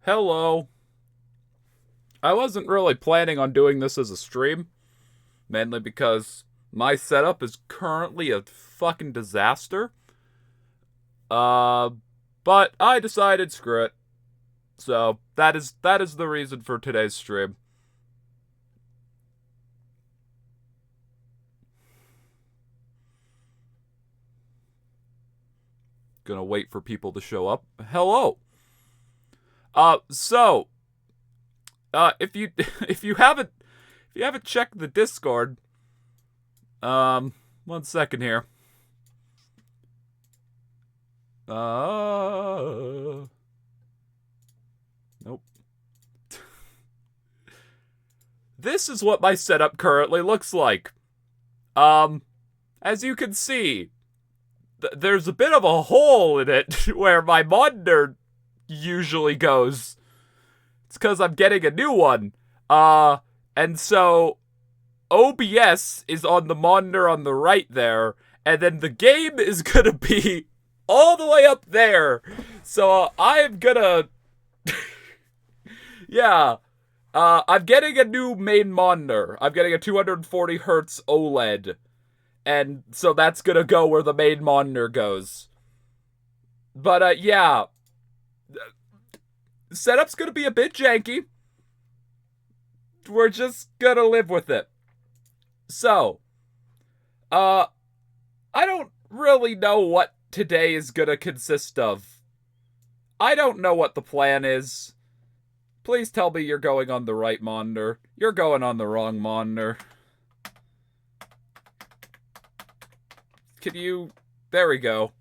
Hello. I wasn't really planning on doing this as a stream, mainly because my setup is currently a fucking disaster. Uh, but I decided screw it. So that is the reason for today's stream. Gonna wait for people to show up. Hello. So, if you if you haven't checked the Discord, one second here. Nope. This is what my setup currently looks like. As you can see, there's a bit of a hole in it where my monitor usually goes. It's because I'm getting a new one. And so OBS is on the monitor on the right there, and then the game is gonna be all the way up there. So I'm gonna, yeah. I'm getting a new main monitor. I'm getting a 240 hertz OLED, and so that's gonna go where the main monitor goes. But yeah, setup's gonna be a bit janky. We're just gonna live with it. So, uh, I don't really know what today is gonna consist of. I don't know what the plan is. Please tell me you're going on the right monitor. You're going on the wrong monitor. Can you... There we go.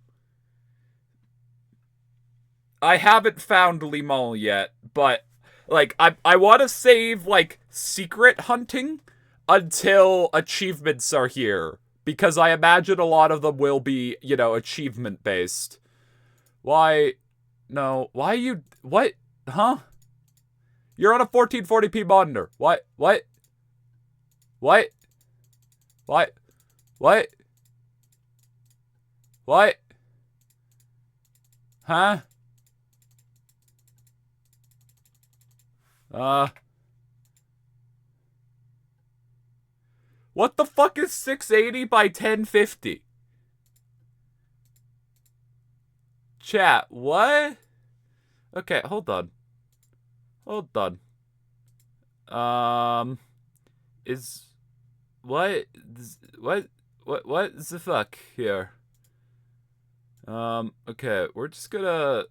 I haven't found Limon yet, but, like, I want to save, like, secret hunting until achievements are here. Because I imagine a lot of them will be, achievement-based. Why... No, why you... What? Huh? You're on a 1440p monitor. What? What? What? What? What? What? Huh? What the fuck is 680 by 1050? Chat, what? Okay, hold on. Hold on. Is... What? What is the fuck here? Okay, we're just gonna...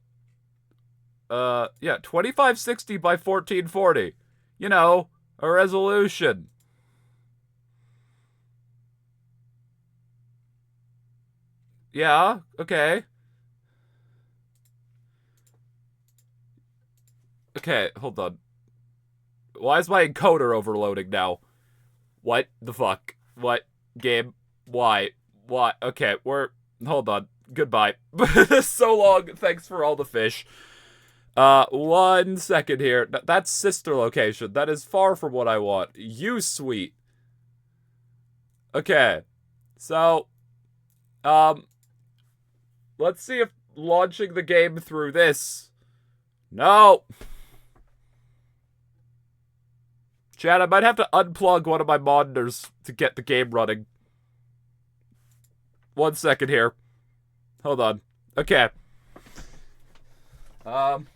yeah, 2560 by 1440. You know, a resolution. Yeah, okay. Okay, hold on. Why is my encoder overloading now? What the fuck? What? Game? Why? Why? Okay, hold on. Goodbye. So long. Thanks for all the fish. 1 second here. That's sister location. That is far from what I want. You sweet. Okay. So, let's see if launching the game through this. No. Chad, I might have to unplug one of my monitors to get the game running. 1 second here. Hold on. Okay. I'm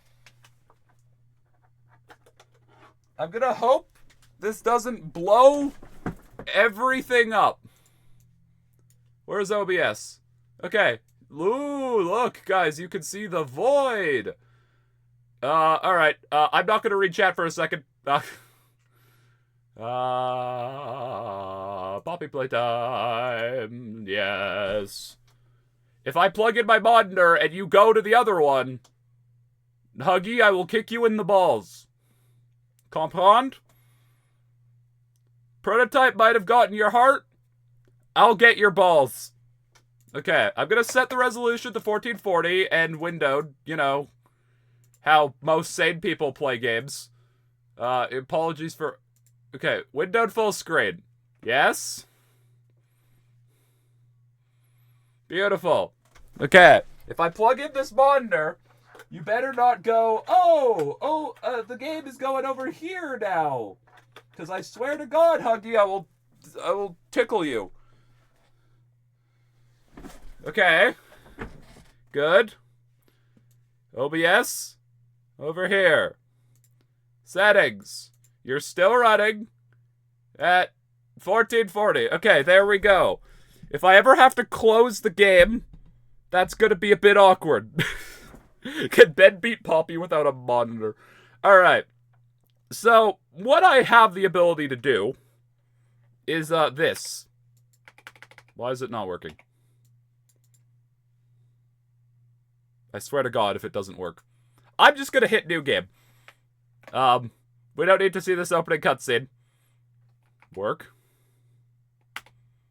gonna hope this doesn't blow everything up. Where's OBS? Okay. Ooh, look, guys, you can see the void. Alright. I'm not gonna read chat for a second. Poppy playtime. Yes. If I plug in my monitor and you go to the other one, Huggy, I will kick you in the balls. Comprend? Prototype might have gotten your heart. I'll get your balls. Okay, I'm gonna set the resolution to 1440 and windowed, you know, how most sane people play games. Apologies for... Okay, windowed full screen. Yes? Beautiful. Okay, if I plug in this monitor, You better not go, the game is going over here now. Because I swear to God, Huggy, I will tickle you. Okay. Good. OBS. Over here. Settings. You're still running at 1440. Okay, there we go. If I ever have to close the game, that's gonna be a bit awkward. Can Ben beat Poppy without a monitor? Alright. So, what I have the ability to do is, this. Why is it not working? I swear to God if it doesn't work. I'm just gonna hit new game. We don't need to see this opening cutscene. Work.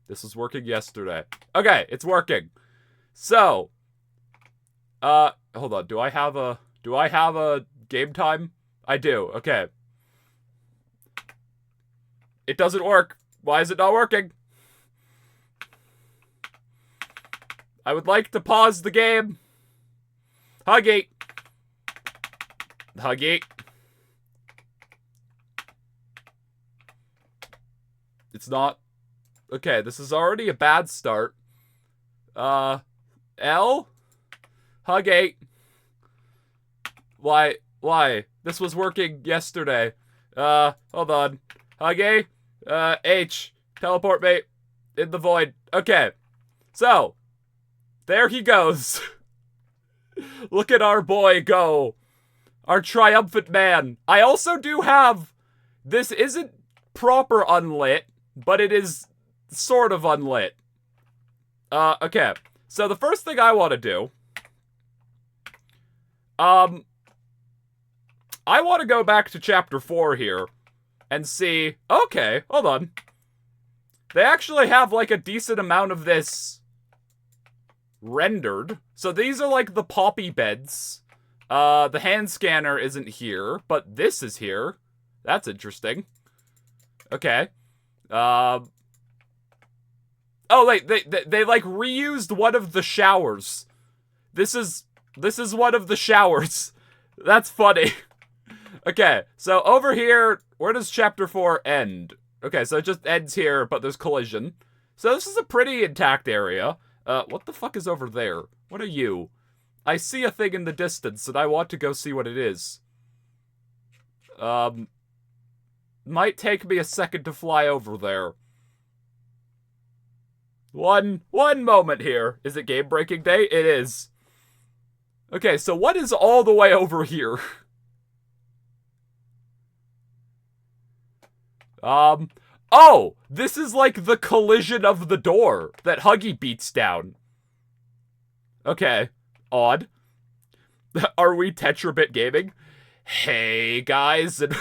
This was working yesterday. Okay, it's working. So, hold on. Do I have a game time? I do. Okay. It doesn't work. Why is it not working? I would like to pause the game. Huggy. Huggy. It's not. Okay, this is already a bad start. L? Huggy. Why? This was working yesterday. Hold on. Huggy? H. Teleport me. In the void. Okay. So. There he goes. Look at our boy go. Our triumphant man. I also do have... This isn't proper unlit, but it is sort of unlit. Okay. So the first thing I want to do... I want to go back to chapter 4 here and see... Okay, hold on. They actually have, like, a decent amount of this rendered. So these are, like, the Poppy beds. The hand scanner isn't here, but this is here. That's interesting. Okay. Oh, wait, they like, reused one of the showers. This is one of the showers. That's funny. Okay, so over here, where does chapter 4 end? Okay, so it just ends here, but there's collision. So this is a pretty intact area. What the fuck is over there? What are you? I see a thing in the distance, and I want to go see what it is. Might take me a second to fly over there. One moment here. Is it game-breaking day? It is. Okay, so what is all the way over here? Oh! This is like the collision of the door that Huggy beats down. Okay. Odd. Are we Tetrabit gaming? Hey, guys. And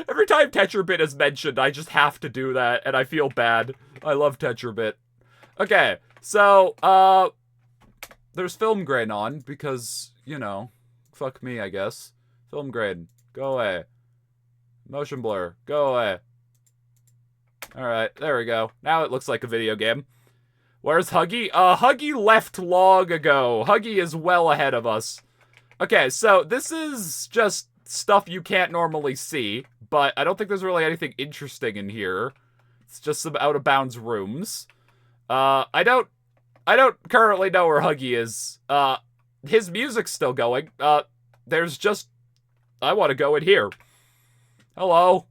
every time Tetrabit is mentioned, I just have to do that, and I feel bad. I love Tetrabit. Okay, so, there's film grain on, because, you know, fuck me, I guess. Film grain, go away. Motion blur, go away. Alright, there we go. Now it looks like a video game. Where's Huggy? Huggy left long ago. Huggy is well ahead of us. Okay, so this is just stuff you can't normally see, but I don't think there's really anything interesting in here. It's just some out-of-bounds rooms. I don't currently know where Huggy is. His music's still going. There's just... I want to go in here. Hello?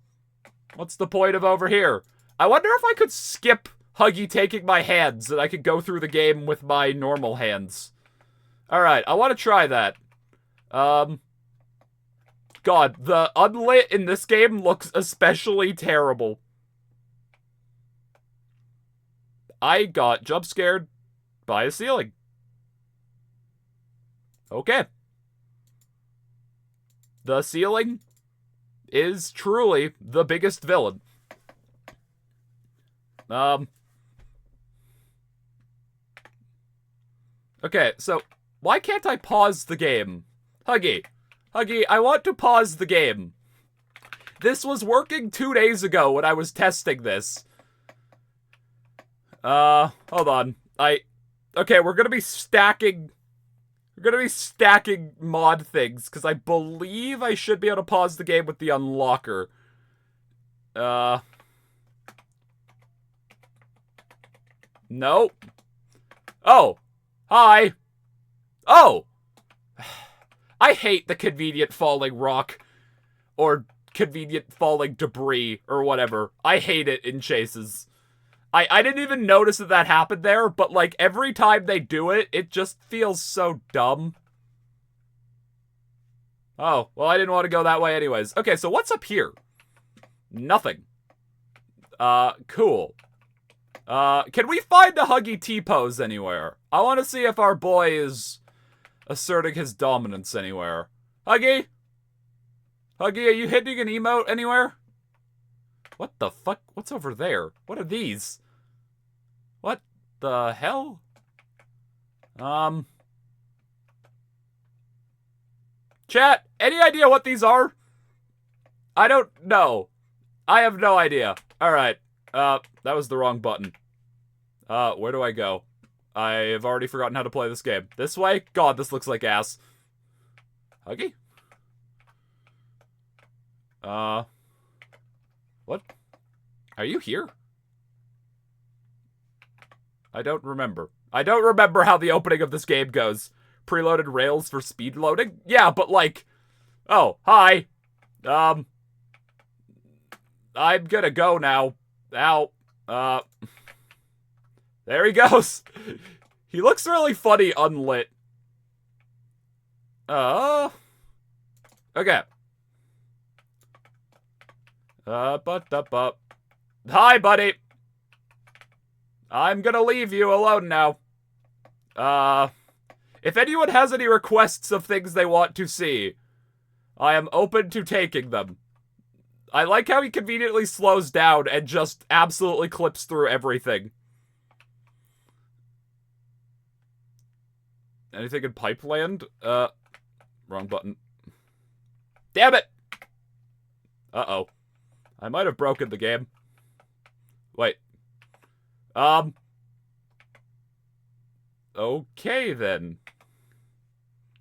What's the point of over here? I wonder if I could skip Huggy taking my hands, and I could go through the game with my normal hands. Alright, I want to try that. God, the unlit in this game looks especially terrible. I got jump scared by a ceiling. Okay. The ceiling is truly the biggest villain. Okay, so why can't I pause the game? Huggy, I want to pause the game. This was working 2 days ago when I was testing this. Hold on. Okay, we're gonna be stacking We're gonna be stacking mod things, because I believe I should be able to pause the game with the unlocker. Nope. Oh. Hi. Oh. I hate the convenient falling rock. Or convenient falling debris, or whatever. I hate it in chases. I didn't even notice that happened there, but, like, every time they do it, it just feels so dumb. Oh, well, I didn't want to go that way anyways. Okay, so what's up here? Nothing. Cool. Can we find a Huggy T-pose anywhere? I want to see if our boy is asserting his dominance anywhere. Huggy? Huggy, are you hitting an emote anywhere? What the fuck? What's over there? What are these? What the hell? Chat, any idea what these are? I don't know. I have no idea. Alright. That was the wrong button. Where do I go? I have already forgotten how to play this game. This way? God, this looks like ass. Huggy? What? Are you here? I don't remember. I don't remember how the opening of this game goes. Preloaded rails for speed loading? Yeah, but like... Oh, hi. I'm gonna go now. Ow. There he goes. He looks really funny unlit. Okay. Hi, buddy. I'm gonna leave you alone now. If anyone has any requests of things they want to see, I am open to taking them. I like how he conveniently slows down and just absolutely clips through everything. Anything in Pipeland? Wrong button. Damn it! Uh-oh. I might have broken the game. Wait. Okay, then.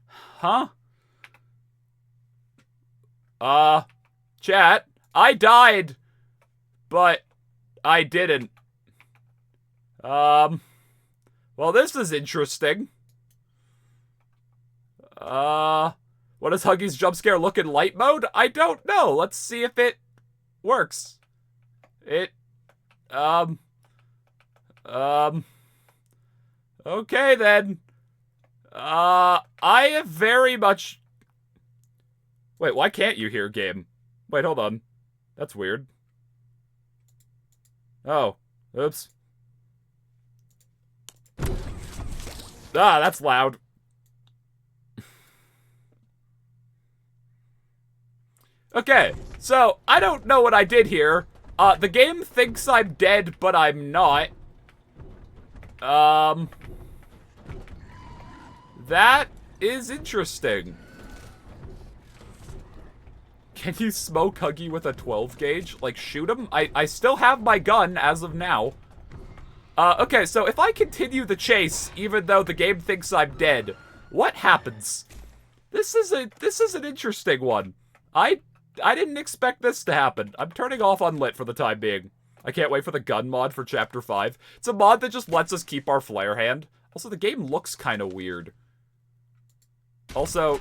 Huh? Chat, I died, but I didn't. Well, this is interesting. What does Huggy's jump scare look in light mode? I don't know. Let's see if it works. Okay, then. I have very much... Wait, why can't you hear game? Wait, hold on. That's weird. Oh. Oops. Ah, that's loud. Okay, so, I don't know what I did here. The game thinks I'm dead, but I'm not. That is interesting. Can you smoke Huggy with a 12 gauge? Like, shoot him? I still have my gun as of now. Okay, so if I continue the chase, even though the game thinks I'm dead, what happens? This is an interesting one. I didn't expect this to happen. I'm turning off unlit for the time being. I can't wait for the gun mod for Chapter 5. It's a mod that just lets us keep our flare hand. Also, the game looks kind of weird. Also...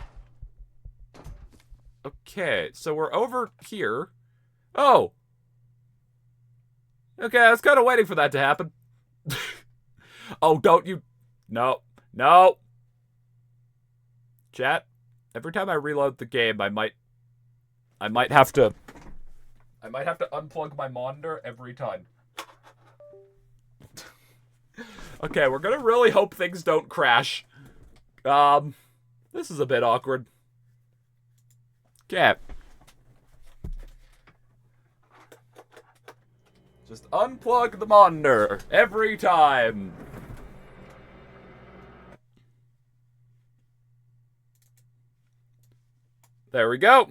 Okay, so we're over here. Oh! Okay, I was kind of waiting for that to happen. Oh, don't you... No. No! Chat, every time I reload the game, I might have to unplug my monitor every time. Okay, we're gonna really hope things don't crash. This is a bit awkward. Okay. Just unplug the monitor every time. There we go.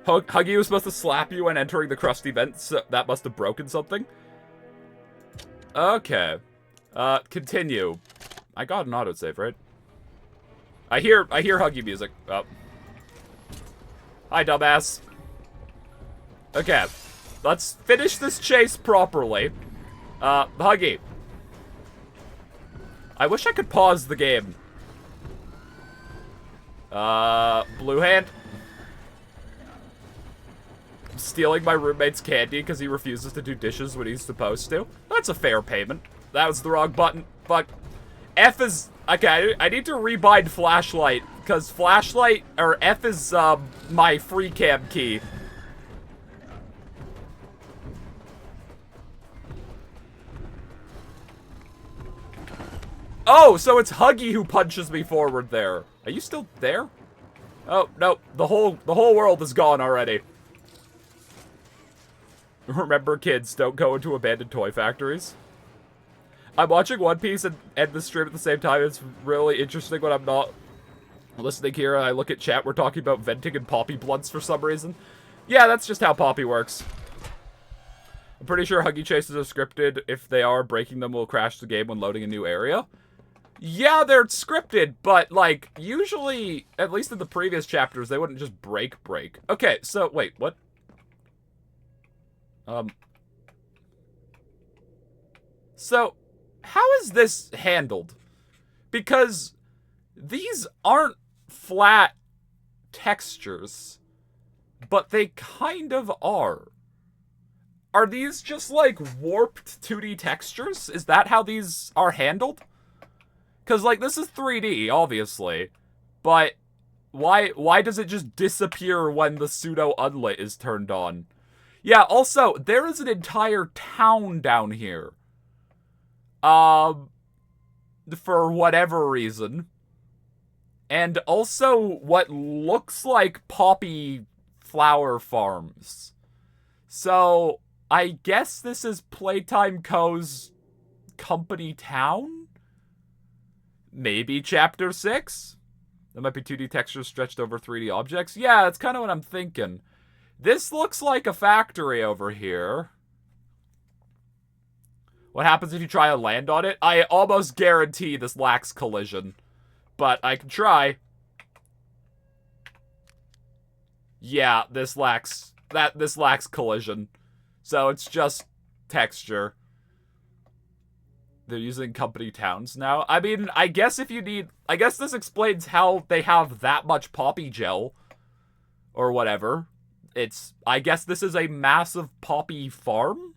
Huggy was supposed to slap you when entering the crusty vent, so that must have broken something. Okay. Continue. I got an autosave, right? I hear Huggy music. Oh. Hi, dumbass. Okay. Let's finish this chase properly. Huggy. I wish I could pause the game. Blue hand. I'm stealing my roommate's candy because he refuses to do dishes when he's supposed to. That's a fair payment. That was the wrong button. Fuck. F is... Okay, I need to rebind flashlight, because flashlight, or F is, my free cam key. Oh, so it's Huggy who punches me forward there. Are you still there? Oh, no, the whole world is gone already. Remember, kids, don't go into abandoned toy factories. I'm watching One Piece and the stream at the same time. It's really interesting when I'm not listening here. I look at chat. We're talking about venting and poppy blunts for some reason. Yeah, that's just how poppy works. I'm pretty sure Huggy chases are scripted. If they are, breaking them will crash the game when loading a new area. Yeah, they're scripted, but, like, usually, at least in the previous chapters, they wouldn't just break. Okay, so, wait, what? So, how is this handled? Because these aren't flat textures, but they kind of are. Are these just like warped 2D textures? Is that how these are handled? Because like this is 3D, obviously, but why does it just disappear when the pseudo unlit is turned on? Yeah, also, there is an entire town down here. For whatever reason. And also what looks like poppy flower farms. So, I guess this is Playtime Co.'s company town? Maybe Chapter 6? That might be 2D textures stretched over 3D objects. Yeah, that's kind of what I'm thinking. This looks like a factory over here. What happens if you try to land on it? I almost guarantee this lacks collision. But I can try. Yeah, this lacks collision. So it's just texture. They're using company towns now. I mean, I guess if you need... I guess this explains how they have that much poppy gel. Or whatever. I guess this is a massive poppy farm?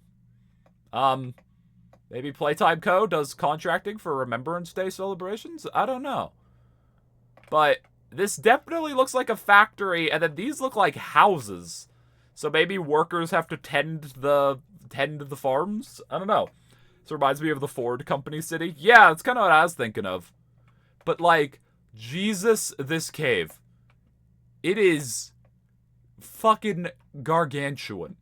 Maybe Playtime Co. does contracting for Remembrance Day celebrations? I don't know. But this definitely looks like a factory, and then these look like houses. So maybe workers have to tend the farms? I don't know. This reminds me of the Ford Company City. Yeah, that's kind of what I was thinking of. But like, Jesus, this cave. It is fucking gargantuan.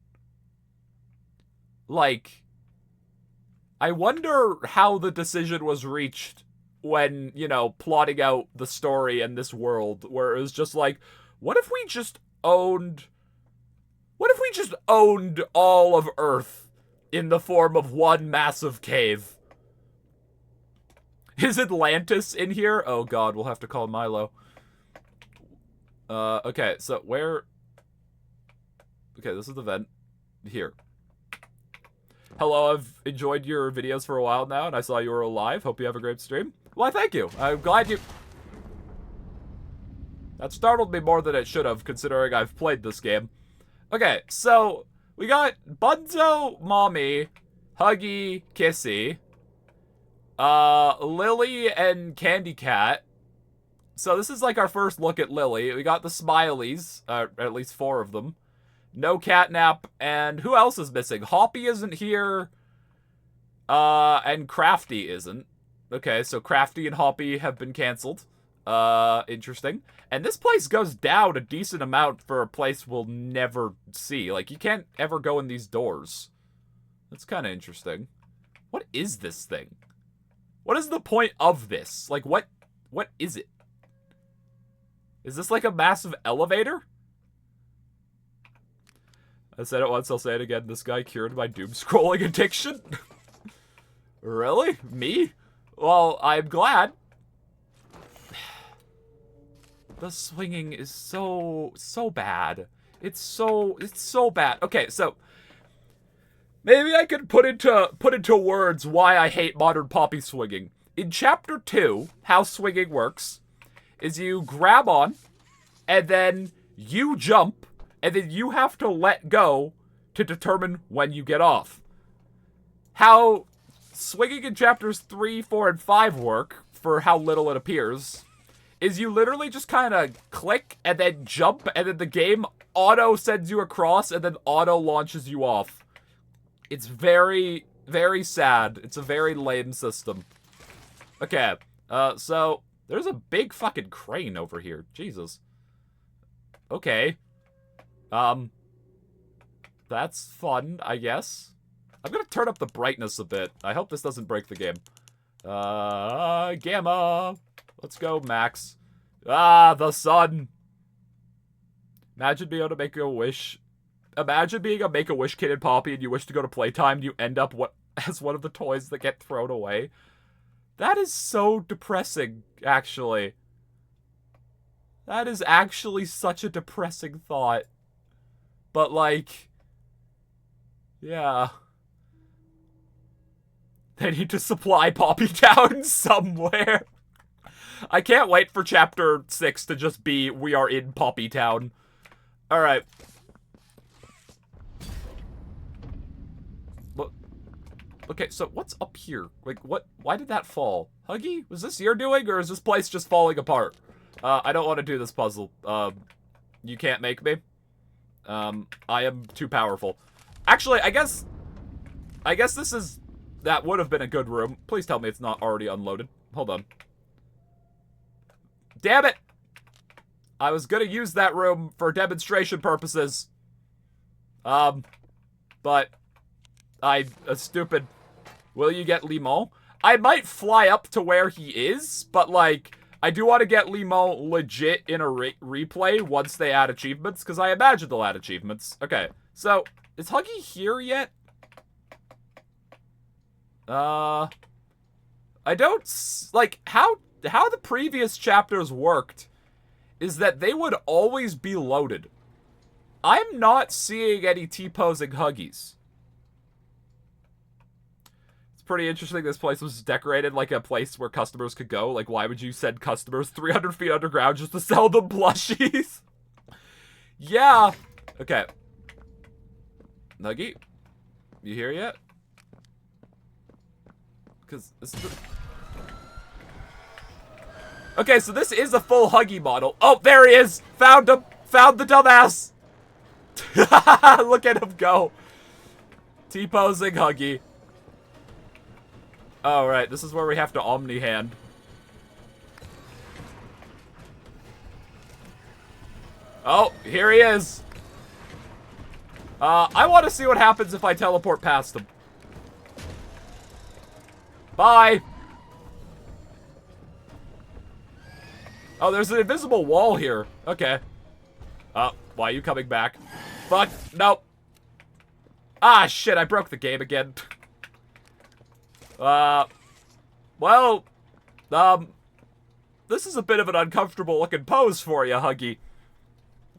Like, I wonder how the decision was reached when, you know, plotting out the story and this world, where it was just like, what if we just owned all of Earth in the form of one massive cave? Is Atlantis in here? Oh god, we'll have to call Milo. Okay, so where... Okay, this is the vent. Here. Hello, I've enjoyed your videos for a while now, and I saw you were alive. Hope you have a great stream. Why, thank you. I'm glad you... That startled me more than it should have, considering I've played this game. Okay, so we got Bunzo, Mommy, Huggy, Kissy, Lily, and Candy Cat. So this is like our first look at Lily. We got the Smileys, at least 4 of them. No Catnap, and who else is missing? Hoppy isn't here, and Crafty isn't. Okay, so Crafty and Hoppy have been canceled. Interesting. And this place goes down a decent amount for a place we'll never see. Like, you can't ever go in these doors. That's kind of interesting. What is this thing? What is the point of this? Like, what is it? Is this like a massive elevator? I said it once, I'll say it again. This guy cured my doom scrolling addiction? Really? Me? Well, I'm glad. The swinging is so bad. It's so bad. Okay, so maybe I could put into words why I hate modern Poppy swinging. In Chapter 2, how swinging works is you grab on, and then you jump, and then you have to let go to determine when you get off. How swinging in Chapters 3, 4, and 5 work, for how little it appears, is you literally just kind of click, and then jump, and then the game auto sends you across, and then auto launches you off. It's very, very sad. It's a very lame system. Okay, so there's a big fucking crane over here. Jesus. Okay. That's fun, I guess. I'm gonna turn up the brightness a bit. I hope this doesn't break the game. Gamma. Let's go, Max. Ah, the sun. Imagine being able to make a wish. Imagine being a Make-A-Wish kid in Poppy and you wish to go to playtime and you end up as one of the toys that get thrown away. That is so depressing, actually. That is actually such a depressing thought. But, like, yeah. They need to supply Poppy Town somewhere. I can't wait for Chapter 6 to just be, we are in Poppy Town. Alright. Okay, so what's up here? Like, why did that fall? Huggy? Was this your doing, or is this place just falling apart? I don't want to do this puzzle. You can't make me. I am too powerful. Actually, I guess that would have been a good room. Please tell me it's not already unloaded. Hold on. Damn it! I was gonna use that room for demonstration purposes. But I'm stupid. Will you get Limon? I might fly up to where he is, but, like, I do want to get Limon legit in a replay once they add achievements, because I imagine they'll add achievements. Okay, so, is Huggy here yet? I don't, like, how the previous chapters worked is that they would always be loaded. I'm not seeing any T-posing Huggies. Pretty interesting this place was decorated like a place where customers could go. Like, why would you send customers 300 feet underground just to sell them plushies? Yeah. Okay. Nuggy, you here yet? Because this is okay, so this is a full Huggy model. Oh, there he is! Found him! Found the dumbass! Look at him go. T-posing Huggy. Oh, right. This is where we have to Omni-Hand. Oh, here he is. I want to see what happens if I teleport past him. Bye. Oh, there's an invisible wall here. Okay. Why are you coming back? Fuck. Nope. Ah, shit. I broke the game again. Well, this is a bit of an uncomfortable looking pose for you, Huggy.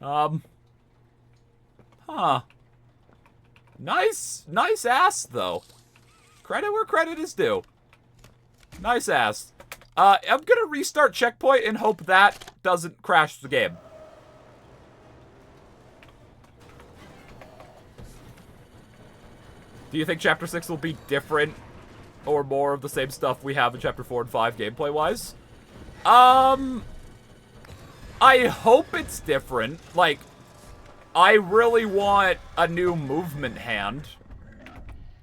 Huh. Nice ass, though. Credit where credit is due. Nice ass. I'm gonna restart checkpoint and hope that doesn't crash the game. Do you think Chapter 6 will be different? Or more of the same stuff we have in Chapter 4 and 5 gameplay-wise? I hope it's different. Like, I really want a new movement hand.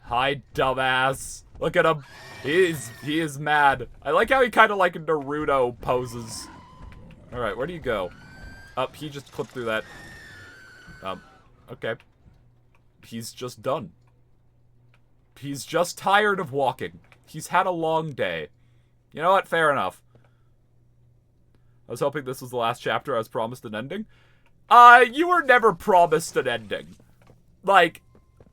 Hi, dumbass. Look at him. He is mad. I like how he kind of like Naruto poses. Alright, where do you go? He just clipped through that. Okay. He's just done. He's just tired of walking. He's had a long day. You know what? Fair enough. I was hoping this was the last chapter. I was promised an ending. You were never promised an ending. Like,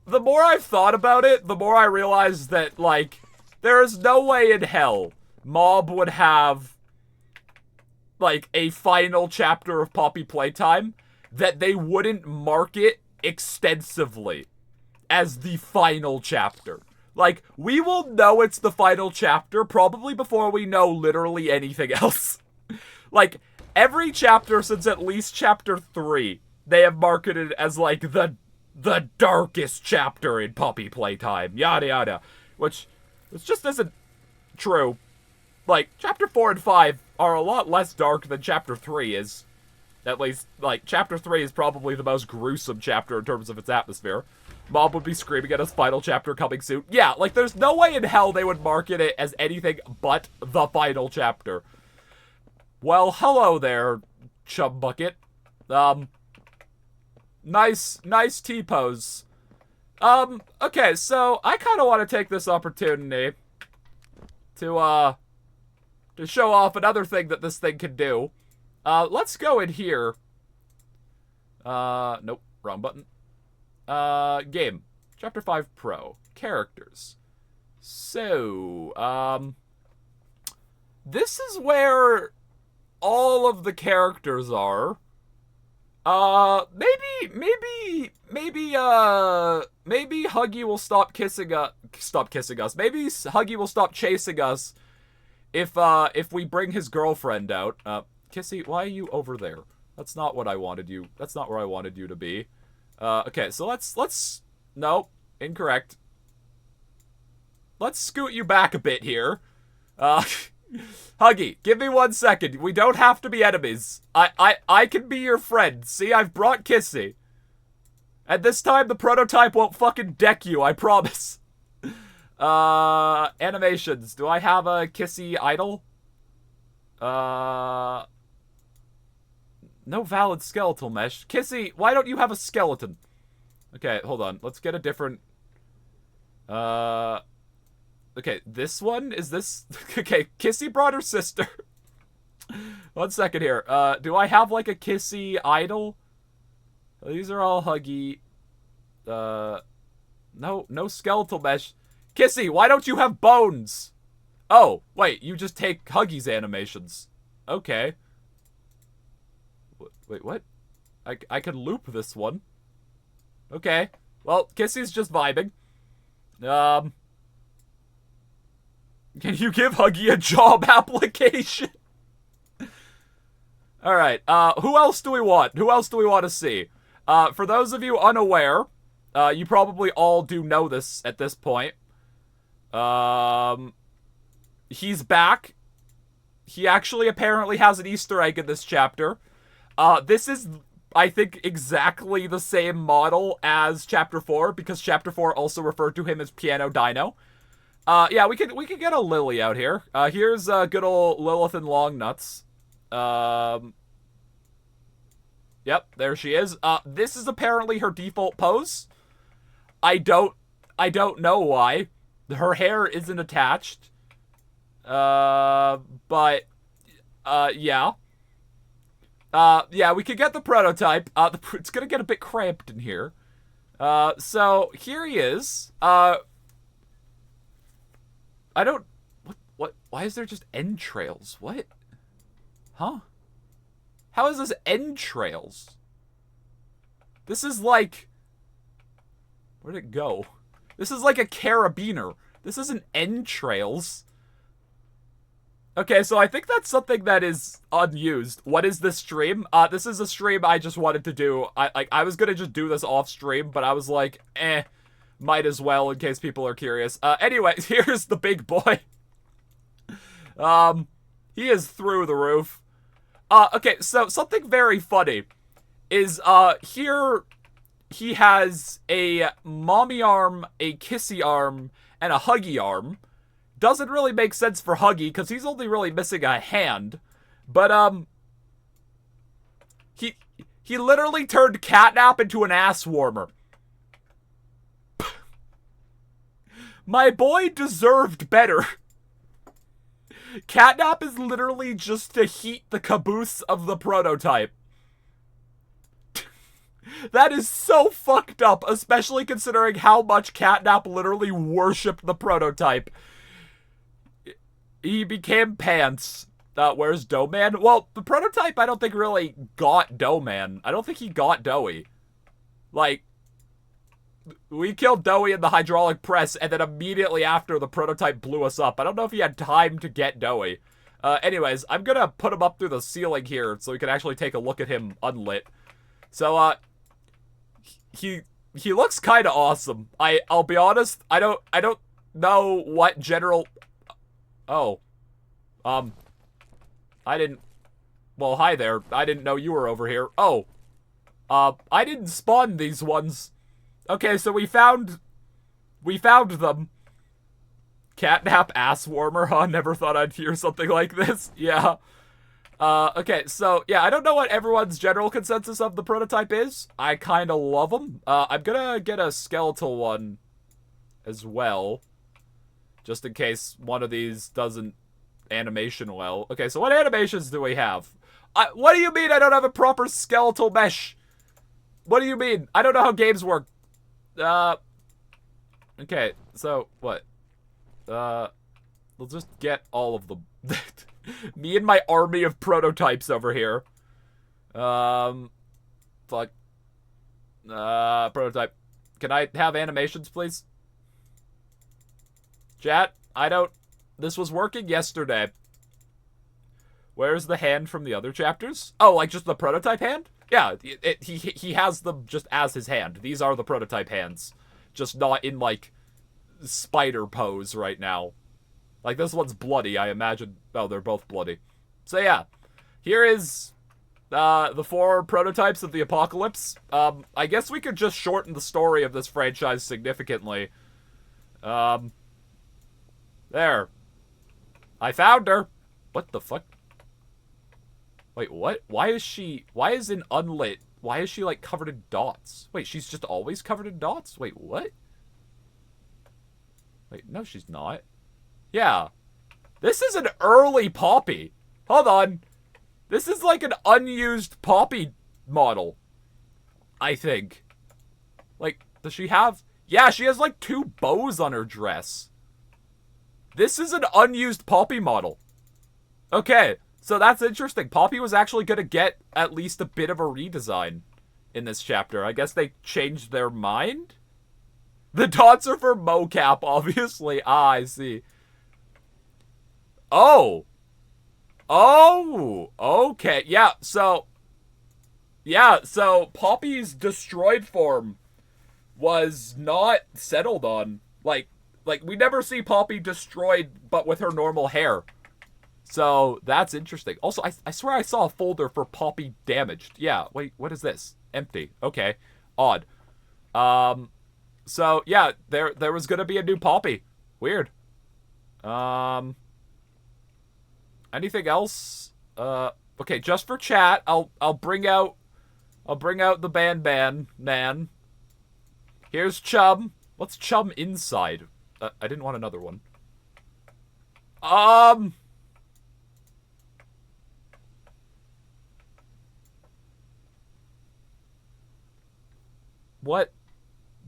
the more I've thought about it, the more I realize that, like, there is no way in hell Mob would have, like, a final chapter of Poppy Playtime that they wouldn't market extensively as the final chapter. Like, we will know it's the final chapter probably before we know literally anything else. Like, every chapter since at least chapter 3, they have marketed as, like, the darkest chapter in Poppy Playtime, yada yada. Which just isn't true. Like, chapter 4 and 5 are a lot less dark than chapter 3 is. At least, like, chapter 3 is probably the most gruesome chapter in terms of its atmosphere. Mob would be screaming at his final chapter coming soon. Yeah, like, there's no way in hell they would market it as anything but the final chapter. Well, hello there, Chum Bucket. Nice T-pose. Okay, so I kind of want to take this opportunity to show off another thing that this thing can do. Let's go in here. Nope, wrong button. Game. Chapter 5 Pro. Characters. So, this is where all of the characters are. Maybe Huggy will stop kissing us. Maybe Huggy will stop chasing us if we bring his girlfriend out. Kissy, why are you over there? That's not what I wanted you. That's not where I wanted you to be. Okay, so let's nope, incorrect. Let's scoot you back a bit here. Huggy, give me 1 second. We don't have to be enemies. I can be your friend. See, I've brought Kissy. And this time the prototype won't fucking deck you, I promise. Animations. Do I have a Kissy idol? No valid skeletal mesh. Kissy, why don't you have a skeleton? Okay, hold on. Let's get a different... Okay, this one? Is this... Okay, Kissy brought her sister. 1 second here. Do I have, like, a Kissy idol? These are all Huggy. No skeletal mesh. Kissy, why don't you have bones? Oh, wait, you just take Huggy's animations. Okay. Wait, what? I can loop this one. Okay. Well, Kissy's just vibing. Can you give Huggy a job application? Alright, who else do we want? Who else do we want to see? For those of you unaware, you probably all do know this at this point. He's back. He actually apparently has an Easter egg in this chapter. This is, I think, exactly the same model as Chapter 4, because Chapter 4 also referred to him as Piano Dino. Yeah, we could get a Lily out here. Here's good old Lilith and Longnuts. Yep, there she is. This is apparently her default pose. I don't know why. Her hair isn't attached. Yeah. Yeah, we could get the prototype. It's gonna get a bit cramped in here. So here he is. I don't... What? Why is there just entrails? What? Huh? How is this entrails? This is like... Where'd it go? This is like a carabiner. This isn't entrails. Okay, so I think that's something that is unused. What is this stream? This is a stream I just wanted to do. I was gonna just do this off stream, but I was like, might as well in case people are curious. Anyway, here's the big boy. He is through the roof. Okay, so something very funny is, here he has a mommy arm, a kissy arm, and a huggy arm. Doesn't really make sense for Huggy, because he's only really missing a hand. But, he literally turned Catnap into an ass warmer. My boy deserved better. Catnap is literally just to heat the caboose of the prototype. That is so fucked up, especially considering how much Catnap literally worshipped the prototype. he became Pants. Where's Doughman? Well, the prototype I don't think really got Doughman. I don't think he got Doughy. Like, we killed Doughy in the hydraulic press, and then immediately after, the prototype blew us up. I don't know if he had time to get Doughy. Anyways, I'm gonna put him up through the ceiling here so we can actually take a look at him unlit. So, he looks kind of awesome. I'll be honest, I don't know what general... Oh. I didn't... Well, hi there. I didn't know you were over here. Oh. I didn't spawn these ones. Okay, so we found them. Catnap ass warmer, huh? Never thought I'd hear something like this. Yeah. Okay, so, yeah, I don't know what everyone's general consensus of the prototype is. I kind of love them. I'm gonna get a skeletal one as well. Just in case one of these doesn't animation well. Okay, so what animations do we have? What do you mean I don't have a proper skeletal mesh? What do you mean? I don't know how games work. Okay, so, what? We'll just get all of them. Me and my army of prototypes over here. Fuck. Prototype. Can I have animations, please? Chat, this was working yesterday. Where's the hand from the other chapters? Oh, like just the prototype hand? Yeah, he has them just as his hand. These are the prototype hands. Just not in, like, spider pose right now. Like, this one's bloody, I imagine. Oh, they're both bloody. So, yeah. Here is the 4 prototypes of the apocalypse. I guess we could just shorten the story of this franchise significantly. There. I found her. What the fuck? Wait, what? Why is she like covered in dots? Wait, she's just always covered in dots? Wait, what? Wait, no, she's not. Yeah. This is an early Poppy. Hold on. This is like an unused Poppy model. I think. Like, does she have... Yeah, she has like 2 bows on her dress. This is an unused Poppy model. Okay, so that's interesting. Poppy was actually going to get at least a bit of a redesign in this chapter. I guess they changed their mind? The dots are for mocap, obviously. Ah, I see. Oh. Oh, okay. Yeah, so Poppy's destroyed form was not settled on. Like we never see Poppy destroyed, but with her normal hair. So, that's interesting. Also, I swear I saw a folder for Poppy damaged. Yeah, wait, what is this? Empty. Okay. Odd. So, yeah, there was gonna be a new Poppy. Weird. Anything else? Okay, just for chat, I'll bring out the Nan. Here's Chum. What's Chum inside? I didn't want another one. What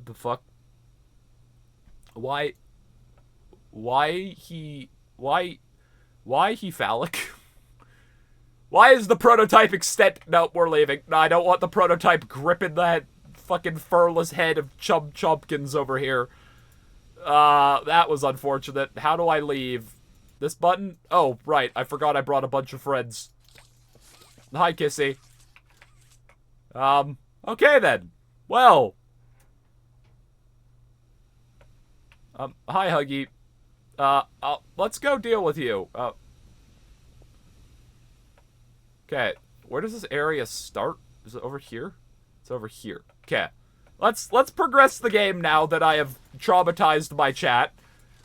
the fuck? Why he phallic? Why is the prototype extent? Nope, we're leaving. No, I don't want the prototype gripping that fucking furless head of Chum Chumpkins over here. That was unfortunate. How do I leave? This button? Oh, right. I forgot I brought a bunch of friends. Hi, Kissy. Okay then. Well. Hi, Huggy. Let's go deal with you. Okay. Where does this area start? Is it over here? It's over here. Okay. Let's progress the game now that I have traumatized my chat.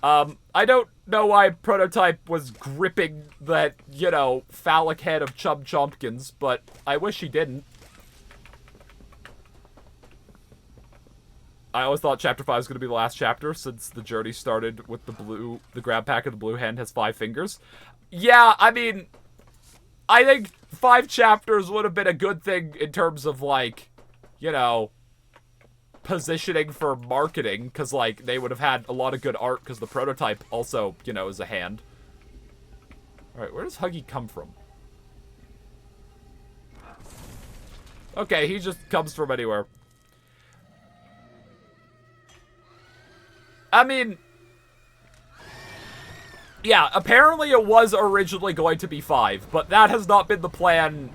I don't know why Prototype was gripping that, you know, phallic head of Chum Chompkins, but I wish he didn't. I always thought Chapter 5 was going to be the last chapter, since the journey started with the grab pack of the blue hen has 5 fingers. Yeah, I mean, I think 5 chapters would have been a good thing in terms of, like, you know, positioning for marketing, because, like, they would have had a lot of good art, because the Prototype also, you know, is a hand. Alright, where does Huggy come from? Okay, he just comes from anywhere. I mean... yeah, apparently it was originally going to be 5, but that has not been the plan.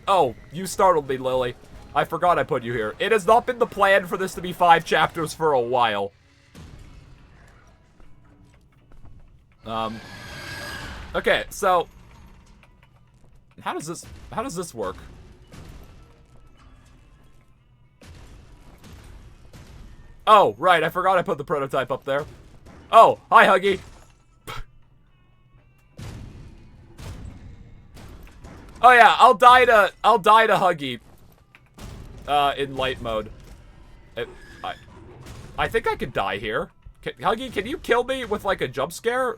Oh, you startled me, Lily. I forgot I put you here. It has not been the plan for this to be 5 chapters for a while. Okay, so how does this work? Oh, right, I forgot I put the prototype up there. Oh, hi, Huggy. Oh yeah, I'll die to Huggy. In light mode. I think I could die here. Huggy, can you kill me with like a jump scare?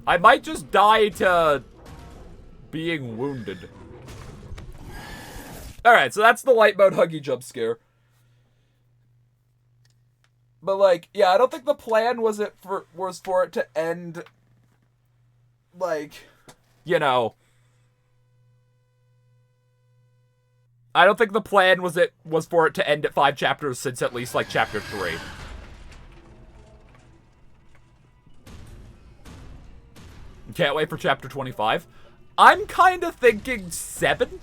I might just die to being wounded. Alright, so that's the light mode Huggy jump scare. But like, yeah, I don't think the plan was for it to end like, you know, I don't think the plan was for it to end at 5 chapters since at least like chapter 3. Can't wait for chapter 25. I'm kind of thinking 7.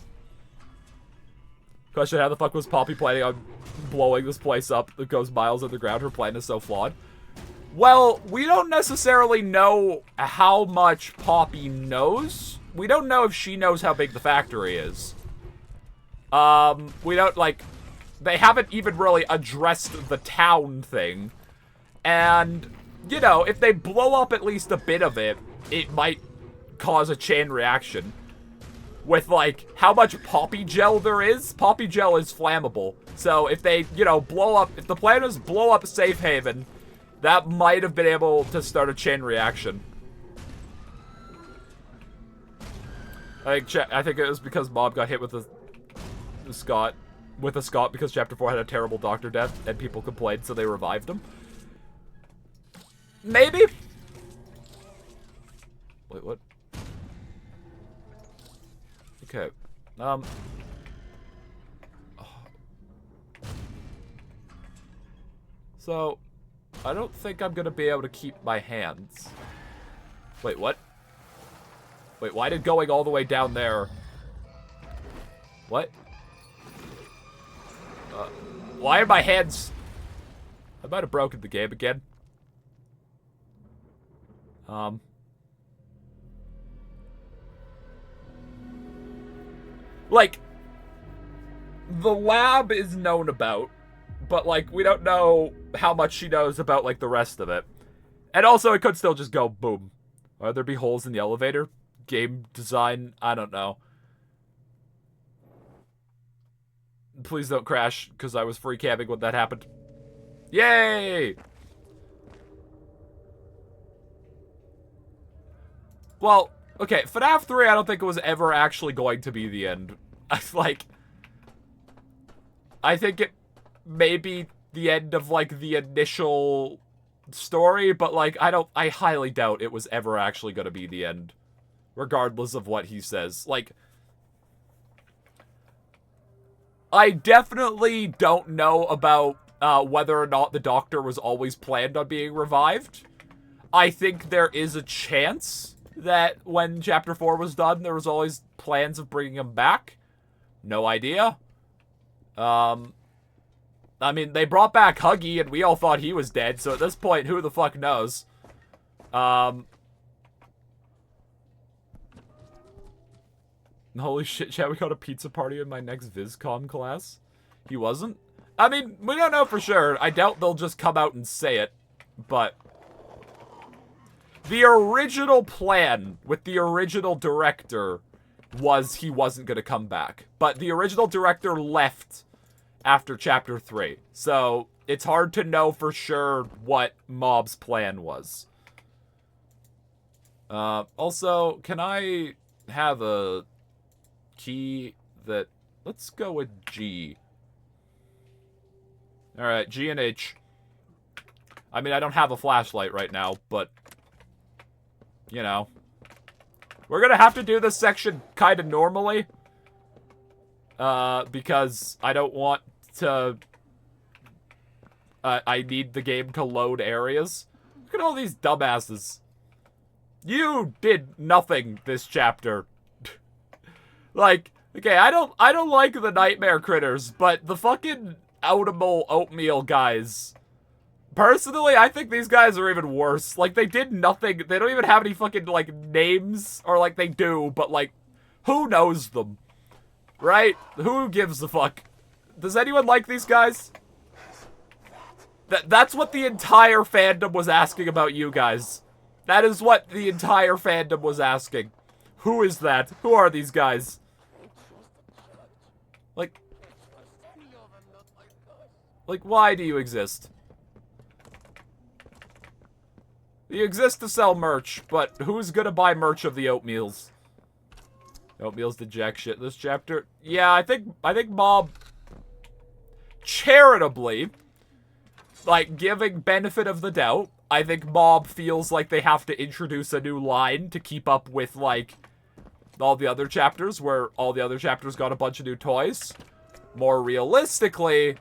Question, how the fuck was Poppy planning on blowing this place up that goes miles underground? Her plan is so flawed. Well, we don't necessarily know how much Poppy knows. We don't know if she knows how big the factory is. We don't, like, they haven't even really addressed the town thing. And, you know, if they blow up at least a bit of it, it might cause a chain reaction. With, like, how much Poppy Gel there is, Poppy Gel is flammable. So if they, you know, blow up, if the plan is blow up Safe Haven, that might have been able to start a chain reaction. I think it was because Mob got hit with a Scott because chapter 4 had a terrible doctor death and people complained, so they revived him. Maybe? Wait, what? Okay. So, I don't think I'm gonna be able to keep my hands. Wait, what? Wait, why did going all the way down there... What? Why are my hands... I might have broken the game again. Like, the lab is known about, but, like, we don't know how much she knows about, like, the rest of it. And also, it could still just go boom. Are there be holes in the elevator? Game design? I don't know. Please don't crash, because I was free camping when that happened. Yay! Well, okay, FNAF 3 I don't think it was ever actually going to be the end. I think it may be the end of, like, the initial story, but, like, I highly doubt it was ever actually going to be the end. Regardless of what he says. Like, I definitely don't know about whether or not the Doctor was always planned on being revived. I think there is a chance that when Chapter 4 was done, there was always plans of bringing him back. No idea. I mean, they brought back Huggy, and we all thought he was dead, so at this point, who the fuck knows? Holy shit, chat, we got a pizza party in my next VizCon class? He wasn't? I mean, we don't know for sure. I doubt they'll just come out and say it, but... the original plan with the original director was he wasn't going to come back. But the original director left after Chapter 3. So, it's hard to know for sure what Mob's plan was. Also, can I have a key that... let's go with G. Alright, G and H. I mean, I don't have a flashlight right now, but... you know. We're gonna have to do this section kind of normally. Because I don't want to... I need the game to load areas. Look at all these dumbasses. You did nothing this chapter. Like, okay, I don't like the nightmare critters, but the fucking Audible Oatmeal guys... Personally, I think these guys are even worse. Like, they did nothing. They don't even have any fucking, like, names. Or, like, they do, but, like, who knows them? Right? Who gives a fuck? Does anyone like these guys? That's what the entire fandom was asking about you guys. That is what the entire fandom was asking. Who is that? Who are these guys? Like, why do you exist? You exist to sell merch, but who's gonna buy merch of the Oatmeals? Oatmeals did jack shit this chapter. Yeah, I think Mob charitably, like, giving benefit of the doubt, I think Mob feels like they have to introduce a new line to keep up with, like, all the other chapters, where all the other chapters got a bunch of new toys. More realistically,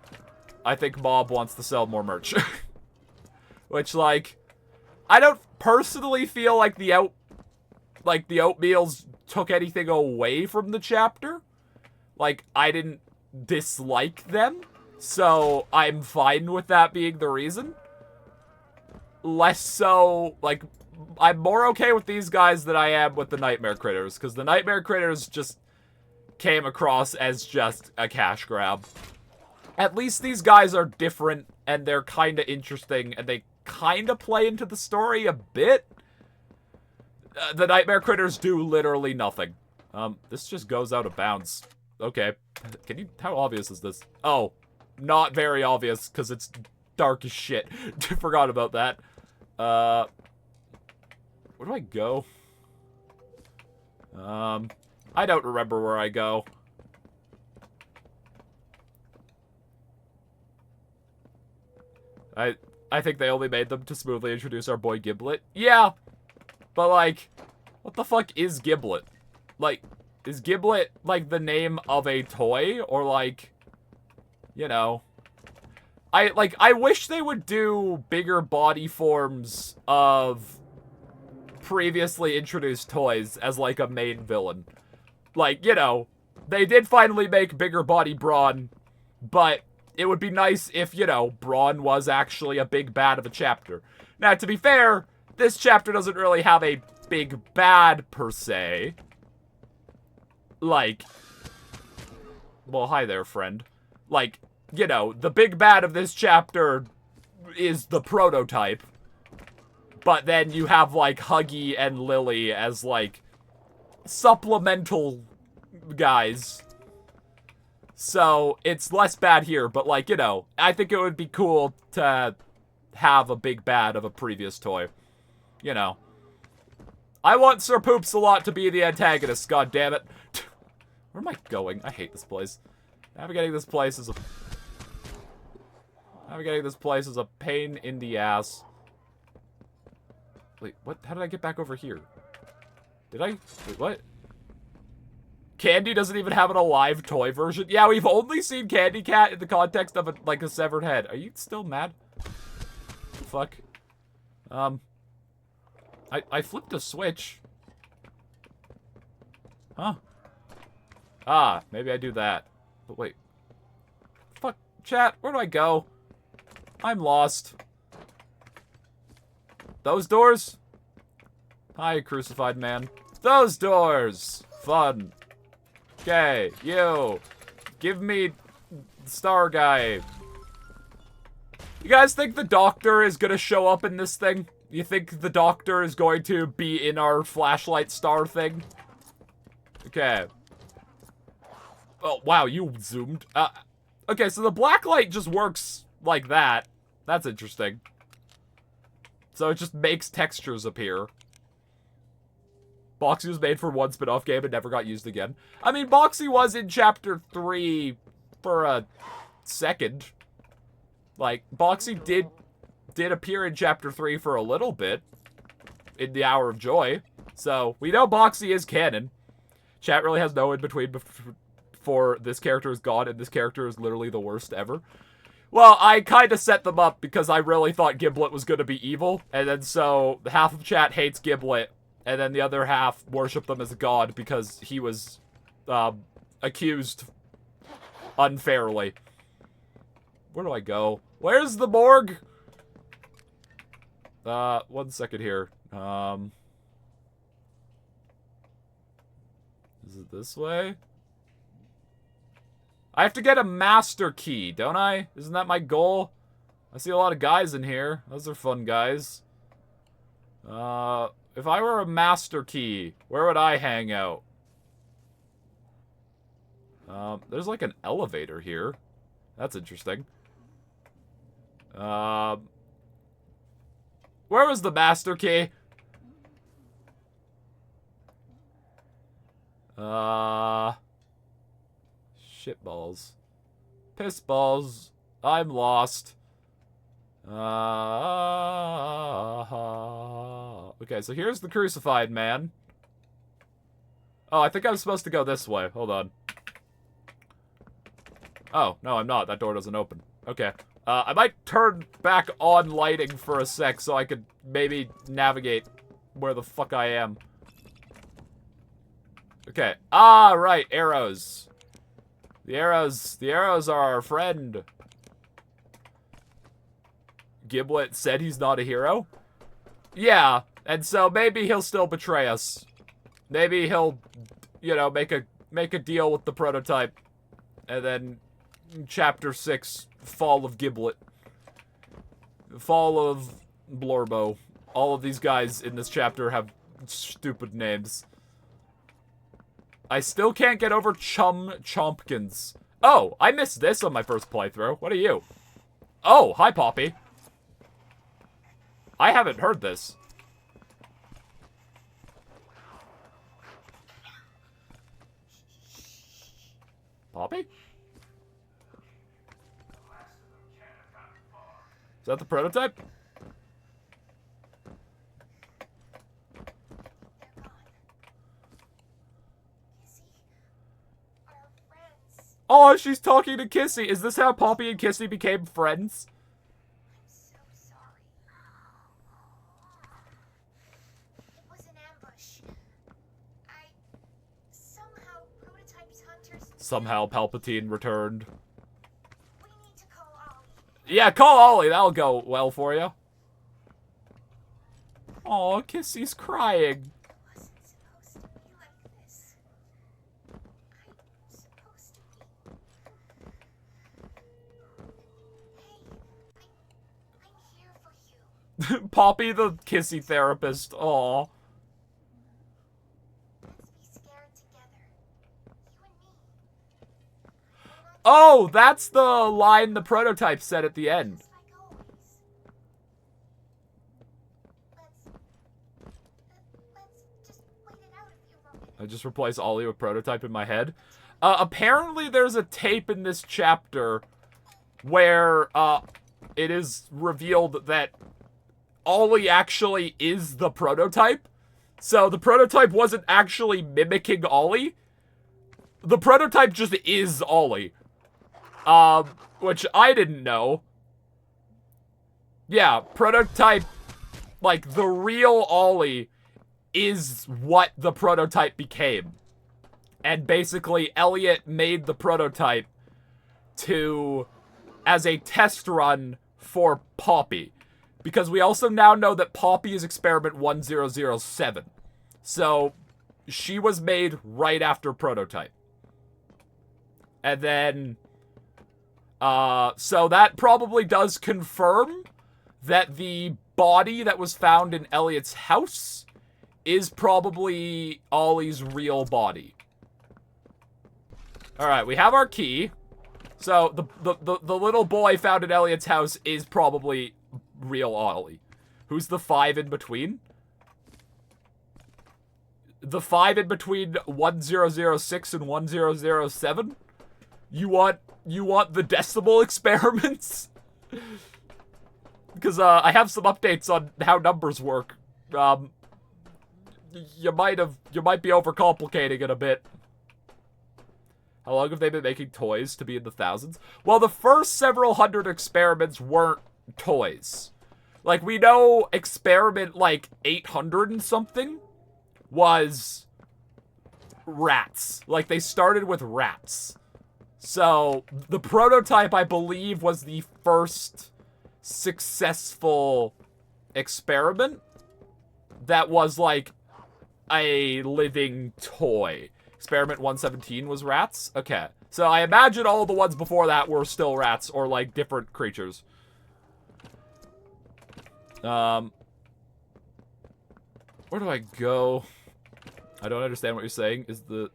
I think Mob wants to sell more merch. Which, like, I don't personally feel like the Oatmeals took anything away from the chapter. Like, I didn't dislike them, so I'm fine with that being the reason. Less so, like, I'm more okay with these guys than I am with the Nightmare Critters, because the Nightmare Critters just came across as just a cash grab. At least these guys are different, and they're kind of interesting, and they kind of play into the story a bit. The Nightmare Critters do literally nothing. This just goes out of bounds. Okay. How obvious is this? Oh, not very obvious, because it's dark as shit. Forgot about that. Where do I go? I don't remember where I go. I think they only made them to smoothly introduce our boy Giblet. Yeah, but, like, what the fuck is Giblet? Like, is Giblet, like, the name of a toy? Or, like, you know... I wish they would do bigger body forms of previously introduced toys as, like, a main villain. Like, you know, they did finally make bigger body Brawn, but it would be nice if, you know, Brawn was actually a big bad of a chapter. Now, to be fair, this chapter doesn't really have a big bad, per se. Like, well, hi there, friend. Like, you know, the big bad of this chapter is the prototype. But then you have, like, Huggy and Lily as, like, supplemental guys. So, it's less bad here, but, like, you know, I think it would be cool to have a big bad of a previous toy. You know. I want Sir Poops-a-Lot to be the antagonist, goddammit. Where am I going? I hate this place. Navigating this place is a pain in the ass. Wait, what? How did I get back over here? Did I? Wait, what? Candy doesn't even have an alive toy version? Yeah, we've only seen Candy Cat in the context of, like, a severed head. Are you still mad? The fuck? I flipped a switch. Huh? Ah, maybe I do that. But wait. Fuck, chat, where do I go? I'm lost. Those doors? Hi, crucified man. Those doors! Fun. Okay, you. Give me Star Guy. You guys think the Doctor is gonna show up in this thing? You think the Doctor is going to be in our flashlight star thing? Okay. Oh, wow, you zoomed. Okay, so the black light just works like that. That's interesting. So it just makes textures appear. Boxy was made for one spin-off game and never got used again. I mean, Boxy was in Chapter 3 for a second. Like, Boxy did appear in Chapter 3 for a little bit. in the Hour of Joy. So, we know Boxy is canon. Chat really has no in-between before this character is God and this character is literally the worst ever. Well, I kind of set them up because I really thought Giblet was going to be evil. And then so, half of chat hates Giblet. And then the other half worship them as a god because he was accused unfairly. Where do I go? Where's the morgue? 1 second here. Is it this way? I have to get a master key, don't I? Isn't that my goal? I see a lot of guys in here. Those are fun guys. If I were a master key, where would I hang out? There's like an elevator here. That's interesting. Where was the master key? Shitballs. Pissballs. I'm lost. Okay, so here's the crucified man. Oh, I think I'm supposed to go this way. Hold on. Oh, no, I'm not. That door doesn't open. Okay. I might turn back on lighting for a sec so I could maybe navigate where the fuck I am. Okay. Ah, right. Arrows. The arrows are our friend. Giblet said he's not a hero? Yeah, and so maybe he'll still betray us. Maybe he'll, you know, make a deal with the prototype. And then chapter 6, Fall of Giblet. Fall of Blorbo. All of these guys in this chapter have stupid names. I still can't get over Chum Chompkins. Oh, I missed this on my first playthrough. What are you? Oh, hi, Poppy. I haven't heard this. Poppy? Is that the prototype? Oh, she's talking to Kissy. Is this how Poppy and Kissy became friends? I'm so sorry. It was an ambush. Somehow prototypes hunters... Somehow Palpatine returned. We need to call Ollie. Yeah, call Ollie. That'll go well for you. Oh, Kissy's crying. Poppy the Kissy therapist. Aw. Let's be scared together. You and me. Oh, that's the line the prototype said at the end. Just like always. Let's just wait it out a few more minutes. I just replaced Ollie with prototype in my head. Apparently there's a tape in this chapter where, it is revealed that Ollie actually is the prototype. So the prototype wasn't actually mimicking Ollie. The prototype just is Ollie. Which I didn't know. Yeah, prototype, like, the real Ollie is what the prototype became. And basically, Elliot made the prototype as a test run for Poppy. Because we also now know that Poppy is experiment 1007. So, she was made right after prototype. And then, so that probably does confirm that the body that was found in Elliot's house is probably Ollie's real body. Alright, we have our key. So, the little boy found in Elliot's house is probably real Ollie. Who's the 5 in between? The 5 in between 1006 and 1007? You want the decimal experiments? Because, I have some updates on how numbers work. you might be overcomplicating it a bit. How long have they been making toys to be in the thousands? Well, the first several hundred experiments weren't toys. Like, we know experiment, like, 800 and something was rats. Like, they started with rats. So, the prototype, I believe, was the first successful experiment that was, like, a living toy. Experiment 117 was rats? Okay. So I imagine all the ones before that were still rats or, like, different creatures. Where do I go? I don't understand what you're saying. Is the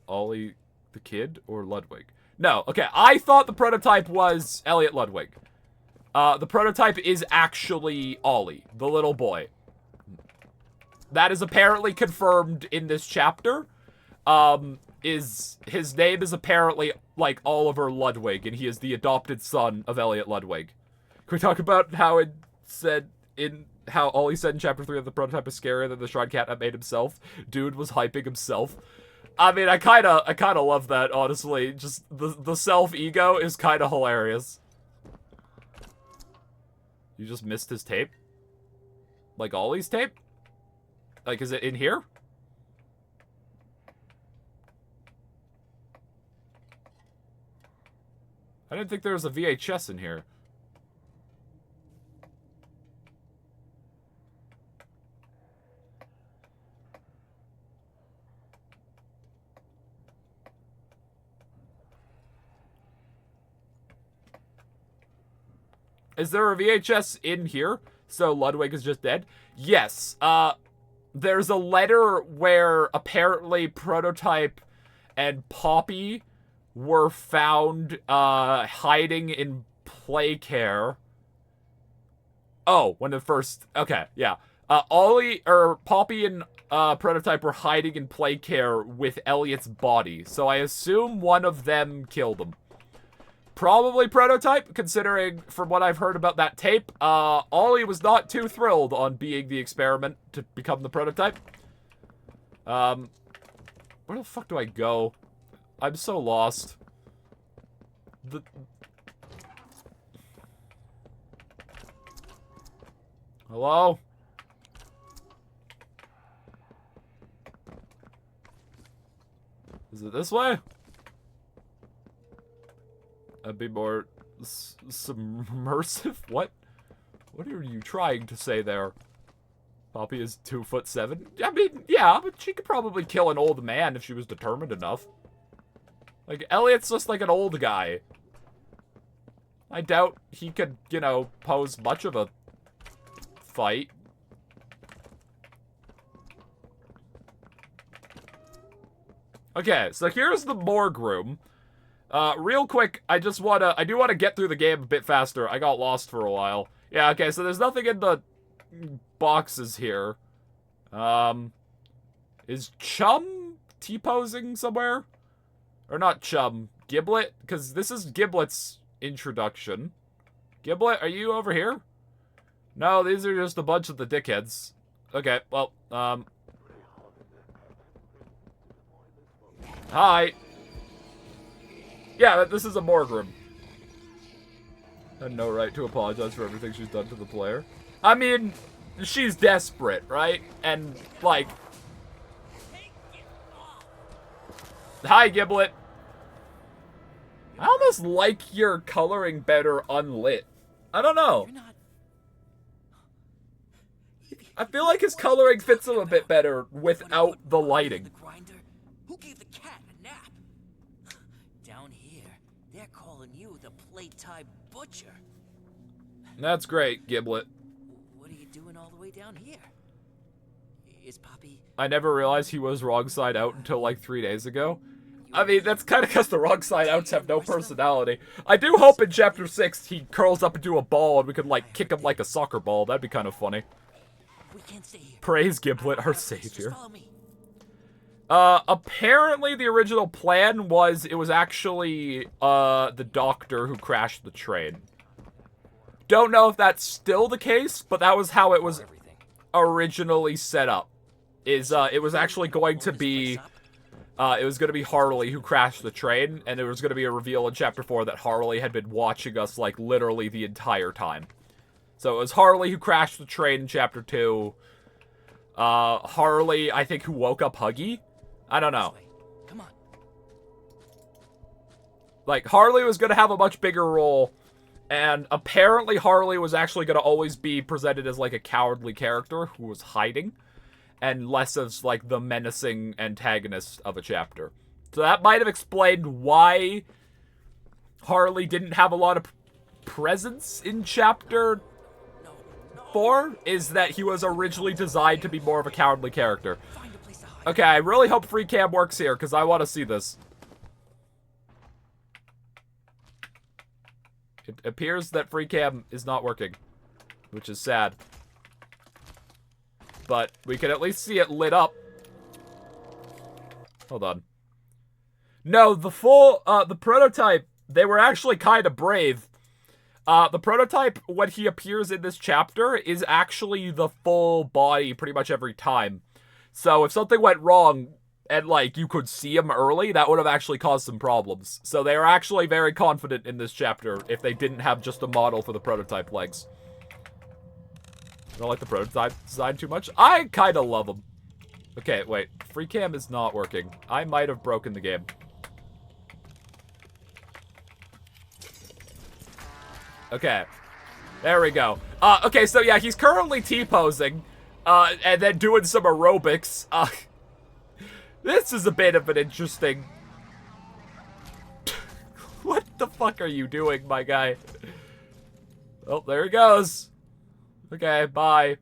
Ollie the kid or Ludwig? No. Okay. I thought the prototype was Elliot Ludwig. The prototype is actually Ollie, the little boy. That is apparently confirmed in this chapter. His name is apparently, like, Oliver Ludwig, and he is the adopted son of Elliot Ludwig. Can we talk about how Ollie said in chapter 3 that the prototype is scarier than the Shrine Cat that made himself? Dude was hyping himself. I mean, I kinda love that, honestly. Just the self-ego is kinda hilarious. You just missed his tape? Like Ollie's tape? Like, is it in here? I didn't think there was a VHS in here. Is there a VHS in here? So Ludwig is just dead? Yes. There's a letter where apparently Prototype and Poppy were found hiding in play care. Oh, when the first... Okay, yeah. Poppy and Prototype were hiding in play care with Elliot's body. So I assume one of them killed him. Probably Prototype, considering from what I've heard about that tape, Ollie was not too thrilled on being the experiment to become the Prototype. Where the fuck do I go? I'm so lost. Hello? Is it this way? That'd be more submersive? What? What are you trying to say there? Poppy is 2'7". I mean, yeah, but she could probably kill an old man if she was determined enough. Like, Elliot's just like an old guy. I doubt he could, you know, pose much of a fight. Okay, so here's the morgue room. Real quick, I do want to get through the game a bit faster. I got lost for a while. Yeah, okay, so there's nothing in the boxes here. Is Chum T-posing somewhere? Or not Chum, Giblet? Because this is Giblet's introduction. Giblet, are you over here? No, these are just a bunch of the dickheads. Okay, well, hi. Yeah, this is a morgue room. I had no right to apologize for everything she's done to the player. I mean, she's desperate, right? And, like... Hi, Giblet. I almost like your coloring better unlit. I don't know. I feel like his coloring fits him a bit better without the lighting. Who gave the cat a nap? Down here, they're calling you the Playtime Butcher. That's great, Giblet. What are you doing all the way down here? Is Poppy... I never realized he was wrong side out until like 3 days ago. I mean, that's kind of because the wrong side outs have no personality. I do hope in Chapter 6 he curls up into a ball and we could, like, kick him like a soccer ball. That'd be kind of funny. We can't stay here. Praise Giblet, our savior. Apparently the original plan was it was actually, the doctor who crashed the train. Don't know if that's still the case, but that was how it was originally set up. is it was actually going to be Harley who crashed the train, and it was going to be a reveal in Chapter 4 that Harley had been watching us, like, literally the entire time. So it was Harley who crashed the train in Chapter 2. Harley, I think, who woke up Huggy? I don't know. Come on. Like, Harley was going to have a much bigger role, and apparently Harley was actually going to always be presented as, like, a cowardly character who was hiding, and less as, like, the menacing antagonist of a chapter. So that might have explained why Harley didn't have a lot of presence in Chapter 4, is that he was originally designed to be more of a cowardly character. Find a place to hide. Okay, I really hope free cam works here, because I want to see this. It appears that free cam is not working, which is sad. But we can at least see it lit up. Hold on. No, the prototype, they were actually kind of brave. The prototype, when he appears in this chapter, is actually the full body pretty much every time. So if something went wrong, and, like, you could see him early, that would have actually caused some problems. So they are actually very confident in this chapter if they didn't have just a model for the prototype legs. I don't like the prototype design too much. I kind of love them. Okay, wait. Free cam is not working. I might have broken the game. Okay. There we go. Okay, so yeah, he's currently T-posing. And then doing some aerobics. This is a bit of an interesting... What the fuck are you doing, my guy? Oh, there he goes. Okay, bye.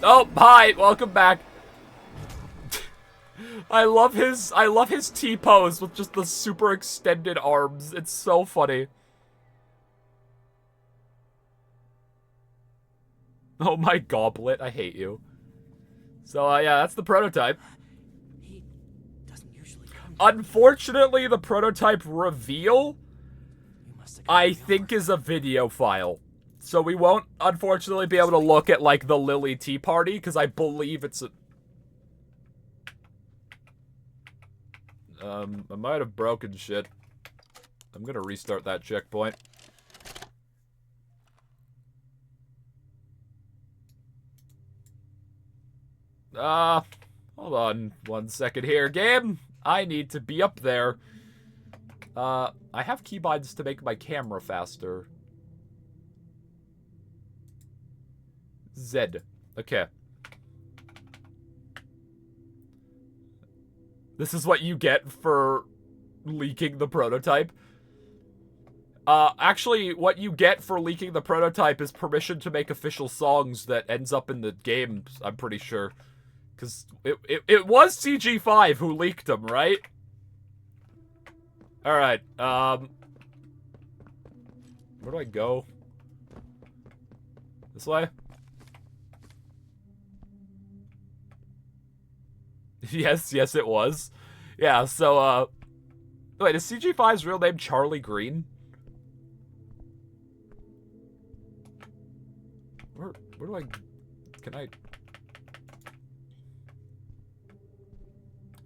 Oh, hi, welcome back. I love his T-pose with just the super extended arms. It's so funny. Oh my goblet, I hate you. So, yeah, that's the prototype. He doesn't usually come. Unfortunately, the prototype reveal, You must have I think, is a video file. So we won't, unfortunately, be able to look at, like, the Lily Tea Party, because I believe it's a... I might have broken shit. I'm gonna restart that checkpoint. Hold on 1 second here, game. I need to be up there. I have keybinds to make my camera faster. Z. Okay. This is what you get for leaking the prototype. Actually, what you get for leaking the prototype is permission to make official songs that ends up in the game, I'm pretty sure. Because it was CG5 who leaked them, right? Alright, where do I go? This way? Yes, it was. Yeah, so, wait, is CG5's real name Charlie Green? Where do I... Can I...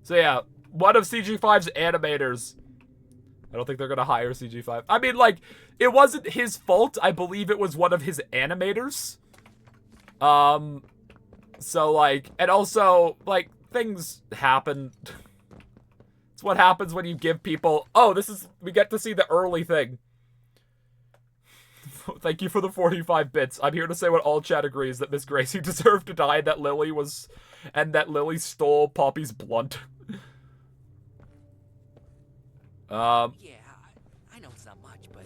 So yeah, one of CG5's animators. I don't think they're gonna hire CG5. I mean, like, it wasn't his fault. I believe it was one of his animators. So, like, and also, like, things happen. It's what happens when you give people... Oh, we get to see the early thing. Thank you for the 45 bits. I'm here to say what all chat agrees, that Miss Gracie deserved to die, and that Lily stole Poppy's blunt. Yeah, I know it's not much, but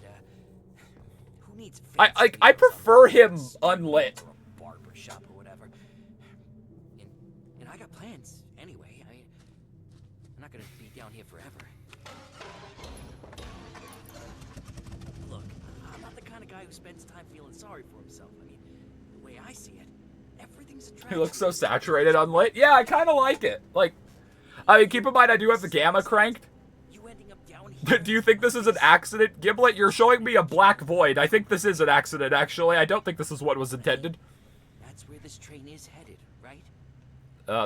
who needs? I prefer him unlit. Barber shop or whatever. And I got plans anyway. I'm not gonna be down here forever. Look, I'm not the kind of guy who spends time feeling sorry for himself. I mean, the way I see it, everything's a tragedy. He looks so saturated unlit. Yeah, I kind of like it. Like, I mean, keep in mind I do have the gamma cranked. You ending up down Do you think this is an accident? Giblet, you're showing me a black void. I think this is an accident, actually. I don't think this is what was intended. That's where this train is headed, right?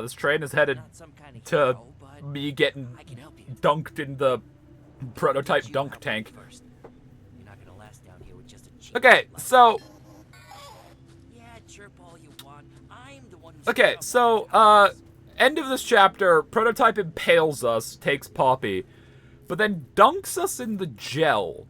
This train is headed Not some kind of to hero, but me getting I can help you. dunked in the prototype You dunk help me tank. first. You're not gonna last down here with just a cheap Okay, like- so... Yeah, chirp all you want. I'm the one who's Okay, trouble. so, end of this chapter, Prototype impales us, takes Poppy, but then dunks us in the gel.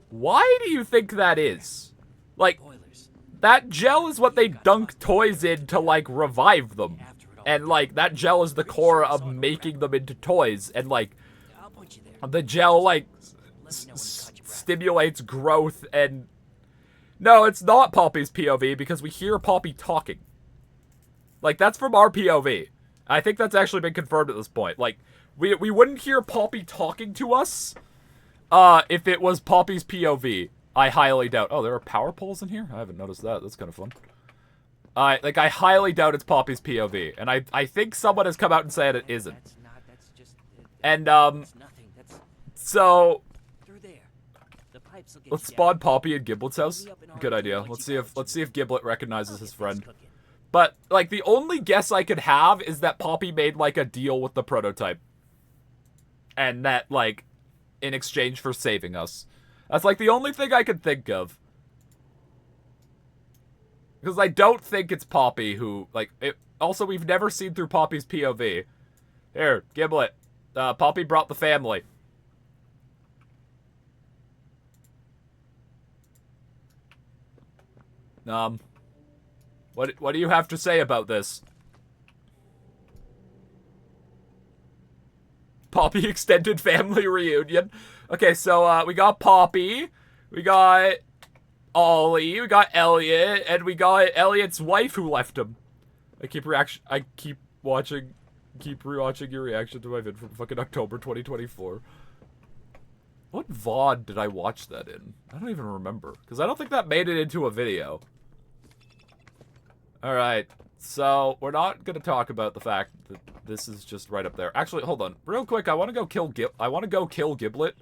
Why do you think that is? Like, Spoilers. that gel is what they dunk toys in to, like, revive them. And, like, that gel is the core of making them into toys. And, like, I'll put you there. the gel, like, Let me know when you caught your breath. stimulates growth and... No, it's not Poppy's POV because we hear Poppy talking. Like, that's from our POV. I think that's actually been confirmed at this point. Like, we wouldn't hear Poppy talking to us if it was Poppy's POV. I highly doubt. Oh, there are power poles in here? I haven't noticed that. That's kind of fun. I highly doubt it's Poppy's POV. And I think someone has come out and said it isn't. That's not. That's just. And, That's nothing. That's so... through there. The pipes will get Let's you spawn down. Poppy in Giblet's house. Good idea. Let's see if Giblet recognizes his friend. But like the only guess I could have is that Poppy made like a deal with the prototype. And that like in exchange for saving us. That's like the only thing I could think of. Because I don't think it's Poppy who like it also we've never seen through Poppy's POV. Here, Giblet. Poppy brought the family. What do you have to say about this? Poppy extended family reunion. Okay, so we got Poppy, we got Ollie, we got Elliot, and we got Elliot's wife who left him. I keep rewatching your reaction to my vid from fucking October 2024. What VOD did I watch that in? I don't even remember. Because I don't think that made it into a video. Alright. So, we're not going to talk about the fact that this is just right up there. Actually, hold on. Real quick, I want to go kill Giblet.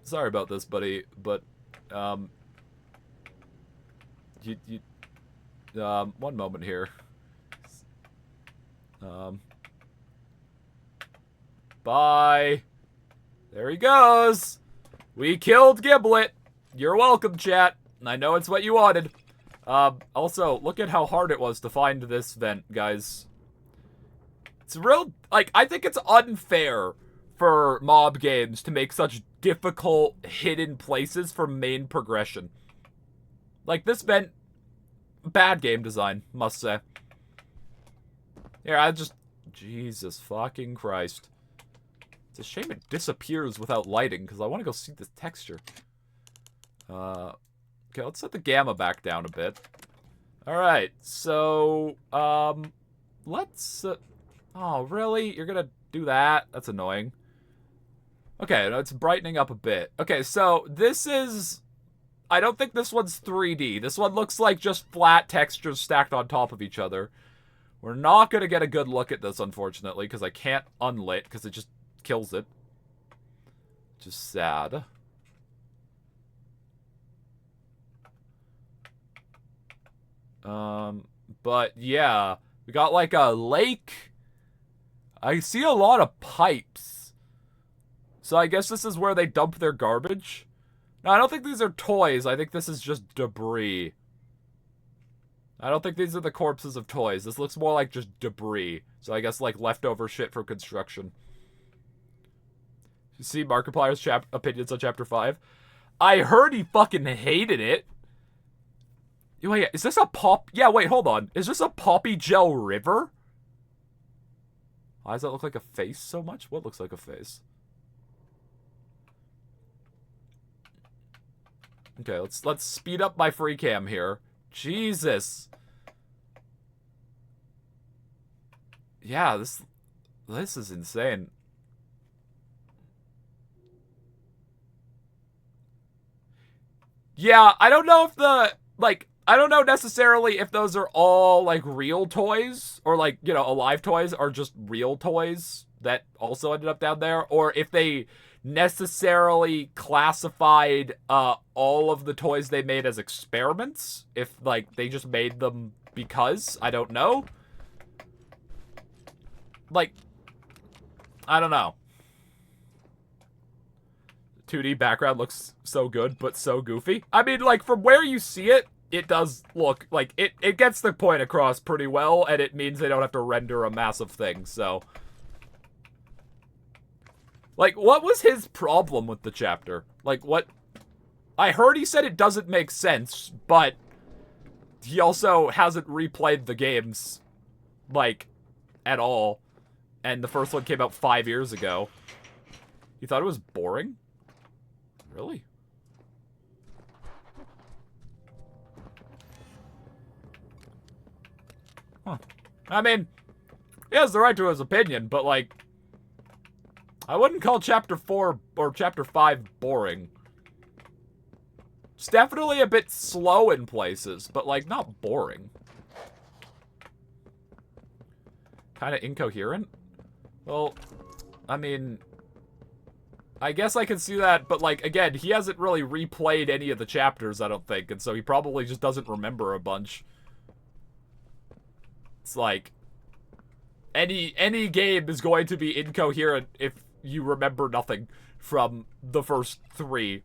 Sorry about this, buddy. But, one moment here. Bye. There he goes. We killed Giblet. You're welcome, chat. I know it's what you wanted. Also, look at how hard it was to find this vent, guys. It's real, like, I think it's unfair for mob games to make such difficult hidden places for main progression. Like, this vent, bad game design, must say. Here, Jesus fucking Christ. It's a shame it disappears without lighting, because I want to go see the texture. Okay, let's set the gamma back down a bit. Alright, so, let's, oh, really? You're gonna do that? That's annoying. Okay, it's brightening up a bit. Okay, so, this is, I don't think this one's 3D. This one looks like just flat textures stacked on top of each other. We're not gonna get a good look at this, unfortunately, because I can't unlit, because it just kills it. Just sad. But yeah, we got like a lake. I see a lot of pipes. So I guess this is where they dump their garbage. No, I don't think these are toys. I think this is just debris. I don't think these are the corpses of toys. This looks more like just debris. So I guess like leftover shit from construction. You see Markiplier's opinions on Chapter 5? I heard he fucking hated it. Wait, is this a pop? Yeah, wait, hold on. Is this a Poppy Gel river? Why does that look like a face so much? What looks like a face? Okay, let's speed up my free cam here. Jesus. Yeah, this is insane. Yeah, I don't know if I don't know necessarily if those are all, like, real toys, or, like, you know, alive toys, or just real toys, that also ended up down there, or if they necessarily classified all of the toys they made as experiments, if like they just made them because, I don't know. Like, I don't know. 2D background looks so good, but so goofy. I mean, like, from where you see it, it does look like it gets the point across pretty well, and it means they don't have to render a massive thing, so. Like, what was his problem with the chapter? Like, what? I heard he said it doesn't make sense, but he also hasn't replayed the games, like, at all. And the first one came out 5 years ago. You thought it was boring? Really? Huh. I mean, he has the right to his opinion, but, like, I wouldn't call Chapter 4 or Chapter 5 boring. It's definitely a bit slow in places, but, like, not boring. Kind of incoherent? Well, I mean, I guess I can see that, but, like, again, he hasn't really replayed any of the chapters, I don't think, and so he probably just doesn't remember a bunch. It's like, any game is going to be incoherent if you remember nothing from the first 3. He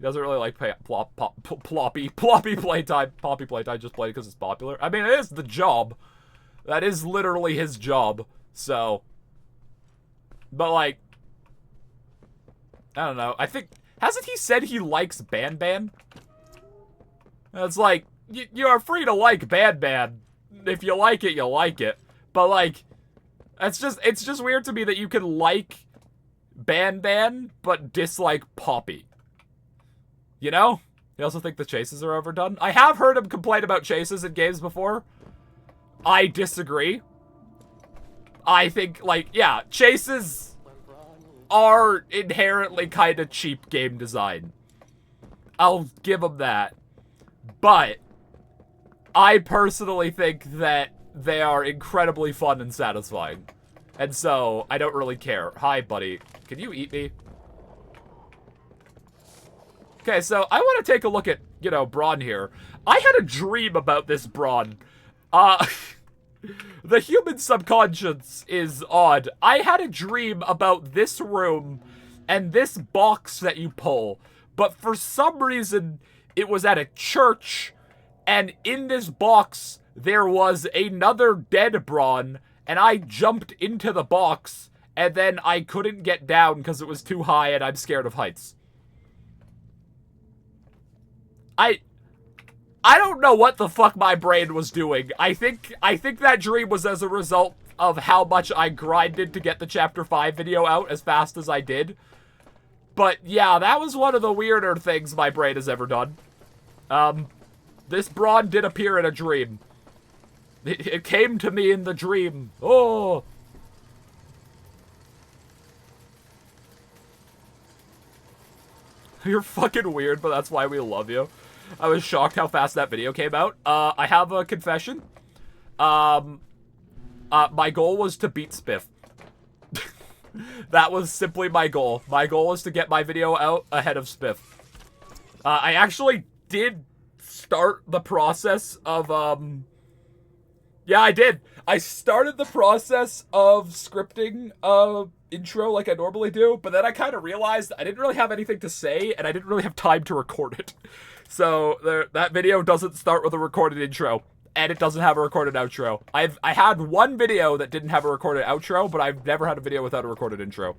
doesn't really like Poppy Playtime. Poppy Playtime just played because it's popular. I mean, it is the job. That is literally his job, so. But, like, I don't know. I think, hasn't he said he likes Ban Ban? It's like, you are free to like Ban Ban. If you like it, you like it. But, like, it's just weird to me that you can like Ban Ban, but dislike Poppy. You know? You also think the chases are overdone? I have heard him complain about chases in games before. I disagree. I think, like, yeah, chases are inherently kind of cheap game design. I'll give them that. But I personally think that they are incredibly fun and satisfying. And so, I don't really care. Hi, buddy. Can you eat me? Okay, so I want to take a look at, you know, Braun here. I had a dream about this Braun. The human subconscious is odd. I had a dream about this room and this box that you pull. But for some reason, it was at a church. And in this box, there was another dead Braun. And I jumped into the box. And then I couldn't get down because it was too high and I'm scared of heights. I don't know what the fuck my brain was doing. I think that dream was as a result of how much I grinded to get the Chapter 5 video out as fast as I did. But yeah, that was one of the weirder things my brain has ever done. This Braun did appear in a dream. It came to me in the dream. Oh. You're fucking weird, but that's why we love you. I was shocked how fast that video came out. I have a confession. My goal was to beat Spiff. That was simply my goal. My goal was to get my video out ahead of Spiff. I actually did start the process of, yeah, I did. I started the process of scripting intro like I normally do, but then I kind of realized I didn't really have anything to say, and I didn't really have time to record it. So that video doesn't start with a recorded intro, and it doesn't have a recorded outro. I had one video that didn't have a recorded outro, but I've never had a video without a recorded intro.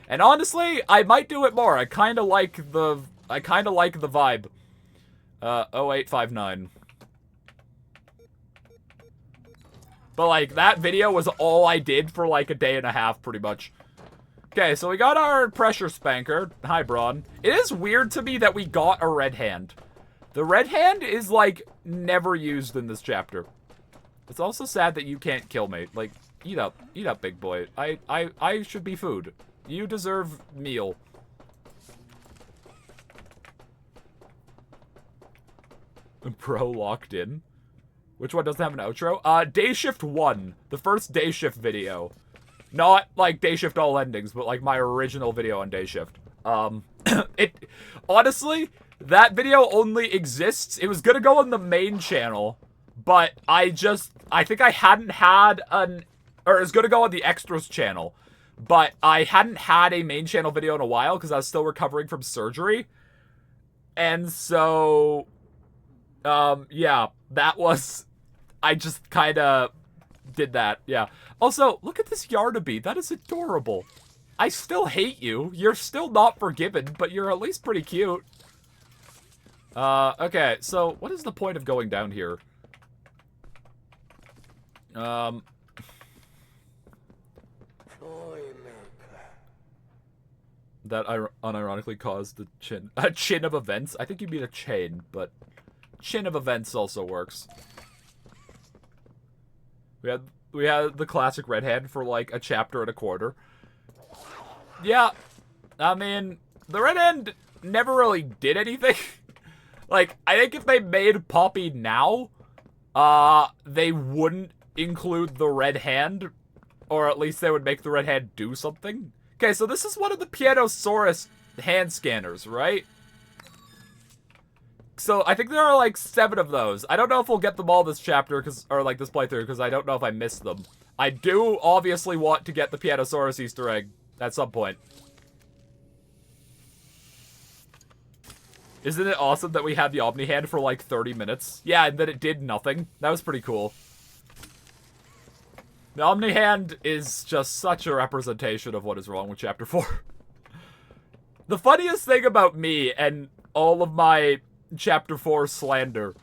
And honestly, I might do it more. I kind of like the vibe. 0859. But like that video was all I did for like a day and a half, pretty much. Okay, so we got our pressure spanker. Hi, Braun. It is weird to me that we got a red hand. The red hand is, like, never used in this chapter. It's also sad that you can't kill me. Like, eat up, big boy. I should be food. You deserve meal. Pro locked in. Which one doesn't have an outro? Day Shift 1. The first Day Shift video. Not like Day Shift All Endings, but like my original video on Day Shift. It honestly, that video only exists. It was gonna go on the main channel, but I think I hadn't had or it was gonna go on the extras channel, but I hadn't had a main channel video in a while because I was still recovering from surgery. And so, yeah, that was, I just kind of did that, yeah. Also, look at this Yardaby, that is adorable. I still hate you, you're still not forgiven, but you're at least pretty cute. Okay, so what is the point of going down here? That unironically caused the a chin of events. I think you mean a chain, but chin of events also works. We had the classic Red Hand for like a chapter and a quarter. Yeah, I mean, the Red Hand never really did anything. Like, I think if they made Poppy now, they wouldn't include the Red Hand, or at least they would make the Red Hand do something. Okay, so this is one of the Pianosaurus hand scanners, right? So I think there are like 7 of those. I don't know if we'll get them all this chapter, or like this playthrough, because I don't know if I missed them. I do obviously want to get the Pianosaurus Easter egg at some point. Isn't it awesome that we had the Omni Hand for like 30 minutes? Yeah, and then it did nothing. That was pretty cool. The Omni Hand is just such a representation of what is wrong with Chapter 4. The funniest thing about me and all of my Chapter 4 slander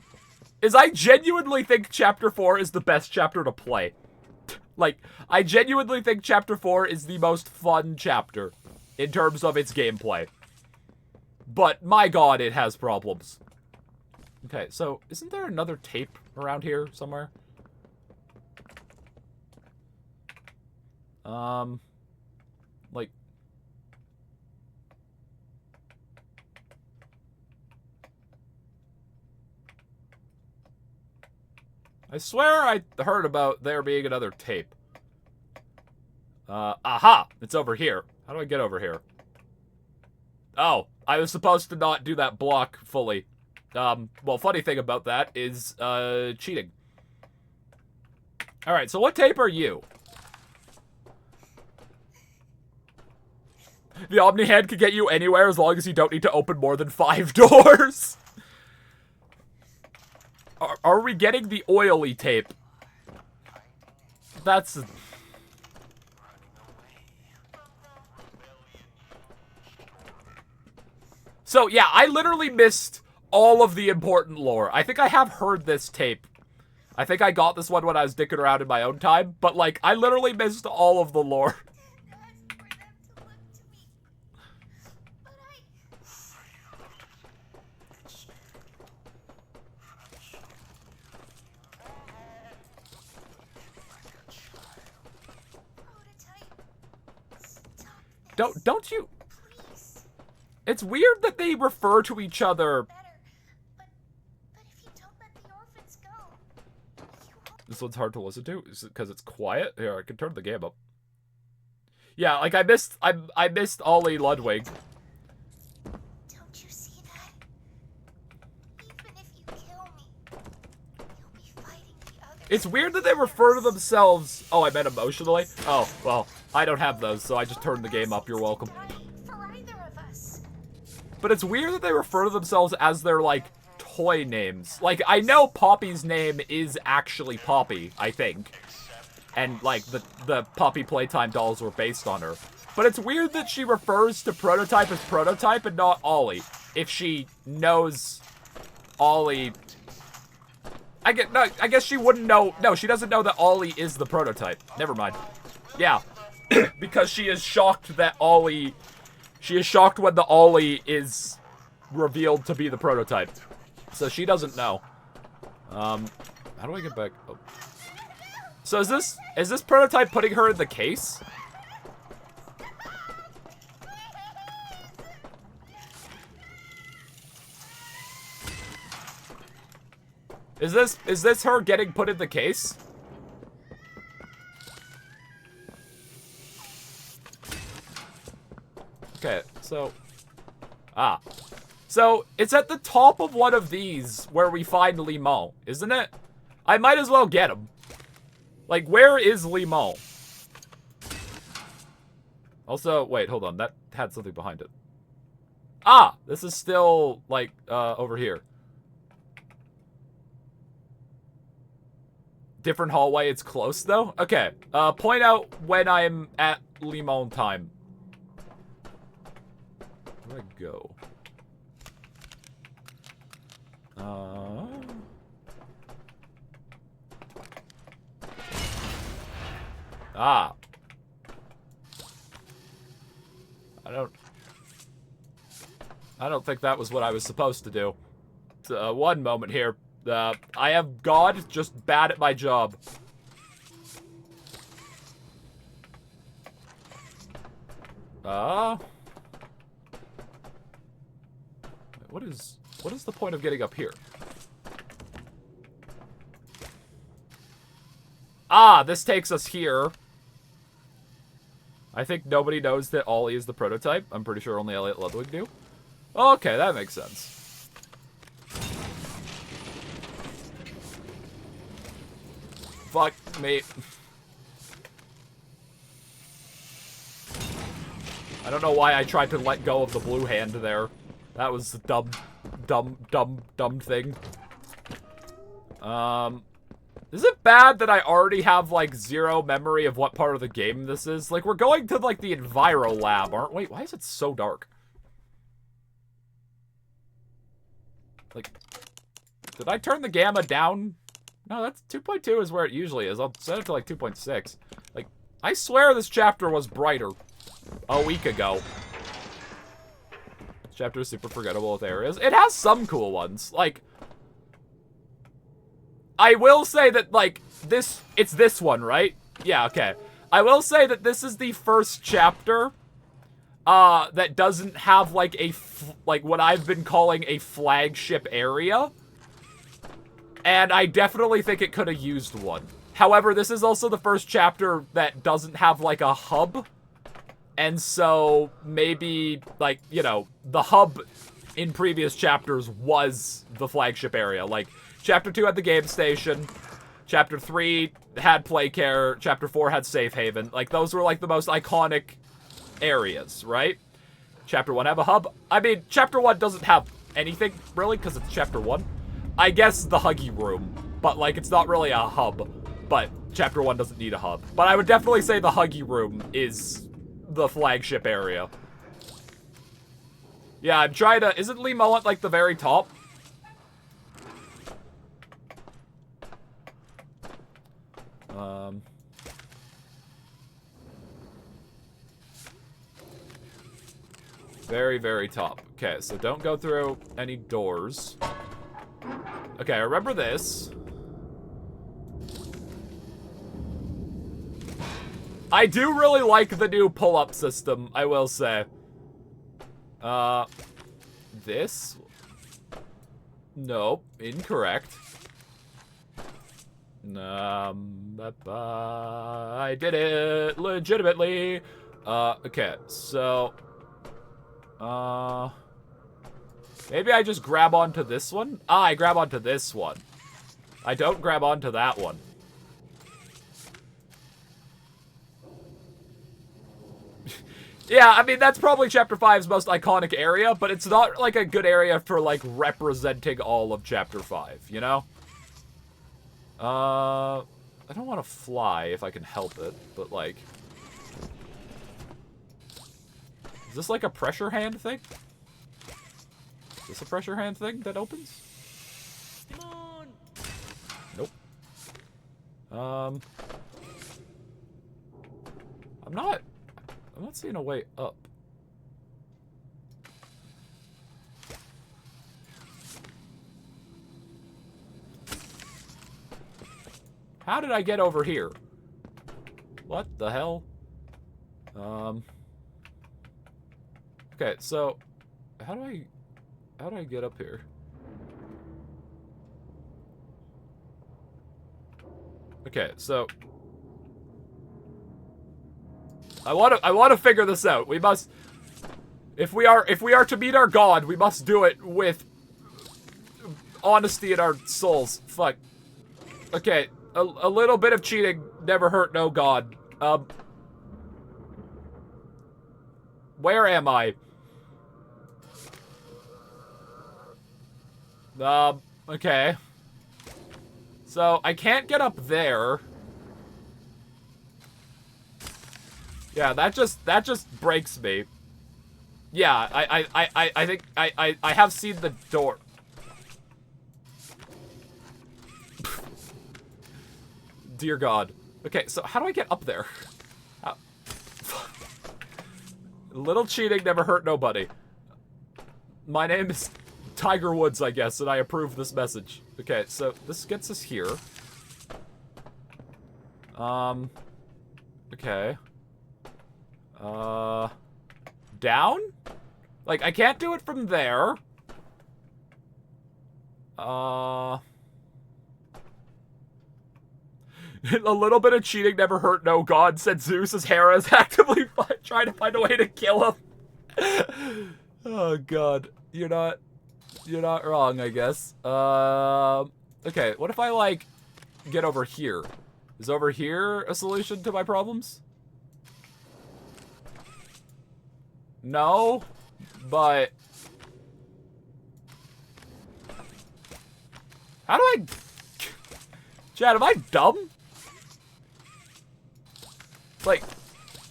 is I genuinely think Chapter 4 is the best chapter to play. Like, I genuinely think Chapter 4 is the most fun chapter in terms of its gameplay. But, my god, it has problems. Okay, so, isn't there another tape around here somewhere? Like... I swear I heard about there being another tape. Aha! It's over here. How do I get over here? Oh, I was supposed to not do that block fully. Well, funny thing about that is, cheating. Alright, so what tape are you? The Omni Hand can get you anywhere as long as you don't need to open more than 5 doors. Are we getting the oily tape? That's... So, yeah, I literally missed all of the important lore. I think I have heard this tape. I think I got this one when I was dicking around in my own time, but, like, I literally missed all of the lore. Don't you... Please. It's weird that they refer to each other... Better. But if you don't let the orphans go, you won't. This one's hard to listen to? Is it because it's quiet? Here, I can turn the game up. Yeah, like, I missed Ollie Ludwig. Don't you see that? Even if you kill me, you'll be fighting the others. It's weird that they refer to themselves... Oh, I meant emotionally? Oh, well, I don't have those, so I just turned the game up. You're welcome. For either of us. But it's weird that they refer to themselves as their, like, toy names. Like, I know Poppy's name is actually Poppy, I think. And, like, the Poppy Playtime dolls were based on her. But it's weird that she refers to Prototype as Prototype and not Ollie. If she knows Ollie... I guess she wouldn't know... No, she doesn't know that Ollie is the Prototype. Never mind. Yeah. Because she is shocked that Ollie... She is shocked when the Ollie is revealed to be the Prototype. So she doesn't know. How do I get back? Oh. So is this Prototype putting her in the case? Is this her getting put in the case? Okay, so... Ah. So, it's at the top of one of these where we find Limon, isn't it? I might as well get him. Like, where is Limon? Also, wait, hold on. That had something behind it. Ah! This is still, like, over here. Different hallway, it's close, though? Okay, point out when I'm at Limon time. Where do I go? Ah. I don't think that was what I was supposed to do. One moment here. I have God just bad at my job. What is the point of getting up here? Ah, this takes us here. I think nobody knows that Ollie is the prototype. I'm pretty sure only Elliot Ludwig do. Okay, that makes sense. Fuck me. I don't know why I tried to let go of the blue hand there. That was a dumb thing. Is it bad that I already have, like, zero memory of what part of the game this is? Like, we're going to, like, the Enviro Lab, aren't we? Why is it so dark? Like, did I turn the gamma down? No, that's 2.2 is where it usually is. I'll set it to, like, 2.6. Like, I swear this chapter was brighter a week ago. This chapter is super forgettable with areas. It has some cool ones. Like, I will say that, like, it's this one, right? Yeah, okay. I will say that this is the first chapter, that doesn't have, like, like, what I've been calling a flagship area. And I definitely think it could have used one. However, this is also the first chapter that doesn't have, like, a hub. And so, maybe, like, you know, the hub in previous chapters was the flagship area. Like, Chapter 2 had the game station. Chapter 3 had play care. Chapter 4 had safe haven. Like, those were, like, the most iconic areas, right? Chapter 1 have a hub. I mean, Chapter 1 doesn't have anything, really, because it's Chapter 1. I guess the Huggy Room, but, like, it's not really a hub. But Chapter 1 doesn't need a hub. But I would definitely say the Huggy Room is the flagship area. Yeah, I'm trying to... Isn't Limon at, like, the very top? Very, very top. Okay, so don't go through any doors. Okay, I remember this. I do really like the new pull-up system, I will say. This? Nope, incorrect. I did it legitimately. Okay, so maybe I just grab onto this one. Ah, I grab onto this one. I don't grab onto that one. Yeah, I mean, that's probably Chapter 5's most iconic area, but it's not, like, a good area for, like, representing all of Chapter 5, you know? I don't want to fly if I can help it, but, like... Is this, like, a pressure hand thing? Is this a pressure hand thing that opens? Nope. I'm not seeing a way up. How did I get over here? What the hell? Okay, so how do I get up here? Okay, so I want to figure this out. We must If we are to meet our god, we must do it with honesty in our souls. Fuck. Okay, a little bit of cheating never hurt no god. Where am I? Okay. So, I can't get up there. Yeah, that just breaks me. Yeah, I think I have seen the door. Dear God. Okay, so how do I get up there? How? Little cheating never hurt nobody. My name is Tiger Woods, I guess, and I approve this message. Okay, so this gets us here. Okay. Down? Like, I can't do it from there. A little bit of cheating never hurt no god, said Zeus as Hera is actively trying to find a way to kill him. Oh god. You're not wrong, I guess. Okay, what if I, like, get over here? Is over here a solution to my problems? No, but... How do I... Chad, am I dumb? Like,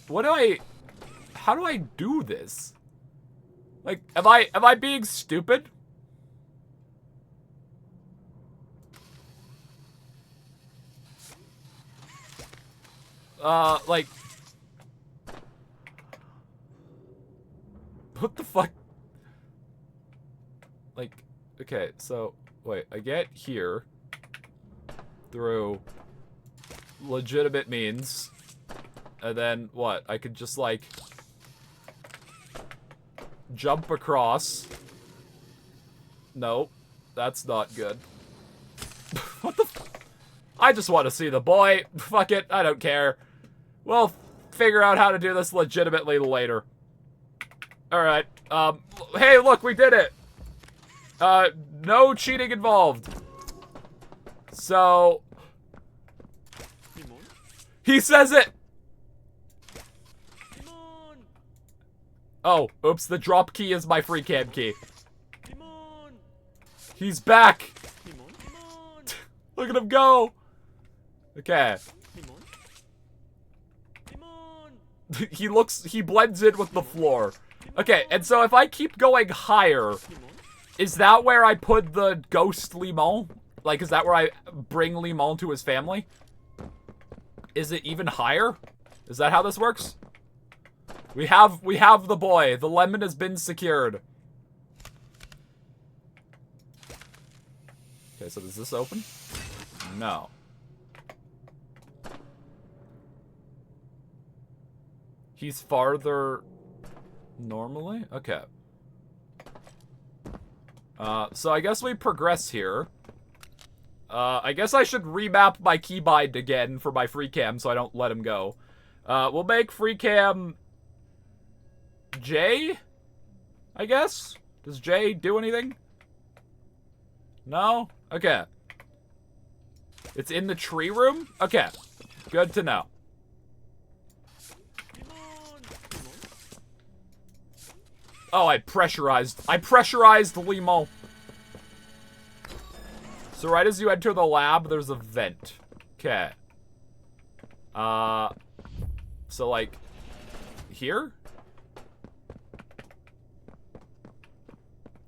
what do I... How do I do this? Like, am I being stupid? Like... What the fuck? Like, okay, so, wait, I get here through legitimate means, and then what? I could just, like, jump across. Nope, that's not good. What the f- I just want to see the boy. Fuck it, I don't care. We'll figure out how to do this legitimately later. Alright, hey, look, we did it! No cheating involved. So... He says it! Oh, oops, the drop key is my free cam key. He's back! Look at him go! Okay. He blends in with the floor. Okay, and so if I keep going higher, is that where I put the ghost Limon? Like, is that where I bring Limon to his family? Is it even higher? Is that how this works? We have the boy. The lemon has been secured. Okay, so does this open? No. He's farther... Normally? Okay. So I guess we progress here. I guess I should remap my keybind again for my free cam so I don't let him go. We'll make free cam... J? I guess? Does J do anything? No? Okay. It's in the tree room? Okay. Good to know. Oh, I pressurized Limon. So right as you enter the lab, there's a vent. Okay. So like, here?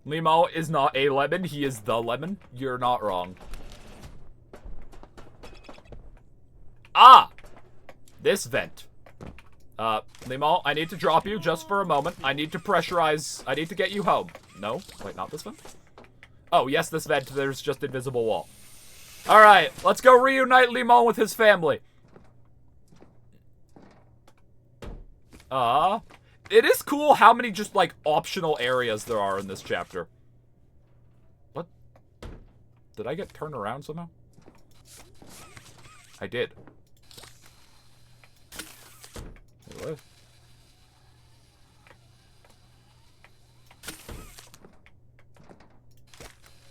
Limon is not a lemon, he is the lemon. You're not wrong. Ah! This vent. Limon, I need to drop you just for a moment. I need to pressurize. I need to get you home. No? Wait, not this vent? Oh, yes, this vent. There's just invisible wall. Alright, let's go reunite Limon with his family. It is cool how many just, like, optional areas there are in this chapter. What? Did I get turned around somehow? I did. Wait, what?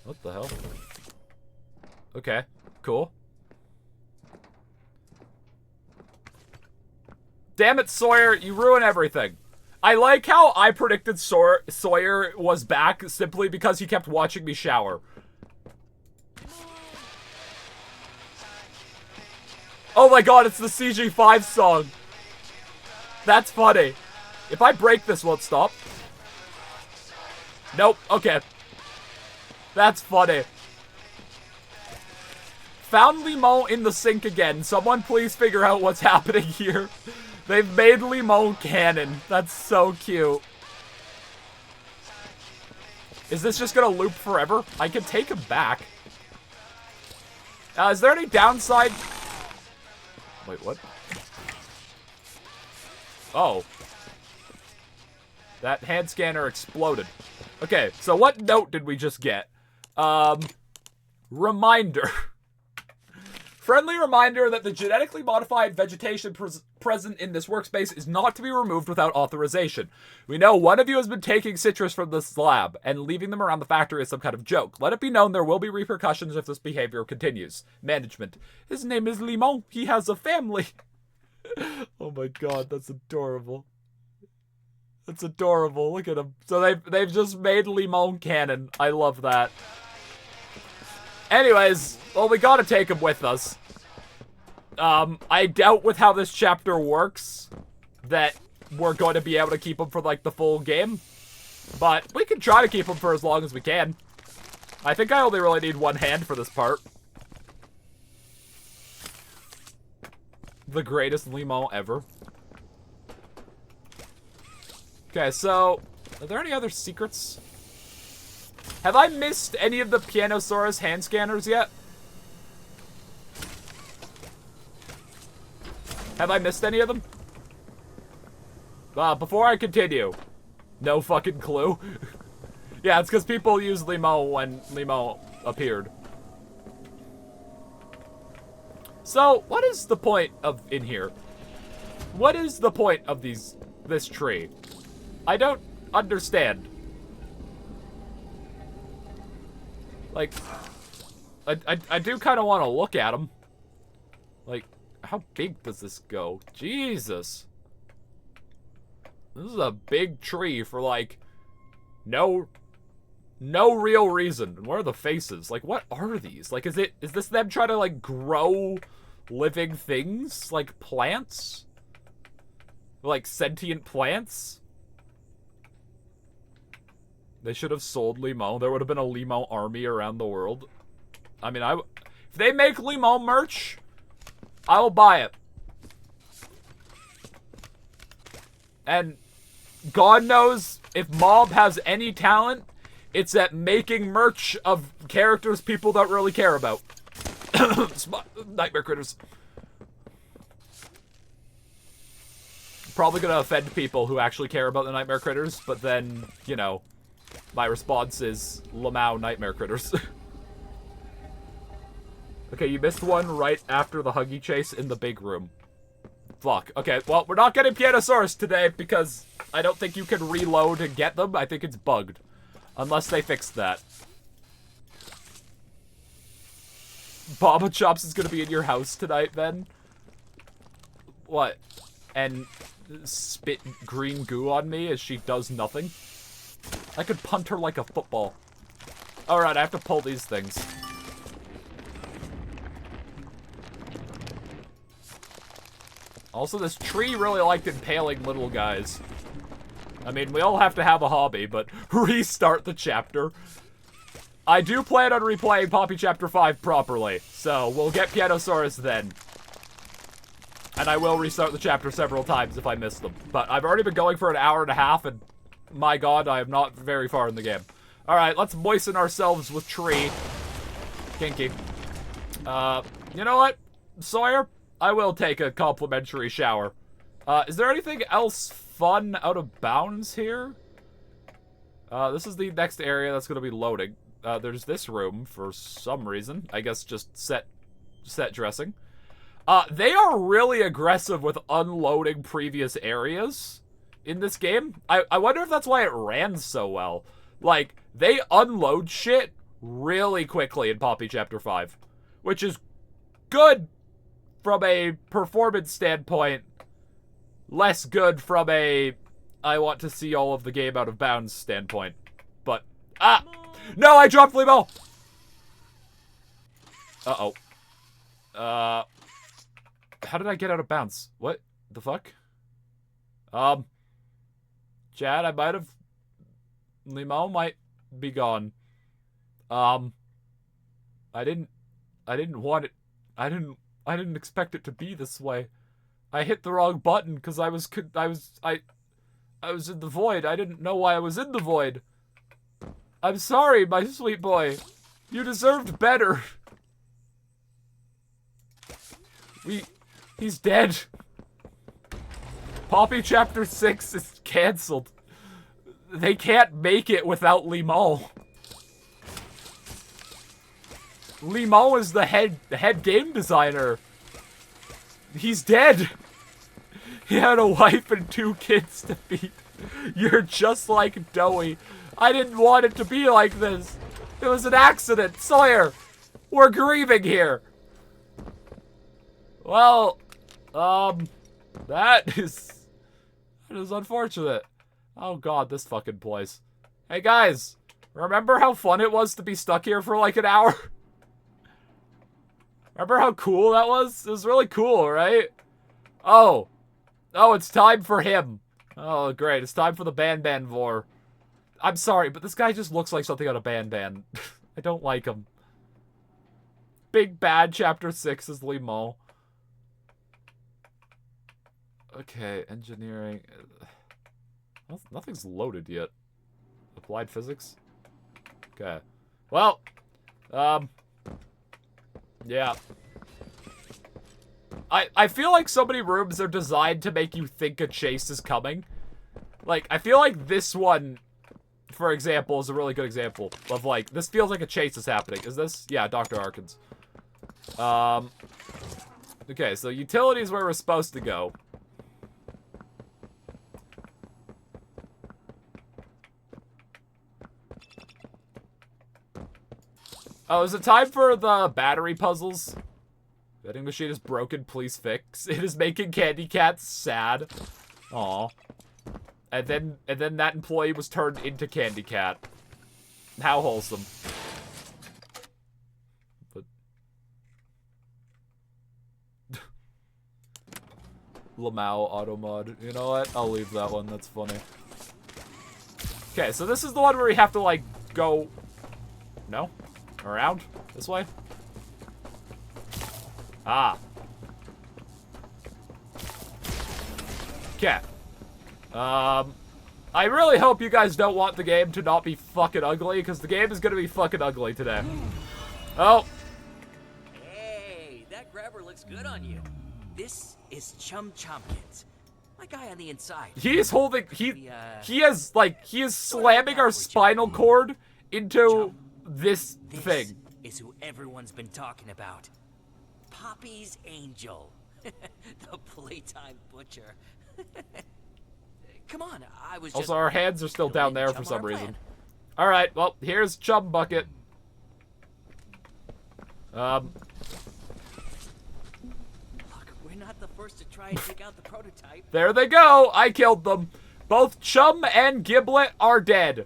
What the hell? Okay, cool. Damn it, Sawyer, you ruin everything. I like how I predicted Sawyer was back simply because he kept watching me shower. Oh my god, it's the CG5 song. That's funny. If I break this, will it stop? Nope, okay. That's funny. Found Limon in the sink again. Someone please figure out what's happening here. They've made Limon canon. That's so cute. Is this just gonna loop forever? I can take him back. Is there any downside? Wait, what? Oh. That hand scanner exploded. Okay, so what note did we just get? Reminder. Friendly reminder that the genetically modified vegetation present in this workspace is not to be removed without authorization. We know one of you has been taking citrus from this lab, and leaving them around the factory is some kind of joke. Let it be known there will be repercussions if this behavior continues. Management. His name is Limon. He has a family. Oh my god, that's adorable. That's adorable. Look at him. So they've just made Limon canon. I love that. Anyways, well, we gotta take him with us. I doubt with how this chapter works that we're going to be able to keep him for, like, the full game. But we can try to keep him for as long as we can. I think I only really need one hand for this part. The greatest Limon ever. Okay, so, are there any other secrets? Have I missed any of the Pianosaurus hand scanners yet? Have I missed any of them? Before I continue, no fucking clue. Yeah, it's because people used Limon when Limon appeared. So, what is the point of in here? What is the point of this tree? I don't understand. Like, I do kind of want to look at them. Like, how big does this go? Jesus. This is a big tree for, like, no real reason. And where are the faces? Like, what are these? Like, is this them trying to, like, grow living things? Like, plants? Like, sentient plants? They should have sold Limon. There would have been a Limon army around the world. I mean, if they make Limon merch, I will buy it. And God knows if Mob has any talent, it's at making merch of characters people don't really care about. Nightmare Critters. Probably gonna offend people who actually care about the Nightmare Critters, but then, you know, my response is Lamau Nightmare Critters. Okay, you missed one right after the Huggy Chase in the big room. Fuck. Okay, well, we're not getting Pianosaurus today because I don't think you can reload and get them. I think it's bugged. Unless they fixed that. Baba Chops is gonna be in your house tonight, then? What? And spit green goo on me as she does nothing? I could punt her like a football. Alright, I have to pull these things. Also, this tree really liked impaling little guys. I mean, we all have to have a hobby, but restart the chapter. I do plan on replaying Poppy Chapter 5 properly, so we'll get Pianosaurus then. And I will restart the chapter several times if I miss them. But I've already been going for an hour and a half, and my god, I am not very far in the game. Alright, let's moisten ourselves with tree. Kinky. You know what, Sawyer? I will take a complimentary shower. Is there anything else fun out of bounds here? This is the next area that's going to be loading. There's this room for some reason. I guess just set dressing. They are really aggressive with unloading previous areas in this game. I wonder if that's why it ran so well. Like, they unload shit really quickly in Poppy Chapter 5. Which is good from a performance standpoint. Less good from a I want to see all of the game out of bounds standpoint. But, no, I dropped Limo! Uh-oh. How did I get out of bounds? What the fuck? Chad, I might have... Limo might be gone. I didn't want it. I didn't expect it to be this way. I hit the wrong button because I was in the void. I didn't know why I was in the void. I'm sorry, my sweet boy. You deserved better. He's dead. Poppy Chapter 6 is canceled. They can't make it without Limo. Limo is the head game designer. He's dead. He had a wife and 2 kids to feed. You're just like Doughy. I didn't want it to be like this. It was an accident. Sawyer, we're grieving here. Well, that is unfortunate. Oh god, this fucking place. Hey guys, remember how fun it was to be stuck here for like an hour? Remember how cool that was? It was really cool, right? Oh, it's time for him. Oh, great. It's time for the Ban Vor. I'm sorry, but this guy just looks like something out of Ban. I don't like him. Big Bad Chapter 6 is Limo. Okay, engineering. Nothing's loaded yet. Applied physics? Okay. Well, yeah. I feel like so many rooms are designed to make you think a chase is coming. Like, I feel like this one, for example, is a really good example of, like, this feels like a chase is happening. Is this? Yeah, Dr. Arkans. Okay, so utilities where we're supposed to go. Oh, is it time for the battery puzzles? Vending machine is broken, please fix. It is making Candy Cats sad. Aw. And then that employee was turned into Candy Cat. How wholesome. But Lamau auto mod. You know what? I'll leave that one. That's funny. Okay, so this is the one where we have to, like, go... No? Around? This way? Ah. Okay. I really hope you guys don't want the game to not be fucking ugly, because the game is gonna be fucking ugly today. Oh. Hey, that grabber looks good on you. This is Chum Chompkins. My guy on the inside. He is holding, he is slamming our spinal cord into this thing. This is who everyone's been talking about. Poppy's Angel. The playtime butcher. Come on, I was just... Also, our hands are still down there for some reason. Alright, well, here's Chum Bucket. Look, we're not the first to try and take out the prototype. There they go! I killed them. Both Chum and Giblet are dead.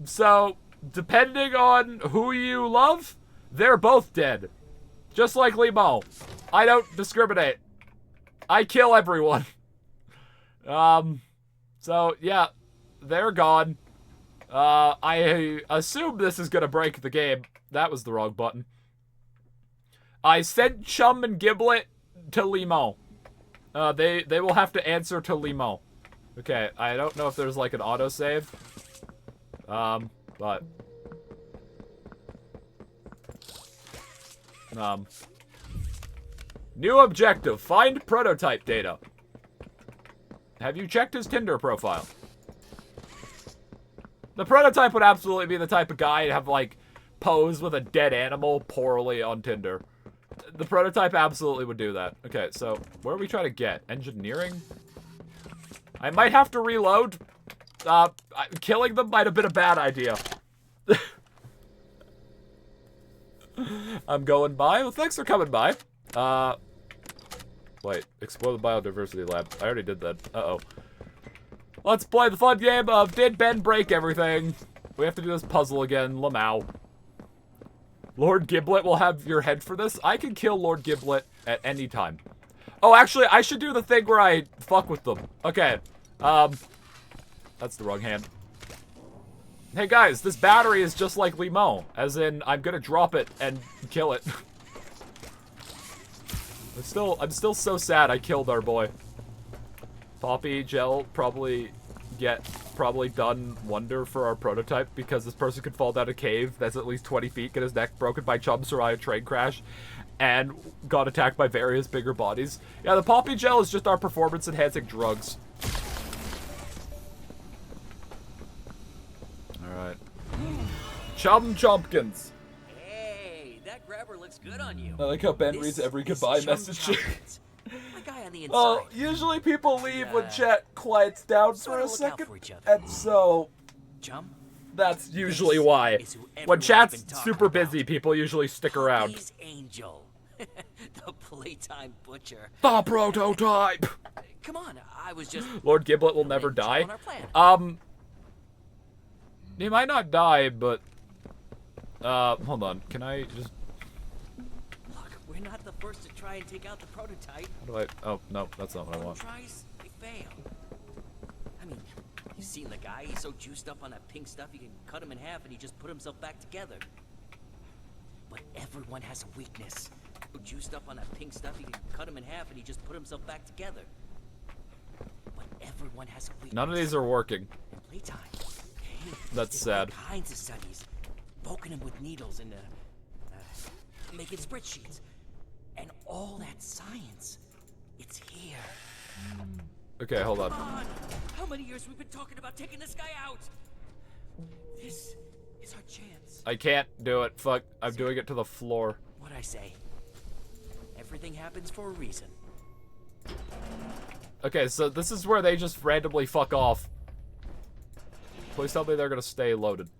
So, depending on who you love, they're both dead. Just like Limo. I don't discriminate. I kill everyone. So, yeah. They're gone. I assume this is gonna break the game. That was the wrong button. I sent Chum and Giblet to Limo. They will have to answer to Limo. Okay, I don't know if there's like an autosave. But... New objective, find prototype data. Have you checked his Tinder profile? The prototype would absolutely be the type of guy to have, like, pose with a dead animal poorly on Tinder. The prototype absolutely would do that. Okay, so, where are we trying to get? Engineering? I might have to reload. Killing them might have been a bad idea. I'm going by. Well, thanks for coming by. Wait, explore the biodiversity lab. I already did that. Uh-oh. Let's play the fun game of Did Ben Break Everything? We have to do this puzzle again. Lamau. Lord Giblet will have your head for this. I can kill Lord Giblet at any time. Oh, actually, I should do the thing where I fuck with them. Okay. That's the wrong hand. Hey guys, this battery is just like Limon. As in, I'm gonna drop it and kill it. I'm still so sad I killed our boy. Poppy Gel probably done wonder for our prototype because this person could fall down a cave that's at least 20 feet, get his neck broken by Chum Soraya train crash, and got attacked by various bigger bodies. Yeah, the Poppy Gel is just our performance-enhancing drugs. Alright. Chum Chompkins. Hey, that grabber looks good on you. I like how Ben This reads every is goodbye Chum message. Chompkins, my guy on the inside. Oh, usually people leave when chat quiets down for Sorta a look out second, for each other. and so Chum, that's usually why. is who When everyone's chat's been talking super about. busy, people usually stick around. Poppy's Angel, the playtime butcher. The prototype! Come on, I was just. Lord Giblet will never Check die. on our plan. He might not die, but hold on. Can I just? Look, we're not the first to try and take out the prototype. How do I? Oh no, that's not what I One want. tries, they fail. I mean, you've seen the guy. He's so juiced up on that pink stuff, you can cut him in half and he just put himself back together. But everyone has a weakness. So juiced up on that pink stuff, you can cut him in half and he just put himself back together. But everyone has a weakness. None of these are working. In playtime. That's There's all sad. kinds of studies. Poking him with needles and making spreadsheets. And all that science. It's here. Okay, hold on. Come on! How many years we've been talking about taking this guy out? This is our chance. I can't do it. Fuck. I'm doing it to the floor. What'd I say? Everything happens for a reason. Okay, so this is where they just randomly fuck off. Please tell me they're gonna stay loaded.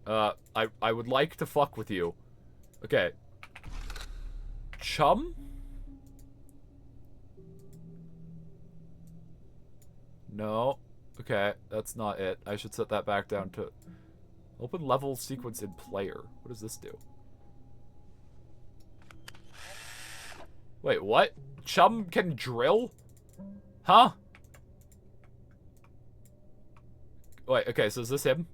I would like to fuck with you. Okay. Chum? No. Okay, that's not it. I should set that back down to open level sequence in player. What does this do? Wait, what? Chum can drill? Huh? Wait, okay, so is this him?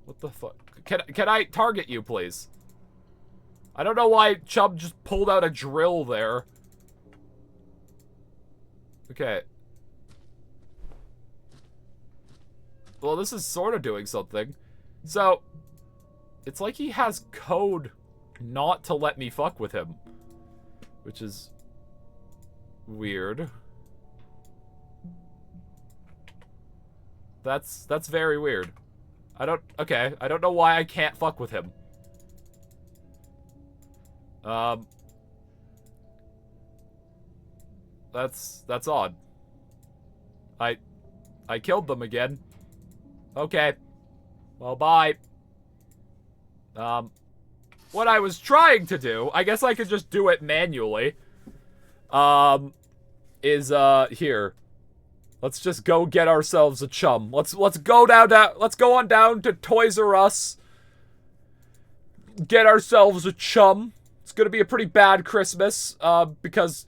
What the fuck? Can I target you, please? I don't know why Chum just pulled out a drill there. Okay. Well, this is sort of doing something. So, it's like he has code not to let me fuck with him. Which is weird. That's very weird. I don't know why I can't fuck with him. That's odd. I killed them again. Okay. Well, bye. What I was trying to do, I guess I could just do it manually, is, here. Let's just go get ourselves a chum. Let's go on down to Toys R Us. Get ourselves a chum. It's gonna be a pretty bad Christmas, because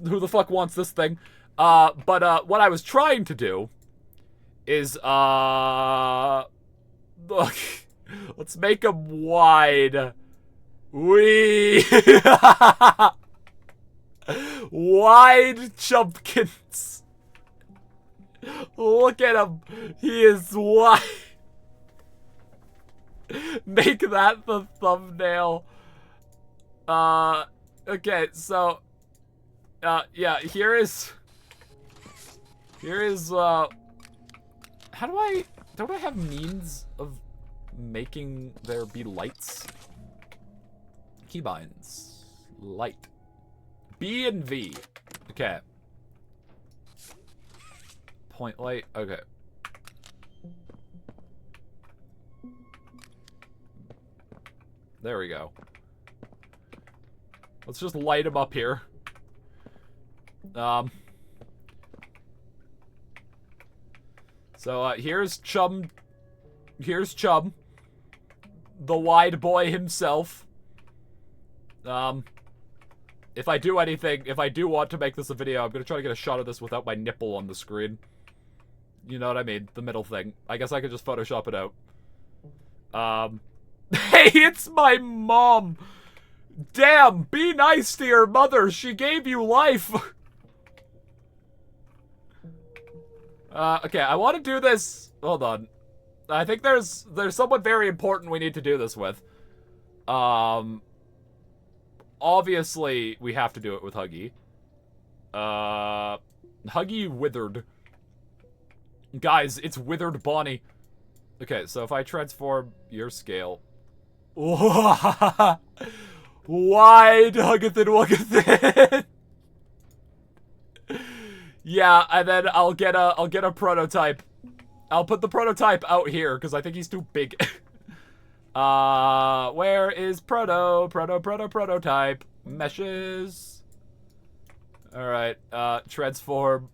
who the fuck wants this thing? But what I was trying to do is, look, let's make them wide. Wee! Wide chumpkins. Look at him. He is wide. Make that the thumbnail. Okay, so, yeah, here is, don't I have means of making there be lights? Keybinds. Light. B and V. Okay. Point light. Okay. There we go. Let's just light him up here. So, here's Chum. Here's Chum. The wide boy himself. If I do anything, if I do want to make this a video, I'm gonna try to get a shot of this without my nipple on the screen. You know what I mean? The middle thing. I guess I could just Photoshop it out. Hey, it's my mom! Damn, be nice to your mother. She gave you life. Okay, I want to do this. Hold on. I think there's someone very important we need to do this with. Obviously, we have to do it with Huggy. Huggy withered. Guys, it's withered Bonnie. Okay, so if I transform your scale. Wide Huggathin Wuggathin. Yeah, and then I'll get a prototype. I'll put the prototype out here because I think he's too big. Where is prototype? Meshes. Alright, transform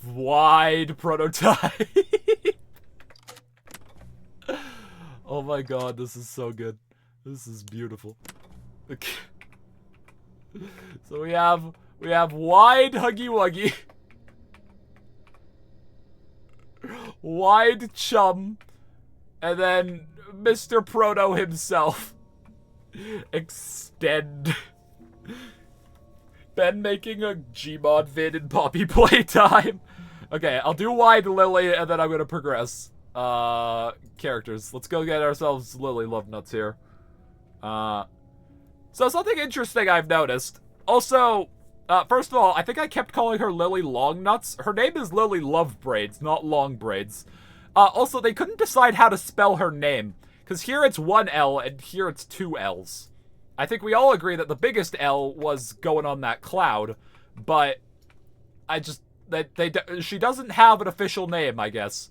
wide prototype. Oh my god, this is so good. This is beautiful. Okay. So we have wide Huggy Wuggy. Wide Chum. And then Mr. Proto himself. Extend. Ben making a Gmod vid in Poppy Playtime. Okay, I'll do wide Lily and then I'm gonna progress. Characters. Let's go get ourselves Lily Love Nuts here. So something interesting I've noticed. Also, first of all, I think I kept calling her Lily Long Nuts. Her name is Lily Love Braids, not Long Braids. Also, they couldn't decide how to spell her name. Because here it's one L and here it's two L's. I think we all agree that the biggest L was going on that cloud. But I just... she doesn't have an official name, I guess.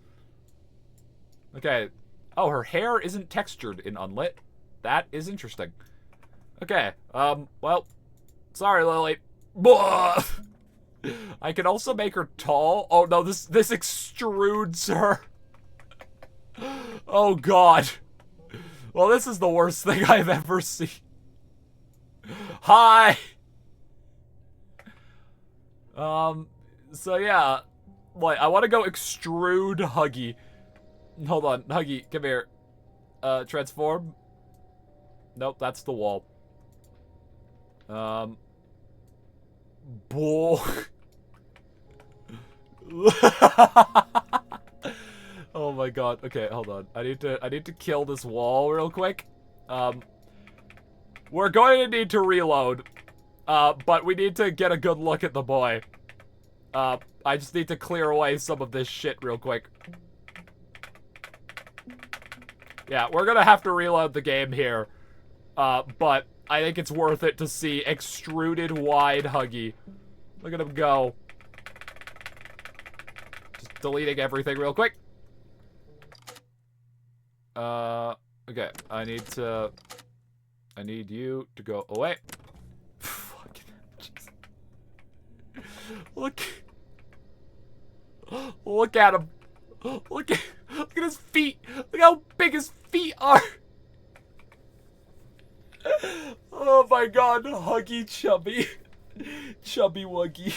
Okay. Oh, her hair isn't textured in Unlit. That is interesting. Okay. Well... Sorry, Lily. I can also make her tall. Oh, no, this extrudes her. Oh, God. Well, this is the worst thing I've ever seen. Hi! So yeah. Like, I want to go extrude Huggy. Hold on, Huggy, come here. Transform. Nope, that's the wall. Bull. Oh my god. Okay, hold on. I need to kill this wall real quick. We're going to need to reload. But we need to get a good look at the boy. I just need to clear away some of this shit real quick. Yeah, we're gonna have to reload the game here. But I think it's worth it to see extruded wide Huggy. Look at him go. Just deleting everything real quick. Okay, I need you to go away. Fucking Look at him. Look at his feet. Look how big his feet are. Oh my god, Huggy Chubby. Chubby Wuggy.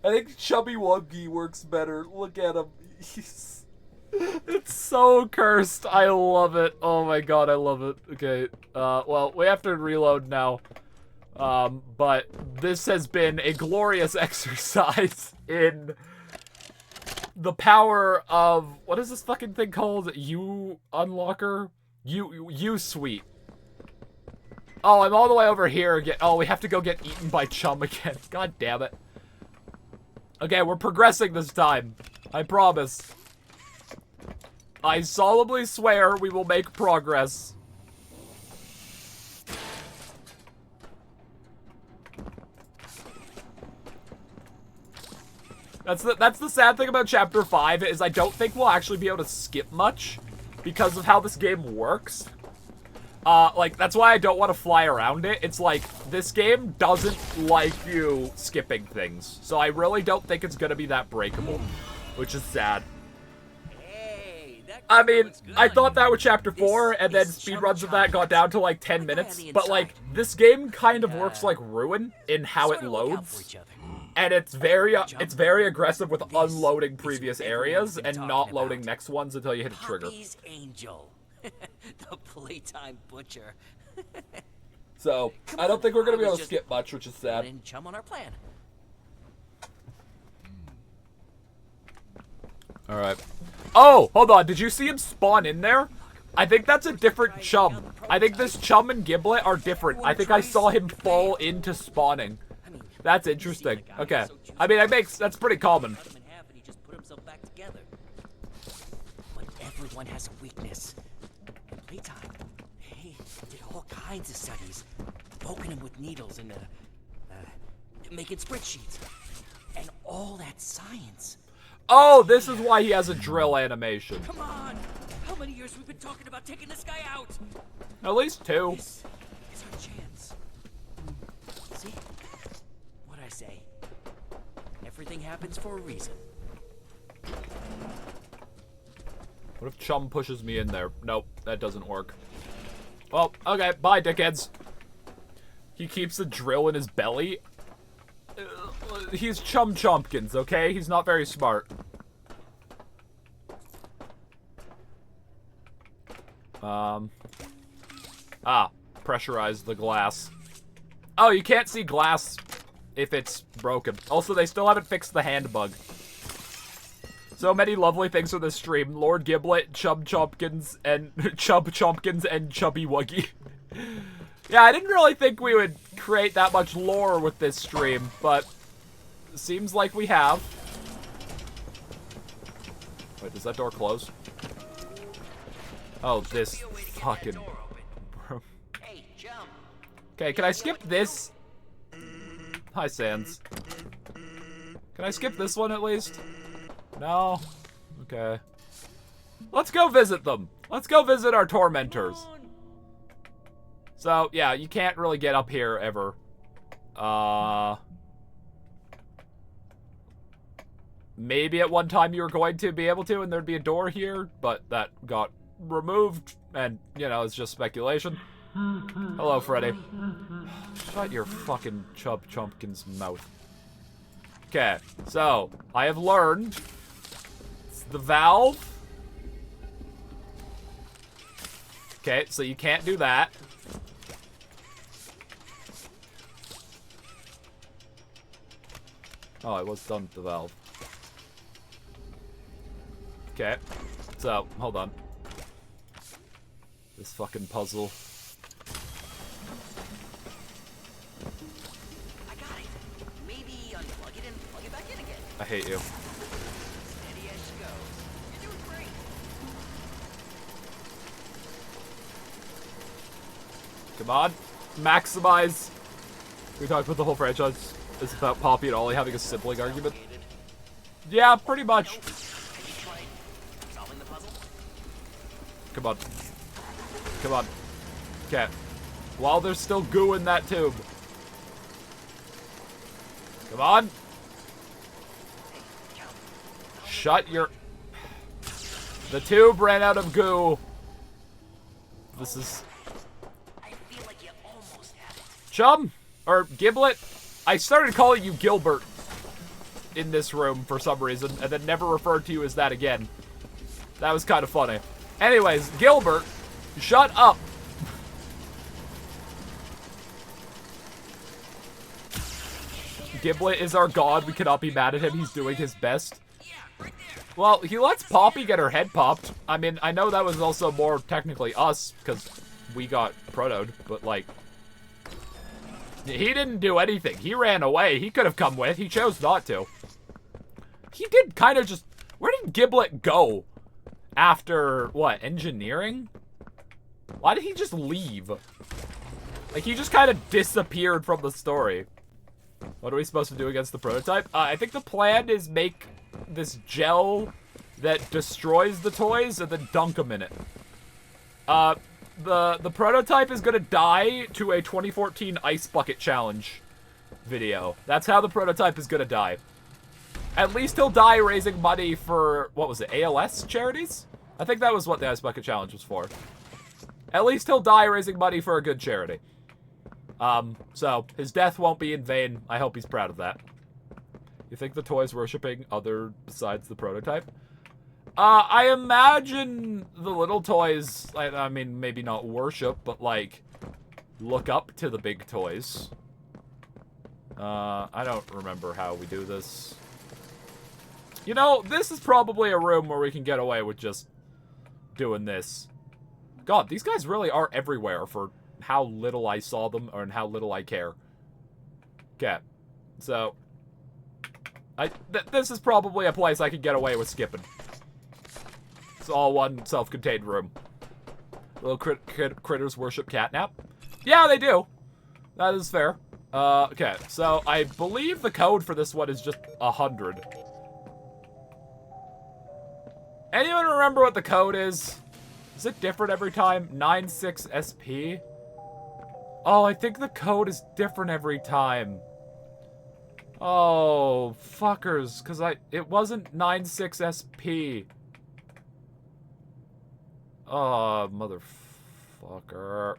I think Chubby Wuggy works better. Look at him. It's so cursed. I love it. Oh my god, I love it. Okay, well, we have to reload now. But this has been a glorious exercise in the power of, what is this fucking thing called? U-Unlocker? U-Suite. Oh, I'm all the way over here again. Oh, we have to go get eaten by Chum again. God damn it. Okay, we're progressing this time. I promise. I solemnly swear we will make progress. That's the sad thing about Chapter 5, is I don't think we'll actually be able to skip much because of how this game works. Like, that's why I don't want to fly around it. It's like, this game doesn't like you skipping things. So I really don't think it's gonna be that breakable, which is sad. Hey, that I mean, looks good I on thought you. that was chapter 4, and then This is speedruns of Chum that got down to like 10 Look at minutes. the But like, inside. this game kind of works like Ruin in how it Sorta look out for loads. each other. And it's very aggressive with unloading is previous what areas everyone's been and talking not loading about. next ones until you hit a trigger. Poppy's Angel. The playtime butcher. So, Come I don't on, think we're gonna be I able was to just skip much, which is sad. And Chum on our plan. Alright. Oh, hold on. Did you see him spawn in there? I think that's a different Chum. I think this Chum and Giblet are different. I think I saw him fall into spawning. I mean, That's you see interesting. the guy, Okay. he's so juiced I mean, up, that's pretty common. cut him in half and he just put himself back together. But everyone has a weakness. And Playtime, he did all kinds of studies, poking him with needles and making spreadsheets, and all that science. Oh, this is why he has a drill animation. Come on! How many years we've been talking about taking this guy out? At least 2. This is our chance. See? What'd I say? Everything happens for a reason. What if Chum pushes me in there? Nope, that doesn't work. Well, okay, bye, dickheads. He keeps a drill in his belly. He's Chum Chompkins, okay? He's not very smart. Pressurize the glass. Oh, you can't see glass if it's broken. Also, they still haven't fixed the hand bug. So many lovely things for this stream. Lord Giblet, Chub Chompkins, and Chub Chompkins, and Chubby Wuggy. Yeah, I didn't really think we would create that much lore with this stream, but seems like we have. Wait, does that door close? Oh, this fucking... Hey, Chum. Okay, can I skip this? Hi, Sans. Can I skip this one at least? No? Okay. Let's go visit them. Let's go visit our tormentors. So, yeah, you can't really get up here ever. Maybe at one time you were going to be able to and there'd be a door here, but that got removed and, you know, it's just speculation. Hello, Freddy. Shut your fucking Chub Chompkins mouth. Okay, so, I have learned it's the valve. Okay, so you can't do that. Oh, I was done with the valve. Okay, so, hold on. This fucking puzzle. I got it. Maybe unplug it and plug it back in again. I hate you. Steady as she goes. You're doing great. Come on. Maximize. We talked about the whole franchise. It's about Poppy and Ollie having a sibling argument. Yeah, pretty much. Solving the puzzle? Come on. Come on. Okay. While there's still goo in that tube. Come on. Shut your... The tube ran out of goo. This is... I feel like you almost had it. Chum! Or Giblet? I started calling you Gilbert in this room for some reason, and then never referred to you as that again. That was kind of funny. Anyways, Gilbert, shut up. Giblet is our god. We cannot be mad at him. He's doing his best. Well, he lets Poppy get her head popped. I mean, I know that was also more technically us, because we got protoed, but like... He didn't do anything. He ran away. He could have come with. He chose not to. He did kind of just... Where did Giblet go? After, what, engineering? Why did he just leave? Like, he just kind of disappeared from the story. What are we supposed to do against the prototype? I think the plan is make this gel that destroys the toys and then dunk them in it. the prototype is gonna die to a 2014 Ice Bucket Challenge video. That's how the prototype is gonna die. At least he'll die raising money for, what was it, ALS charities? I think that was what the Ice Bucket Challenge was for. At least he'll die raising money for a good charity. So his death won't be in vain. I hope he's proud of that. You think the toy's worshipping other besides the prototype? I imagine the little toys, I mean, maybe not worship, but like, look up to the big toys. I don't remember how we do this. You know, this is probably a room where we can get away with just doing this. God, these guys really are everywhere for how little I saw them and how little I care. Okay, so this is probably a place I could get away with skipping. It's all one self-contained room. Little critters worship catnap. Yeah, they do. That is fair. Okay, so I believe the code for this one is just 100. Anyone remember what the code is? Is it different every time? 96SP? Oh, I think the code is different every time. Oh, fuckers, because it wasn't 96SP. Oh, motherfucker.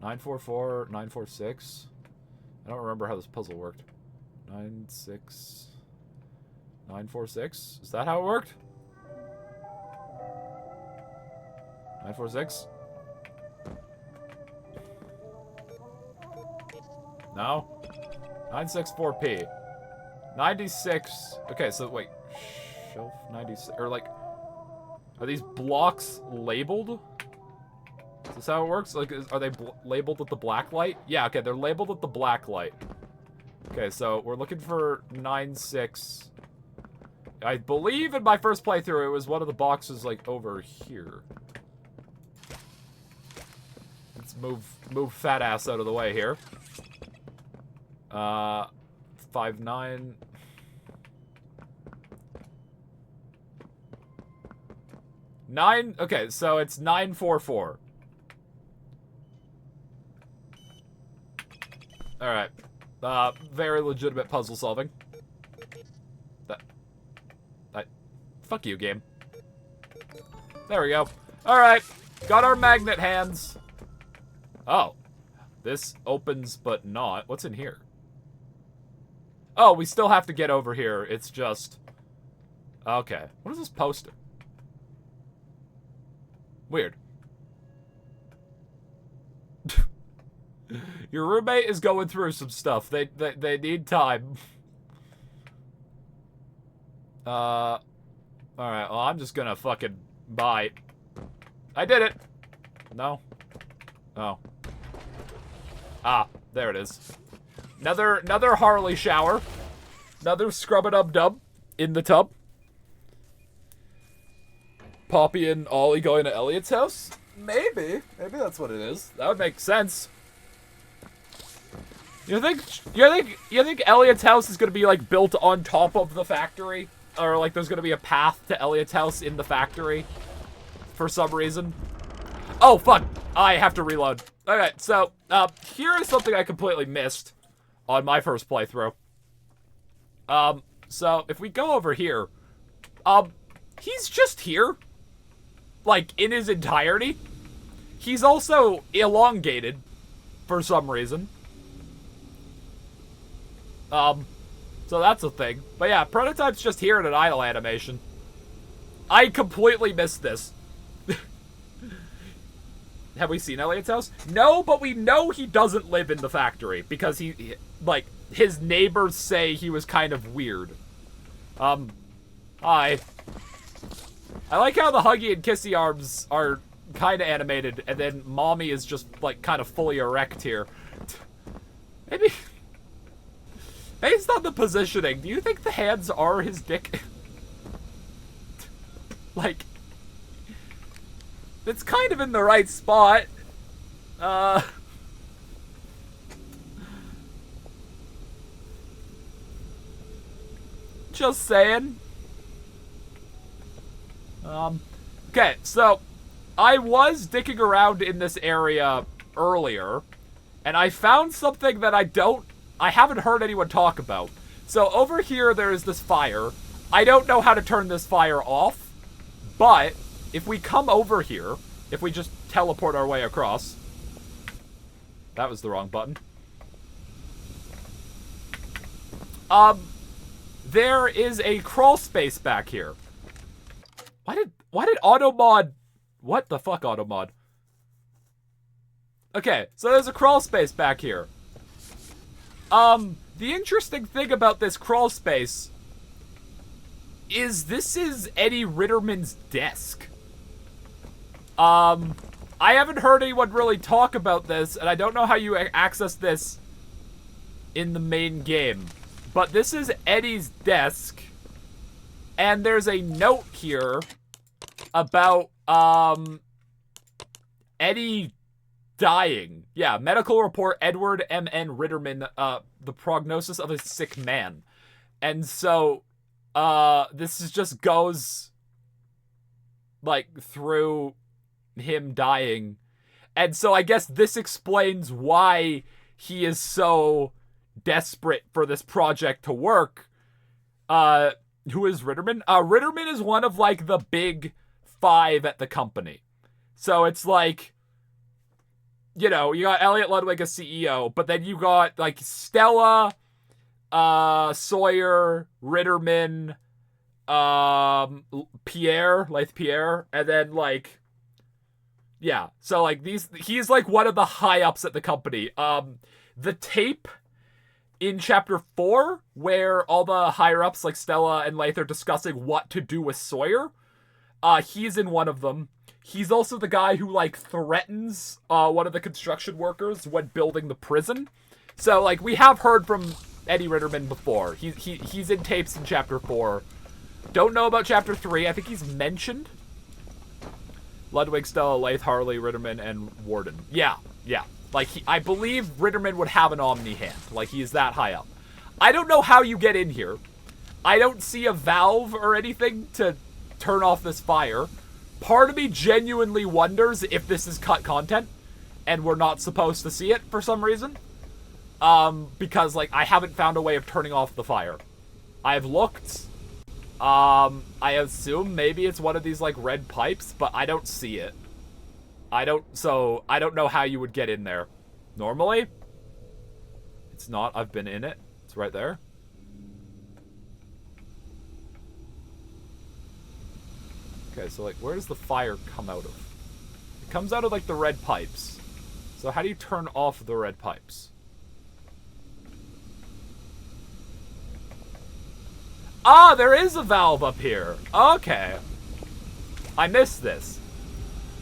944, 946. I don't remember how this puzzle worked. 946? Is that how it worked? 946? No? 964P. 96. Okay, so wait. Shelf 96. Or like, are these blocks labeled? Is this how it works? Like, are they labeled with the black light? Yeah, okay, they're labeled with the black light. Okay, so we're looking for 96. I believe in my first playthrough it was one of the boxes like over here. Let's move fat ass out of the way here. 59. Okay, so it's 944. Alright. Very legitimate puzzle solving. Fuck you, game. There we go. Alright. Got our magnet hands. Oh. This opens but not. What's in here? Oh, we still have to get over here. It's just... Okay. What is this poster? Weird. Your roommate is going through some stuff. They need time. Alright, well, I'm just gonna fucking bite. I did it! No? Oh. Ah, there it is. Another Harley shower. Another scrub-a-dub-dub in the tub. Poppy and Ollie going to Elliot's house? Maybe. Maybe that's what it is. That would make sense. You think Elliot's house is gonna be like built on top of the factory? Or like there's gonna be a path to Elliot's house in the factory? For some reason. Oh, fuck! I have to reload. Okay, so, here is something I completely missed on my first playthrough. So, if we go over here, he's just here. Like, in his entirety. He's also elongated, for some reason. So that's a thing. But yeah, Prototype's just here in an idle animation. I completely missed this. Have we seen Elliot's house? No, but we know he doesn't live in the factory because like, his neighbors say he was kind of weird. Hi. I like how the huggy and kissy arms are kind of animated, and then mommy is just, like, kind of fully erect here. Maybe... Based on the positioning, do you think the hands are his dick? Like... It's kind of in the right spot. Just saying. Okay, so I was dicking around in this area earlier, and I found something that I haven't heard anyone talk about. So over here, there is this fire. I don't know how to turn this fire off, but if we come over here, if we just teleport our way across, that was the wrong button. There is a crawl space back here. Why did Automod... What the fuck, Automod? Okay, so there's a crawl space back here. The interesting thing about this crawl space is this is Eddie Ritterman's desk. I haven't heard anyone really talk about this, and I don't know how you access this in the main game. But this is Eddie's desk, and there's a note here about, Eddie dying. Yeah, medical report, Edward M.N. Ritterman, the prognosis of a sick man. And so, this is just goes, like, through him dying. And so I guess this explains why he is so desperate for this project to work. Who is Ritterman? Ritterman is one of, like, the big 5 at the company. So it's like, you know, you got Elliot Ludwig as CEO, but then you got, like, Stella, Sawyer, Ritterman, Lathe Pierre, and then, like, yeah. So, like, he's, like, one of the high-ups at the company. The tape in Chapter 4, where all the higher-ups, like Stella and Lathe, are discussing what to do with Sawyer, he's in one of them. He's also the guy who, like, threatens one of the construction workers when building the prison. So, like, we have heard from Eddie Ritterman before. He's in tapes in Chapter 4. Don't know about Chapter 3. I think he's mentioned. Ludwig, Stella, Lathe, Harley, Ritterman, and Warden. Yeah. Like, I believe Ritterman would have an Omni hand. Like, he's that high up. I don't know how you get in here. I don't see a valve or anything to turn off this fire. Part of me genuinely wonders if this is cut content and we're not supposed to see it for some reason. Because, like, I haven't found a way of turning off the fire. I've looked. I assume maybe it's one of these, like, red pipes, but I don't see it. I don't know how you would get in there. Normally, it's not. I've been in it. It's right there. Okay, so, like, where does the fire come out of? It comes out of, like, the red pipes. So how do you turn off the red pipes? Ah, there is a valve up here. Okay. I missed this.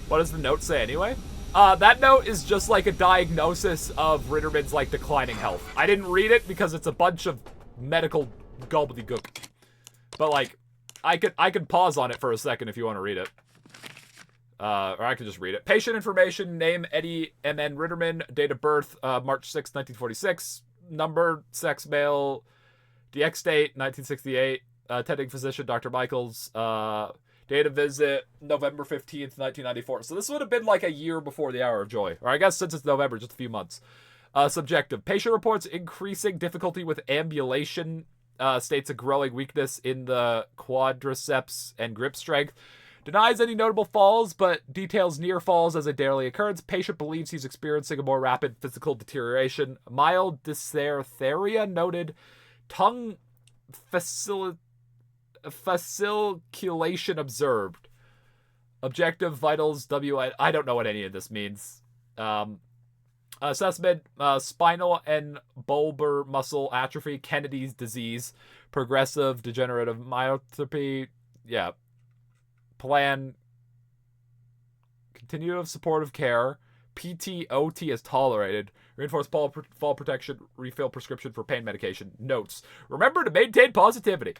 What does the note say anyway? That note is just like a diagnosis of Ritterman's, like, declining health. I didn't read it because it's a bunch of medical gobbledygook. But, like, I could pause on it for a second if you want to read it. Or I could just read it. Patient information, name Eddie M.N. Ritterman, date of birth, March 6, 1946, number, sex, male, DX date, 1968, attending physician, Dr. Michaels, date of visit, November 15th, 1994. So this would have been like a year before the Hour of Joy. Or I guess since it's November, just a few months. Subjective. Patient reports increasing difficulty with ambulation. States a growing weakness in the quadriceps and grip strength. Denies any notable falls, but details near falls as a daily occurrence. Patient believes he's experiencing a more rapid physical deterioration. Mild dysarthria noted. Tongue fasciculation observed. Objective vitals WI. I don't know what any of this means. Assessment: spinal and bulbar muscle atrophy, Kennedy's disease, progressive degenerative myopathy. Yeah. Plan: continuous supportive care. PT/OT is tolerated. Reinforced fall protection. Refill prescription for pain medication. Notes: remember to maintain positivity.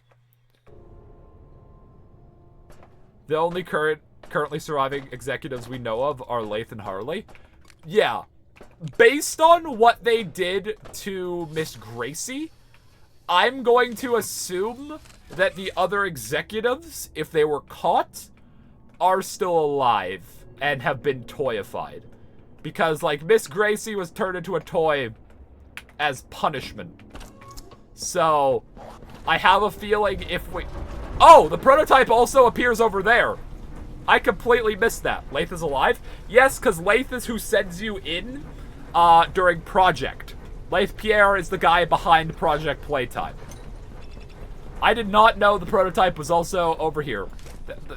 The only currently surviving executives we know of are Lathe and Harley. Yeah. Based on what they did to Miss Gracie, I'm going to assume that the other executives, if they were caught, are still alive. and have been toyified. Because, like, Miss Gracie was turned into a toy as punishment. So, I have a feeling if we... Oh, the prototype also appears over there. I completely missed that. Lath is alive? Yes, because Lath is who sends you in during Project. Lath Pierre is the guy behind Project Playtime. I did not know the prototype was also over here.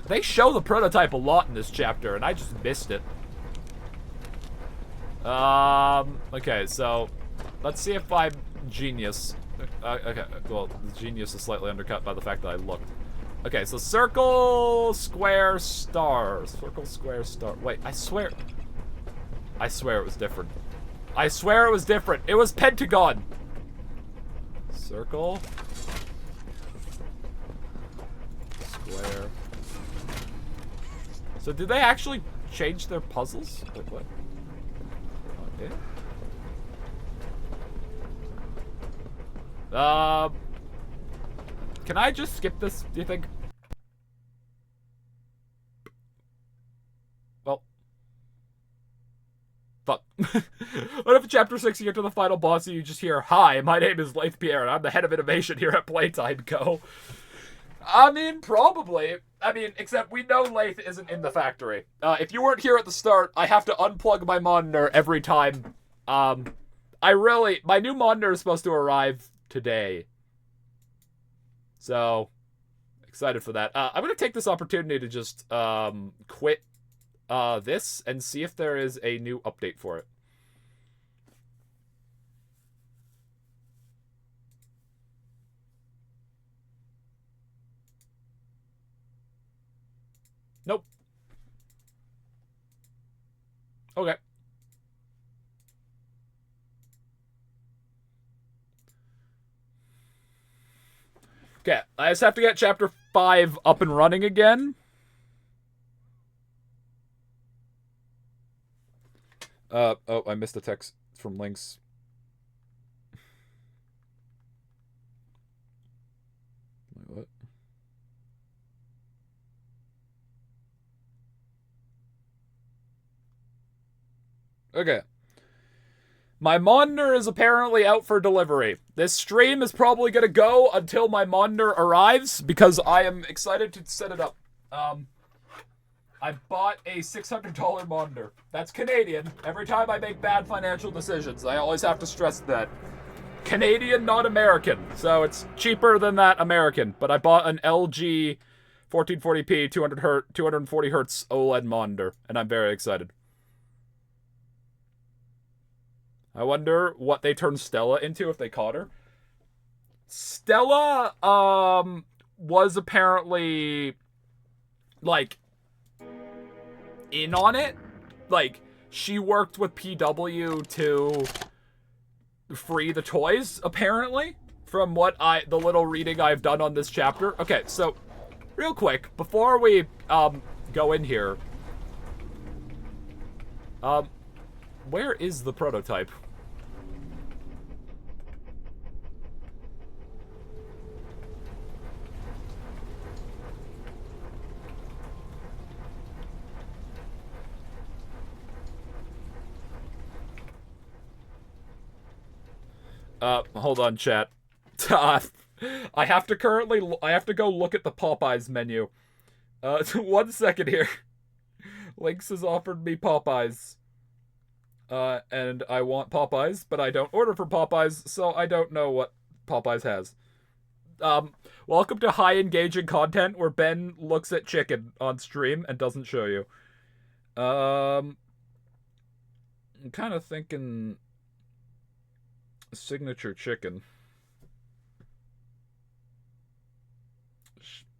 They show the prototype a lot in this chapter, and I just missed it. Okay, so let's see if I'm genius. Okay, well, the genius is slightly undercut by the fact that I looked. Okay, so circle, square, star. Circle, square, star. Wait, I swear it was different. I swear it was different. It was pentagon. Circle. Square. So did they actually change their puzzles? Wait, what? Okay. Can I just skip this, do you think? Well. Fuck. What if in chapter 6 you get to the final boss and you just hear, "Hi, my name is Lath Pierre and I'm the head of innovation here at Playtime Co." I mean, probably. I mean, except we know Lath isn't in the factory. If you weren't here at the start, I have to unplug my monitor every time. My new monitor is supposed to arrive today. So, excited for that. I'm going to take this opportunity to just quit this and see if there is a new update for it. Nope. Okay. Okay, I just have to get chapter 5 up and running again. Oh, I missed a text from Lynx. Wait, what? Okay. My monitor is apparently out for delivery. This stream is probably going to go until my monitor arrives because I am excited to set it up. I bought a $600 monitor. That's Canadian. Every time I make bad financial decisions, I always have to stress that. Canadian, not American. So it's cheaper than that American. But I bought an LG 1440p 240 hertz OLED monitor, and I'm very excited. I wonder what they turned Stella into if they caught her. Stella, was apparently, like, in on it. Like, she worked with PW to free the toys, apparently, from what the little reading I've done on this chapter. Okay, so, real quick, before we, go in here, where is the prototype? Hold on, chat. I have to go look at the Popeyes menu. 1 second here. Lynx has offered me Popeyes. And I want Popeyes, but I don't order for Popeyes, so I don't know what Popeyes has. Welcome to high engaging content where Ben looks at chicken on stream and doesn't show you. I'm kind of thinking signature chicken.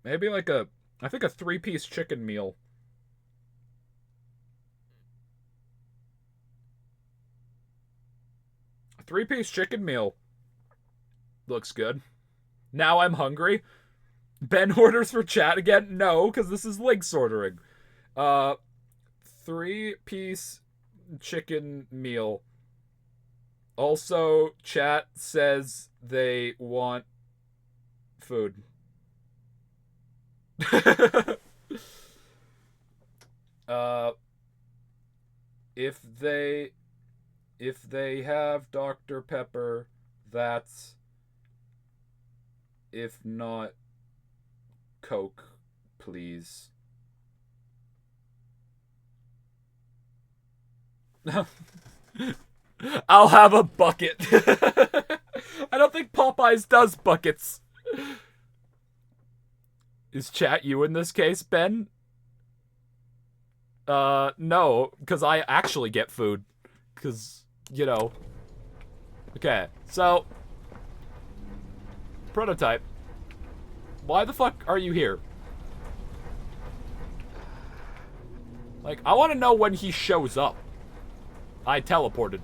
Maybe like I think a 3-piece chicken meal. A 3-piece chicken meal. Looks good. Now I'm hungry. Ben orders for chat again? No, because this is Lynx ordering. 3-piece chicken meal. Also, chat says they want food. If they have Dr. Pepper, that's... If not, Coke, please. I'll have a bucket. I don't think Popeyes does buckets. Is chat you in this case, Ben? No, because I actually get food. Because, you know. Okay, so... Prototype. Why the fuck are you here? Like, I want to know when he shows up. I teleported.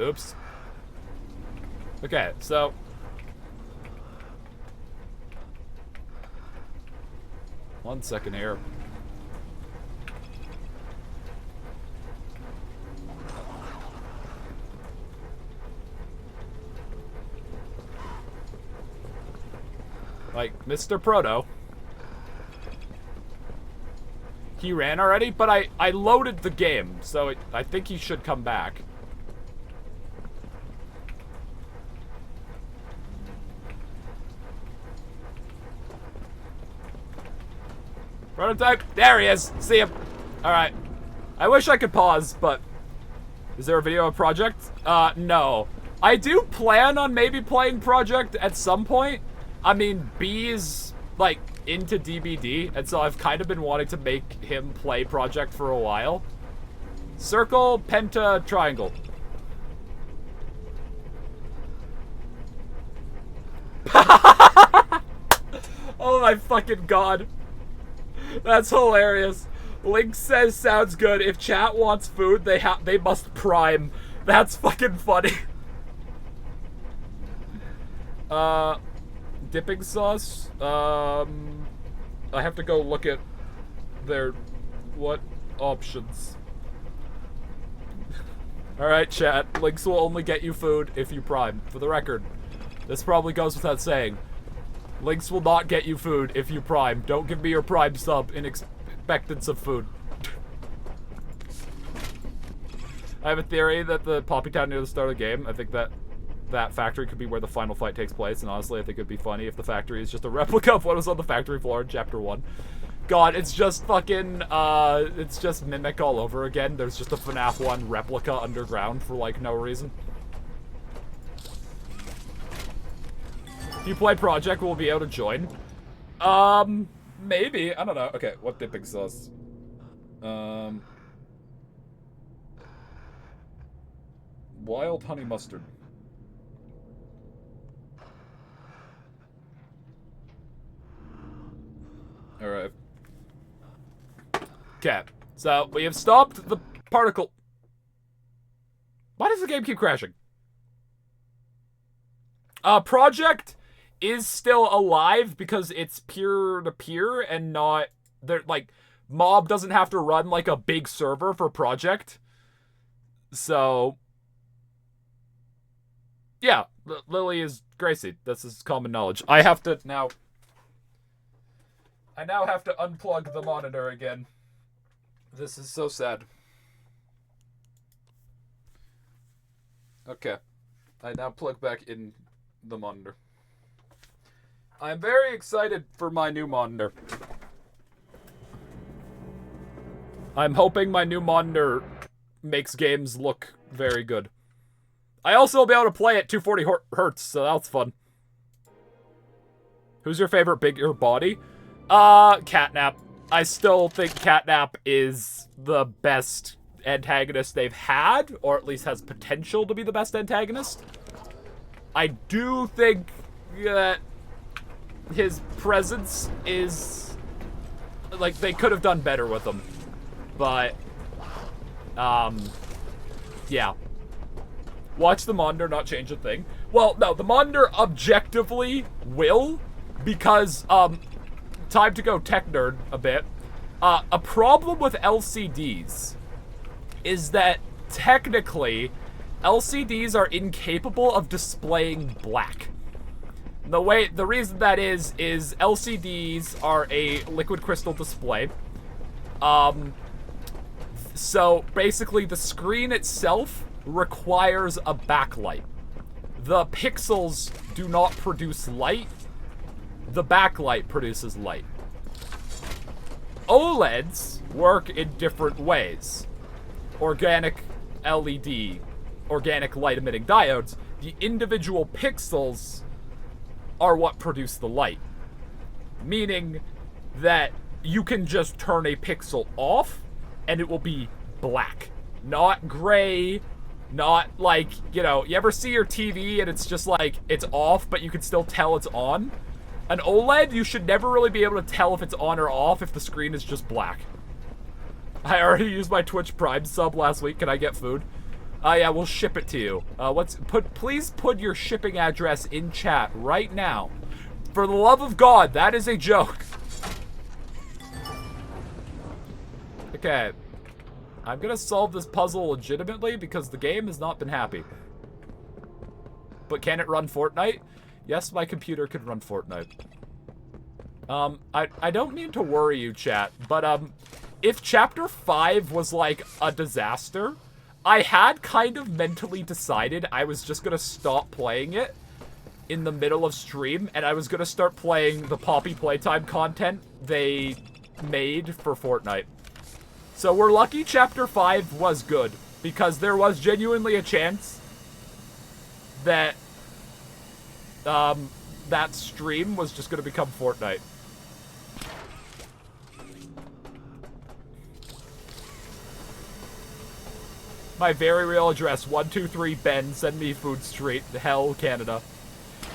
Oops. Okay, so... One second here. Like, Mr. Proto. He ran already, but I loaded the game, so I think he should come back. Prototype, there he is. See him. Alright. I wish I could pause, but... Is there a video of Project? No. I do plan on maybe playing Project at some point. I mean, B's, like, into DBD, and so I've kind of been wanting to make him play Project for a while. Circle, penta, triangle. Oh my fucking god. That's hilarious. Link says sounds good. If chat wants food, they must prime. That's fucking funny. Dipping sauce? I have to go look at their... what options? Alright, chat. Links will only get you food if you prime. For the record. This probably goes without saying. Links will not get you food if you prime. Don't give me your prime sub in expectance of food. I have a theory that the Poppy Town near the start of the game, I think that factory could be where the final fight takes place, and honestly I think it'd be funny if the factory is just a replica of what was on the factory floor in Chapter 1. God, it's just fucking, it's just Mimic all over again. There's just a FNAF 1 replica underground for, like, no reason. If you play Project, we'll be able to join. Maybe. I don't know. Okay, what dipping sauce? Wild honey mustard. Alright. Okay, so we have stopped the particle. Why does the game keep crashing? Project is still alive because it's peer-to-peer and not... like, Mob doesn't have to run, like, a big server for Project. So... yeah, Lily is Gracie. This is common knowledge. I now have to unplug the monitor again. This is so sad. Okay. I now plug back in the monitor. I'm very excited for my new monitor. I'm hoping my new monitor makes games look very good. I also will be able to play at 240 hertz, so that's fun. Who's your favorite bigger body? Catnap. I still think Catnap is the best antagonist they've had, or at least has potential to be the best antagonist. I do think that his presence is... like, they could have done better with him. But, yeah. Watch the monitor not change a thing. Well, no, the monitor objectively will, because, time to go tech nerd a bit. A problem with LCDs is that, technically, LCDs are incapable of displaying black. The reason that is LCDs are a liquid crystal display. So basically the screen itself requires a backlight. The pixels do not produce light. The backlight produces light. OLEDs work in different ways. Organic LED, organic light emitting diodes, the individual pixels are what produce the light. Meaning that you can just turn a pixel off and it will be black. Not gray, not like, you know, you ever see your TV and it's just like, it's off, but you can still tell it's on? An OLED, you should never really be able to tell if it's on or off if the screen is just black. I already used my Twitch Prime sub last week. Can I get food? Yeah, we'll ship it to you. Please put your shipping address in chat right now. For the love of God, that is a joke. Okay. I'm gonna solve this puzzle legitimately because the game has not been happy. But can it run Fortnite? Yes, my computer can run Fortnite. I don't mean to worry you, chat, but, if Chapter 5 was, like, a disaster, I had kind of mentally decided I was just gonna stop playing it in the middle of stream, and I was gonna start playing the Poppy Playtime content they made for Fortnite. So we're lucky Chapter 5 was good, because there was genuinely a chance that, that stream was just gonna become Fortnite. My very real address, 123 Ben, send me food street, Hell, Canada.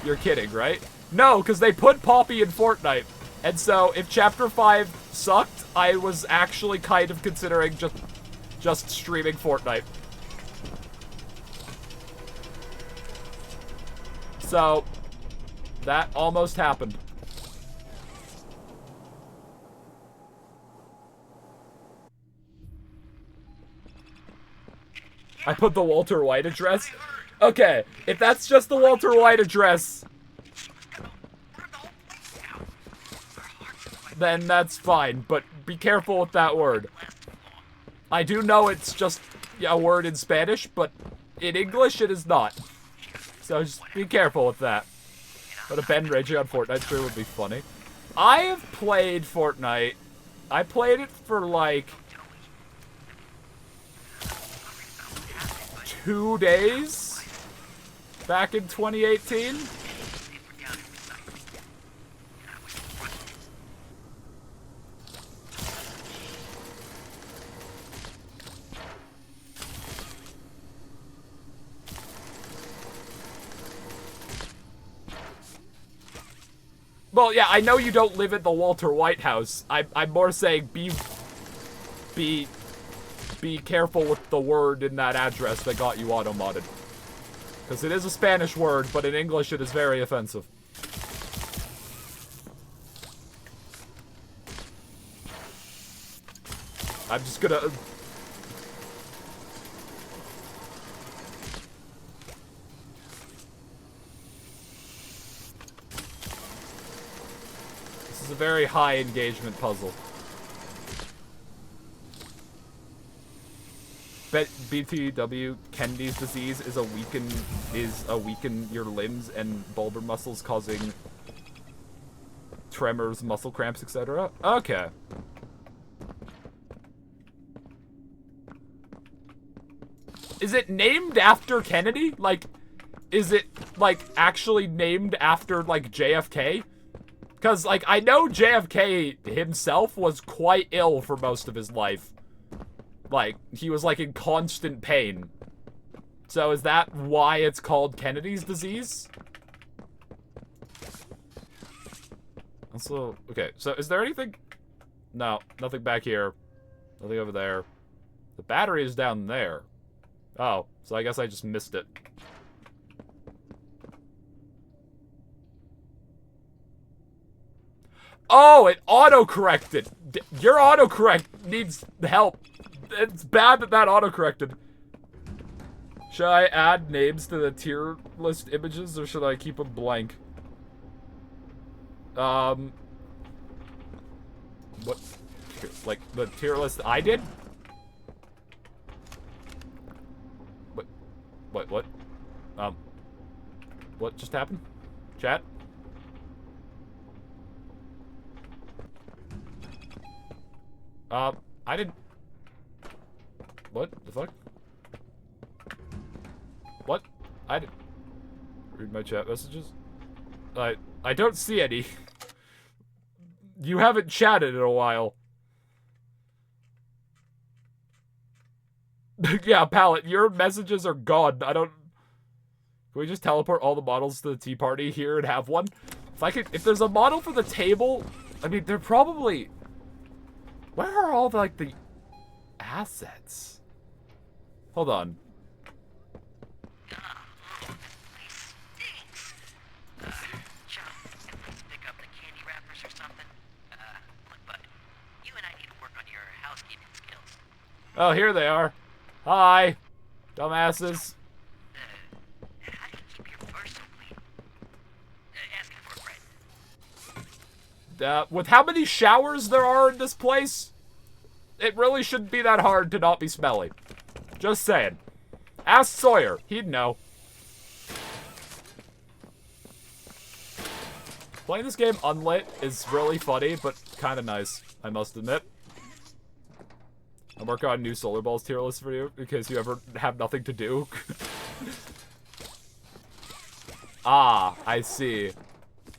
You're kidding, right? No, because they put Poppy in Fortnite. And so, if Chapter 5 sucked, I was actually kind of considering just streaming Fortnite. So, that almost happened. I put the Walter White address. Okay, if that's just the Walter White address, then that's fine, but be careful with that word. I do know it's just a word in Spanish, but in English it is not. So just be careful with that. But a Ben raging on Fortnite stream would be funny. I have played Fortnite. I played it for like 2 days back in 2018. Well, yeah, I know you don't live at the Walter White house. I'm more saying be careful with the word in that address that got you auto-modded. Because it is a Spanish word, but in English it is very offensive. I'm just gonna... This is a very high engagement puzzle. BTW, Kennedy's disease is a weaken your limbs and bulbar muscles, causing tremors, muscle cramps, etc. Okay. Is it named after Kennedy? Like, is it, like, actually named after, like, JFK? Because, like, I know JFK himself was quite ill for most of his life. Like, he was, like, in constant pain. So is that why it's called Kennedy's disease? Also, okay, so is there anything? No, nothing back here. Nothing over there. The battery is down there. Oh, so I guess I just missed it. Oh, it auto-corrected. Your autocorrect needs help. It's bad that that auto-corrected. Should I add names to the tier list images, or should I keep them blank? What? Like, the tier list I did? Wait, what? What just happened? Chat? I didn't... What the fuck? What? I didn't... Read my chat messages? I don't see any. You haven't chatted in a while. Yeah, Pallet, your messages are gone. I don't... Can we just teleport all the models to the tea party here and have one? If there's a model for the table, I mean, they're probably... Where are all the, like, the assets? Hold on. Pick up the candy wrappers or something? Look, bud, you and I need to work on your housekeeping skills. Oh, here they are. Hi, dumbasses. How do you keep your fur so clean? Asking for a friend. With how many showers there are in this place, it really shouldn't be that hard to not be smelly. Just saying. Ask Sawyer. He'd know. Playing this game unlit is really funny, but kind of nice, I must admit. I'm working on a new Solar Balls tier list for you, because you ever have nothing to do. Ah, I see.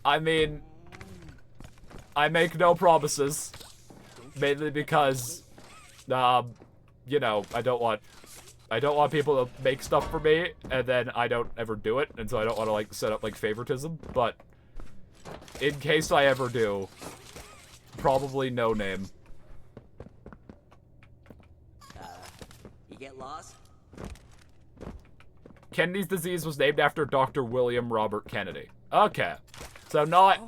I mean... I make no promises. Mainly because, you know, I don't want people to make stuff for me, and then I don't ever do it, and so I don't want to, like, set up, like, favoritism, but in case I ever do, probably no name. You get lost? Kennedy's disease was named after Dr. William Robert Kennedy. Okay. So not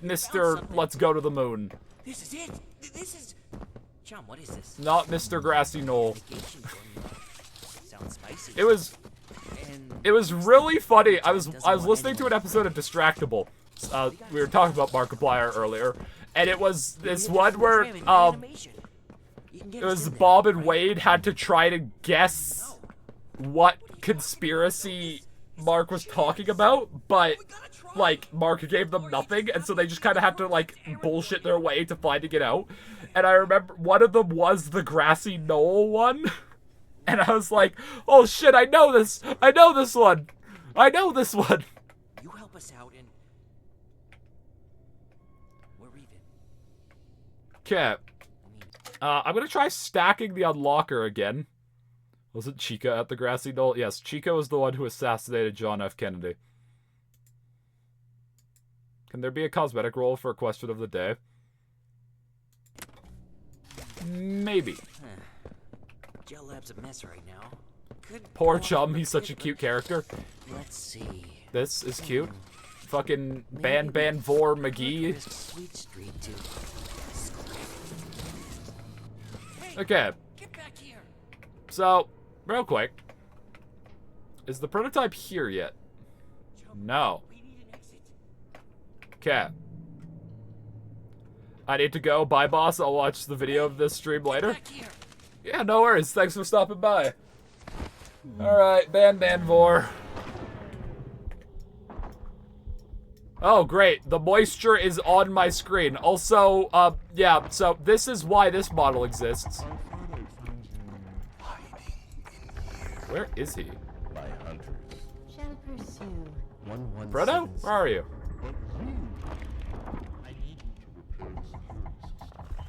Mr. Let's go to the moon. This is it. This is... Chum, what is this? Not Mr. Grassy Knoll. Sounds spicy. It was really funny. I was listening to an episode of Distractable. We were talking about Markiplier earlier, and it was this one where it was Bob and Wade had to try to guess what conspiracy Mark was talking about, but like Mark gave them nothing, and so they just kind of had to like bullshit their way to finding it out. And I remember one of them was the Grassy Knoll one. And I was like, oh shit, I know this one. I know this one. You help us out and we're even. Okay. I'm gonna try stacking the unlocker again. Was it Chica at the Grassy Knoll? Yes, Chica was the one who assassinated John F. Kennedy. Can there be a cosmetic roll for a question of the day? Maybe. Gel Lab's a mess right now. Poor Chum, he's such a cute character. Let's see. This is cute. Fucking Ban Vor McGee. Sweet Street to... Okay. Get back here. So, real quick. Is the prototype here yet? No. We need an exit. Okay. I need to go. Bye, boss. I'll watch the video of this stream later. Back here. Yeah, no worries. Thanks for stopping by. Alright, Ban Vor. Oh, great. The moisture is on my screen. Also, yeah, so this is why this model exists. Where is he? My hunters. Shall pursue. Frodo? Where are you?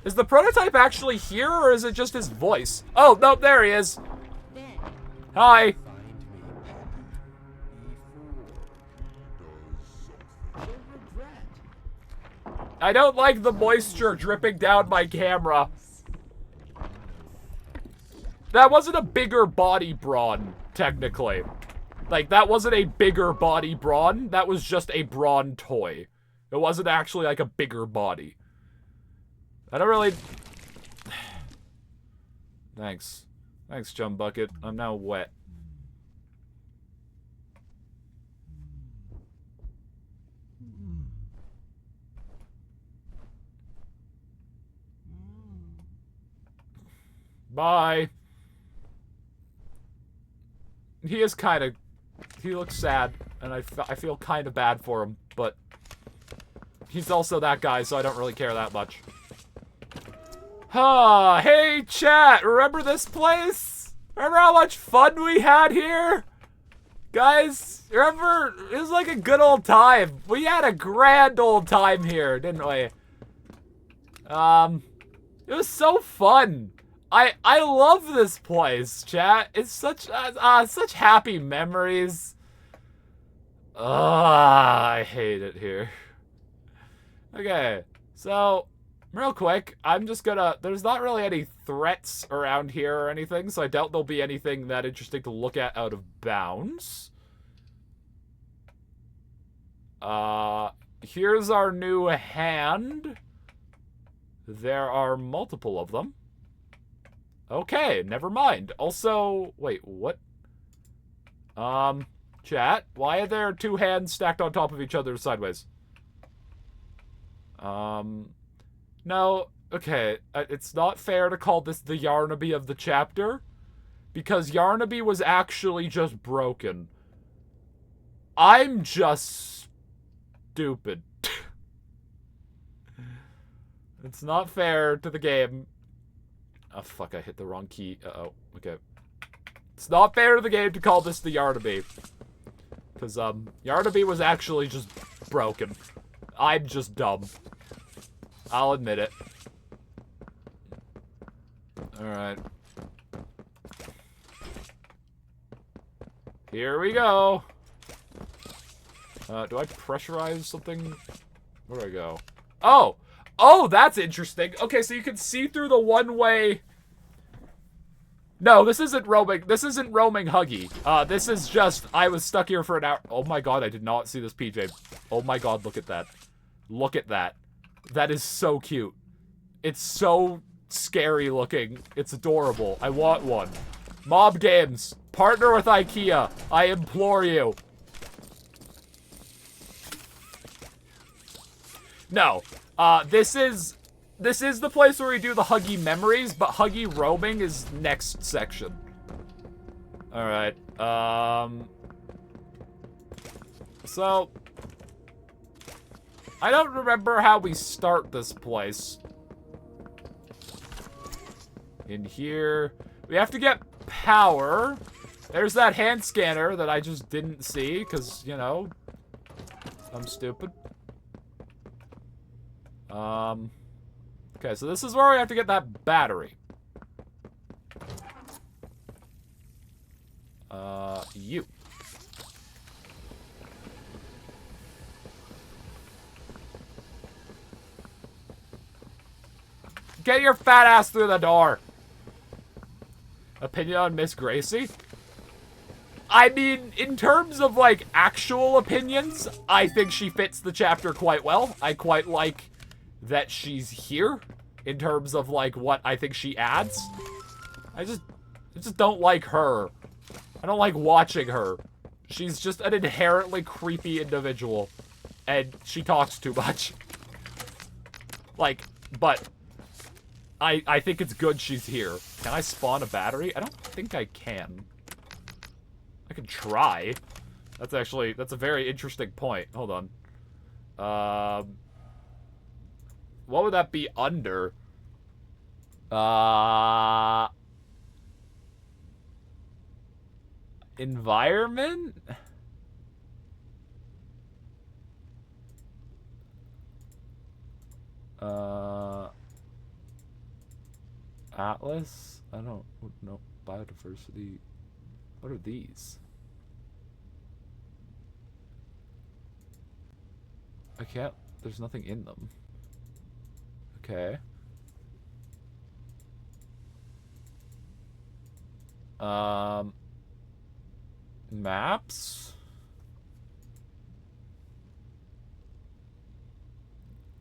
Is the prototype actually here, or is it just his voice? Oh, no, there he is. Ben, Hi. I don't like the moisture dripping down my camera. That wasn't a bigger body brawn, technically. Like, that wasn't a bigger body brawn. That was just a brawn toy. It wasn't actually, like, a bigger body. I don't really... Thanks. Thanks, Chum Bucket. I'm now wet. Bye. he is kind of... He looks sad, and I feel kind of bad for him, but... He's also that guy, so I don't really care that much. Ah, hey, chat! Remember this place? Remember how much fun we had here? Guys, remember? It was like a good old time. We had a grand old time here, didn't we? It was so fun. I love this place, chat. It's such happy memories. I hate it here. Okay, so real quick, I'm just gonna... There's not really any threats around here or anything, so I doubt there'll be anything that interesting to look at out of bounds. Here's our new hand. There are multiple of them. Okay, never mind. Also, wait, what? Chat, why are there two hands stacked on top of each other sideways? No, okay, it's not fair to call this the Yarnaby of the chapter, because Yarnaby was actually just broken. I'm just stupid. It's not fair to the game. Oh, fuck, I hit the wrong key. Uh-oh, okay. It's not fair to the game to call this the Yarnaby. Because, Yarnaby was actually just broken. I'm just dumb. I'll admit it. Alright. Here we go. Do I pressurize something? Where do I go? Oh! Oh, that's interesting. Okay, so you can see through the one-way... No, this isn't roaming. This isn't roaming Huggy. This is just, I was stuck here for an hour. Oh my god, I did not see this PJ. Oh my god, look at that. Look at that. That is so cute. It's so scary looking. It's adorable. I want one. Mob Games, partner with IKEA. I implore you. No. This is the place where we do the Huggy memories, but Huggy roaming is next section. Alright, so, I don't remember how we start this place. In here, we have to get power. There's that hand scanner that I just didn't see, because, you know, I'm stupid. Okay, so this is where we have to get that battery. You. Get your fat ass through the door. Opinion on Miss Gracie? I mean, in terms of, like, actual opinions, I think she fits the chapter quite well. I quite like that she's here in terms of, like, what I think she adds. I just don't like her. I don't like watching her. She's just an inherently creepy individual. And she talks too much. Like, but I think it's good she's here. Can I spawn a battery? I don't think I can. I can try. That's a very interesting point. Hold on. What would that be under? Environment? Atlas? I don't know. Biodiversity. What are these? I can't. There's nothing in them. Okay. Maps?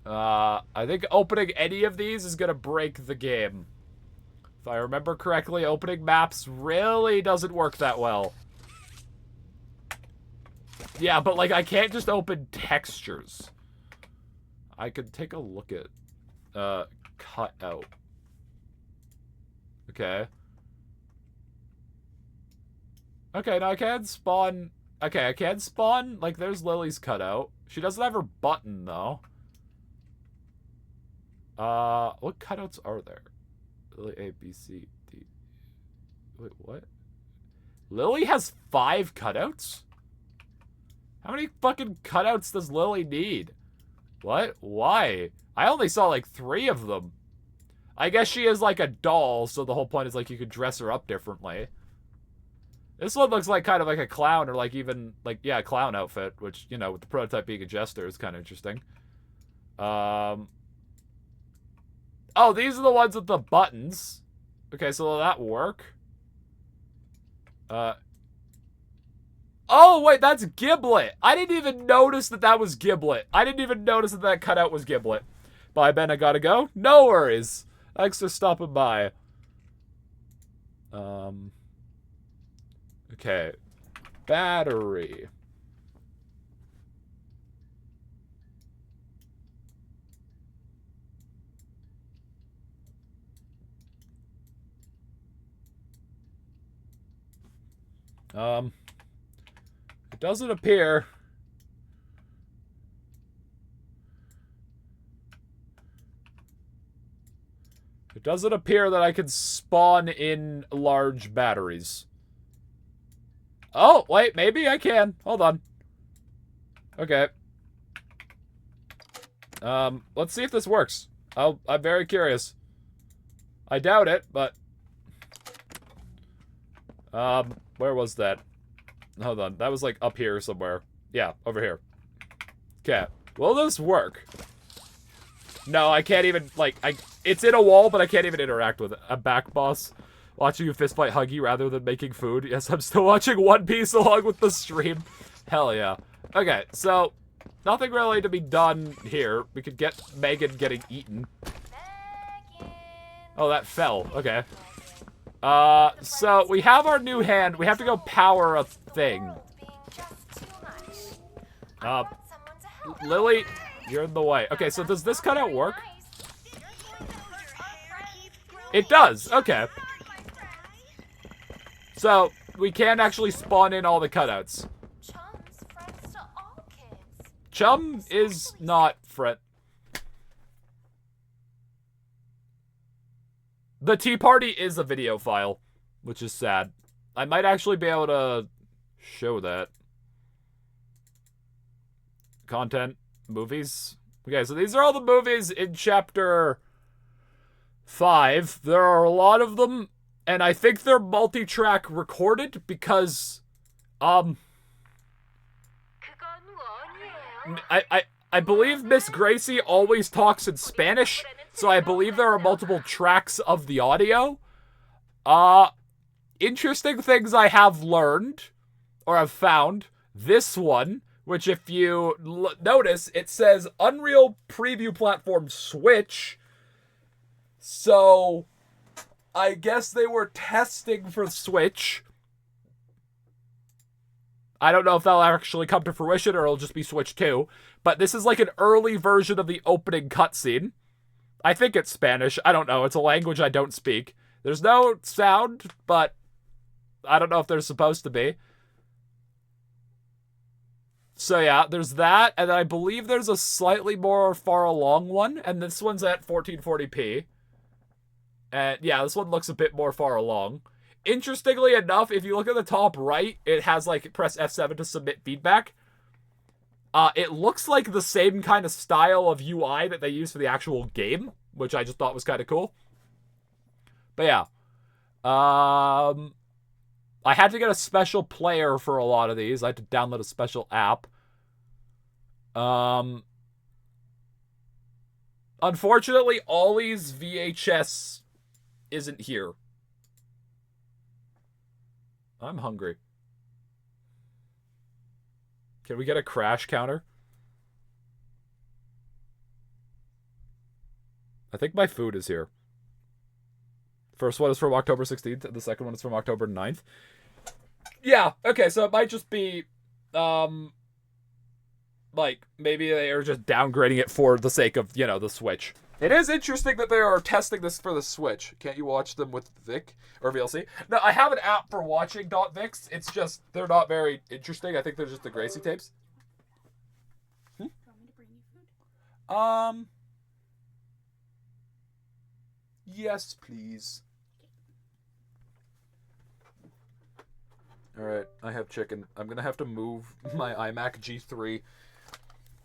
I think opening any of these is gonna break the game. If I remember correctly, opening maps really doesn't work that well. Yeah, but, like, I can't just open textures. I could take a look at, cut out. Okay. Okay, now I can spawn... Okay, I can spawn... Like, there's Lily's cutout. She doesn't have her button, though. What cutouts are there? Lily A, B, C, D... Wait, what? Lily has 5 cutouts? How many fucking cutouts does Lily need? What? Why? I only saw, like, 3 of them. I guess she is, like, a doll, so the whole point is, like, you could dress her up differently. This one looks like kind of like a clown, or like even, like, yeah, a clown outfit, which, you know, with the prototype being a jester is kind of interesting. Oh, these are the ones with the buttons. Okay, so will that work? Oh, wait, that's Giblet. I didn't even notice that that was Giblet. I didn't even notice that that cutout was Giblet. Bye, Ben, I gotta go. No worries. Thanks for stopping by. Okay. Battery. It doesn't appear. It doesn't appear that I can spawn in large batteries. Oh, wait, maybe I can. Hold on. Okay. Let's see if this works. I'm very curious. I doubt it, but... where was that? Hold on, that was like up here somewhere. Yeah, over here. Okay, will this work? No, I can't even, like, it's in a wall, but I can't even interact with it. I'm back, boss. Watching you fistfight Huggy rather than making food. Yes, I'm still watching One Piece along with the stream. Hell yeah. Okay, so, nothing really to be done here. We could get Megan getting eaten. Oh, that fell. Okay. So, we have our new hand. We have to go power a thing. Lily, you're in the way. Okay, so does this cutout work? It does. Okay. So, we can actually spawn in all the cutouts. Chum is not friend. The Tea Party is a video file, which is sad. I might actually be able to show that. Content, movies. Okay, so these are all the movies in chapter 5. There are a lot of them, and I think they're multi-track recorded because, I believe Miss Gracie always talks in Spanish, so I believe there are multiple tracks of the audio. Interesting things I have learned, or have found. This one, which if you notice, it says Unreal Preview Platform Switch. So, I guess they were testing for Switch. I don't know if that'll actually come to fruition or it'll just be Switch 2. But this is like an early version of the opening cutscene. I think it's Spanish. I don't know. It's a language I don't speak. There's no sound, but I don't know if there's supposed to be. So yeah, there's that, and I believe there's a slightly more far along one, and this one's at 1440p. And yeah, this one looks a bit more far along. Interestingly enough, if you look at the top right, it has like press F7 to submit feedback. It looks like the same kind of style of UI that they use for the actual game, which I just thought was kind of cool. But yeah. I had to get a special player for a lot of these. I had to download a special app. Unfortunately, Ollie's VHS isn't here. I'm hungry. Can we get a crash counter? I think my food is here. First one is from October 16th, and the second one is from October 9th. Yeah, okay, so it might just be, like, maybe they are just downgrading it for the sake of, you know, the Switch. It is interesting that they are testing this for the Switch. Can't you watch them with Vic or VLC? No, I have an app for watching .vics. It's just, they're not very interesting. I think they're just the Gracie tapes. Do you want me to bring you food? Yes, please. Alright, I have chicken. I'm gonna have to move my iMac G3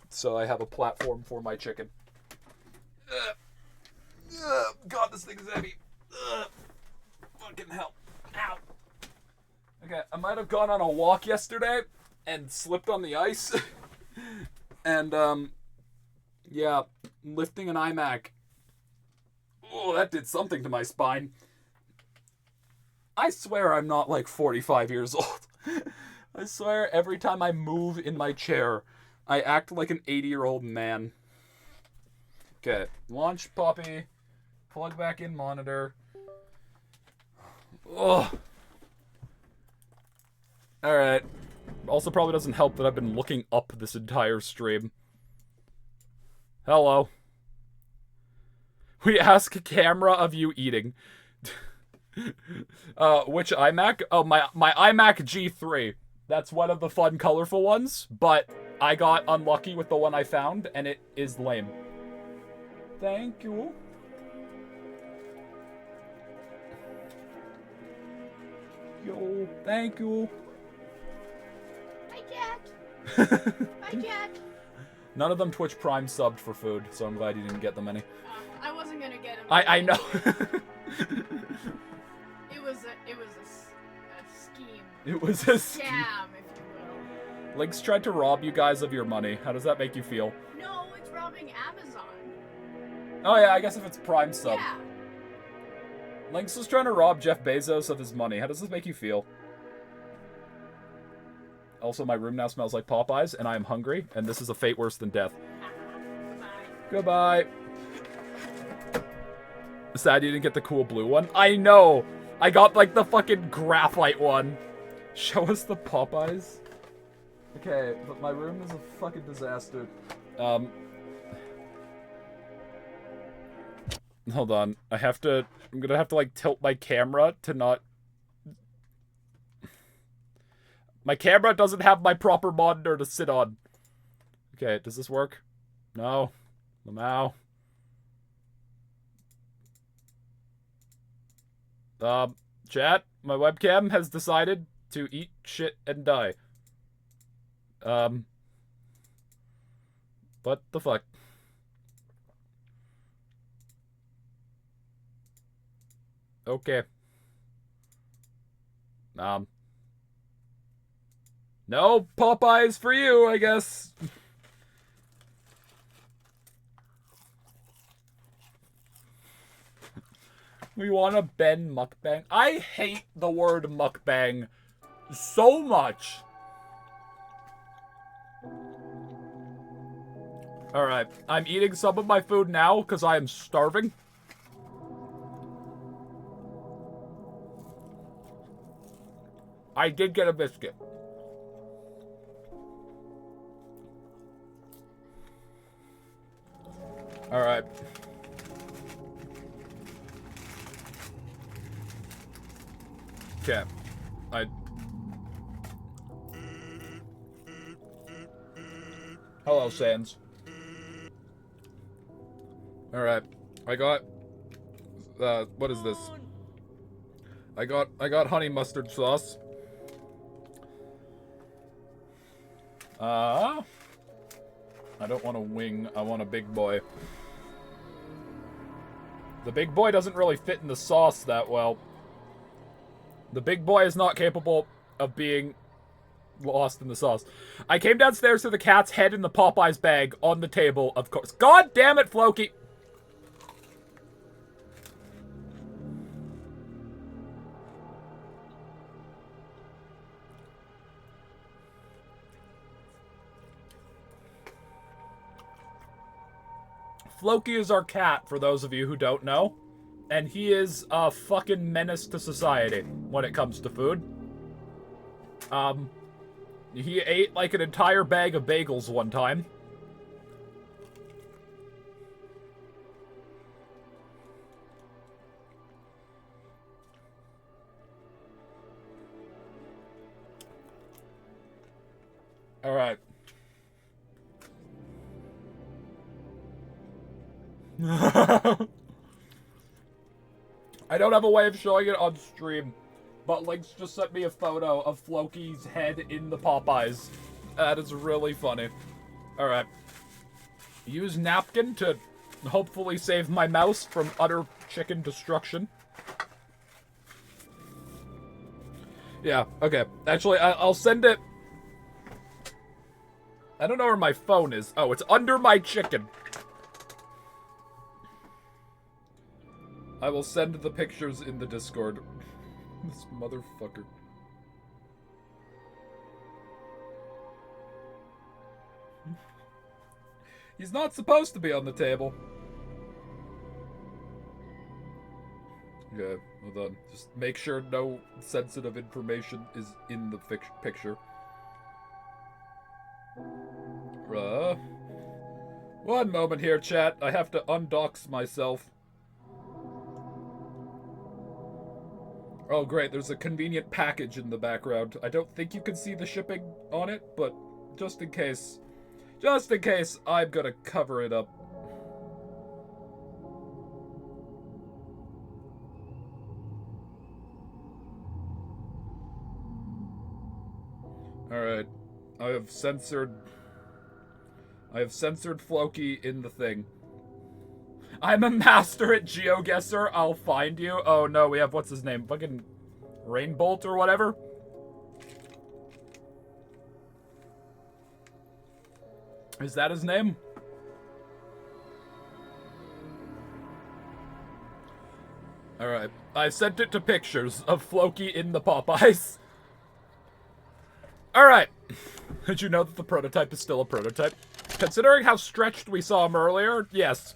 so I have a platform for my chicken. God, this thing is heavy. Fucking hell. Ow. Okay, I might have gone on a walk yesterday and slipped on the ice. And, yeah, lifting an iMac. Oh, that did something to my spine. I swear I'm not like 45 years old. I swear every time I move in my chair, I act like an 80-year-old man. Okay, launch Poppy. Plug back in monitor. Ugh. Alright. Also probably doesn't help that I've been looking up this entire stream. Hello. We ask a camera of you eating. Which iMac? Oh, my iMac G3. That's one of the fun, colorful ones, but I got unlucky with the one I found, and it is lame. Thank you. Yo, thank you. Hi, Jack. Hi, Jack. None of them Twitch Prime subbed for food, so I'm glad you didn't get them any. I wasn't gonna get him. I know. It was a scheme. It was a scheme. Scam, if you will. Lynx tried to rob you guys of your money. How does that make you feel? No, it's robbing Amazon. Oh yeah, I guess if it's Prime sub. Yeah. Lynx was trying to rob Jeff Bezos of his money. How does this make you feel? Also, my room now smells like Popeyes, and I am hungry, and this is a fate worse than death. Goodbye. Goodbye. Sad you didn't get the cool blue one. I know! I got, like, the fucking graphite one. Show us the Popeyes. Okay, but my room is a fucking disaster. Hold on. I'm gonna have to, like, tilt my camera to not... My camera doesn't have my proper monitor to sit on. Okay, does this work? No. Lamau. Chat, my webcam has decided to eat shit and die. What the fuck? Okay. No Popeyes for you, I guess. We want a Ben mukbang. I hate the word mukbang so much. Alright, I'm eating some of my food now because I am starving. I did get a biscuit. Alright. Okay. Hello, Sans. Alright. I got... what is this? I got honey mustard sauce. I don't want a wing. I want a big boy. The big boy doesn't really fit in the sauce that well. The big boy is not capable of being lost in the sauce. I came downstairs to the cat's head in the Popeyes bag on the table, of course. God damn it, Floki! Floki is our cat, for those of you who don't know. And he is a fucking menace to society when it comes to food. He ate like an entire bag of bagels one time. Alright. I don't have a way of showing it on stream, but Lynx just sent me a photo of Floki's head in the Popeyes. That is really funny. Alright. Use napkin to hopefully save my mouse from utter chicken destruction. Yeah, okay. Actually, I'll send it... I don't know where my phone is. Oh, it's under my chicken. I will send the pictures in the Discord. This motherfucker. He's not supposed to be on the table. Okay, hold on. Just make sure no sensitive information is in the picture. One moment here, chat. I have to undox myself. Oh, great. There's a convenient package in the background. I don't think you can see the shipping on it, but just in case, I'm gonna cover it up. Alright. I have censored Floki in the thing. I'm a master at GeoGuessr. I'll find you. Oh no, we have, what's his name? Fucking Rainbolt or whatever? Is that his name? Alright. I sent it to pictures of Floki in the Popeyes. Alright. Did you know that the prototype is still a prototype? Considering how stretched we saw him earlier, yes.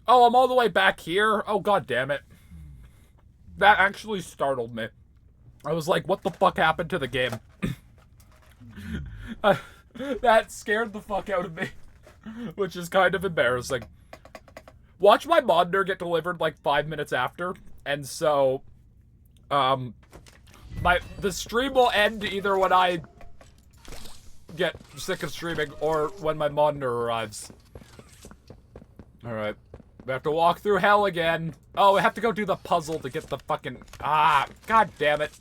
Oh, I'm all the way back here? Oh, god damn it. That actually startled me. I was like, what the fuck happened to the game? That scared the fuck out of me. Which is kind of embarrassing. Watch my monitor get delivered like 5 minutes after. And so, the stream will end either when I get sick of streaming or when my monitor arrives. Alright. We have to walk through hell again. Oh, we have to go do the puzzle to get the fucking... Ah, god damn it.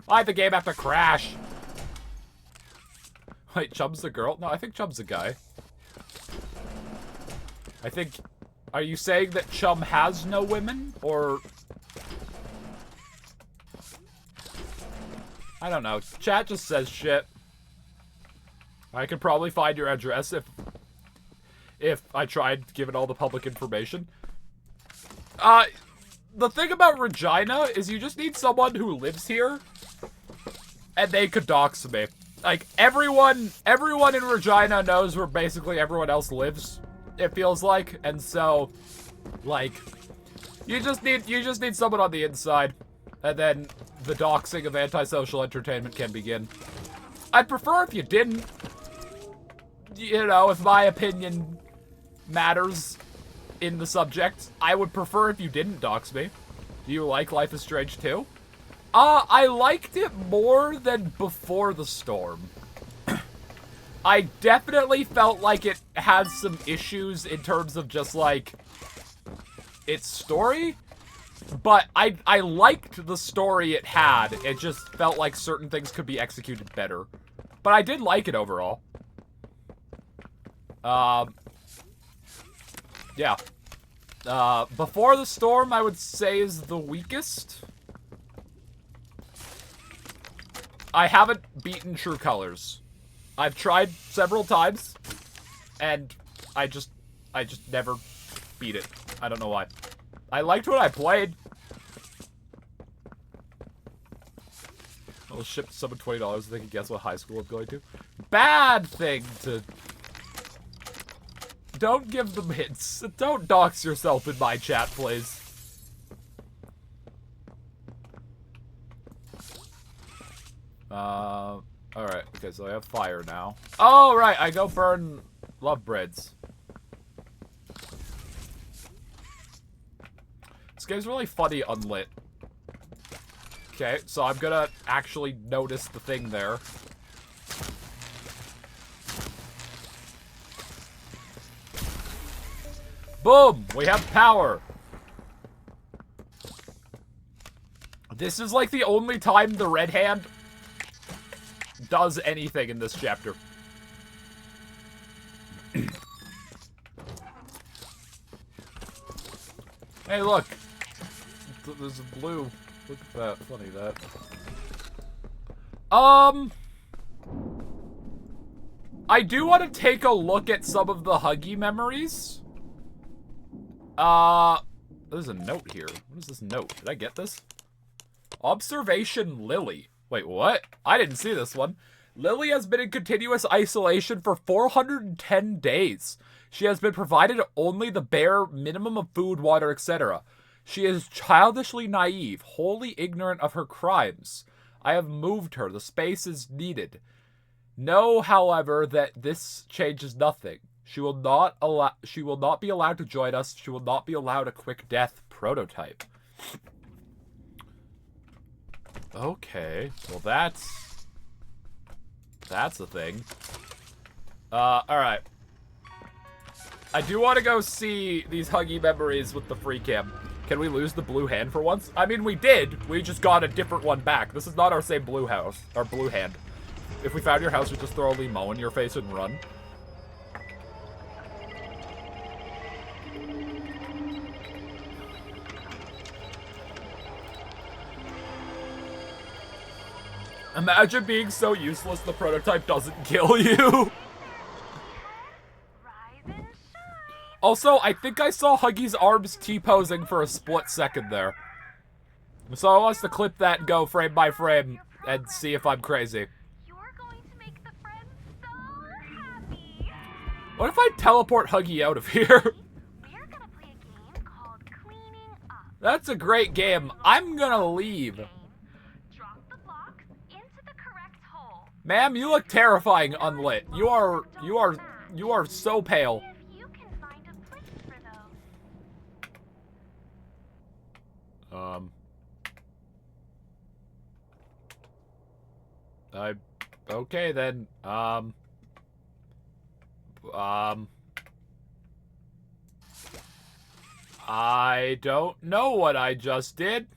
Why'd the game have to crash? Wait, Chum's the girl? No, I think Chum's the guy. I think... Are you saying that Chum has no women? Or... I don't know. Chat just says shit. I could probably find your address if I tried giving all the public information. The thing about Regina is you just need someone who lives here, and they could dox me. Like, everyone in Regina knows where basically everyone else lives, it feels like, and so, like, you just need someone on the inside, and then the doxing of antisocial entertainment can begin. I'd prefer if you didn't. You know, if my opinion matters in the subject, I would prefer if you didn't dox me. Do you like Life is Strange 2? I liked it more than Before the Storm. I definitely felt like it had some issues in terms of just, like, its story. But I liked the story it had. It just felt like certain things could be executed better. But I did like it overall. Yeah. Before the Storm, I would say, is the weakest. I haven't beaten True Colors. I've tried several times, and I just never beat it. I don't know why. I liked what I played. I'll ship someone $20 so they can guess what high school I'm going to. Bad thing to... Don't give them hints. Don't dox yourself in my chat, please. Alright. Okay, so I have fire now. Oh, right. I go burn love breads. This game's really funny unlit. Okay, so I'm gonna actually notice the thing there. Boom! We have power! This is like the only time the Red Hand does anything in this chapter. Hey, look! There's a blue. Look at that. Funny, that. I do want to take a look at some of the Huggy memories. There's a note here. What is this note? Did I get this? Observation Lily. Wait, what? I didn't see this one. Lily has been in continuous isolation for 410 days. She has been provided only the bare minimum of food, water, etc. She is childishly naive, wholly ignorant of her crimes. I have moved her. The space is needed. Know, however, that this changes nothing. She will not be allowed to join us. She will not be allowed a quick death prototype. Okay. Well, that's a thing. Alright. I do want to go see these Huggy memories with the free cam. Can we lose the blue hand for once? I mean, we did. We just got a different one back. This is not our same blue house. Our blue hand. If we found your house, we'd just throw a limo in your face and run. Imagine being so useless the prototype doesn't kill you. Also, I think I saw Huggy's arms T-posing for a split second there. So I want us to clip that and go frame by frame and see if I'm crazy. You're going to make the friends so happy. What if I teleport Huggy out of here? We're gonna play a game called Cleaning Up. That's a great game. I'm gonna leave. Drop the blocks into the correct hole. Ma'am, you look terrifying unlit. You are so pale. If you can find a place for those. Okay then. I don't know what I just did.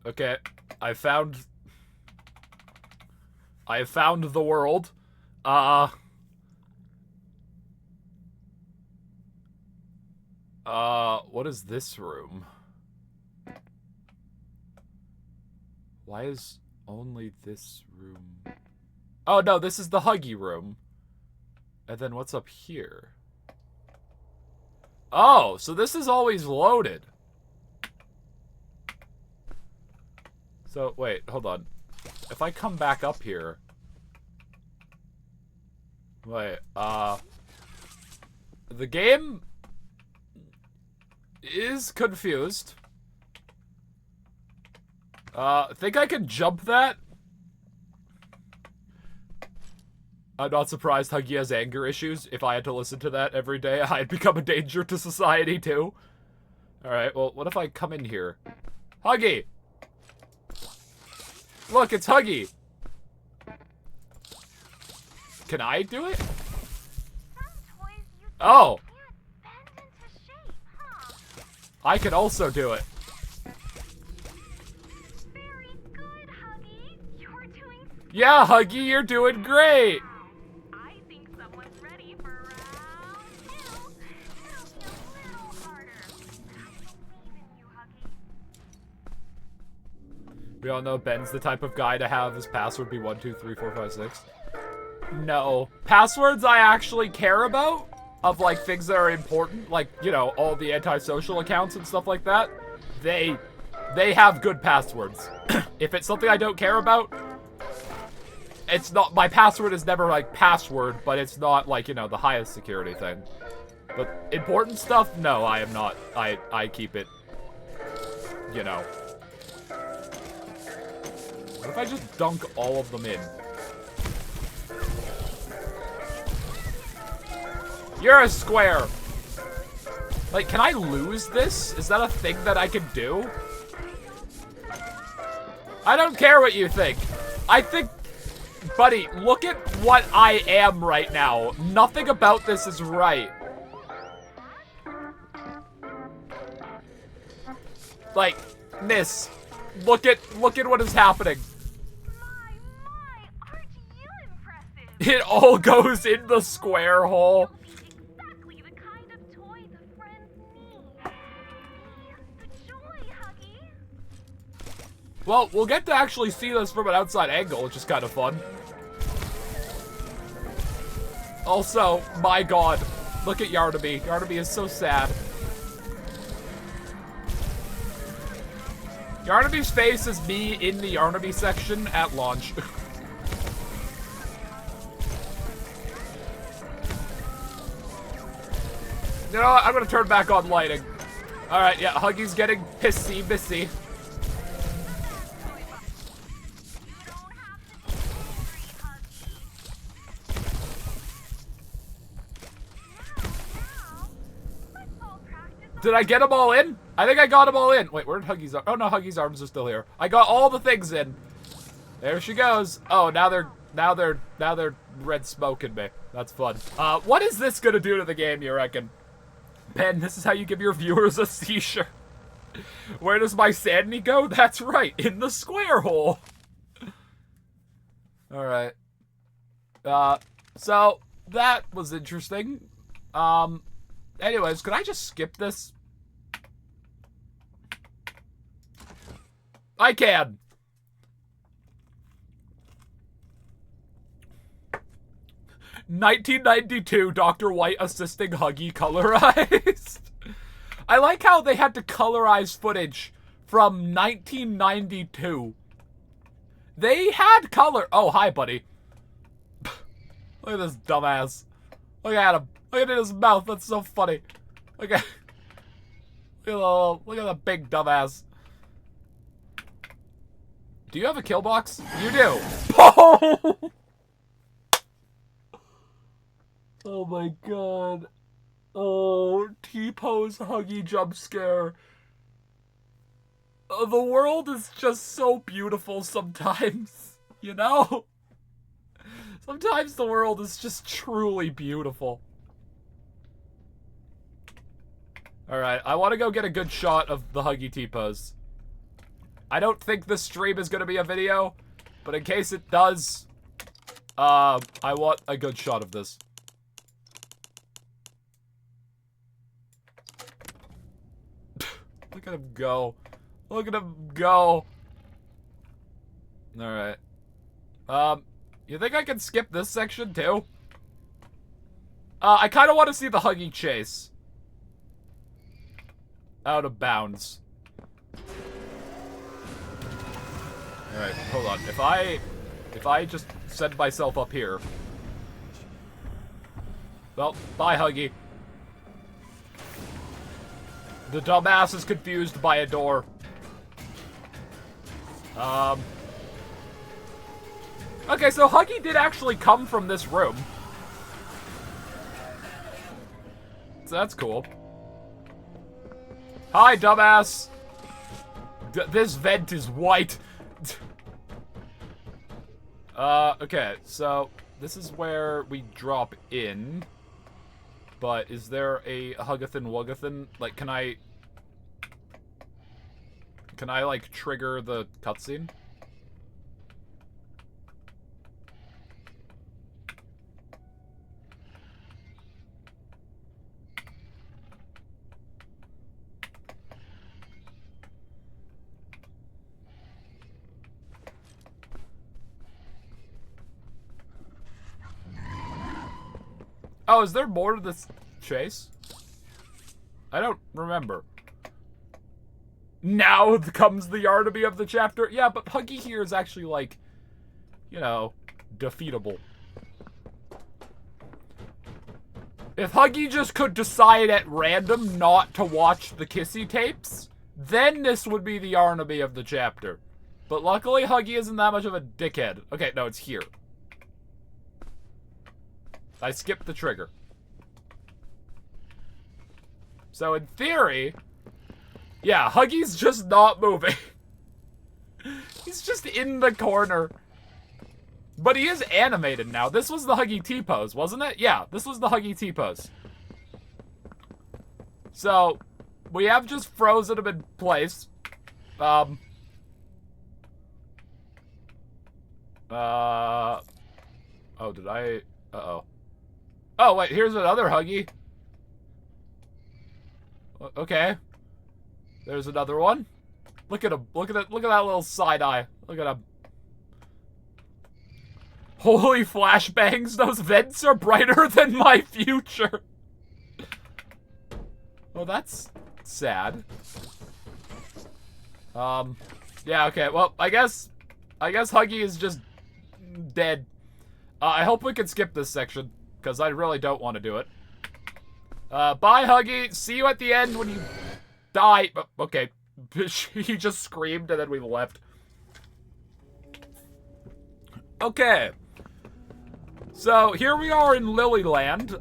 Okay, I found the world. What is this room? Why is only this room? Oh no, this is the Huggy room. And then what's up here? Oh, so this is always loaded. So, wait, hold on. If I come back up here... Wait, the game is confused. Think I can jump that? I'm not surprised Huggy has anger issues. If I had to listen to that every day, I'd become a danger to society too. Alright, well, what if I come in here? Huggy! Look, it's Huggy! Can I do it? Oh! I can also do it. Very good, Huggy. You're doing Yeah, Huggy, you're doing great! I think someone's ready for round 2. It'll be a little harder. I believe in you, Huggy. We all know Ben's the type of guy to have his password be 1, 2, 3, 4, 5, 6. No. Passwords I actually care about, of like things that are important, like, you know, all the antisocial accounts and stuff like that, they have good passwords. If it's something I don't care about, it's not, my password is never like password, but it's not like, you know, the highest security thing. But important stuff, no, I am not. I keep it, you know. What if I just dunk all of them in? You're a square! Like, can I lose this? Is that a thing that I can do? I don't care what you think. I think, buddy, look at what I am right now. Nothing about this is right. Like, miss, look at what is happening. Aren't you impressive? It all goes in the square hole. Exactly the kind of toy the friends need. The joy, Huggy. Well, we'll get to actually see this from an outside angle, which is kind of fun. Also, my god, look at Yarnaby. Yarnaby is so sad. Yarnaby's face is me in the Yarnaby section at launch. You know what? I'm gonna turn back on lighting. Alright, yeah, Huggy's getting pissy missy. Did I get them all in? I think I got them all in. Wait, where'd Huggy's arms? Oh no, Huggy's arms are still here. I got all the things in. There she goes. Oh, now they're red smoking me. That's fun. What is this gonna do to the game, you reckon? Ben, this is how you give your viewers a seizure. Where does my sanity go? That's right, in the square hole. Alright. So, that was interesting. Anyways, could I just skip this? I can. "1992, Dr. White assisting Huggy colorized." I like how they had to colorize footage from 1992. They had color. Oh, hi, buddy. Look at this dumbass. Look at him. Look at his mouth. That's so funny. Look at the big dumbass. Do you have a kill box? You do. Oh my god. Oh, T-pose Huggy jump scare. The world is just so beautiful sometimes, you know? Sometimes the world is just truly beautiful. Alright, I want to go get a good shot of the Huggy T-pose. I don't think this stream is going to be a video, but in case it does, I want a good shot of this. Look at him go. Look at him go. Alright. You think I can skip this section too? I kind of want to see the Huggy chase. Out of bounds. Alright, hold on. If I just send myself up here. Well, bye, Huggy. The dumbass is confused by a door. Okay, so Huggy did actually come from this room. So that's cool. Hi, dumbass. This vent is white. Okay, so this is where we drop in. But is there a Huggathan Wuggathan? Like, can I like trigger the cutscene? Oh, is there more to this chase? I don't remember. Now comes the Yarnaby of the chapter. Yeah, but Huggy here is actually, like, you know, defeatable. If Huggy just could decide at random not to watch the Kissy tapes, then this would be the Yarnaby of the chapter. But luckily, Huggy isn't that much of a dickhead. Okay, no, it's here. I skipped the trigger. So in theory, yeah, Huggy's just not moving. He's just in the corner. But he is animated now. This was the Huggy T-pose, wasn't it? Yeah, this was the Huggy T-pose. So, we have just frozen him in place. Oh, did I... Uh-oh. Oh, wait, here's another Huggy. Okay. There's another one. Look at him. Look at that little side eye. Look at him. Holy flashbangs, those vents are brighter than my future. Oh, that's sad. Yeah, okay, well, I guess Huggy is just dead. I hope we can skip this section, because I really don't want to do it. Bye, Huggy. See you at the end when you die. Okay. He just screamed and then we left. Okay. So, here we are in Lilyland.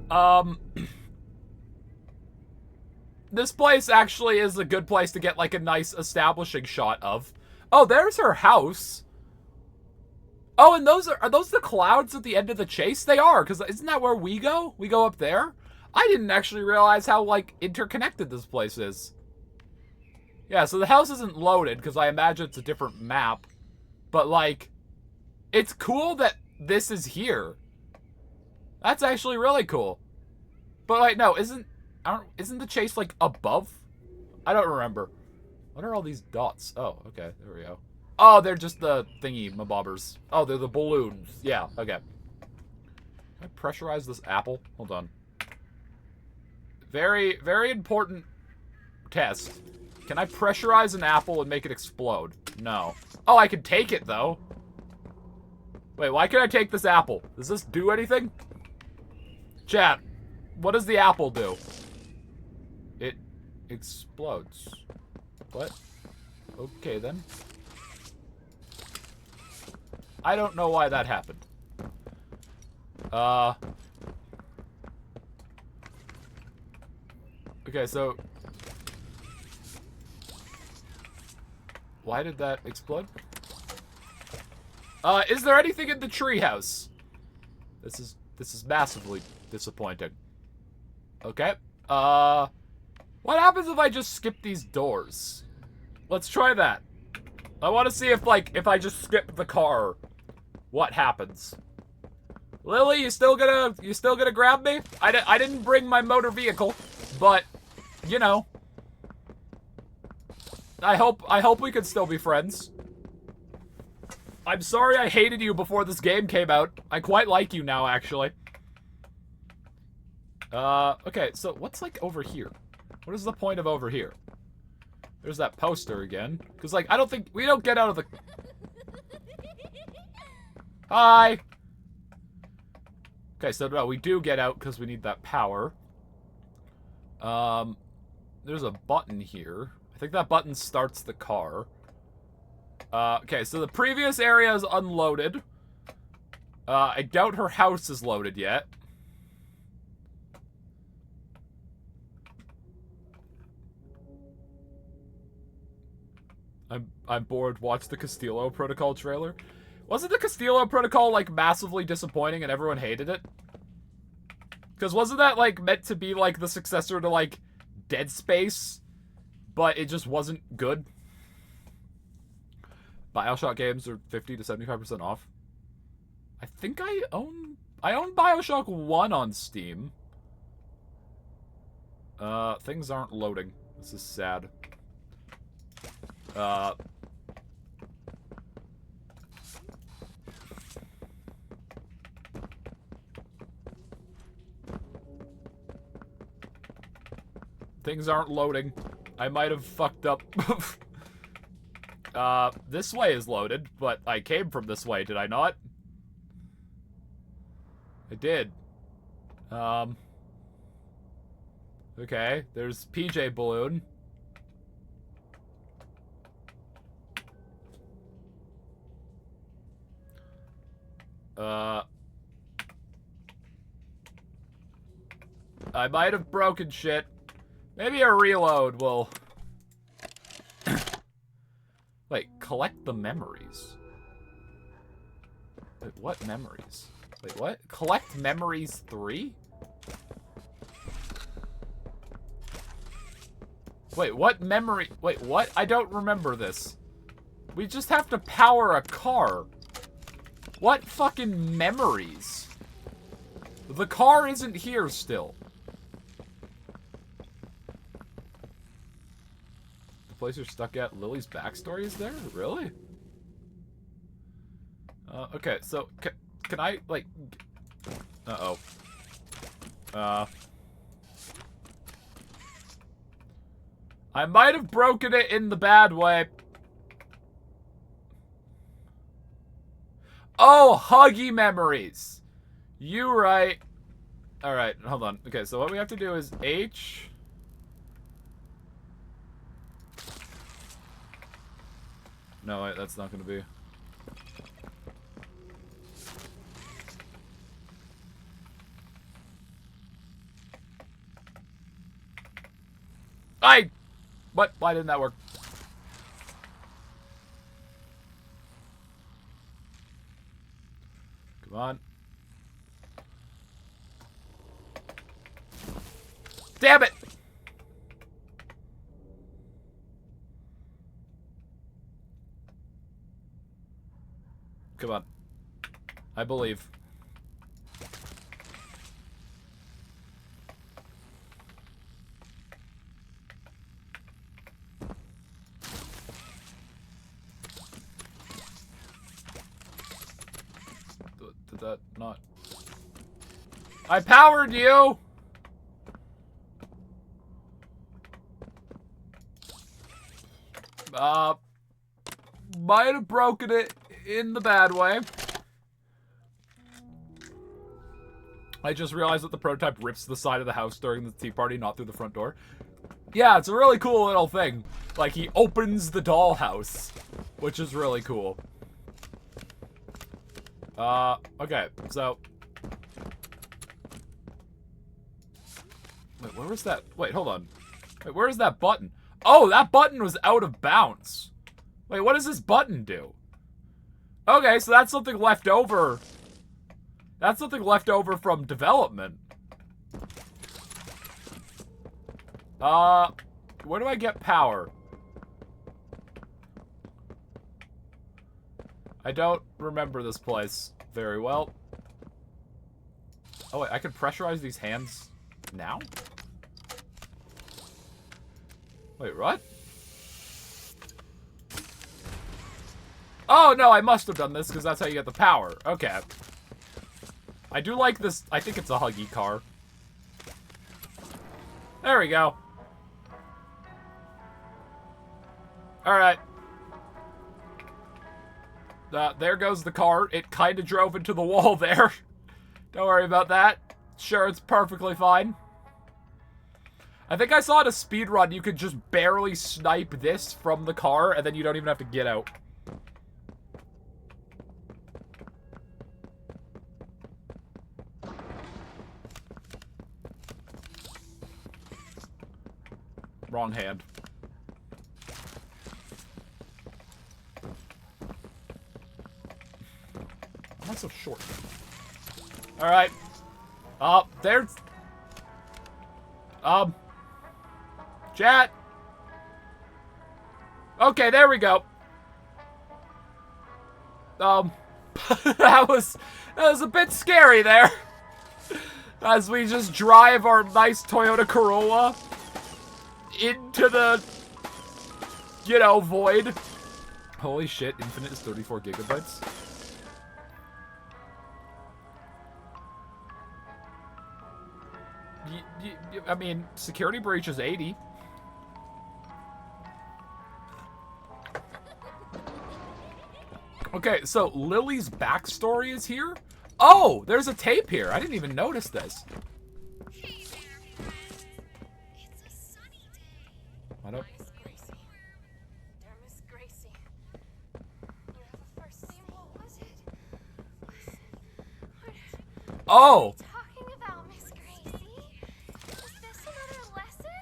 This place actually is a good place to get, like, a nice establishing shot of. Oh, there's her house. Oh, and are those the clouds at the end of the chase? They are, because isn't that where we go? We go up there? I didn't actually realize how, like, interconnected this place is. Yeah, so the house isn't loaded, because I imagine it's a different map. But, like, it's cool that this is here. That's actually really cool. But, like, no, isn't the chase, like, above? I don't remember. What are all these dots? Oh, okay, there we go. Oh, they're just the thingy-mabobbers. Oh, they're the balloons. Yeah, okay. Can I pressurize this apple? Hold on. Very, very important test. Can I pressurize an apple and make it explode? No. Oh, I can take it, though. Wait, why can't I take this apple? Does this do anything? Chat, what does the apple do? It explodes. What? Okay, then. I don't know why that happened. Okay, so... Why did that explode? Is there anything in the treehouse? This is massively disappointing. Okay. What happens if I just skip these doors? Let's try that. I want to see if I just skip the car, what happens? Lily, you still gonna grab me? I didn't bring my motor vehicle, but, you know. I hope we can still be friends. I'm sorry I hated you before this game came out. I quite like you now, actually. Okay, so what's, like, over here? What is the point of over here? There's that poster again. Because, like, we don't get out of the... Hi! Okay, so no, we do get out because we need that power. There's a button here. I think that button starts the car. Okay, so the previous area is unloaded. I doubt her house is loaded yet. I'm bored. Watch the Castillo Protocol trailer. Wasn't the Castillo Protocol, like, massively disappointing and everyone hated it? Because wasn't that, like, meant to be, like, the successor to, like, Dead Space? But it just wasn't good? BioShock games are 50 to 75% off. I think I own BioShock 1 on Steam. Things aren't loading. This is sad. Things aren't loading. I might have fucked up. This way is loaded, but I came from this way, did I not? I did. Okay, there's PJ Balloon. I might have broken shit. Maybe a reload will... Wait, collect the memories. Wait, what memories? Wait, what? Collect memories 3? Wait, what memory? Wait, what? I don't remember this. We just have to power a car. What fucking memories? The car isn't here still. The place you're stuck at, Lily's backstory is there? Really? Okay, so, can I, like... Uh-oh. I might have broken it in the bad way. Oh, Huggy memories. You right. Alright, hold on. Okay, so what we have to do is H. No, wait, that's not gonna be. What? Why didn't that work? Come on. Damn it! Come on. I believe. Did that not... I powered you! Might have broken it in the bad way. I just realized that the prototype rips the side of the house during the tea party, not through the front door. Yeah, it's a really cool little thing. Like, he opens the dollhouse, which is really cool. Okay, so... Wait, where was that? Wait, hold on. Wait, where is that button? Oh, that button was out of bounds. Wait, what does this button do? Okay, so that's something left over. That's something left over from development. Where do I get power? I don't remember this place very well. Oh, wait, I can pressurize these hands now? Wait, what? Oh, no, I must have done this because that's how you get the power. Okay. I do like this. I think it's a Huggy car. There we go. Alright. There goes the car. It kind of drove into the wall there. Don't worry about that. Sure, it's perfectly fine. I think I saw in a speedrun you could just barely snipe this from the car, and then you don't even have to get out. Wrong hand. Why am I so short? Alright. There's... Chat. Okay, there we go. That was a bit scary there. As we just drive our nice Toyota Corolla into the, you know, void. Holy shit, Infinite is 34 gigabytes. I mean, security breach is 80. Okay, so Lily's backstory is here? Oh, there's a tape here. I didn't even notice this. Hey there, friends. It's a sunny day. What up? Miss Gracie. Dear Miss Gracie. You have a first name. What was it? What Oh! talking about, Miss Gracie? Is this another lesson?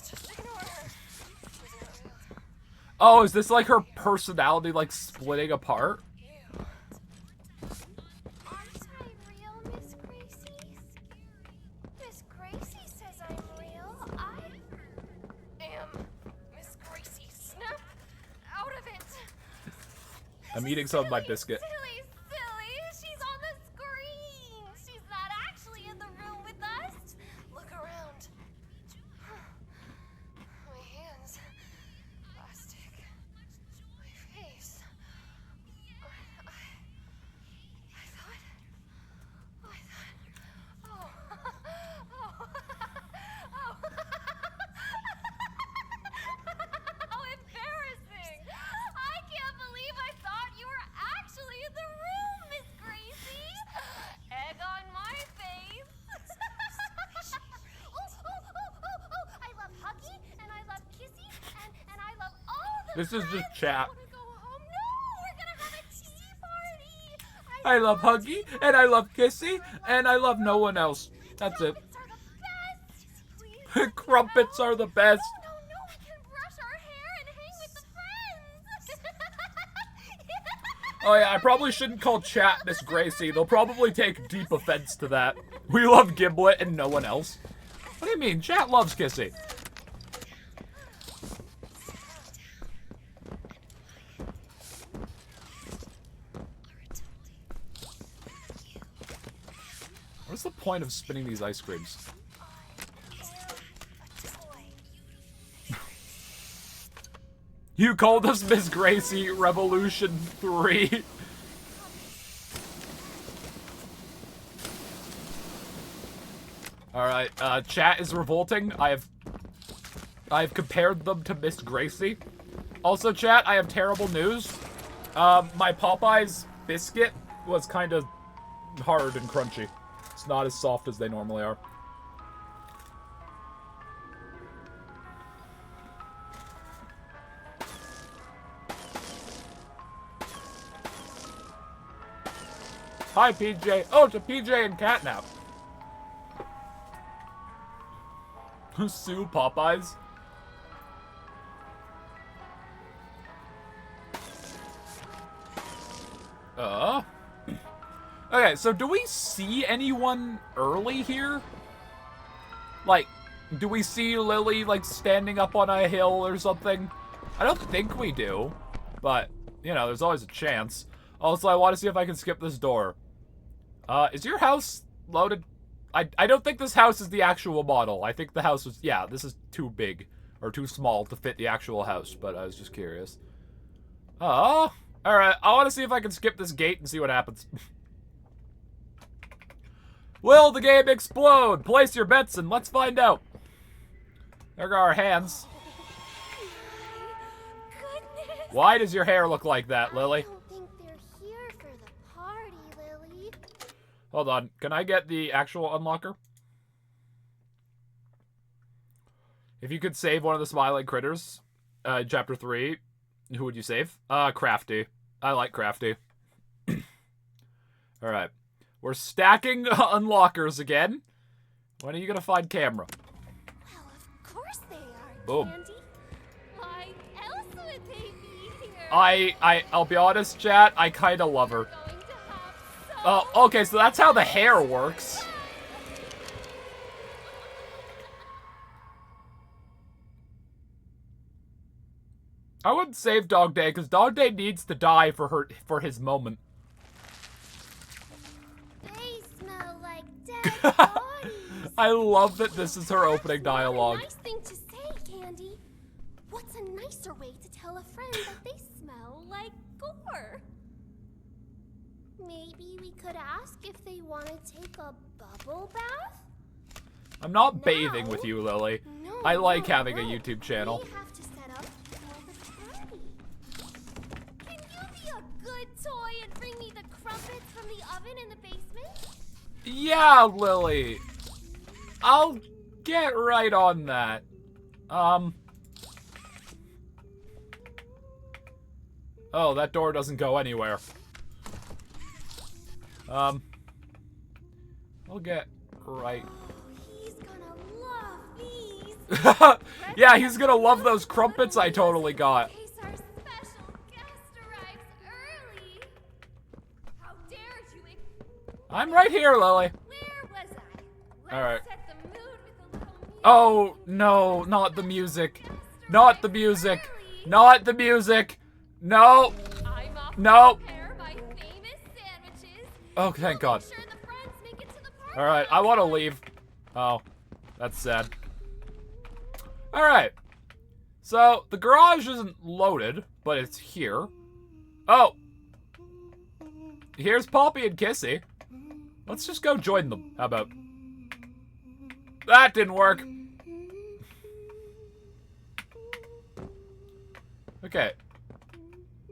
Just ignore her. She's not real. Oh, is this like her personality like splitting apart? Aren't I real, Miss Gracie? Miss Gracie says I'm real. I am Miss Gracie. Snap out of it. I'm eating some of my biscuit. Silly. She's on the screen. She's not actually in the room with us. Look around. My hands. Plastic. My face. How embarrassing! I can't believe I thought you were actually in the room, Miss Gracie. Egg on my face. I love Huggy and I love Kissy and I love all the This is just friends. chat. I wanna go home. No, we're gonna have a tea party. I love Huggy, and I love Kissy, and I love no one else. That's it. Crumpets are the best. Please, Crumpets are the best. No, we can brush our hair and hang with the friends. Oh yeah, I probably shouldn't call chat Miss Gracie. They'll probably take deep offense to that. We love Gimlet and no one else. What do you mean? Chat loves Kissy. What's the point of spinning these ice creams? You called us Miss Gracie Revolution 3. Alright, chat is revolting. I have compared them to Miss Gracie. Also, chat, I have terrible news. My Popeyes biscuit was kind of hard and crunchy. It's not as soft as they normally are. Hi, PJ. Oh, it's a PJ and Catnap. Sue Popeyes. Okay, so do we see anyone early here? Like, do we see Lily, like, standing up on a hill or something? I don't think we do, but, you know, there's always a chance. Also, I want to see if I can skip this door. Is your house loaded? I don't think this house is the actual model. I think the house was, yeah, this is too big or too small to fit the actual house, but I was just curious. Alright, I want to see if I can skip this gate and see what happens. Will the game explode? Place your bets and let's find out. There go our hands. Goodness. Why does your hair look like that, Lily? I don't think they're here for the party, Lily. Hold on. Can I get the actual unlocker? If you could save one of the smiling critters, chapter 3, who would you save? Crafty. I like Crafty. Alright. We're stacking unlockers again. When are you gonna find camera? Well, of course they are, Boom. Candy. Why else would they be here? I'll be honest, chat, I kinda love her. We're going to have Oh, okay, so that's how the hair works. I wouldn't save Dog Day, because Dog Day needs to die for his moment. They smell like dead bodies. I love that this is her opening That's dialogue. not a nice thing to say, Candy. What's a nicer way to tell a friend that they smell like gore? Maybe we could ask if they want to take a bubble bath? I'm not bathing with you, Lily. No, I like no, having a no. YouTube channel. We have to set up for the party. Can you be a good toy and bring me the crumpets from the oven in the basement? Yeah, Lily. I'll get right on that. Oh, that door doesn't go anywhere. I'll get right. He's gonna love these. Yeah, he's gonna love those crumpets I totally got. In case our I'm right here, Lily. Where was I? Let's All right. set the mood with a little music. Oh, no, not the music. Not the music. Not the music. No. I'm off No. to prepare my famous sandwiches. Oh, thank God. Make sure the friends make it to the party. All right, I want to leave. Oh, that's sad. All right. So, the garage isn't loaded, but it's here. Oh. Here's Poppy and Kissy. Let's just go join them. How about? That didn't work. Okay.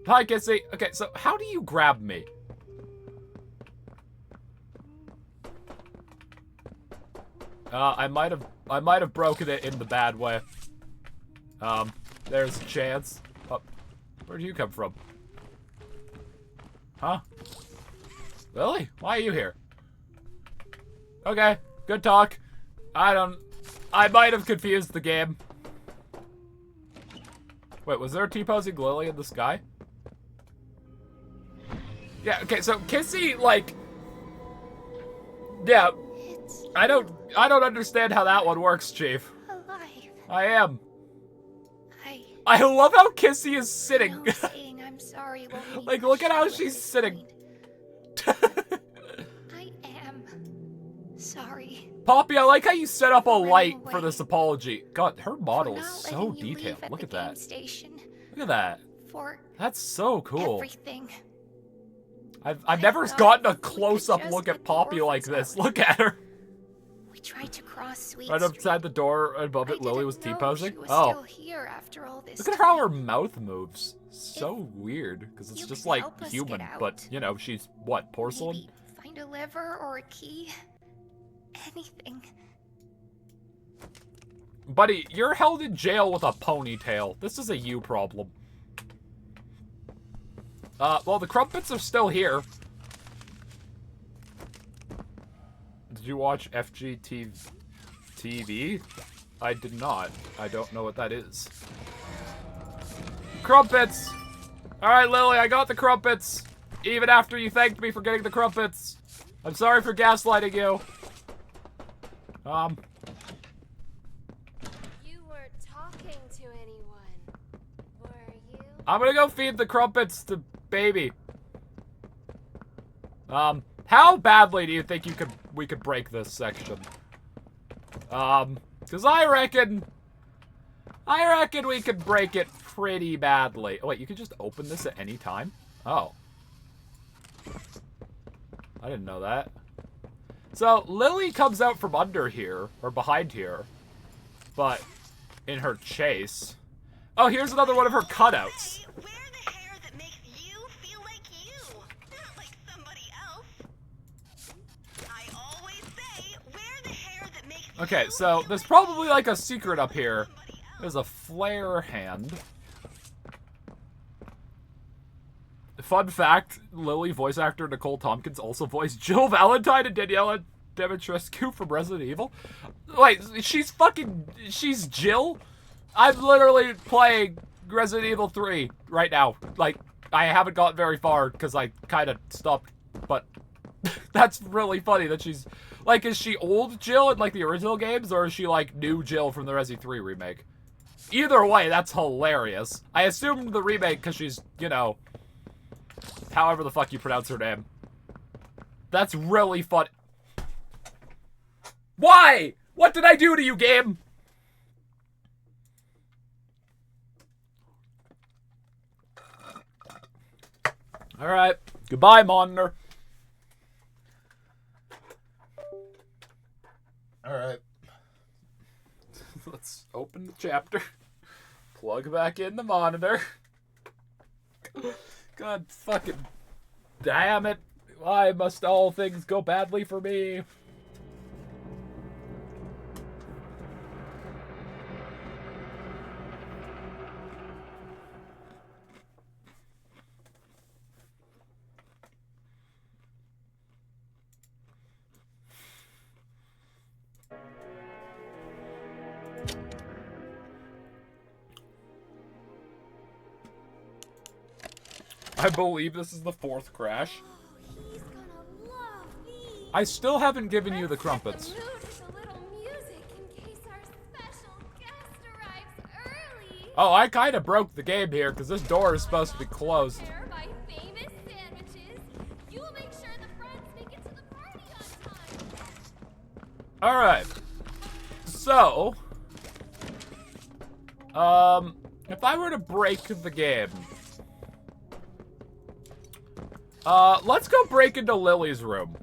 Hi, Kissy. Okay, so how do you grab me? I might have broken it in the bad way. There's a chance. Oh, where do you come from? Huh? Lily? Why are you here? Okay, good talk. I might have confused the game. Wait, was there a T-posing Lily in the sky? Yeah, okay, so Kissy, like... Yeah, It's I don't understand how that one works, Chief. alive. I am. I I love how Kissy is sitting. know saying I'm sorry won't mean Like, much look at how to you she's this sitting. point. I am sorry. Poppy, I like how you set up a Running light for away. this apology. God, her model For is not so letting you detailed. leave Look the at that. game Station. Look at that. For That's so cool. everything. I've never thought gotten a we could close-up just look get at the Poppy like orphans this. out. Look at her. We tried to cross Sweet Right Street. outside the door above I it, Lily didn't was know T-posing. she was Oh, still here after all this look at time. how her mouth moves. So weird, because it's you just could like help us human, get but, out. you know, she's, what, porcelain? Maybe find a lever or a key. Anything. Buddy, you're held in jail with a ponytail. This is a you problem. Well, the crumpets are still here. Did you watch FGTV? I did not. I don't know what that is. Crumpets! Alright, Lily, I got the crumpets. Even after you thanked me for getting the crumpets. I'm sorry for gaslighting you. You weren't talking to anyone, were you? I'm gonna go feed the crumpets to baby. How badly do you think we could break this section? Cause I reckon we could break it pretty badly. Oh wait, you can just open this at any time? Oh. I didn't know that. So, Lily comes out from under here, or behind here, but in her chase. Oh, here's another one of her cutouts. Hey, wear the hair that makes you feel like you, not like somebody else. I always say, wear the hair that makes Okay, you so feel there's like probably you, like a secret up here. somebody else. There's a flare hand. Fun fact, Lily voice actor Nicole Tompkins also voiced Jill Valentine and Daniela Dimitrescu from Resident Evil. Wait, she's Jill? I'm literally playing Resident Evil 3 right now. Like, I haven't gotten very far because I kind of stopped, but that's really funny that she's, like, is she old Jill in, like, the original games, or is she, like, new Jill from the Resi 3 remake? Either way, that's hilarious. I assumed the remake because she's, you know, however the fuck you pronounce her name. That's really fun. Why? What did I do to you, game? Alright. Goodbye, monitor. Alright. Let's open the chapter. Plug back in the monitor. God fucking damn it. Why must all things go badly for me? I believe this is the fourth crash. Oh, he's gonna love these. I still haven't given you the Let's crumpets. set the mood with a little music in case our special guest arrives early. Oh, I kind of broke the game here because this door is supposed to be closed. Prepare my famous sandwiches. You make sure the friends make it to the party on time. All right. So, if I were to break the game, let's go break into Lily's room.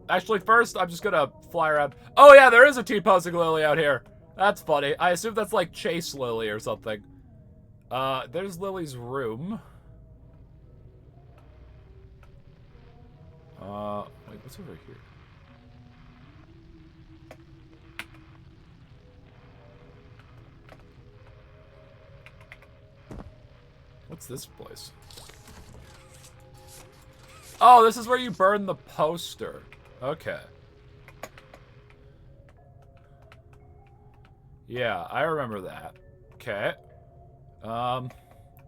Actually, first, I'm just gonna fly around. Oh, yeah, there is a T-posing Lily out here. That's funny. I assume that's like Chase Lily or something. There's Lily's room. Wait, what's over here? What's this place? Oh, this is where you burn the poster. Okay. Yeah, I remember that. Okay.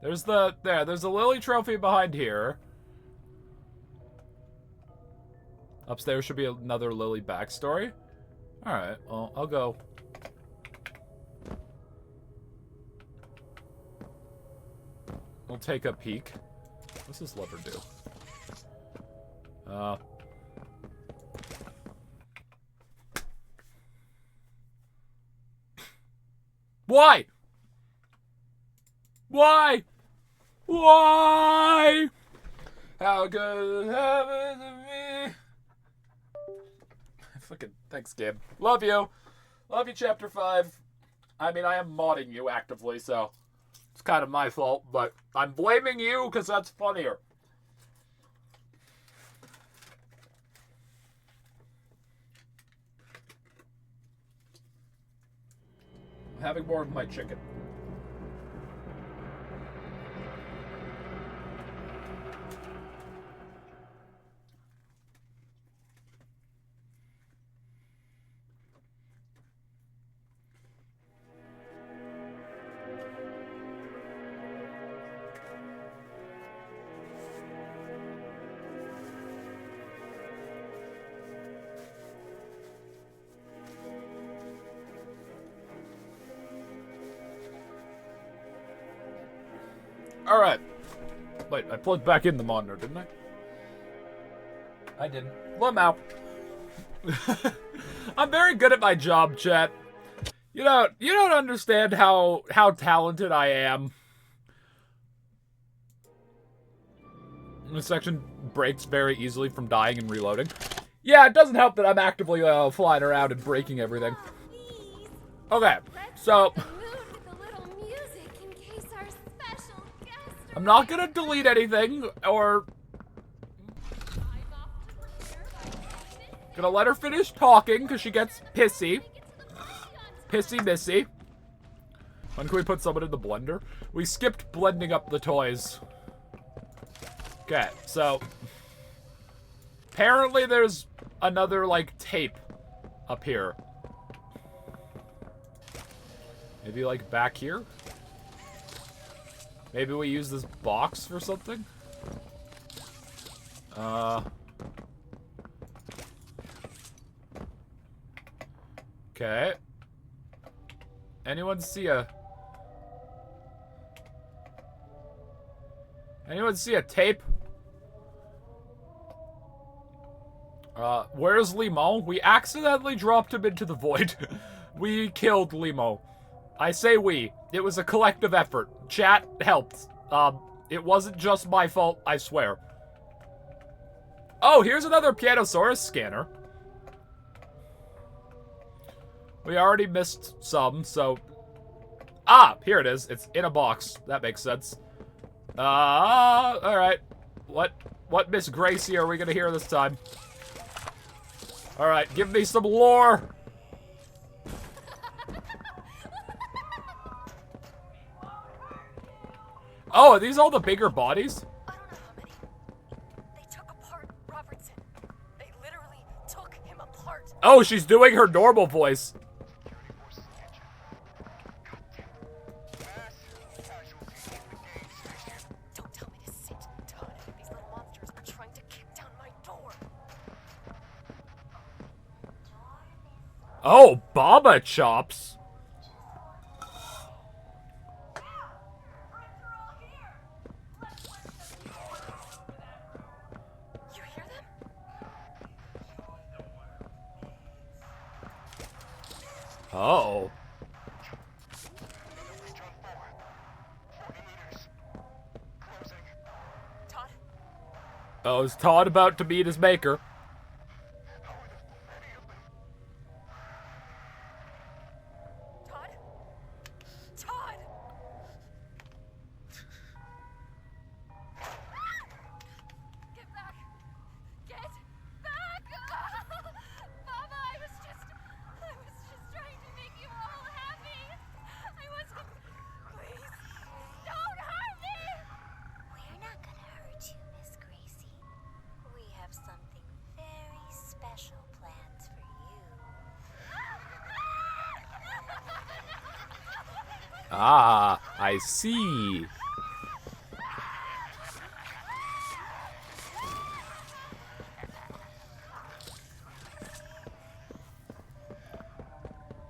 There's a Lily trophy behind here. Upstairs should be another Lily backstory. Alright, well, I'll go. We'll take a peek. What's this lever do? Why? Why? Why? How good it happened to me? Fucking thanks, Gabe. Love you. Love you, Chapter 5. I mean, I am modding you actively, so it's kind of my fault, but I'm blaming you because that's funnier. I'm having more of my chicken. Alright. Wait, I plugged back in the monitor, didn't I? I didn't. Lamau. I'm very good at my job, chat. You don't understand how talented I am. This section breaks very easily from dying and reloading. Yeah, it doesn't help that I'm actively flying around and breaking everything. Please. Okay, so Set the mood with a little music in case our special guest I'm not gonna delete anything or arrives off to prepare my famous gonna let her finish talking because she gets pissy. make it to the party on time. Pissy Missy. When can we put someone in the blender? We skipped blending up the toys. Okay, so apparently there's another like tape up here. Maybe like back here? Maybe we use this box for something? Okay. Anyone see a tape? Where's Limo? We accidentally dropped him into the void. We killed Limo. I say we. It was a collective effort. Chat helped. It wasn't just my fault, I swear. Oh, here's another Pianosaurus scanner. We already missed some, so... Ah, here it is. It's in a box. That makes sense. Alright. What Miss Gracie are we gonna hear this time? Alright, give me some lore! Oh, are these all the bigger bodies? I don't know how many. They took apart Robertson. They literally took him apart. Oh, she's doing her normal voice. Don't tell me to sit, Todd. Oh, Baba chops. You hear them? Oh. Todd? Oh, is Todd about to meet his maker? Todd? Todd! Get back! Get back! Mama, I was just trying to make you all happy. I wasn't. Please, don't hurt me! We're not gonna hurt you, Miss Gracie. We have something very special planned for you. Ah, I see.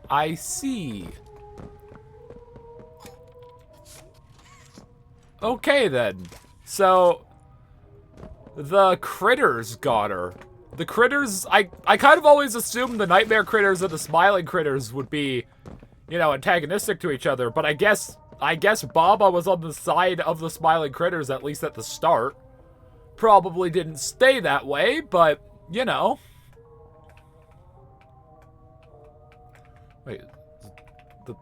I see. Okay then. So the critters got her. The critters, I kind of always assumed the nightmare critters and the smiling critters would be, you know, antagonistic to each other, but I guess Baba was on the side of the smiling critters, at least at the start. Probably didn't stay that way, but, you know. Wait, the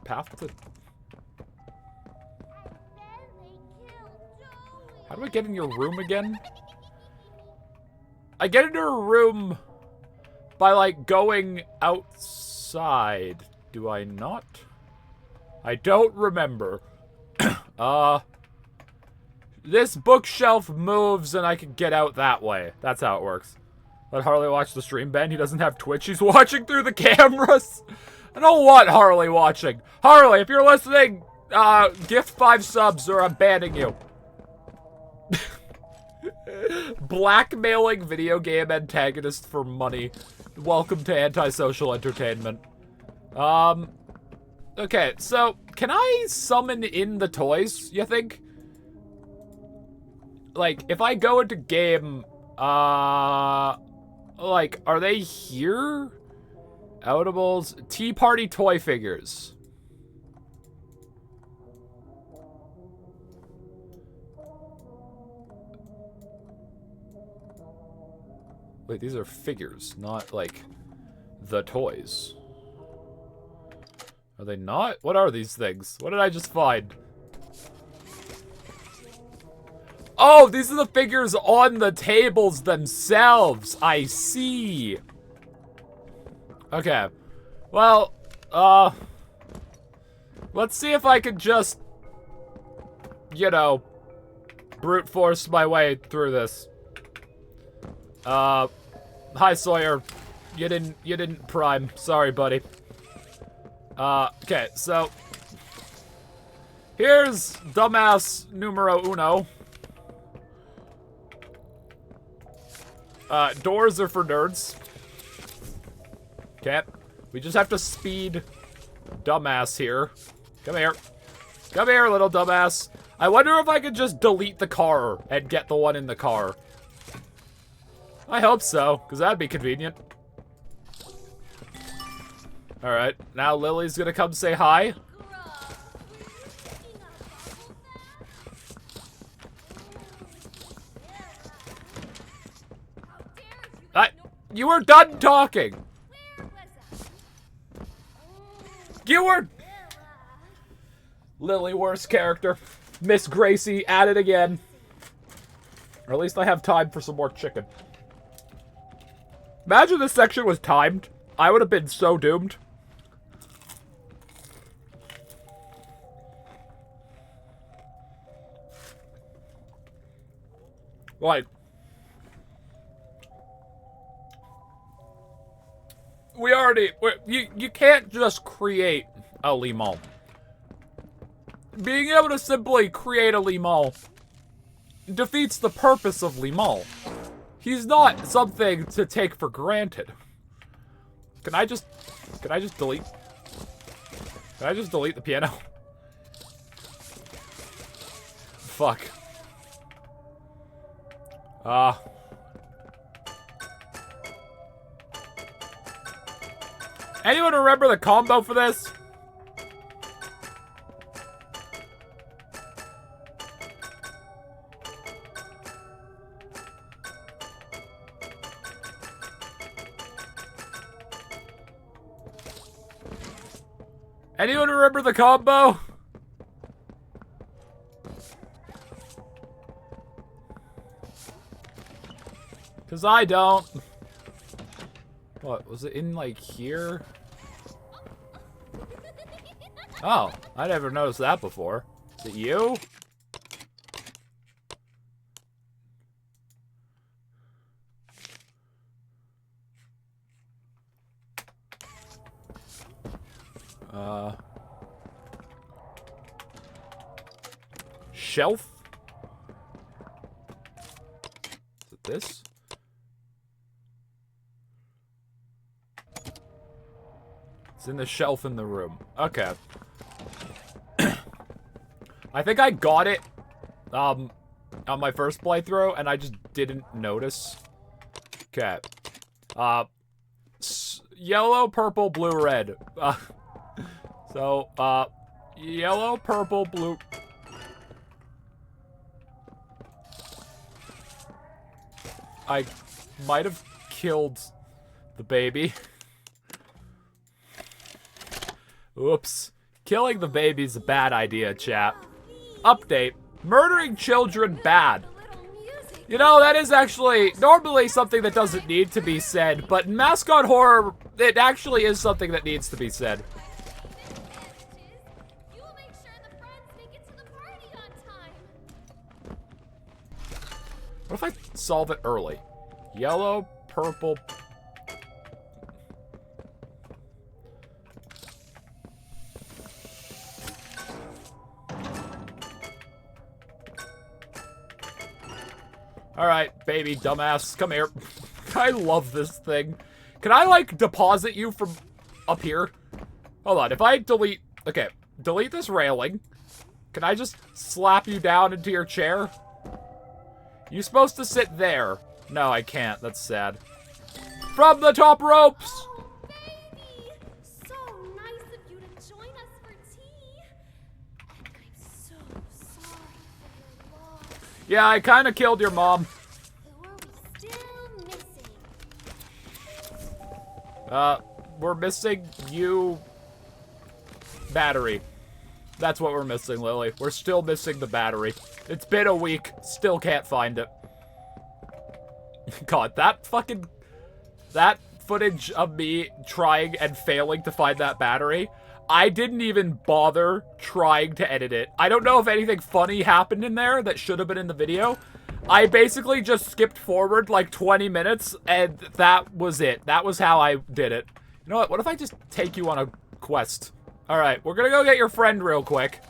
path to... How do I get in your room again? I get into her room by, like, going outside. Do I not? I don't remember. This bookshelf moves and I can get out that way. That's how it works. Let Harley watch the stream, Ben. He doesn't have Twitch. He's watching through the cameras. I don't want Harley watching. Harley, if you're listening, gift 5 subs or I'm banning you. Blackmailing video game antagonist for money. Welcome to antisocial entertainment. Okay, so can I summon in the toys, you think? Like, if I go into game, like, are they here? Outables, Tea Party toy figures. Wait, these are figures, not, like, the toys. Are they not? What are these things? What did I just find? Oh, these are the figures on the tables themselves. I see. Okay. Well, let's see if I can just, you know, brute force my way through this. Hi Sawyer. You didn't prime. Sorry, buddy. Okay, so here's dumbass numero uno. Doors are for nerds. Okay. We just have to speed dumbass here. Come here. Come here, little dumbass. I wonder if I could just delete the car and get the one in the car. I hope so, because that'd be convenient. Alright, now Lily's gonna come say hi. You were done talking! You were... Lily, worst character. Miss Gracie, at it again. Or at least I have time for some more chicken. Imagine this section was timed. I would have been so doomed. Like... You can't just create a Limon. Being able to simply create a Limon defeats the purpose of Limon. He's not something to take for granted. Can I just delete? Can I just delete the piano? Fuck. Anyone remember the combo for this? Anyone remember the combo? Cause I don't. What, was it in like here? Oh, I never noticed that before. Is it you? Shelf? Is it this? It's in the shelf in the room. Okay. I think I got it on my first playthrough, and I just didn't notice. Okay. Yellow, purple, blue, red. Yellow, purple, blue. I might have killed the baby. Oops. Killing the baby's a bad idea, chat. Update. Murdering children bad. You know, that is actually normally something that doesn't need to be said, but in mascot horror, it actually is something that needs to be said. You will make sure the friends make it to the party on time. What if I solve it early? Yellow, purple. Alright, baby dumbass, come here. I love this thing. Can I, like, deposit you from up here? Hold on, if I delete... Okay, delete this railing. Can I just slap you down into your chair? You're supposed to sit there. No, I can't. That's sad. From the top ropes! Oh, baby! So nice of you to join us for tea. And I'm so sorry for your loss. Yeah, I kind of killed your mom. Who are we still missing? We're missing you... Battery. That's what we're missing, Lily. We're still missing the battery. It's been a week. Still can't find it. God, that footage of me trying and failing to find that battery, I didn't even bother trying to edit it. I don't know if anything funny happened in there that should have been in the video. I basically just skipped forward like 20 minutes, and that was it. That was how I did it. You know what? What if I just take you on a quest? Alright, we're gonna go get your friend real quick.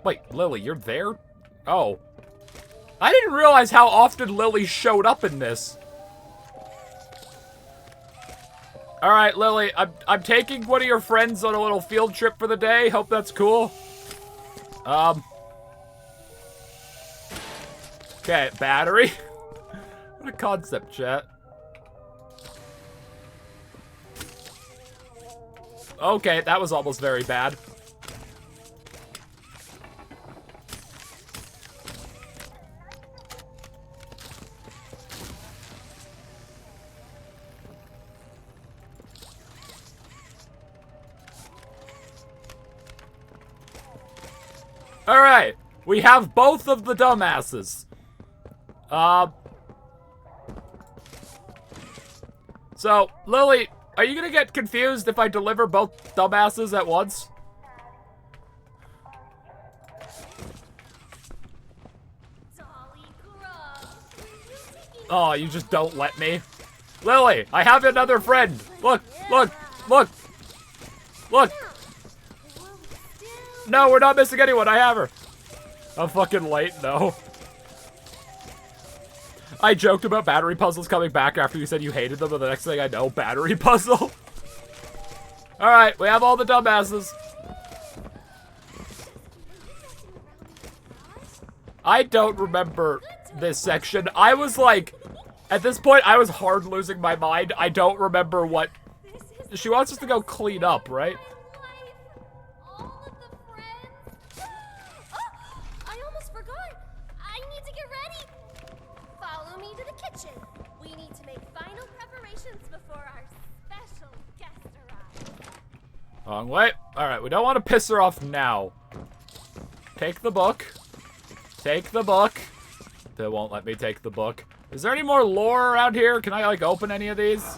Wait, Lily, you're there? Oh. I didn't realize how often Lily showed up in this. Alright, Lily, I'm taking one of your friends on a little field trip for the day. Hope that's cool. Okay, battery. What a concept, chat. Okay, that was almost very bad. Alright, we have both of the dumbasses. So, Lily, are you gonna get confused if I deliver both dumbasses at once? Dolly Grub. Oh, you just don't let me? Lily, I have another friend. Look, look, look. Look. No, we're not missing anyone. I have her. I'm fucking late, no. I joked about battery puzzles coming back after you said you hated them, but the next thing I know, battery puzzle. Alright, we have all the dumbasses. I don't remember this section. I was like, at this point, I was hard losing my mind. I don't remember what... She wants us to go clean up, right? All of the friends. Oh, I almost forgot. I need to get ready. Follow me to the kitchen. We need to make final preparations before our special guest arrives. Wrong way. Alright, we don't want to piss her off now. Take the book. Take the book. They won't let me take the book. Is there any more lore around here? Can I, like, open any of these?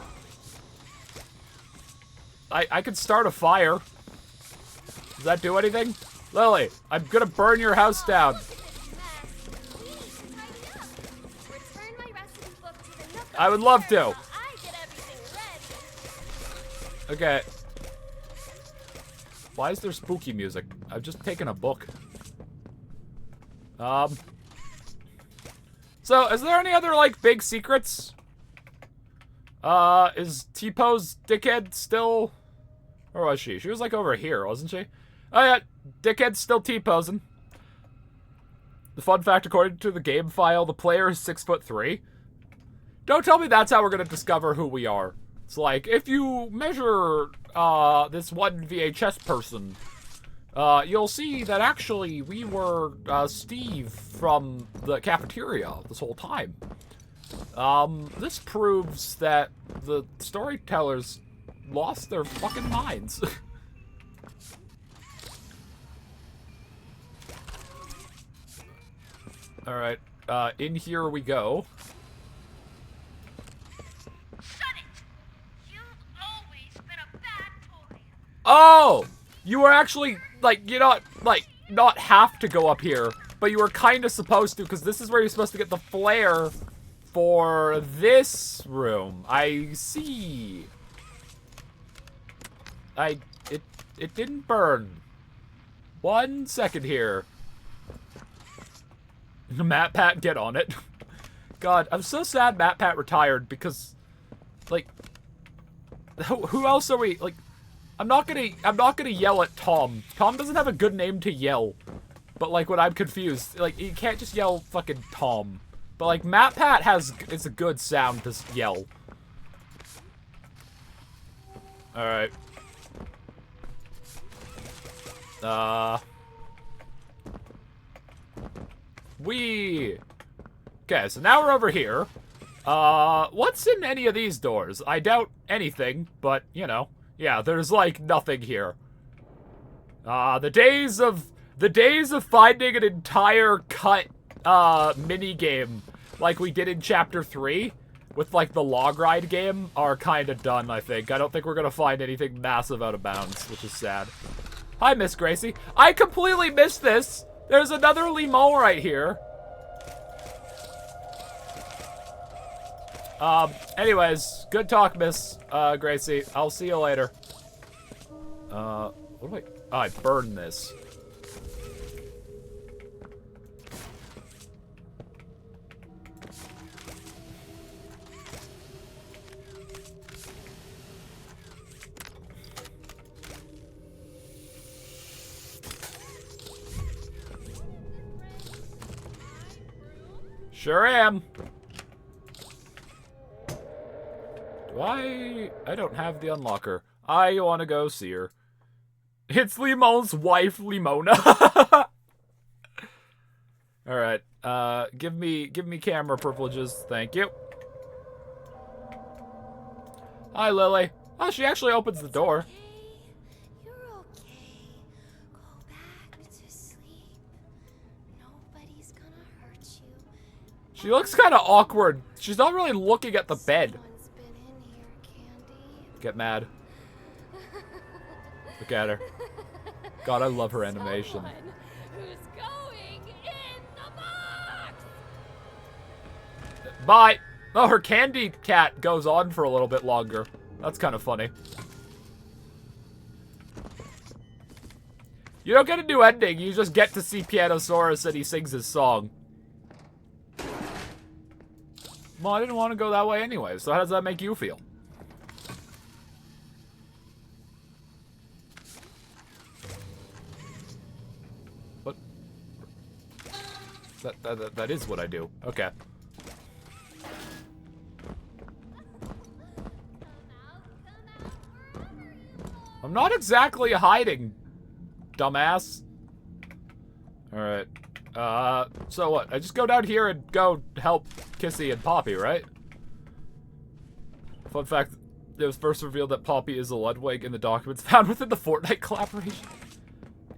I could start a fire. Does that do anything? Lily, I'm gonna burn your house down. I would love to. Okay. Why is there spooky music? I've just taken a book. So, is there any other, like, big secrets? Is T-Pose dickhead still... Where was she? She was, like, over here, wasn't she? Oh, yeah. Dickhead's still T-posing. The fun fact, according to the game file, the player is 6'3". Don't tell me that's how we're gonna discover who we are. It's like, if you measure, this one VHS person, you'll see that actually we were, Steve from the cafeteria this whole time. This proves that the storytellers lost their fucking minds. Alright, in here we go. Shut it! You've always been a bad boy. Oh! You were actually, like, you not, like, not have to go up here, but you were kind of supposed to, because this is where you're supposed to get the flare for this room. I see. It didn't burn. 1 second here. MatPat, get on it. God, I'm so sad MatPat retired because, like, who else are we, like, I'm not gonna yell at Tom. Tom doesn't have a good name to yell. But, like, when I'm confused, like, you can't just yell fucking Tom. But, like, MatPat it's a good sound to yell. Alright. Okay, so now we're over here. What's in any of these doors? I doubt anything, but, you know. Yeah, there's, like, nothing here. The days of finding an entire cut, mini-game like we did in Chapter 3 with, like, the log ride game are kind of done, I think. I don't think we're gonna find anything massive out of bounds, which is sad. Hi, Miss Gracie. I completely missed this. There's another lemon right here. Anyways, good talk, Miss, Gracie. I'll see you later. What do I burned this. Sure am. I don't have the unlocker. I want to go see her. It's Limon's wife, Limona. Alright, give me camera privileges, thank you. Hi, Lily. Oh, she actually opens the door. You're okay. Go back to sleep. Nobody's gonna hurt you. She looks kind of awkward. She's not really looking at the bed. Someone's been in here, Candy. Get mad. Look at her. God, I love her animation. Someone who's going in the box. Bye. Oh, her candy cat goes on for a little bit longer. That's kind of funny. You don't get a new ending. You just get to see Pianosaurus and he sings his song. Well, I didn't want to go that way anyway, so how does that make you feel? What? That is what I do. Okay. I'm not exactly hiding, dumbass. Alright. So what? I just go down here and go help Kissy and Poppy, right? Fun fact, it was first revealed that Poppy is a Ludwig in the documents found within the Fortnite collaboration.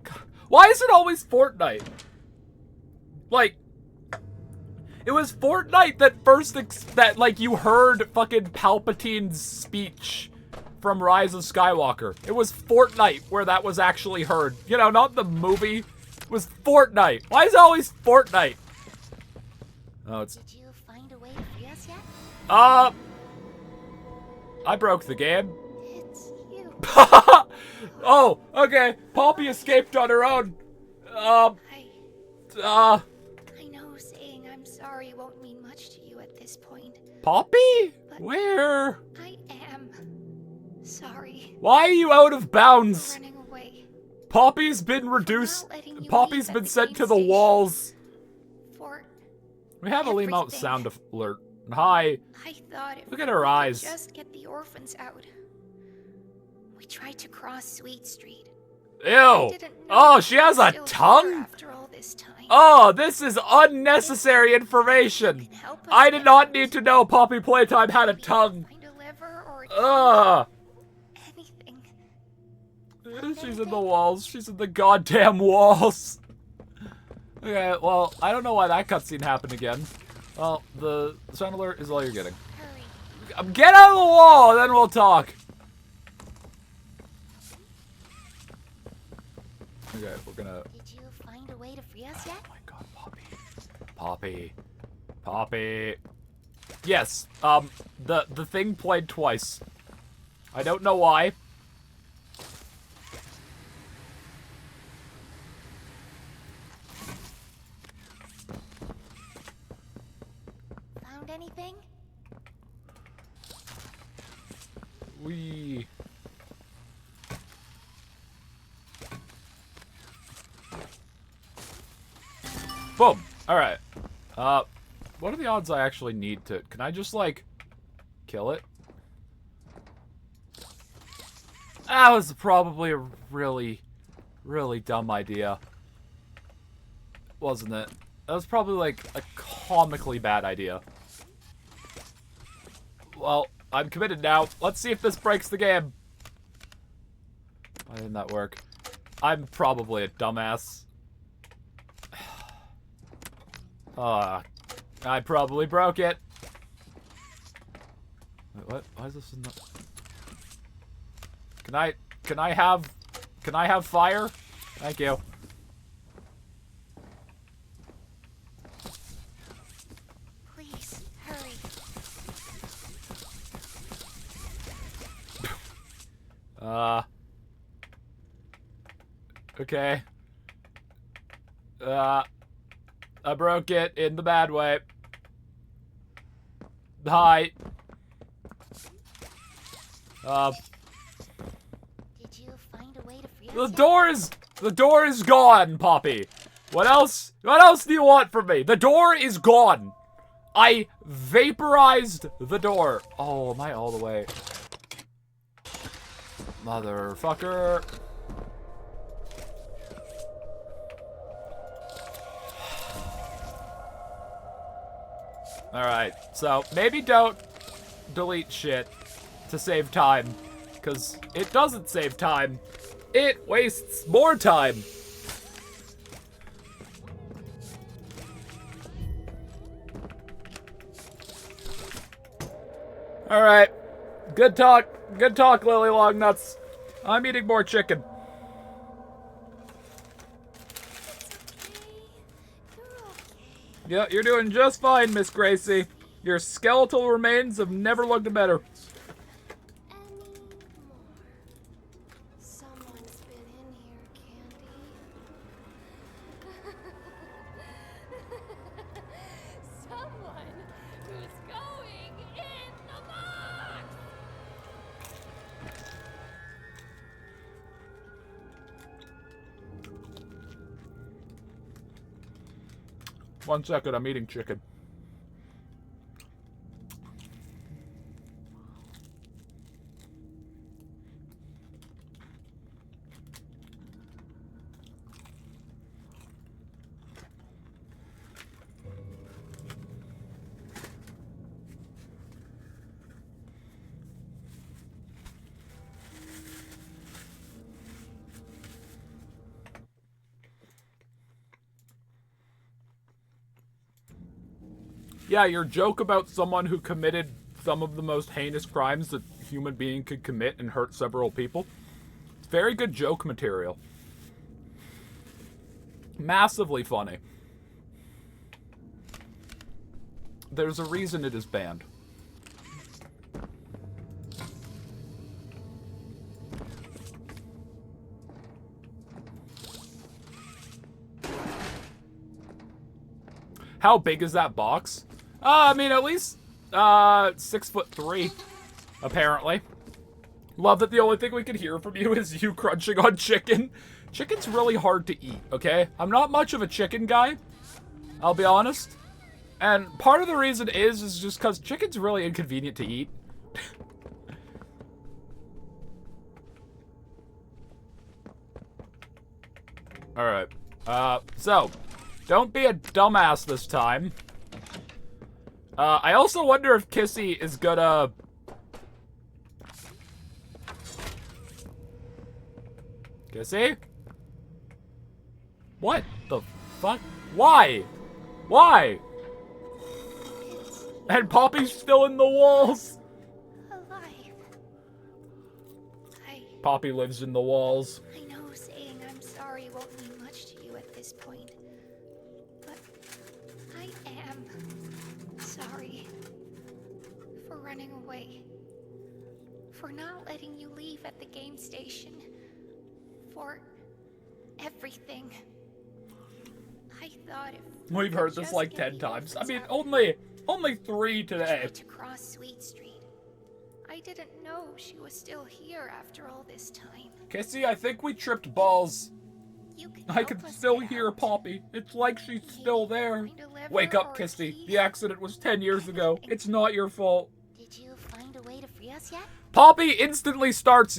God. Why is it always Fortnite? Like, it was Fortnite that first, like, you heard fucking Palpatine's speech from Rise of Skywalker. It was Fortnite where that was actually heard. You know, not the movie. It was Fortnite. Why is it always Fortnite? Oh, it's... Did you find a way to free us yet? I broke the game. It's you. Oh, okay. Poppy escaped on her own. I know saying I'm sorry won't mean much to you at this point. Poppy? But Where? I am sorry Why are you out of for bounds? running away. Poppy's been reduced. not letting you Poppy's leave been at the sent to main the station. walls. For We have a lean out everything. sound alert. Hi. I thought if Look at her we could eyes. just get the orphans out. We tried to cross Sweet Street. Ew. Didn't know Oh, she we has were a still here tongue? After all this time. Oh, this is unnecessary information. Can help us I did get not out. need to know Poppy Playtime had a Maybe tongue. Find a lever or a Ugh. anything. She's in the walls. She's in the goddamn walls. Okay, well, I don't know why that cutscene happened again. Well, the sound alert is all you're getting. Hurry. Get out of the wall, and then we'll talk. Okay, we're gonna... Did you find a way to free us yet? Oh my god, Poppy. Poppy. Poppy. Yes, the thing played twice. I don't know why. Found anything? We... Boom! Alright. What are the odds I actually need to... Can I just, like, kill it? That was probably a really, really dumb idea. Wasn't it? That was probably, like, a comically bad idea. Well, I'm committed now. Let's see if this breaks the game. Why didn't that work? I'm probably a dumbass. I probably broke it. Wait, what? Why is this in the... Can I have fire? Thank you. Please, hurry. Okay. I broke it in the bad way. Hi. Did you find a way to free us The yet? door is gone, Poppy. What else? What else do you want from me? The door is gone. I vaporized the door. Oh, am I all the way? Motherfucker. Alright, so maybe don't delete shit to save time, because it doesn't save time. It wastes more time. Alright. Good talk, Lily Longnuts. I'm eating more chicken. Yeah, you're doing just fine, Miss Gracie. Your skeletal remains have never looked better. Anymore. Someone's been in here, Candy. Someone who's going 1 second, I'm eating chicken. Yeah, your joke about someone who committed some of the most heinous crimes that a human being could commit and hurt several people. It's very good joke material. Massively funny. There's a reason it is banned. How big is that box? I mean, at least 6'3", apparently. Love that the only thing we can hear from you is you crunching on chicken. Chicken's really hard to eat, okay? I'm not much of a chicken guy, I'll be honest. And part of the reason is just because chicken's really inconvenient to eat. Alright. So, don't be a dumbass this time. I also wonder if Kissy is gonna... Kissy? What the fuck? Why? Why? And Poppy's still in the walls. Alive. Poppy lives in the walls. I know saying I'm sorry won't mean much to you at this point, but I am sorry for running away, for not letting you leave at the game station, for everything. I thought if We've heard this like 10 times. I mean, only 3 today. to cross Sweet Street. I didn't know she was still here after all this time. Kissy, I think we tripped balls. You can I help can us still get hear out. Poppy. It's like she's still there. Find a lever Wake up, or a Kissy. key. The accident was 10 years ago. It's not your fault. Did you find a way to free us yet? Poppy instantly stops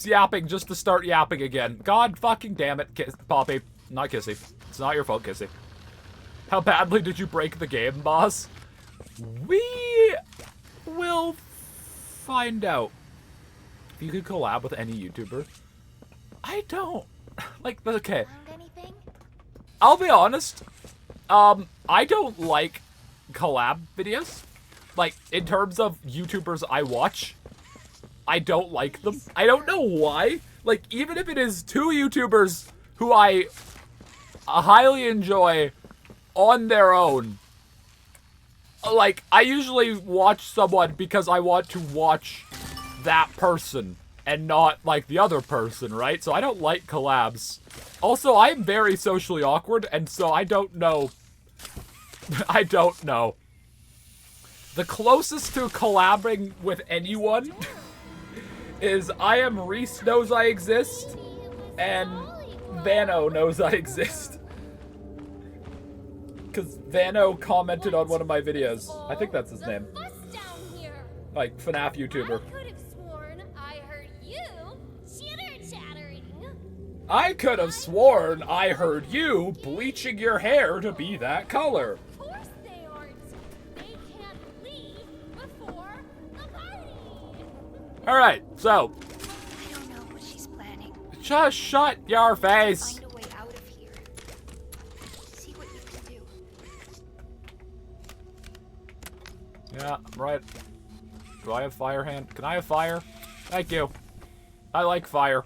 yapping just to start yapping again. God fucking damn it, Poppy. Not Kissy. It's not your fault, Kissy. How badly did you break the game, boss? We will find out. If you could collab with any YouTuber. I don't. Like, okay. Found anything? I'll be honest. I don't like collab videos. Like, in terms of YouTubers I watch, I don't like them. I don't know why. Like, even if it is 2 YouTubers who I highly enjoy on their own, like, I usually watch someone because I want to watch that person and not, like, the other person, right? So I don't like collabs. Also, I am very socially awkward, and so I don't know. I don't know. The closest to collabing with anyone is I am Reese knows I exist, and Vano knows I exist. Because Vano commented on one of my videos. I think that's his name. Like, FNAF YouTuber. I could have sworn I heard you chitter-chattering. I could have sworn I heard you bleaching your hair to be that color. Of course they aren't. They can't leave before the party. Alright, so, I don't know what she's planning. just shut your face. Find a way out of here. See what you can do. Yeah, right. Do I have fire hand? Can I have fire? Thank you. I like fire.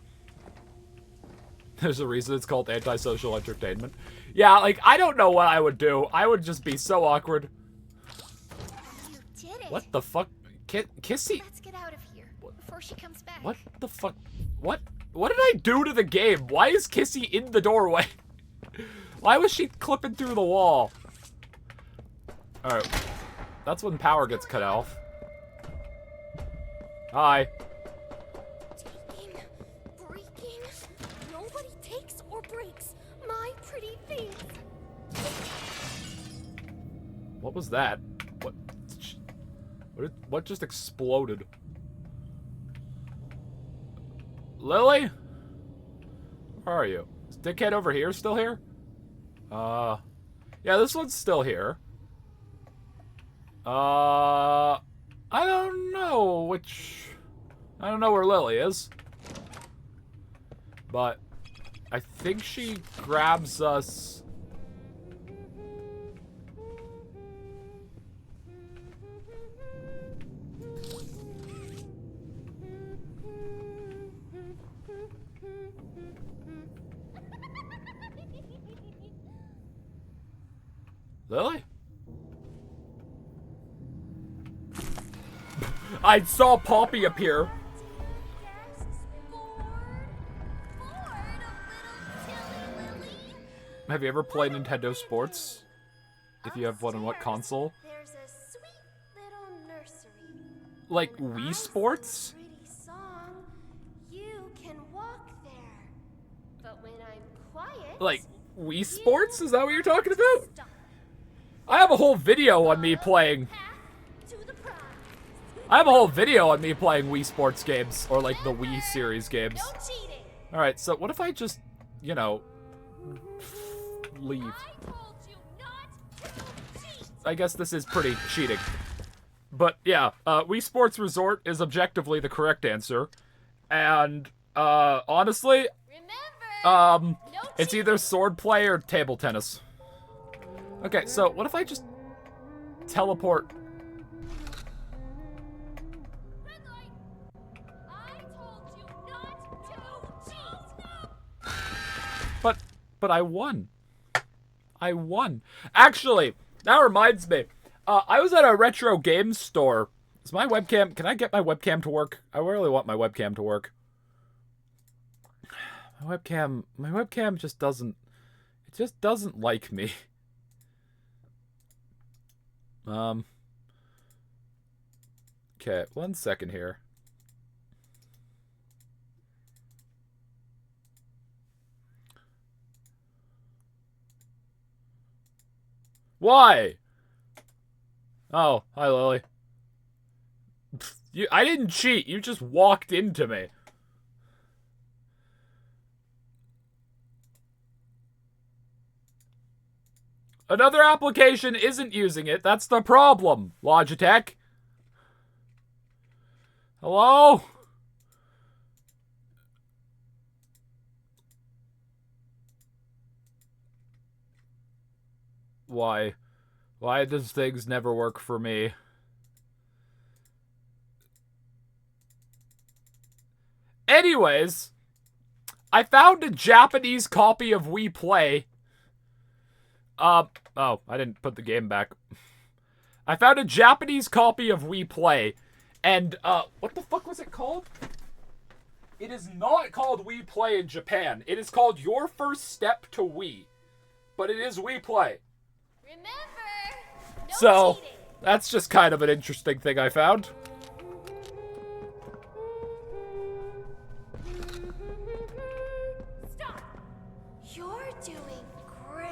There's a reason it's called antisocial entertainment. Yeah, like, I don't know what I would do. I would just be so awkward. You did it. What the fuck? Kissy? Let's get out of here before she comes back. What the fuck? What did I do to the game? Why is Kissy in the doorway? Why was she clipping through the wall? Alright. That's when power gets cut off. Hi. Taking, breaking. Nobody takes or breaks my pretty things. What was that? What just exploded? Lily? Where are you? Is Dickhead over here still here? Yeah, this one's still here. I don't know I don't know where Lily is. But I think she grabs us. Lily? I saw Poppy appear. Have you ever played Nintendo Sports? If you have one on what console? There's a sweet little nursery. Like Wii Sports? Pretty song. You can walk there. But when I'm quiet, Like Wii Sports? Is that what you're talking about? I have a whole video on me playing. to the prize. I have a whole video on me playing Wii Sports games, or like the Wii series games. No cheating. Alright, so what if I just, you know, leave? I told you not to cheat. I guess this is pretty cheating. But yeah, Wii Sports Resort is objectively the correct answer. And, honestly, Remember, no it's either swordplay or table tennis. Okay, so what if I just teleport? red light. I told you not to cheat. But I won. I won. Actually, that reminds me. I was at a retro games store. Is my webcam... Can I get my webcam to work? I really want my webcam to work. My webcam just doesn't... It just doesn't like me. Okay, 1 second here. Why? Oh, hi Lily. I didn't cheat, you just walked into me. Another application isn't using it, that's the problem, Logitech. Hello? Why? Why does things never work for me? Anyways, I found a Japanese copy of Wii Play. Oh, I didn't put the game back. I found a Japanese copy of Wii Play. And, what the fuck was it called? It is not called Wii Play in Japan. It is called Your First Step to Wii. But it is Wii Play. Remember, no So, cheating. that's just kind of an interesting thing I found. Stop. You're doing great.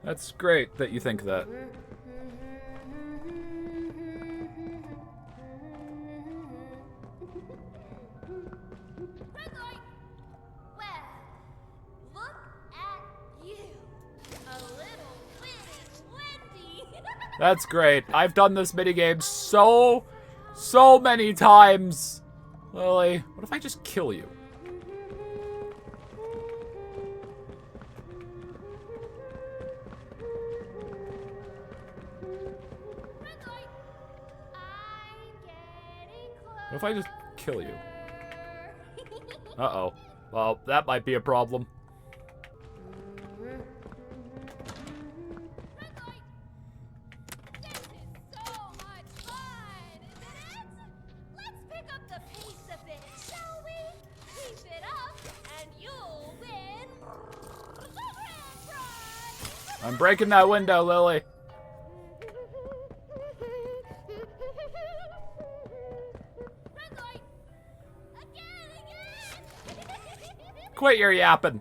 That's great that you think that. Red light. Well, look at you. A little bitty Wendy. That's great. I've done this minigame so many times. Lily, what if I just kill you? Red light. I'm getting close. What if I just kill you? Uh-oh. Well, that might be a problem. Red light. This is so much fun, isn't it? Let's pick up the pace a bit, shall we? Keep it up, and you'll win the grand prize. I'm breaking that window, Lily. Red light. Again. Quit your yapping.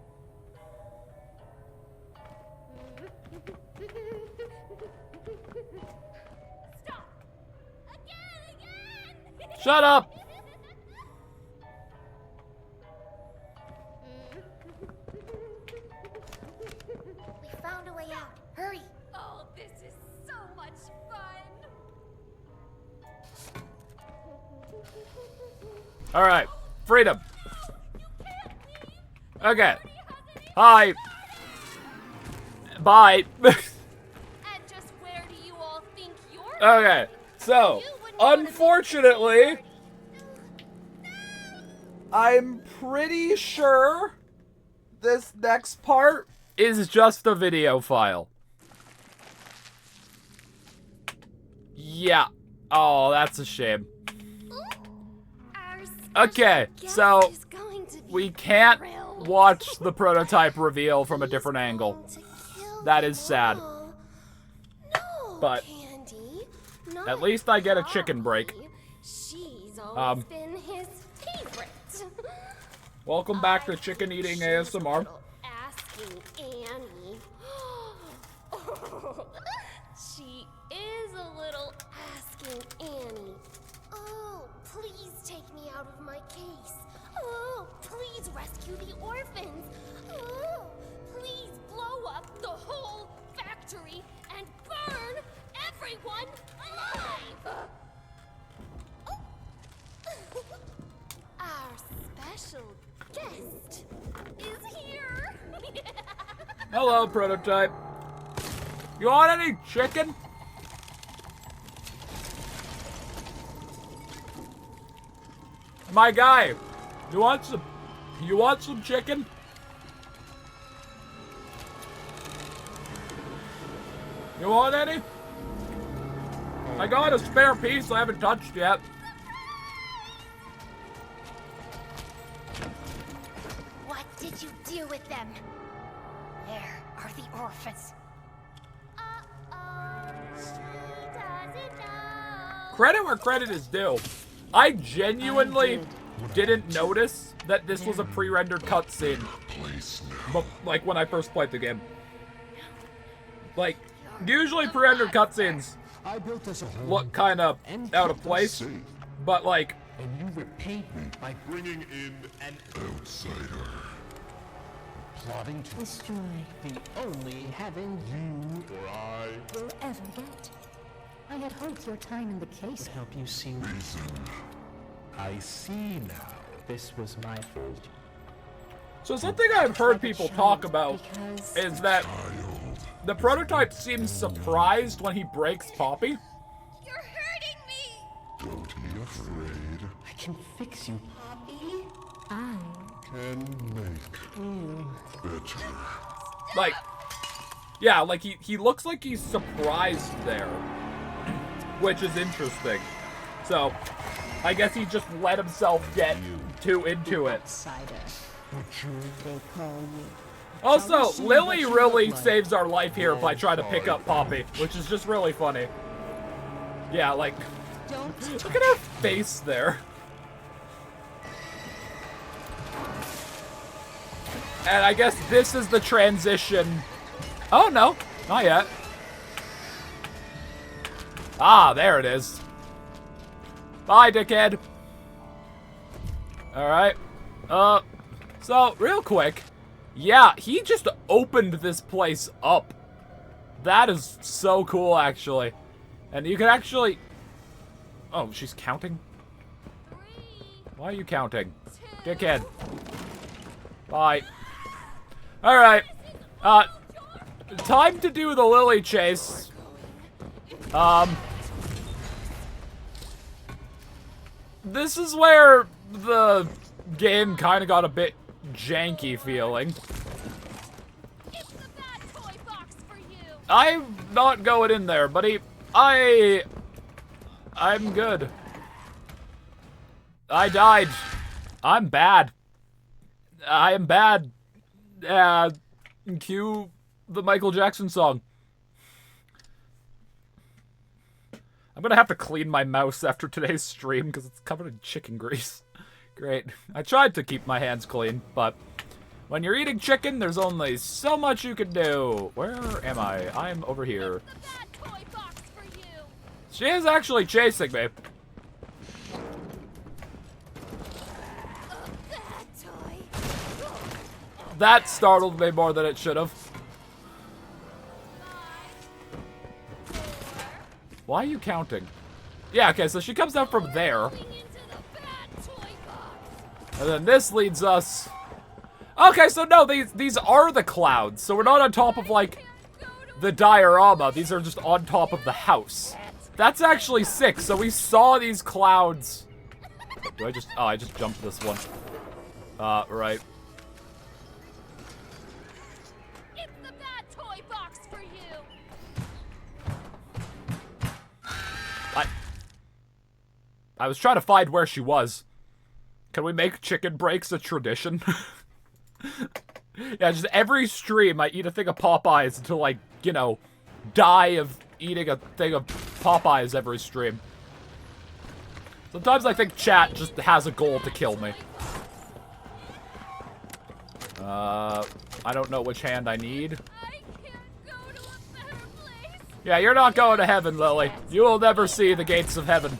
Stop! Again! Shut up! We found a way out. Hurry. Oh, this is so much fun! Alright. Freedom. You can't leave! Okay. Nobody has any- Hi. Bye. And just where do you all think you're Okay. So, unfortunately, I'm pretty sure this next part is just a video file. Yeah. Oh, that's a shame. Our Okay, special so guest is going to be we can't thrilled. watch the prototype reveal from a He's different angle. going to kill That them is sad. all. No, But Candy, not at least I get a chicken break. Poppy. She's always been his favorite. Welcome back to Chicken Eating She's a ASMR. little asking Annie. She is a little asking Annie. Oh, please take me out of my case. Oh, please rescue the orphans. Oh, please blow up the whole factory and burn everyone alive. Our special guest is here. Hello, prototype. You want any chicken? My guy, you want some chicken? You want any? I got a spare piece I haven't touched yet. What did you do with them? Where are the orphans? She doesn't know. Credit where credit is due. I genuinely didn't notice that this was a pre-rendered cutscene. But like when I first played the game. Like, usually pre-rendered cutscenes look kind of out of place. But like, And you repaid me by bringing in an outsider. Plotting to Destroy the only heaven you or I will ever get. I had hoped your time in the case help you see reason. I see now. This was my fault. so something I've heard people talk about because is that the prototype seems surprised when he breaks Poppy. You're hurting me! Don't be afraid. I can fix you. I Can make you better. Like, yeah, like he looks like he's surprised there, which is interesting. So, I guess he just let himself get too into it. outsider. They call you. Also, Lily really saves our life here by trying to pick up Poppy, which is just really funny. Yeah, like, Don't look at her face there. And I guess this is the transition. Oh, no, not yet. Ah, there it is. Bye, dickhead. Alright. So, real quick. Yeah, he just opened this place up. That is so cool, actually. And you can actually... Oh, she's counting? 3, Why are you counting? 2, Dickhead. Bye. Alright. Time to do the Lily chase. This is where the game kind of got a bit janky feeling. It's the bad toy box for you! I'm not going in there, buddy. I'm good. I died. I'm bad. I am bad. Cue the Michael Jackson song. I'm gonna have to clean my mouse after today's stream because it's covered in chicken grease. Great. I tried to keep my hands clean, but When you're eating chicken, there's only so much you can do. Where am I? I'm over here. She is actually chasing me. That startled me more than it should have. Why are you counting? Yeah, okay, so she comes down from there. And then this leads us... Okay, so no, these are the clouds. So we're not on top of, like, the diorama. These are just on top of the house. That's actually sick. So we saw these clouds. Do I just... Oh, I just jumped this one. Right. It's the bad toy box for you. I was trying to find where she was. Can we make chicken breaks a tradition? Yeah, just every stream I eat a thing of Popeyes until I, you know, die of eating a thing of Popeyes every stream. Sometimes I think chat just has a goal to kill me. I don't know which hand I need. Yeah, you're not going to heaven, Lily. You will never see the gates of heaven.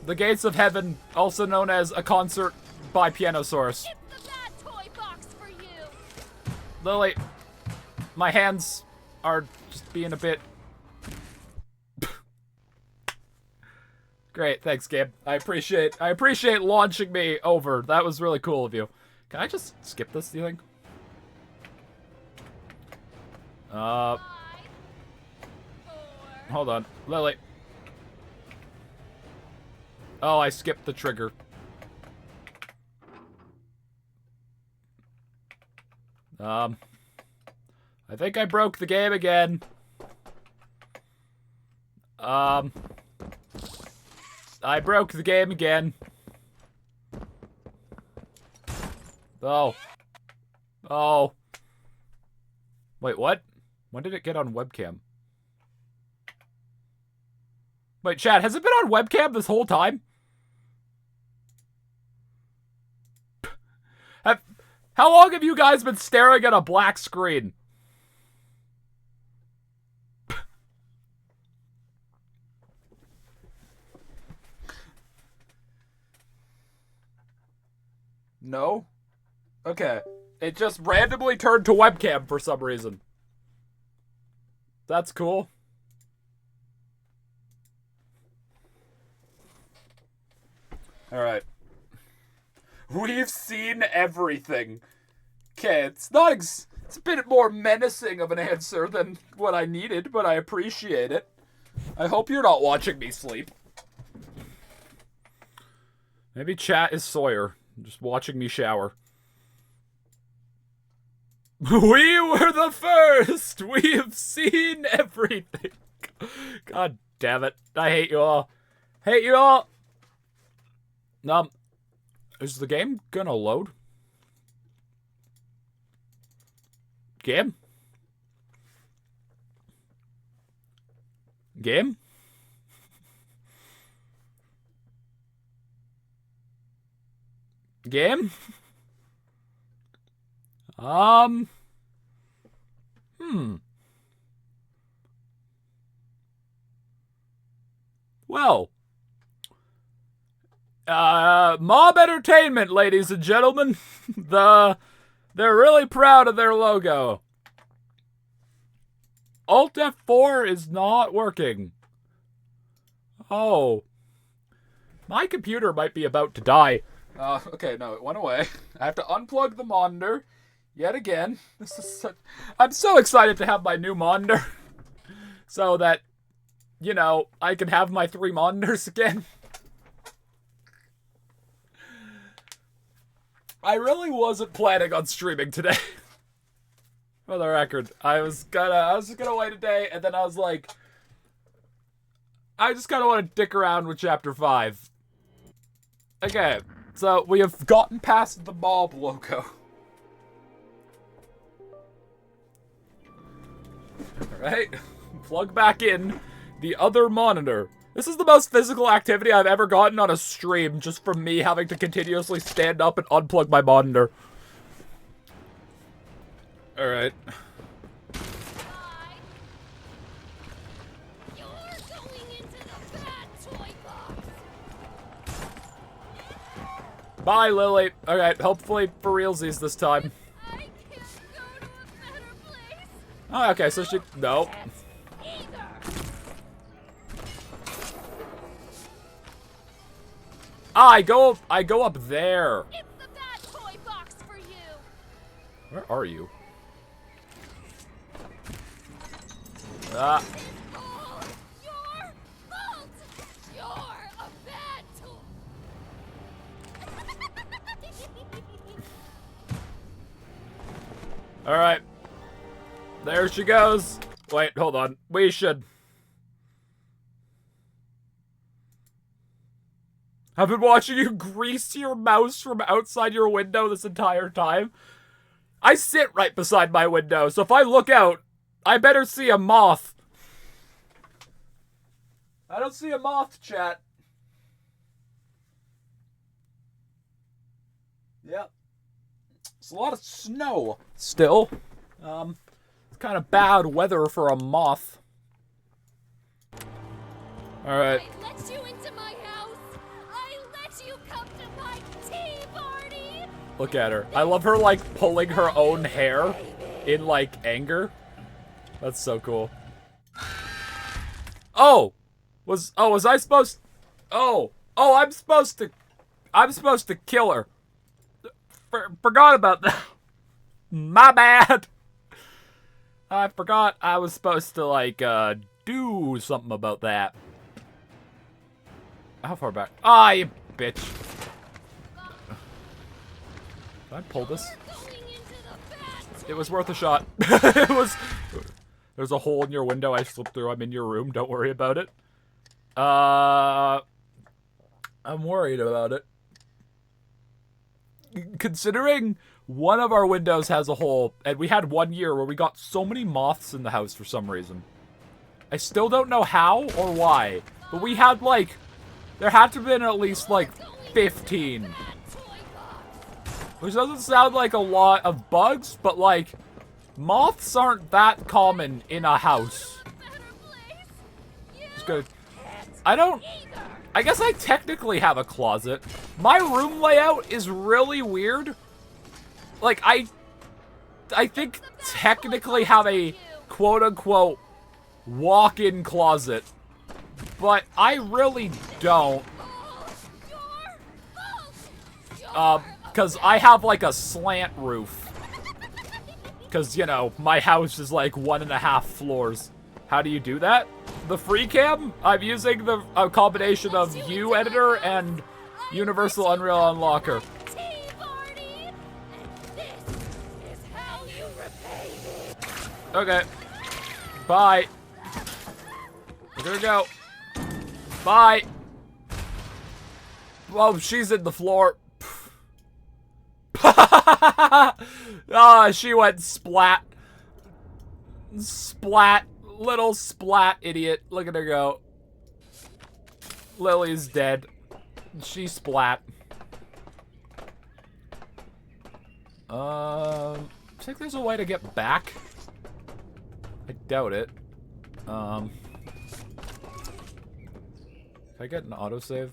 The gates of heaven, also known as a concert by Pianosaurus. It's the bad toy box for you. Lily, my hands are just being a bit... Great, thanks, Gabe. I appreciate launching me over. That was really cool of you. Can I just skip this, do you think? Hold on. Lily. Oh, I skipped the trigger. I think I broke the game again. I broke the game again. Oh. Oh. Wait, what? When did it get on webcam? Wait, chat, has it been on webcam this whole time? How long have you guys been staring at a black screen? No? Okay. It just randomly turned to webcam for some reason. That's cool. Alright. We've seen everything. Okay, it's not it's a bit more menacing of an answer than what I needed, but I appreciate it. I hope you're not watching me sleep. Maybe chat is Sawyer, just watching me shower. We were the first! We've seen everything! God damn it. I hate you all. Hate you all! Is the game gonna load? Game? Game? Game? Well. Mob Entertainment, ladies and gentlemen. They're really proud of their logo. Alt F4 is not working. Oh. My computer might be about to die. Okay, no, it went away. I have to unplug the monitor yet again. I'm so excited to have my new monitor. So that, you know, I can have my 3 monitors again. I really wasn't planning on streaming today. For the record, I was just gonna wait a day, and then I was like, I just kind of want to dick around with Chapter 5. Okay, so we have gotten past the mob logo. Alright, plug back in the other monitor. This is the most physical activity I've ever gotten on a stream, just from me having to continuously stand up and unplug my monitor. Alright. You're going into the bad toy box. Bye, Lily. Alright, hopefully for realsies this time. I can't go to a better place. Oh, okay, so she... Nope. Either. Ah, I go up there. It's the bad toy box for you. Where are you? Ah. All your fault. You're a bad toy. Alright. There she goes. Wait, hold on. We should... I've been watching you grease your mouse from outside your window this entire time. I sit right beside my window, so if I look out, I better see a moth. I don't see a moth, chat. Yep. It's a lot of snow still. It's kind of bad weather for a moth. Alright. I let you into my house. I let you come to my tea party. Look at her. I love her, like, pulling her own hair in, like, anger. That's so cool. Oh! Was I supposed... Oh, I'm supposed to kill her. Forgot about that. My bad. I forgot I was supposed to, like, do something about that. How far back? Ah, you bitch. Did I pull this? It was worth a shot. It was... There's a hole in your window I slipped through. I'm in your room. Don't worry about it. I'm worried about it. Considering one of our windows has a hole, and we had 1 year where we got so many moths in the house for some reason. I still don't know how or why, but we had, like... There had to have been at least, like, 15. Which doesn't sound like a lot of bugs, but, like, moths aren't that common in a house. Just gonna... I guess I technically have a closet. My room layout is really weird. Like, I think technically have a quote-unquote walk-in closet. But I really don't. Because I have, like, a slant roof. Because, you know, my house is, like, 1.5 floors. How do you do that? The free cam? I'm using a combination of UEditor and Universal Unreal Unlocker. Okay. Bye. We're gonna go. Bye. Well, she's in the floor. Ah, she went splat. Splat. Little splat idiot. Look at her go. Lily's dead. She splat. I think there's a way to get back. I doubt it. Can I get an autosave?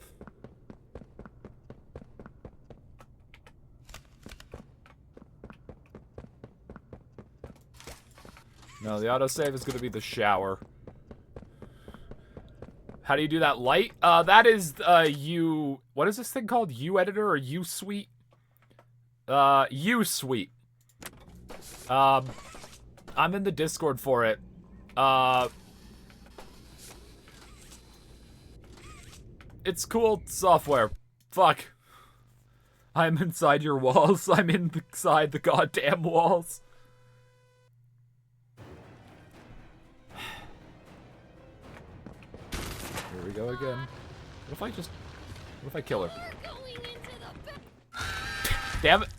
No, the autosave is going to be the shower. How do you do that light? That is, what is this thing called? UEditor or USuite? USuite. I'm in the Discord for it. It's cool software. Fuck. I'm inside your walls. I'm inside the goddamn walls. Here we go again. What if I kill her? Damn it.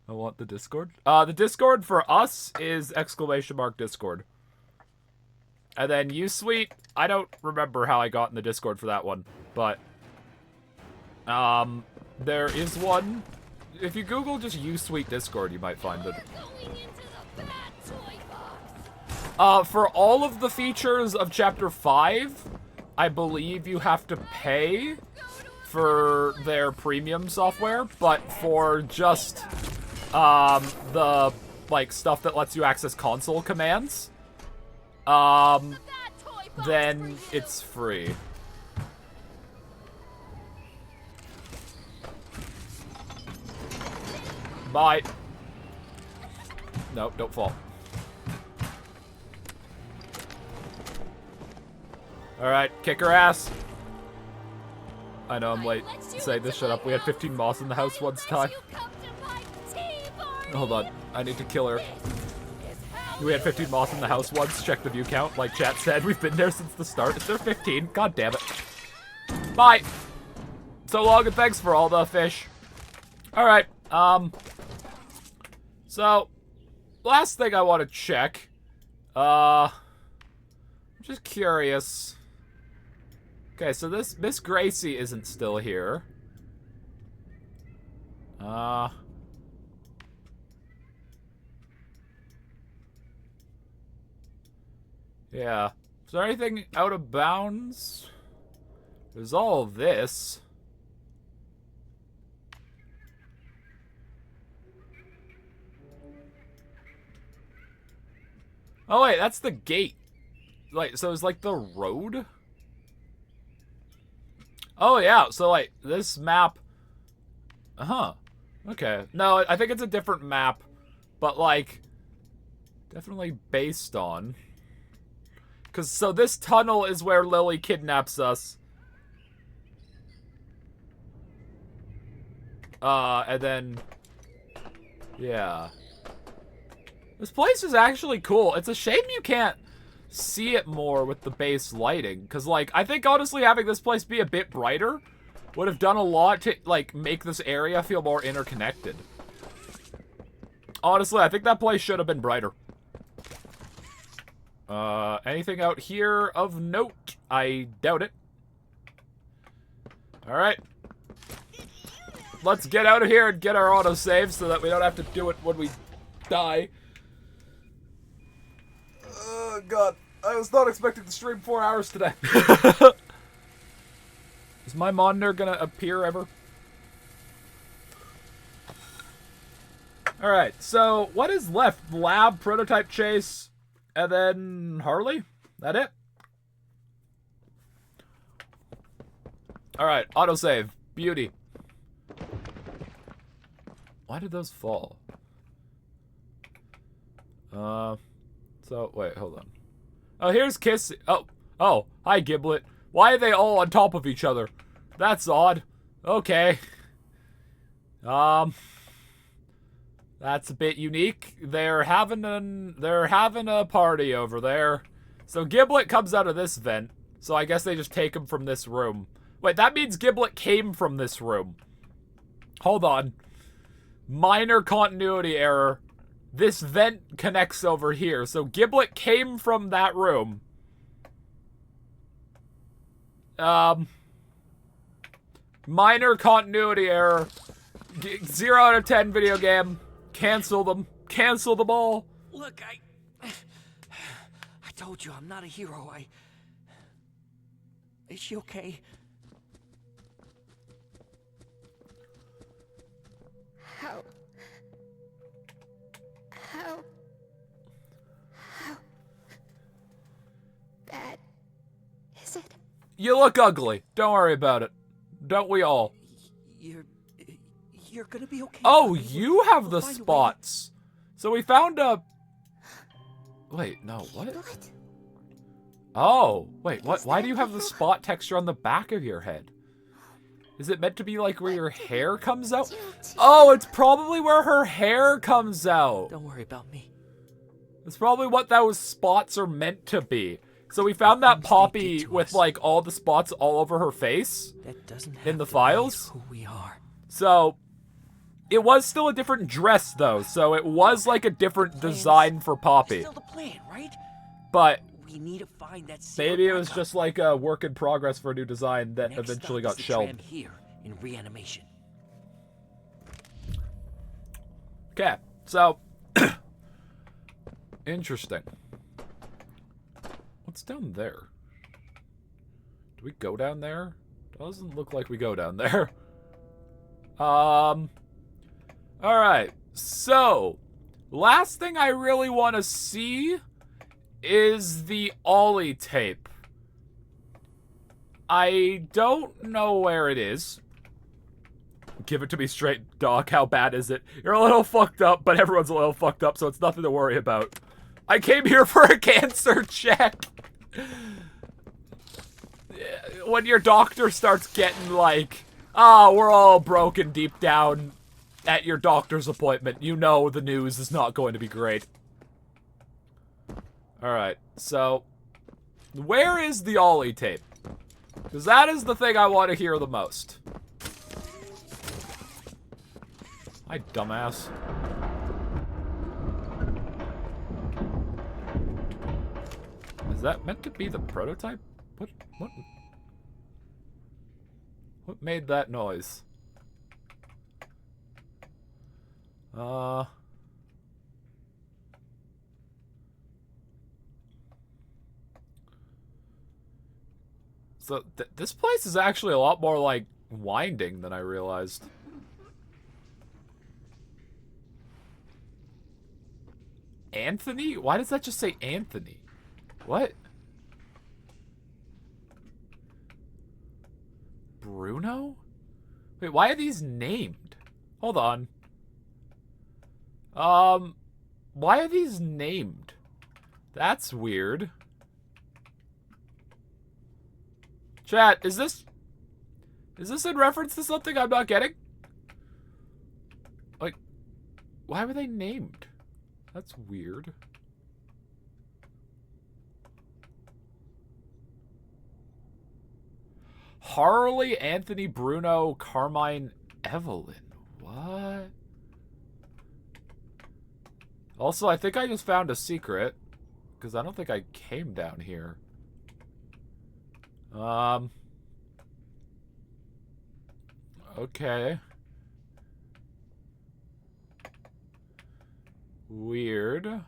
I want the Discord. The Discord for us is !Discord. And then USuite, I don't remember how I got in the Discord for that one, but there is one. If you Google just USuite Discord, you might find it. For all of the features of Chapter 5, I believe you have to pay for their premium software, but for just the like stuff that lets you access console commands, then it's free. Bye. No, don't fall. Alright, kick her ass. I know I'm late saying this, shut up. We had 15 moths in the house once time. Hold on, I need to kill her. We had 15 moths in the house once, check the view count. Like chat said, we've been there since the start. Is there 15? God damn it. Bye! So long and thanks for all the fish. Alright, so, last thing I want to check. I'm just curious. Okay, so this Miss Gracie isn't still here. Yeah. Is there anything out of bounds? There's all of this. Oh wait, that's the gate. Like, so it's like the road? Oh yeah, so like, this map... Huh. Okay. No, I think it's a different map, but like, definitely based on... Because, so this tunnel is where Lily kidnaps us. And then... Yeah. This place is actually cool. It's a shame you can't see it more with the base lighting. Because, like, I think, honestly, having this place be a bit brighter would have done a lot to, like, make this area feel more interconnected. Honestly, I think that place should have been brighter. Anything out here of note? I doubt it. Alright. Let's get out of here and get our autosave so that we don't have to do it when we die. Oh, God. I was not expecting to stream 4 hours today. Is my monitor gonna appear ever? Alright, so what is left? Lab, prototype chase, and then Harley? That it? Alright, autosave. Beauty. Why did those fall? So, wait, hold on. Oh, here's Kiss. Oh, hi, Giblet. Why are they all on top of each other? That's odd. Okay. That's a bit unique. They're having a party over there. So Giblet comes out of this vent. So I guess they just take him from this room. Wait, that means Giblet came from this room. Hold on. Minor continuity error. This vent connects over here. So Giblet came from that room. Minor continuity error. 0 out of 10 video game. Cancel them. Cancel them all. Look, I told you I'm not a hero. Is she okay? How bad is it? You look ugly. Don't worry about it. Don't we all? You're gonna be okay. Oh, you have the spots. So we found a... Wait, no, what? Oh, wait, what? Why do you have the spot texture on the back of your head? Is it meant to be like where your hair comes out? Oh, it's probably where her hair comes out. Don't worry about me. It's probably what those spots are meant to be. So we found that Poppy with like all the spots all over her face that doesn't in the files. Who we are. So it was still a different dress though. So it was like a different design for Poppy. Still the plan, right? But we need to find that maybe it was just like a work in progress for a new design that Next eventually stop got is the shelved. tram here in reanimation. Okay, so Interesting. What's down there? Do we go down there? Doesn't look like we go down there. Alright. So, last thing I really want to see is the Ollie tape. I don't know where it is. Give it to me straight, dog. How bad is it? You're a little fucked up, but everyone's a little fucked up, so it's nothing to worry about. I came here for a cancer check. When your doctor starts getting like, we're all broken deep down at your doctor's appointment, you know the news is not going to be great. Alright, so, where is the Ollie tape? Because that is the thing I want to hear the most. Hi, dumbass. Is that meant to be the prototype? What made that noise? So, this place is actually a lot more, like, winding than I realized. Anthony? Why does that just say Anthony? What? Bruno? Wait, why are these named? Hold on. Why are these named? That's weird. Chat, is this in reference to something I'm not getting? Like, why were they named? That's weird. Harley, Anthony, Bruno, Carmine, Evelyn. What? Also, I think I just found a secret. Because I don't think I came down here. Okay. Weird.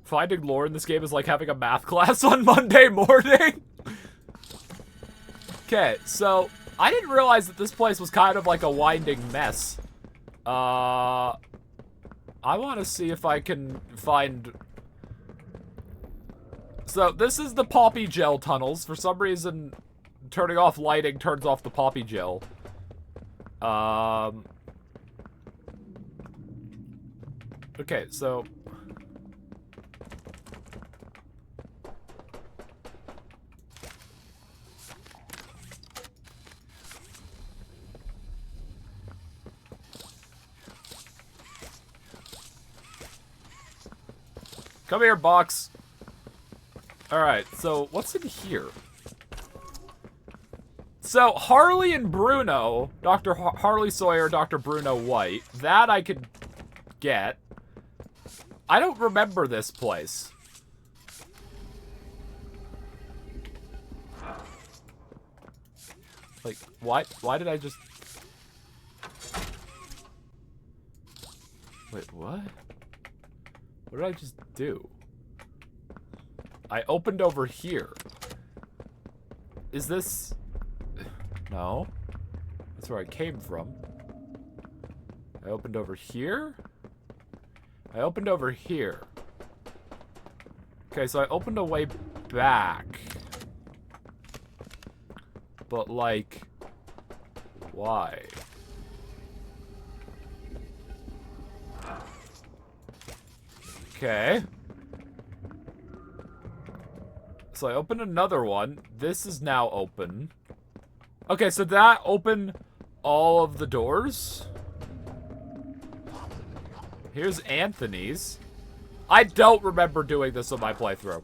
Finding lore in this game is like having a math class on Monday morning. Okay, so I didn't realize that this place was kind of like a winding mess. I want to see if I can find... So, this is the poppy gel tunnels. For some reason, turning off lighting turns off the poppy gel. Okay, so... Come here, box. Alright, so what's in here? So, Harley and Bruno, Dr. Harley Sawyer, Dr. Bruno White, that I could get. I don't remember this place. Like, why did I just... Wait, what? What did I just do? I opened over here. Is this... No. That's where I came from. I opened over here. I opened over here. Okay, so I opened a way back. But, like... Why? Okay. So I opened another one. This is now open. Okay, so that opened all of the doors. Here's Anthony's. I don't remember doing this on my playthrough.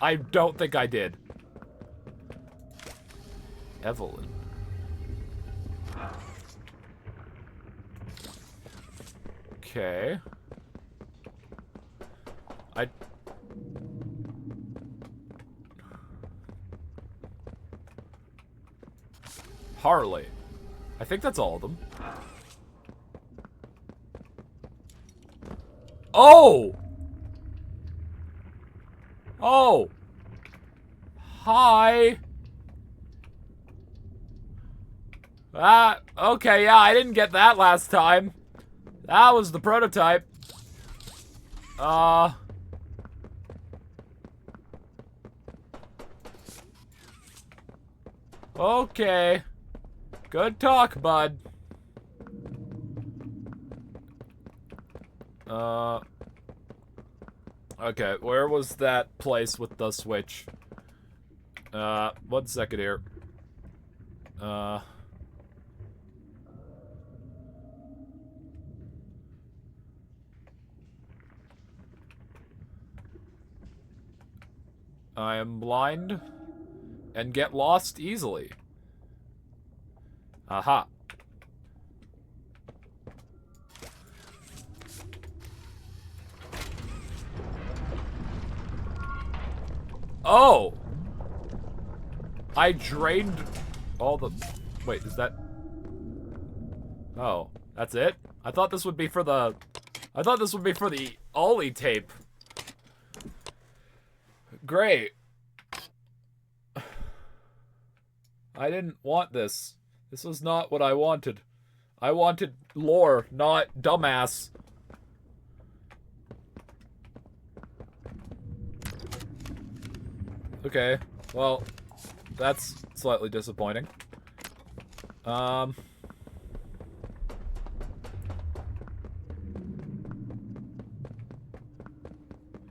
I don't think I did. Evelyn. Okay. Harley. I think that's all of them. Oh! Oh! Hi! Okay, yeah, I didn't get that last time. That was the prototype. Okay. Good talk, bud. Okay, where was that place with the switch? 1 second here. I am blind and get lost easily. Aha. Oh! I drained all the... Wait, is that... Oh, that's it? I thought this would be for the... I thought this would be for the Ollie tape. Great. I didn't want this. This was not what I wanted. I wanted lore, not dumbass. Okay, well, that's slightly disappointing.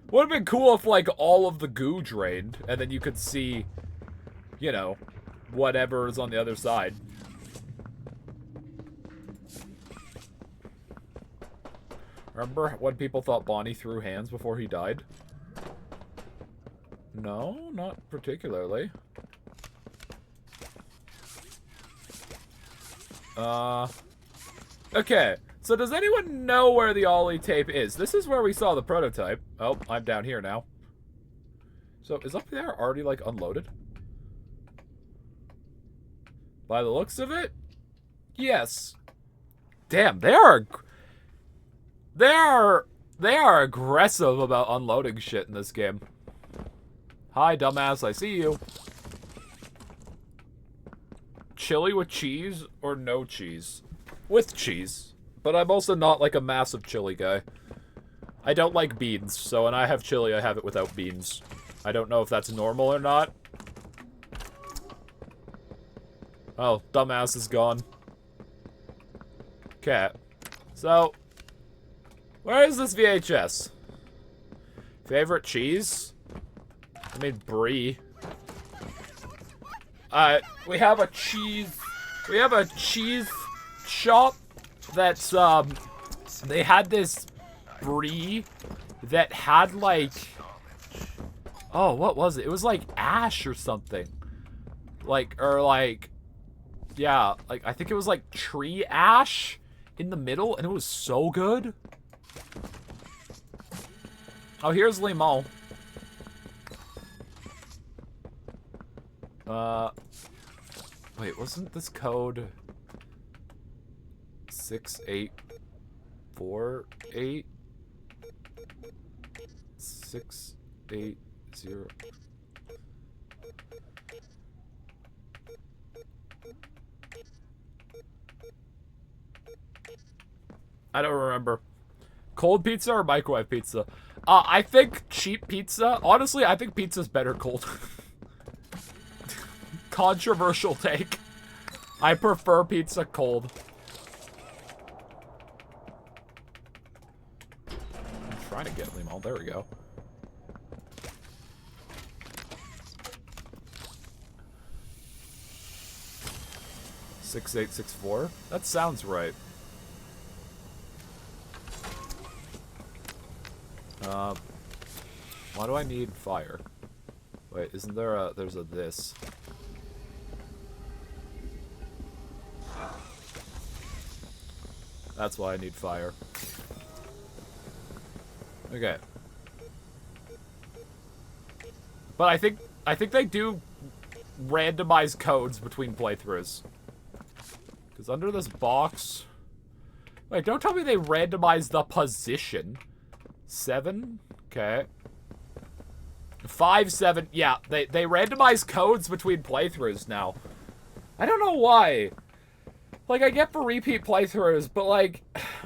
Would have been cool if, like, all of the goo drained, and then you could see, you know, whatever is on the other side. Remember when people thought Bonnie threw hands before he died? No, not particularly. Okay. So does anyone know where the Ollie tape is? This is where we saw the prototype. Oh, I'm down here now. So is up there already, like, unloaded? By the looks of it? Yes. Damn, they are aggressive about unloading shit in this game. Hi, dumbass, I see you. Chili with cheese or no cheese? With cheese. But I'm also not, like, a massive chili guy. I don't like beans, so when I have chili, I have it without beans. I don't know if that's normal or not. Oh, dumbass is gone. Okay. So, where is this VHS? Favorite cheese? I mean, brie. We have a cheese shop that's, they had this brie that had, like, oh, what was it? It was, like, ash or something. Like, or, like, yeah, like, I think it was, like, tree ash in the middle, and it was so good. Oh, here's Limon. Wait, wasn't this code 6848? 680. I don't remember. Cold pizza or microwave pizza? I think cheap pizza. Honestly, I think pizza's better cold. Controversial take. I prefer pizza cold. I'm trying to get Limon. There we go. $6864? That sounds right. Why do I need fire? Wait, isn't there a... there's a this. That's why I need fire. Okay. But I think they do randomize codes between playthroughs. Because is under this box. Wait, don't tell me they randomized the position. 7? Okay. 5, 7. Yeah, they randomize codes between playthroughs now. I don't know why. Like, I get for repeat playthroughs, but, like,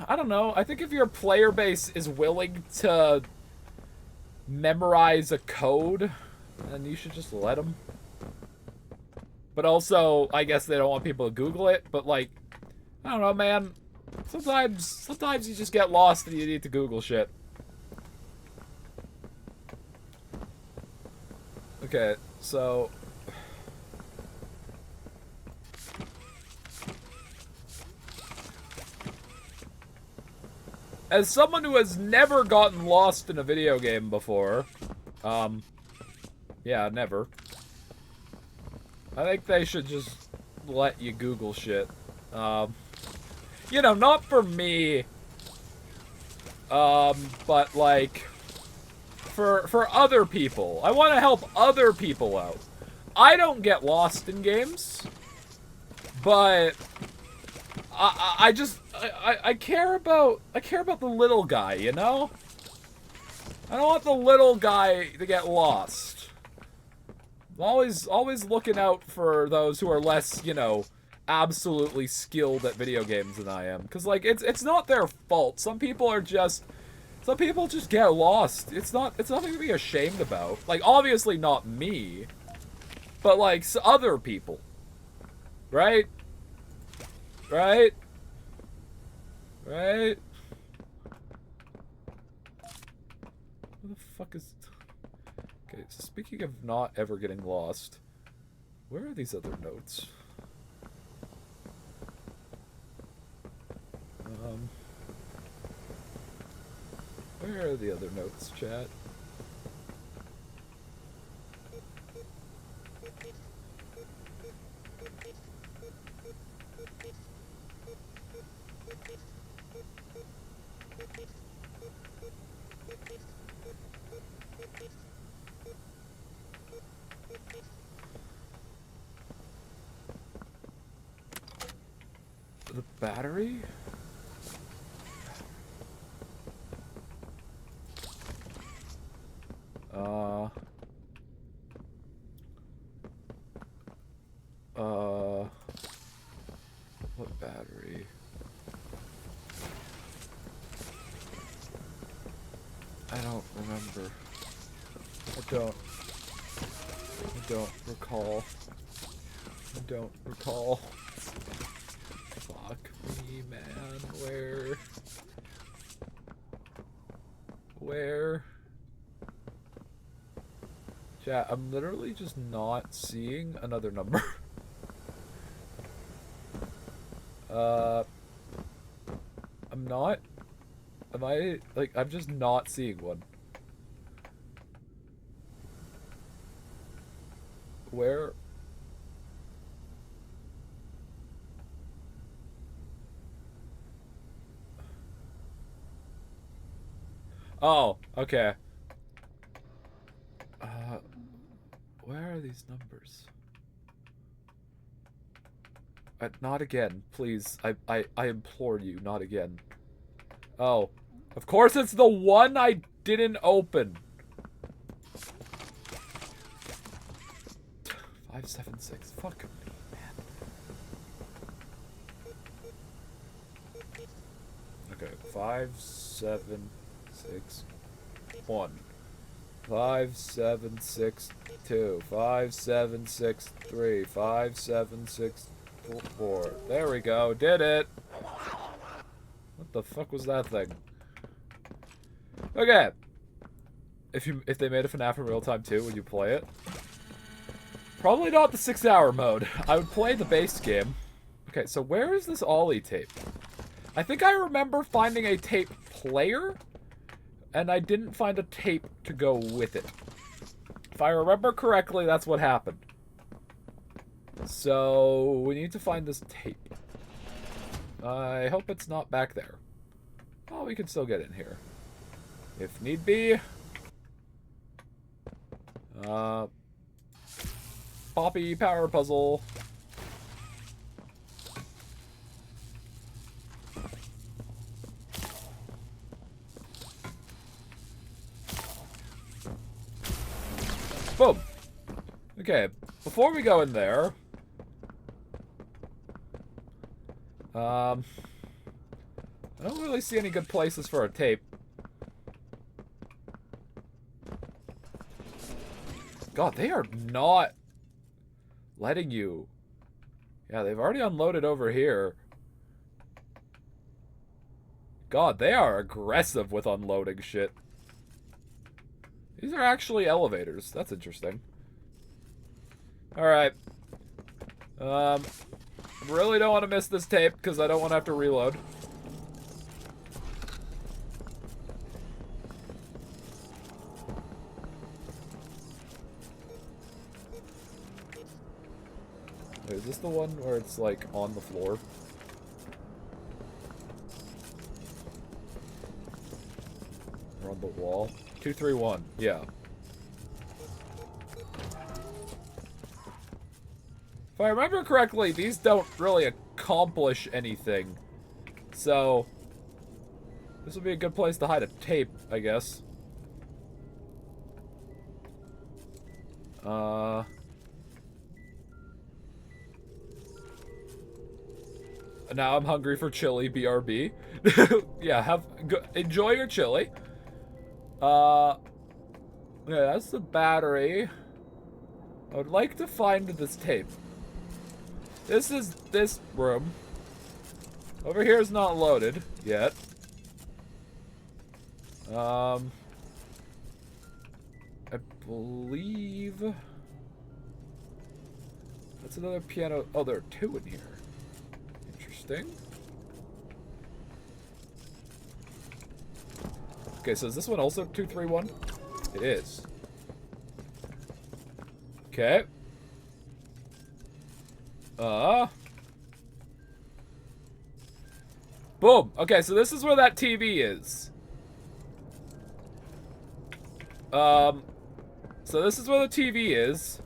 I don't know. I think if your player base is willing to memorize a code, then you should just let them. But also, I guess they don't want people to Google it, but, like, I don't know, man. Sometimes you just get lost and you need to Google shit. Okay, so... As someone who has never gotten lost in a video game before, yeah, never. I think they should just let you Google shit. You know, not for me, but like, for other people. I want to help other people out. I don't get lost in games, but I care about the little guy, you know? I don't want the little guy to get lost. I'm always looking out for those who are less, you know, absolutely skilled at video games than I am. Cause like it's not their fault. Some people just get lost. It's nothing to be ashamed about. Like obviously not me, but like other people. Right? Right? Right? What the fuck is... Okay, so speaking of not ever getting lost, where are these other notes? Where are the other notes, chat? The battery? What battery? I don't remember. I don't recall. I don't recall. Fuck me, man. Where? Chat, I'm literally just not seeing another number. I'm not. Am I, like, I'm just not seeing one. Where? Oh, okay. Where are these numbers? Not again, please. I implore you, not again. Oh. Of course it's the one I didn't open. 576. Fuck me, man. Okay, 5, 7, 6, 1. 5, 7, 6, 2. 5, 7, 6, 3. 5, 7, 6, 4. There we go. Did it. What the fuck was that thing? Okay. If they made a FNAF in real time too, would you play it? Probably not the 6-hour mode. I would play the base game. Okay, so where is this Ollie tape? I think I remember finding a tape player, and I didn't find a tape to go with it. If I remember correctly, that's what happened. So, we need to find this tape. I hope it's not back there. Oh, we can still get in here. If need be. Poppy power puzzle. Boom. Okay, before we go in there, I don't really see any good places for a tape. God, they are not letting you. Yeah, they've already unloaded over here. God, they are aggressive with unloading shit. These are actually elevators. That's interesting. Alright. Really don't want to miss this tape because I don't want to have to reload. Wait, is this the one where it's like on the floor? Or on the wall? 231, yeah. If I remember correctly, these don't really accomplish anything. So, this would be a good place to hide a tape, I guess. Now I'm hungry for chili, BRB. Yeah, enjoy your chili. Yeah, that's the battery. I would like to find this tape. This is this room. Over here is not loaded yet. I believe that's another piano. Oh, there are two in here. Interesting. Okay, so is this one also 231? It is. Okay. Boom. Okay, so this is where that TV is. So this is where the TV is.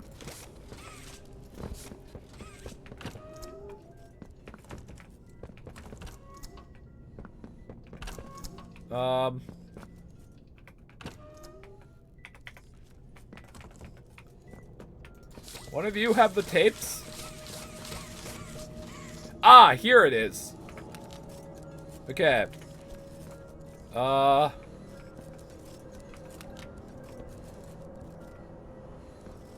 One of you have the tapes? Ah, here it is. Okay.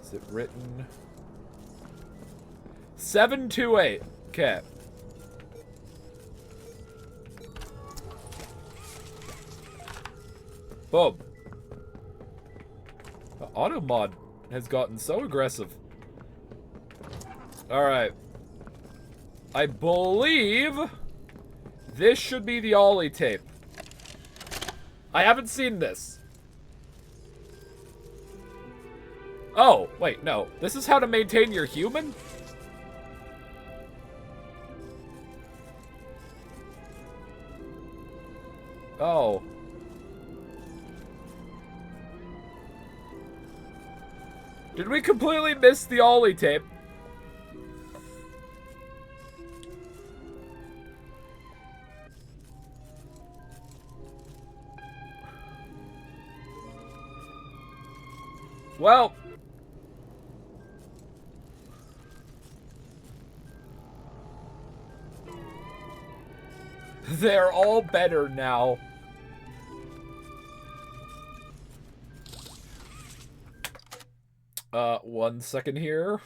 Is it written? 728. Okay. Boom. The auto mod has gotten so aggressive. Alright. I believe this should be the Ollie tape. I haven't seen this. Oh, wait, no. This is how to maintain your human? Oh. Did we completely miss the Ollie tape? Well. They're all better now. One second here.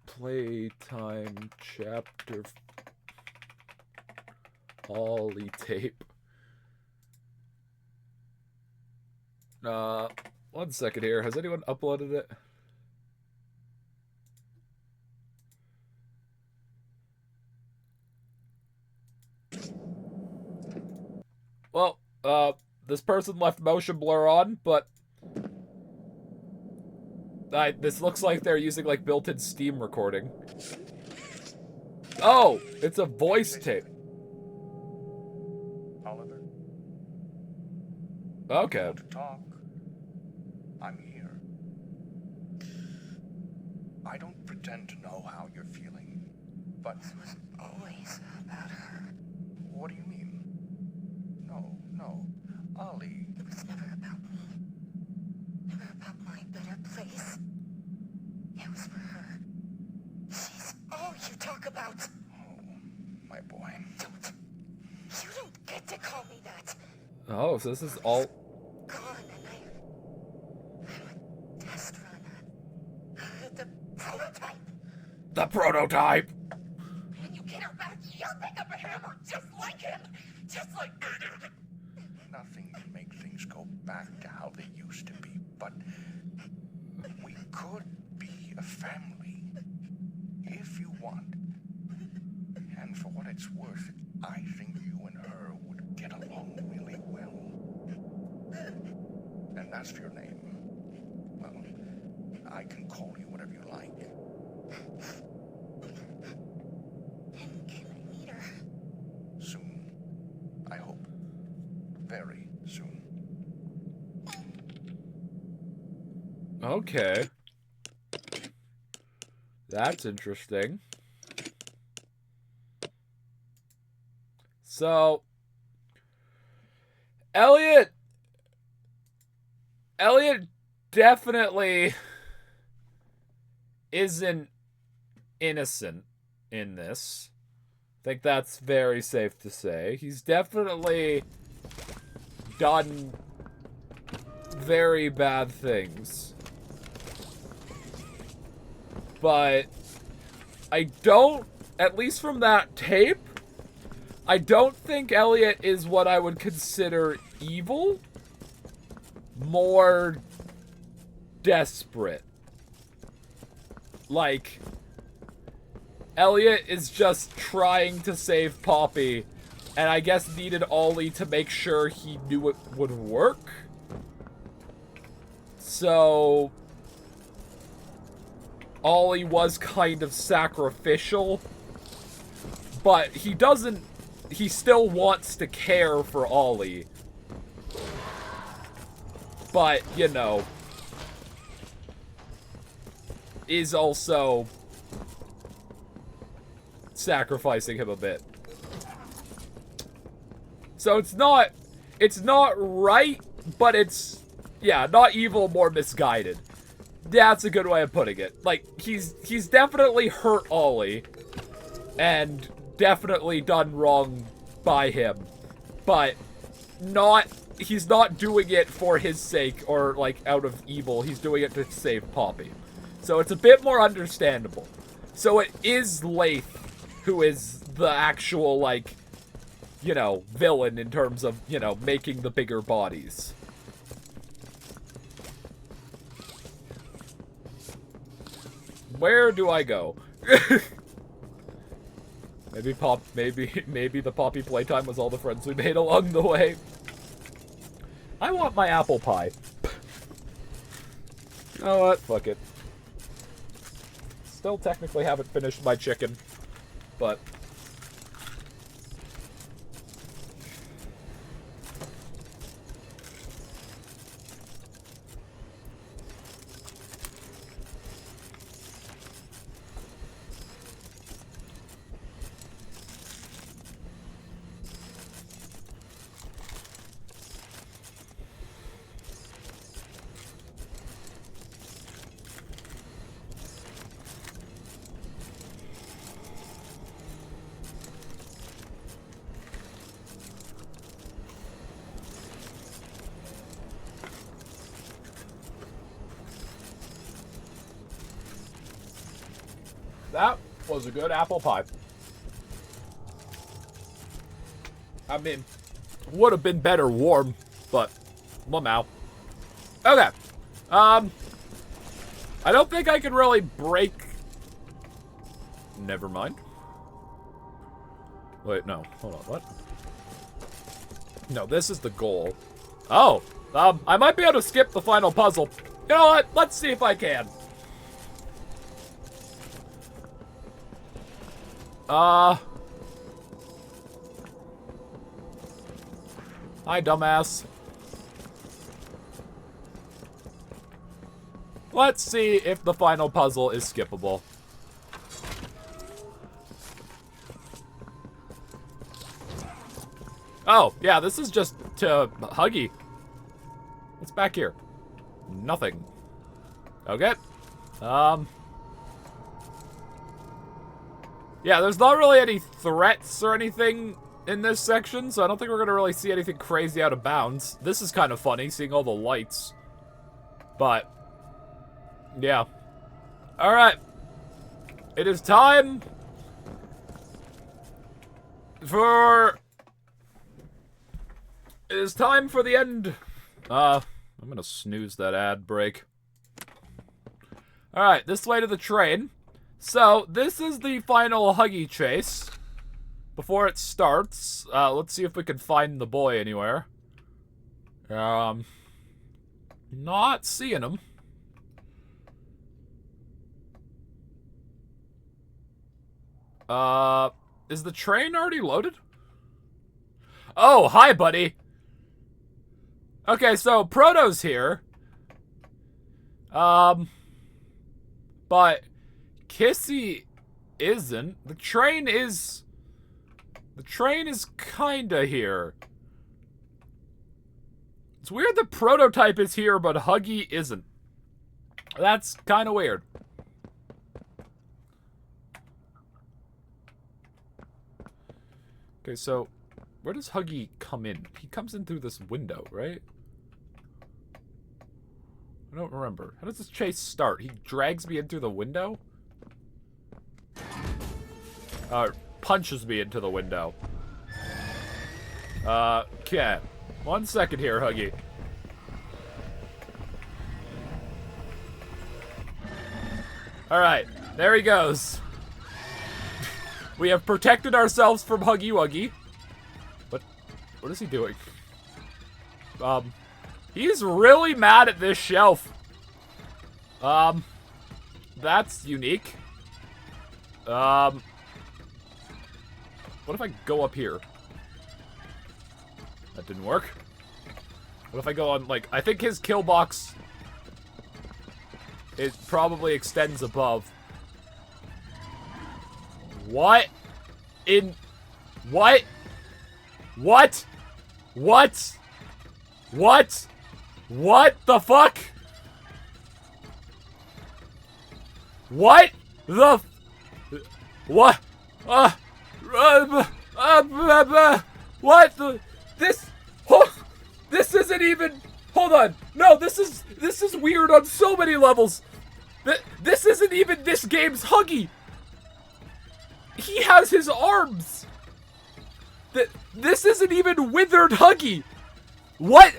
Playtime chapter Ollie tape. One second here. Has anyone uploaded it? Well, this person left motion blur on, but this looks like they're using like built-in Steam recording. Oh, it's a voice tape. Oliver? Okay. Want to talk? I'm here. I don't pretend pretend to know how you're feeling, but it was always about her. What do you mean? No, Ollie. It was never about me. Never about my better place. It was for her. She's all you talk about. Oh, my boy. You don't get to call me that. Oh, so this is all... Gone, and I'm a test run. The prototype. The prototype! And you care about your pick up a hammer just like him. Just like... Nothing can make things go back to how they used to be, but we could be a family if you want. And for what it's worth, I think you and her would get along really well. And that's your name. Well, I can call you whatever you like. And can I meet her? Soon. I hope. Very soon. Okay. That's interesting. So, Elliot definitely isn't innocent in this. I think that's very safe to say. He's definitely done very bad things. But I don't, at least from that tape, I don't think Elliot is what I would consider evil. More desperate. Like, Elliot is just trying to save Poppy, and I guess needed Ollie to make sure he knew it would work. So, Ollie was kind of sacrificial, but he still wants to care for Ollie. But, you know, is also sacrificing him a bit. So it's not right, but it's, yeah, not evil, more misguided. That's a good way of putting it. Like, he's definitely hurt Ollie, and definitely done wrong by him, but he's not doing it for his sake or, like, out of evil. He's doing it to save Poppy. So it's a bit more understandable. So it is Lath who is the actual, like, you know, villain in terms of, you know, making the bigger bodies. Where do I go? Maybe the Poppy playtime was all the friends we made along the way. I want my apple pie. You know what? Fuck it. Still technically haven't finished my chicken, but... That was a good apple pie. I mean, would have been better warm, but wow. Okay. I don't think I can really break... Never mind. Wait, no. Hold on, what? No, this is the goal. Oh, I might be able to skip the final puzzle. You know what? Let's see if I can. Hi, dumbass. Let's see if the final puzzle is skippable. Oh, yeah, this is just to Huggy. What's back here? Nothing. Okay. Yeah, there's not really any threats or anything in this section, so I don't think we're gonna really see anything crazy out of bounds. This is kind of funny, seeing all the lights. But, yeah. Alright. It is time for... It is time for the end. I'm gonna snooze that ad break. Alright, this way to the train. So, this is the final Huggy chase. Before it starts, let's see if we can find the boy anywhere. Not seeing him. Is the train already loaded? Oh, hi, buddy. Okay, so Proto's here. But Kissy isn't. The train is kinda here. It's weird the prototype is here, but Huggy isn't. That's kinda weird. Okay, so where does Huggy come in? He comes in through this window, right? I don't remember. How does this chase start? He drags me in through the window? Punches me into the window. Okay. 1 second here, Huggy. Alright, there he goes. We have protected ourselves from Huggy Wuggy. What is he doing? He's really mad at this shelf. That's unique. What if I go up here? That didn't work. What if I go on, like, I think his kill box, it probably extends above. What? What? What? What? What? What the fuck? What the what? What the this isn't even, hold on. No, this is weird on so many levels. This isn't even this game's Huggy. He has his arms. This isn't even withered Huggy. What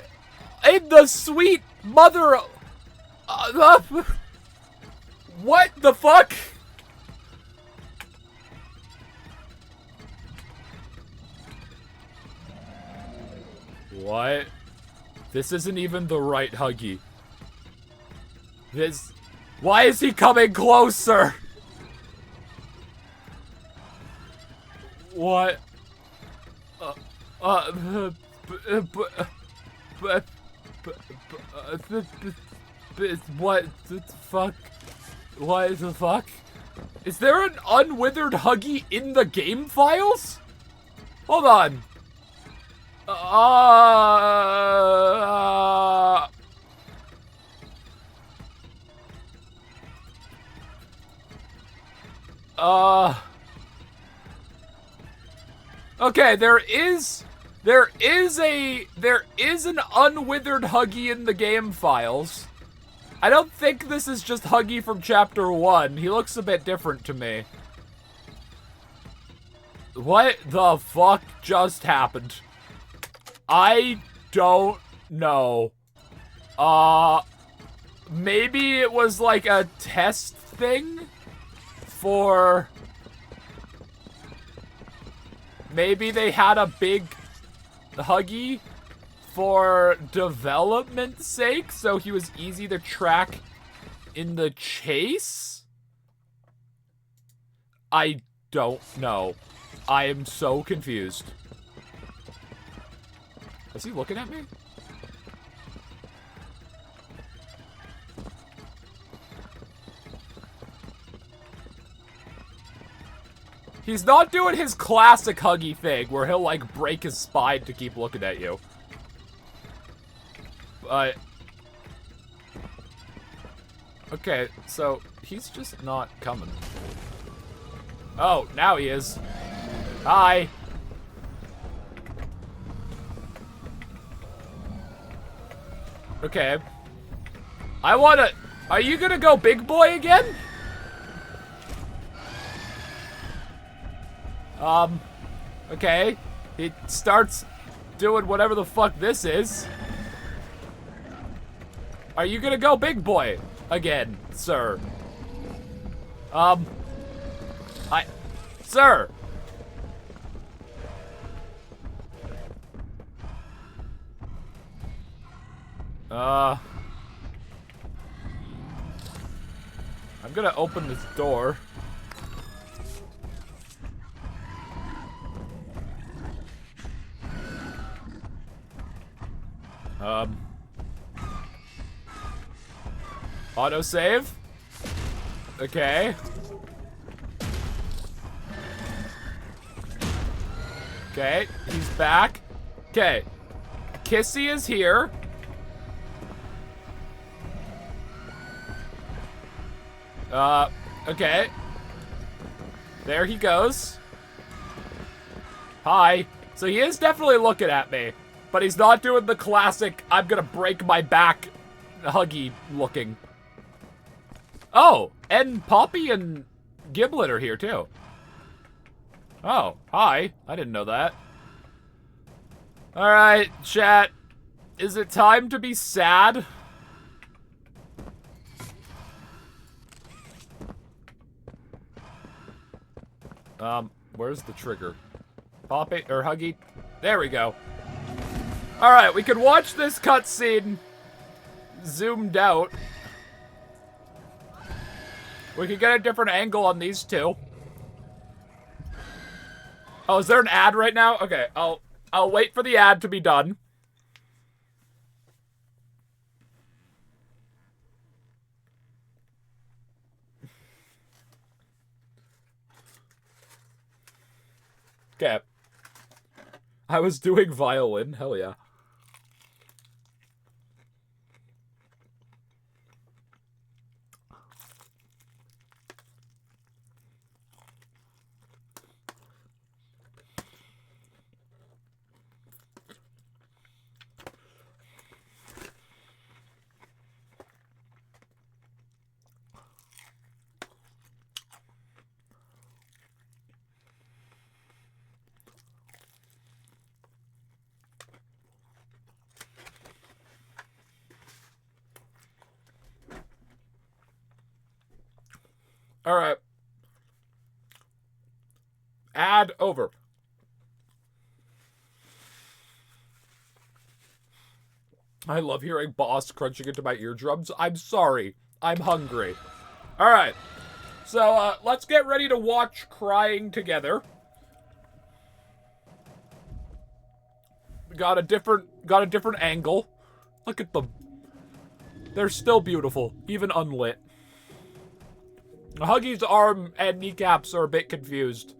in the sweet mother? What the fuck? What? This isn't even the right Huggy. Why is he coming closer? What? What the fuck? What the fuck? Is there an unwithered Huggy in the game files? Hold on. Okay, there is an unwithered Huggy in the game files. I don't think this is just Huggy from Chapter 1. He looks a bit different to me. What the fuck just happened? I don't know. Maybe it was like a test thing for... Maybe they had a big Huggy for development's sake, so he was easy to track in the chase? I don't know. I am so confused. Is he looking at me? He's not doing his classic Huggy thing where he'll, like, break his spine to keep looking at you. But... okay, so he's just not coming. Oh, now he is. Hi. Okay. I wanna... are you gonna go big boy again? Okay. He starts doing whatever the fuck this is. Are you gonna go big boy again, sir? Sir! I'm gonna open this door. Autosave? Okay. Okay, he's back. Okay. Kissy is here. Okay. There he goes. Hi. So he is definitely looking at me, but he's not doing the classic, I'm gonna break my back, Huggy looking. Oh, and Poppy and Giblet are here too. Oh, hi. I didn't know that. Alright, chat. Is it time to be sad? Where's the trigger? Poppy, or Huggy? There we go. Alright, we can watch this cutscene zoomed out. We can get a different angle on these two. Oh, is there an ad right now? Okay, I'll wait for the ad to be done. Okay. I was doing violin. Hell yeah. All right. Ad over. I love hearing Boss crunching into my eardrums. I'm sorry. I'm hungry. All right. So, let's get ready to watch Crying together. We got a different angle. Look at them. They're still beautiful, even unlit. Huggy's arm and kneecaps are a bit confused.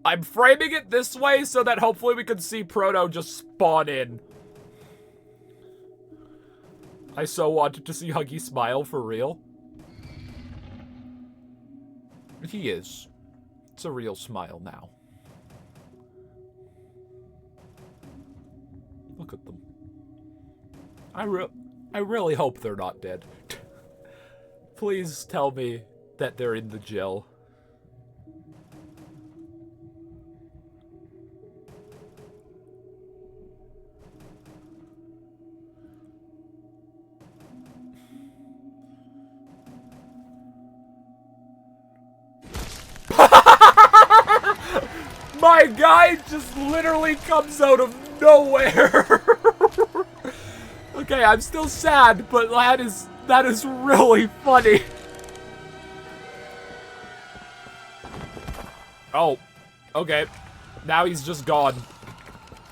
I'm framing it this way so that hopefully we can see Proto just spawn in. I so wanted to see Huggy smile for real. He is. It's a real smile now. Look at them. I really hope they're not dead. Please tell me that they're in the gel. My guy just literally comes out of nowhere. Okay, I'm still sad, but that is really funny. Oh, okay. Now he's just gone.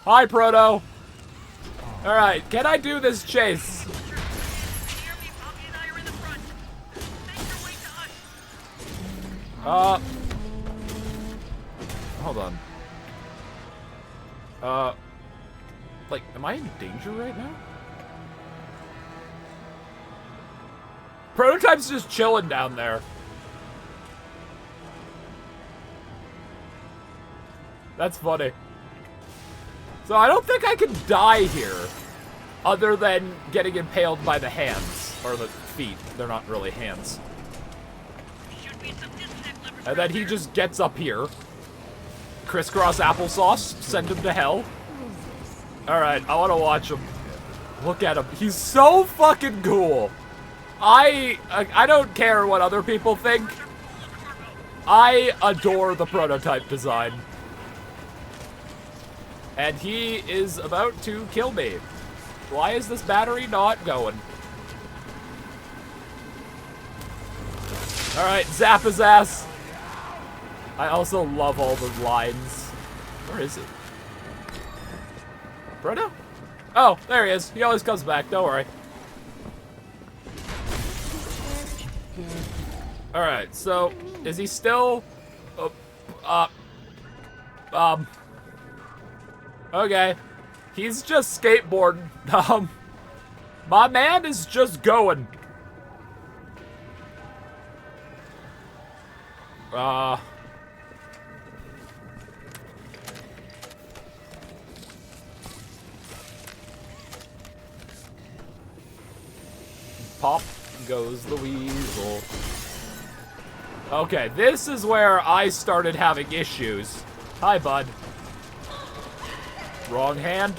Hi, Proto. Alright, can I do this chase? Hold on. Like, am I in danger right now? Prototype's just chilling down there. That's funny. So I don't think I can die here, other than getting impaled by the hands, or the feet. They're not really hands. And then he just gets up here. Crisscross applesauce, send him to hell. Alright, I want to watch him. Look at him. He's so fucking cool. I don't care what other people think. I adore the prototype design. And he is about to kill me. Why is this battery not going? Alright, zap his ass. I also love all the lines. Where is he? Proto? Oh, there he is. He always comes back, don't worry. Alright, so, is he still... Okay. He's just skateboarding. My man is just going. Pop goes the weasel. Okay, this is where I started having issues. Hi, bud. Wrong hand.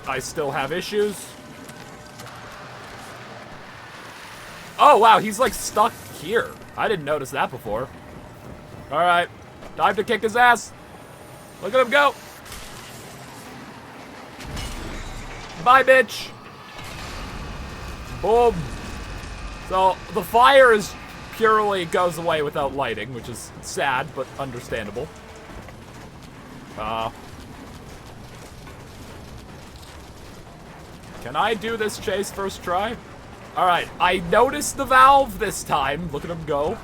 I still have issues. Oh, wow, he's like stuck here. I didn't notice that before. Alright, time to kick his ass. Look at him go. Bye, bitch. Boom. So, the fire is purely goes away without lighting, which is sad, but understandable. Can I do this chase first try? Alright, I noticed the valve this time. Look at him go.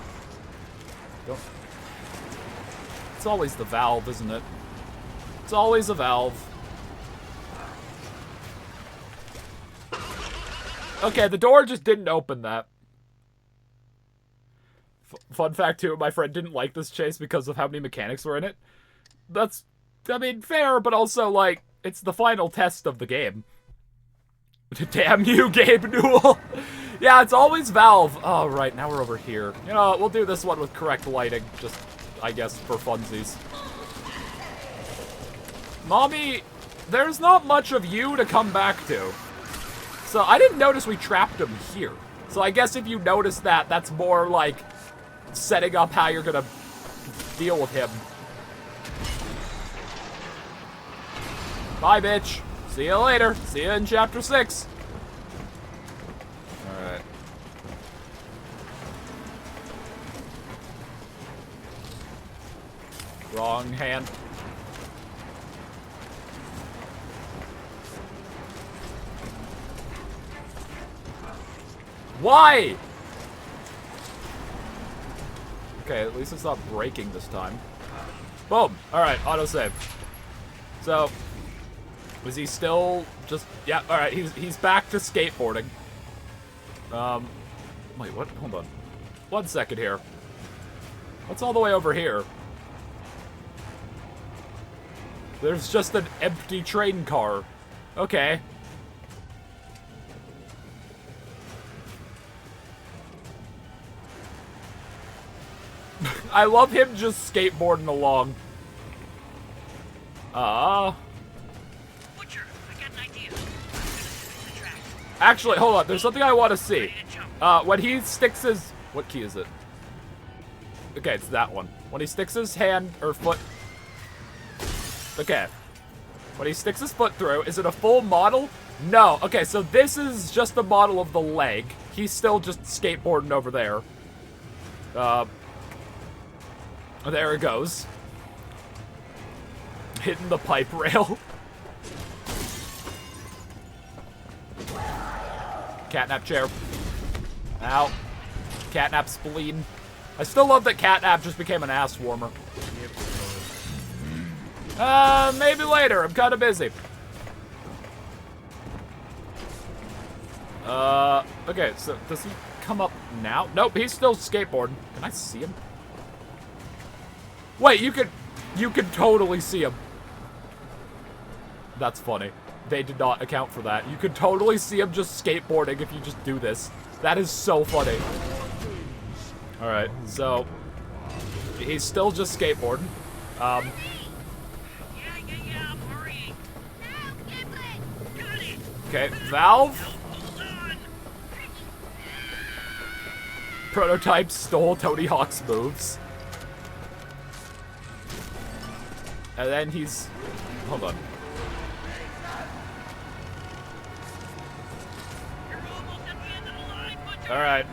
It's always the valve, isn't it? It's always a valve. Okay, the door just didn't open that. Fun fact too, my friend didn't like this chase because of how many mechanics were in it. That's, I mean, fair, but also, like, it's the final test of the game. Damn you, Gabe Newell. Yeah, it's always Valve. Oh, right, now we're over here. You know, we'll do this one with correct lighting, just, I guess, for funsies. Mommy, there's not much of you to come back to. So I didn't notice we trapped him here. So I guess if you notice that, that's more like setting up how you're gonna deal with him. Bye, bitch. See you later. See you in chapter 6. Alright. Wrong hand. Why? Okay, at least it's not breaking this time. Boom. Alright, autosave. So, was he still just... Yeah, alright, he's back to skateboarding. Wait, what? Hold on. 1 second here. What's all the way over here? There's just an empty train car. Okay. I love him just skateboarding along. Butcher, I got an idea. Actually, hold on. There's something I want to see. When he sticks his... What key is it? Okay, it's that one. When he sticks his hand or foot... Okay. When he sticks his foot through, is it a full model? No. Okay, so this is just the model of the leg. He's still just skateboarding over there. There it goes. Hitting the pipe rail. Catnap chair. Ow. Catnap spleen. I still love that Catnap just became an ass warmer. Maybe later. I'm kind of busy. Okay, so does he come up now? Nope, he's still skateboarding. Can I see him? Wait, you can totally see him. That's funny. They did not account for that. You could totally see him just skateboarding if you just do this. That is so funny. Alright, so he's still just skateboarding. Okay, Valve. Prototype stole Tony Hawk's moves. And then he's... Hold on. Alright.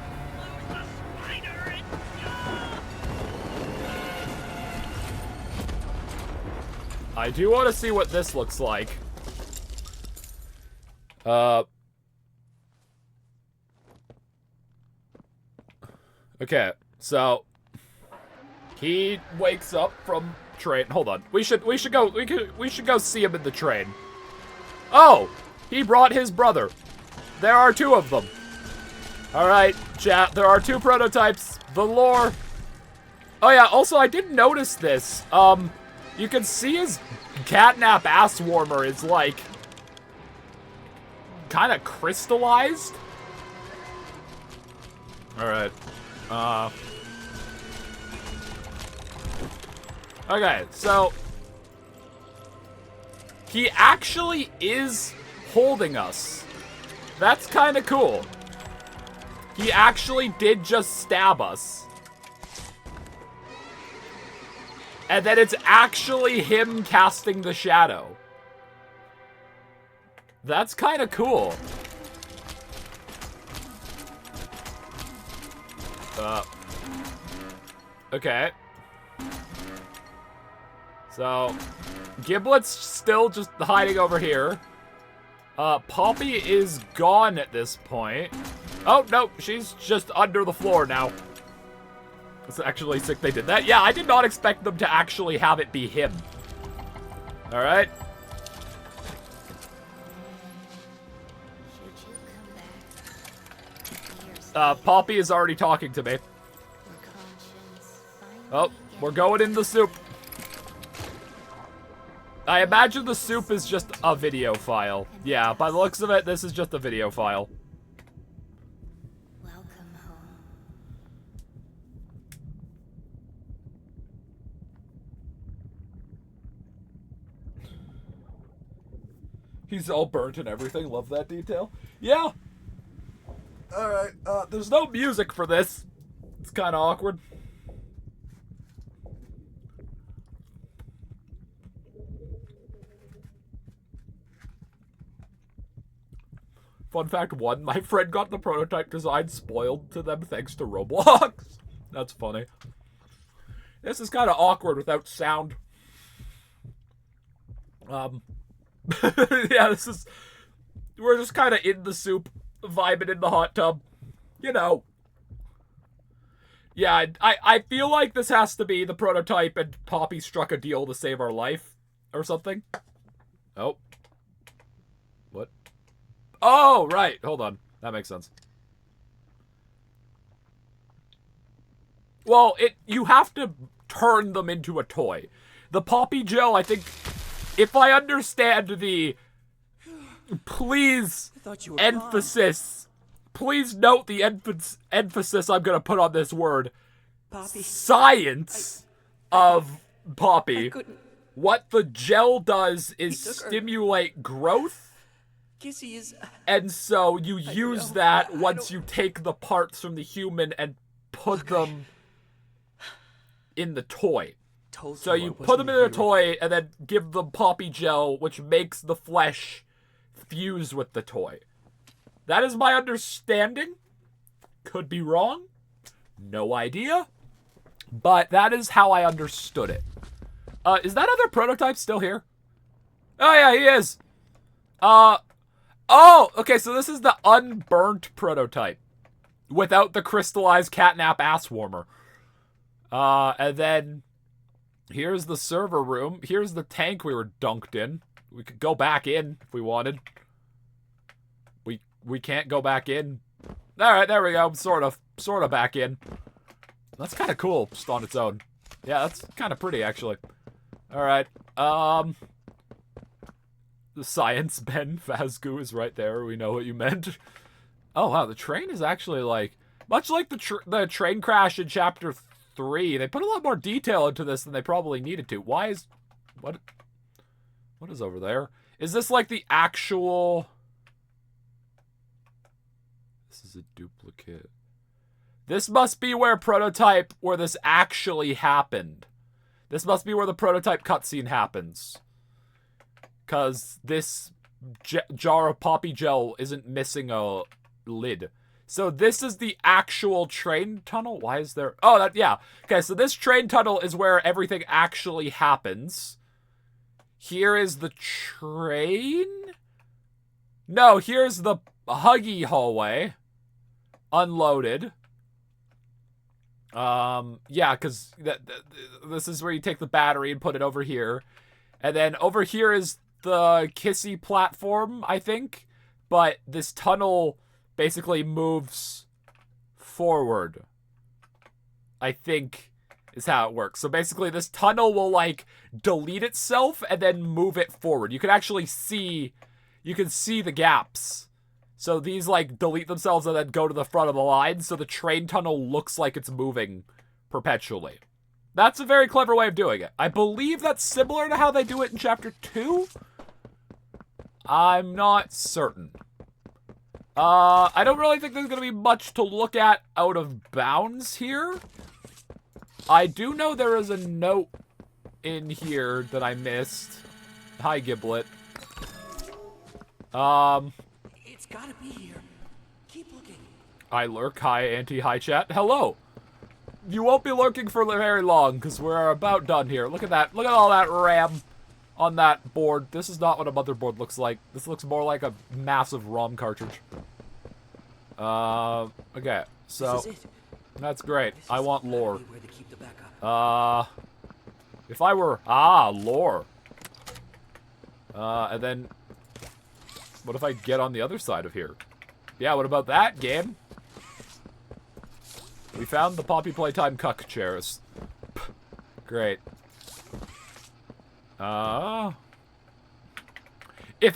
I do want to see what this looks like. Okay, so he wakes up from train. Hold on. We should go see him in the train. Oh, he brought his brother. There are two of them. All right, chat. There are two prototypes. The lore. Oh yeah. Also, I did notice this. You can see his Catnap ass warmer is like kind of crystallized. All right. Okay, so he actually is holding us. That's kind of cool. He actually did just stab us. And then it's actually him casting the shadow. That's kind of cool. Okay. So, Giblet's still just hiding over here. Poppy is gone at this point. Oh, no, she's just under the floor now. It's actually sick they did that. Yeah, I did not expect them to actually have it be him. Alright. Poppy is already talking to me. Oh, we're going in the soup. I imagine the soup is just a video file. Yeah, by the looks of it, this is just a video file. Welcome home. He's all burnt and everything. Love that detail. Yeah. Alright, there's no music for this. It's kind of awkward. Fun fact 1, my friend got the prototype design spoiled to them thanks to Roblox. That's funny. This is kind of awkward without sound. Yeah, we're just kind of in the soup, vibing in the hot tub. You know. Yeah, I feel like this has to be the prototype and Poppy struck a deal to save our life. Or something. Oh. What? Oh, right. Hold on. That makes sense. Well, you have to turn them into a toy. The Poppy Gel, I think, if I understand the please emphasis, please note the emphasis I'm going to put on this word. Poppy. Science of Poppy. What the gel does is stimulate growth. Kissy is... And so you use that once you take the parts from the human and put them in the toy. So you put them in the toy and then give them Poppy Gel, which makes the flesh fuse with the toy. That is my understanding. Could be wrong. No idea. But that is how I understood it. Is that other prototype still here? Oh yeah, he is. Oh, okay, so this is the unburnt prototype. Without the crystallized Catnap ass warmer. And then here's the server room. Here's the tank we were dunked in. We could go back in if we wanted. We can't go back in. All right, there we go. Sort of back in. That's kind of cool, just on its own. Yeah, that's kind of pretty, actually. All right. The science Ben Fazgoo is right there. We know what you meant. Oh wow, the train is actually like much like the train crash in chapter 3. They put a lot more detail into this than they probably needed to. Why is what is over there? Is this like the actual? This is a duplicate. This must be where this actually happened. This must be where the prototype cutscene happens. Because this jar of poppy gel isn't missing a lid. So this is the actual train tunnel? Why is there... Oh, yeah. Okay, so this train tunnel is where everything actually happens. Here is the train? No, here's the Huggy hallway. Unloaded. Yeah, because this is where you take the battery and put it over here. And then over here is the Kissy platform, I think. But this tunnel basically moves forward, I think, is how it works. So basically this tunnel will, like, delete itself and then move it forward. You can actually see, the gaps. So these, like, delete themselves and then go to the front of the line, so the train tunnel looks like it's moving perpetually. That's a very clever way of doing it. I believe that's similar to how they do it in Chapter 2? I'm not certain. I don't really think there's going to be much to look at out of bounds here. I do know there is a note in here that I missed. Hi, Giblet. It's gotta be here. Keep looking. I lurk. Hi, hi, chat. Hello. You won't be lurking for very long, because we're about done here. Look at that. Look at all that RAM on that board. This is not what a motherboard looks like. This looks more like a massive ROM cartridge. Okay. So, that's great. I want lore. If I were... lore. And then... What if I get on the other side of here? Yeah, what about that, game? We found the Poppy Playtime cuck chairs. Great. If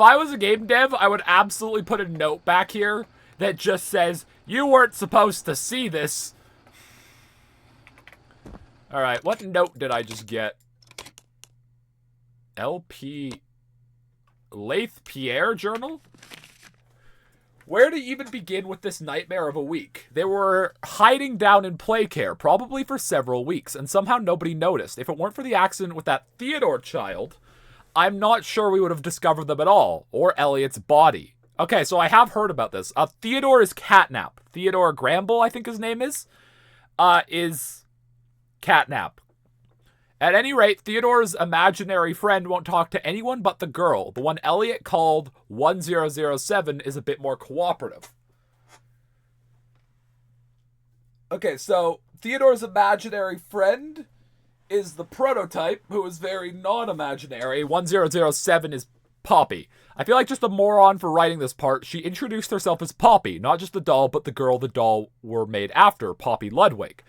I was a game dev, I would absolutely put a note back here that just says, you weren't supposed to see this. Alright, what note did I just get? LP... Laith Pierre journal? Where to even begin with this nightmare of a week? They were hiding down in Playcare, probably for several weeks, and somehow nobody noticed. If it weren't for the accident with that Theodore child, I'm not sure we would have discovered them at all, or Elliot's body. Okay, so I have heard about this. Theodore is Catnap. Theodore Gramble, I think his name is Catnap. At any rate, Theodore's imaginary friend won't talk to anyone but the girl. The one Elliot called 1007 is a bit more cooperative. Okay, so Theodore's imaginary friend is the prototype, who is very non-imaginary. 1007 is Poppy. I feel like just a moron for writing this part. She introduced herself as Poppy, not just the doll, but the girl the doll were made after, Poppy Ludwig.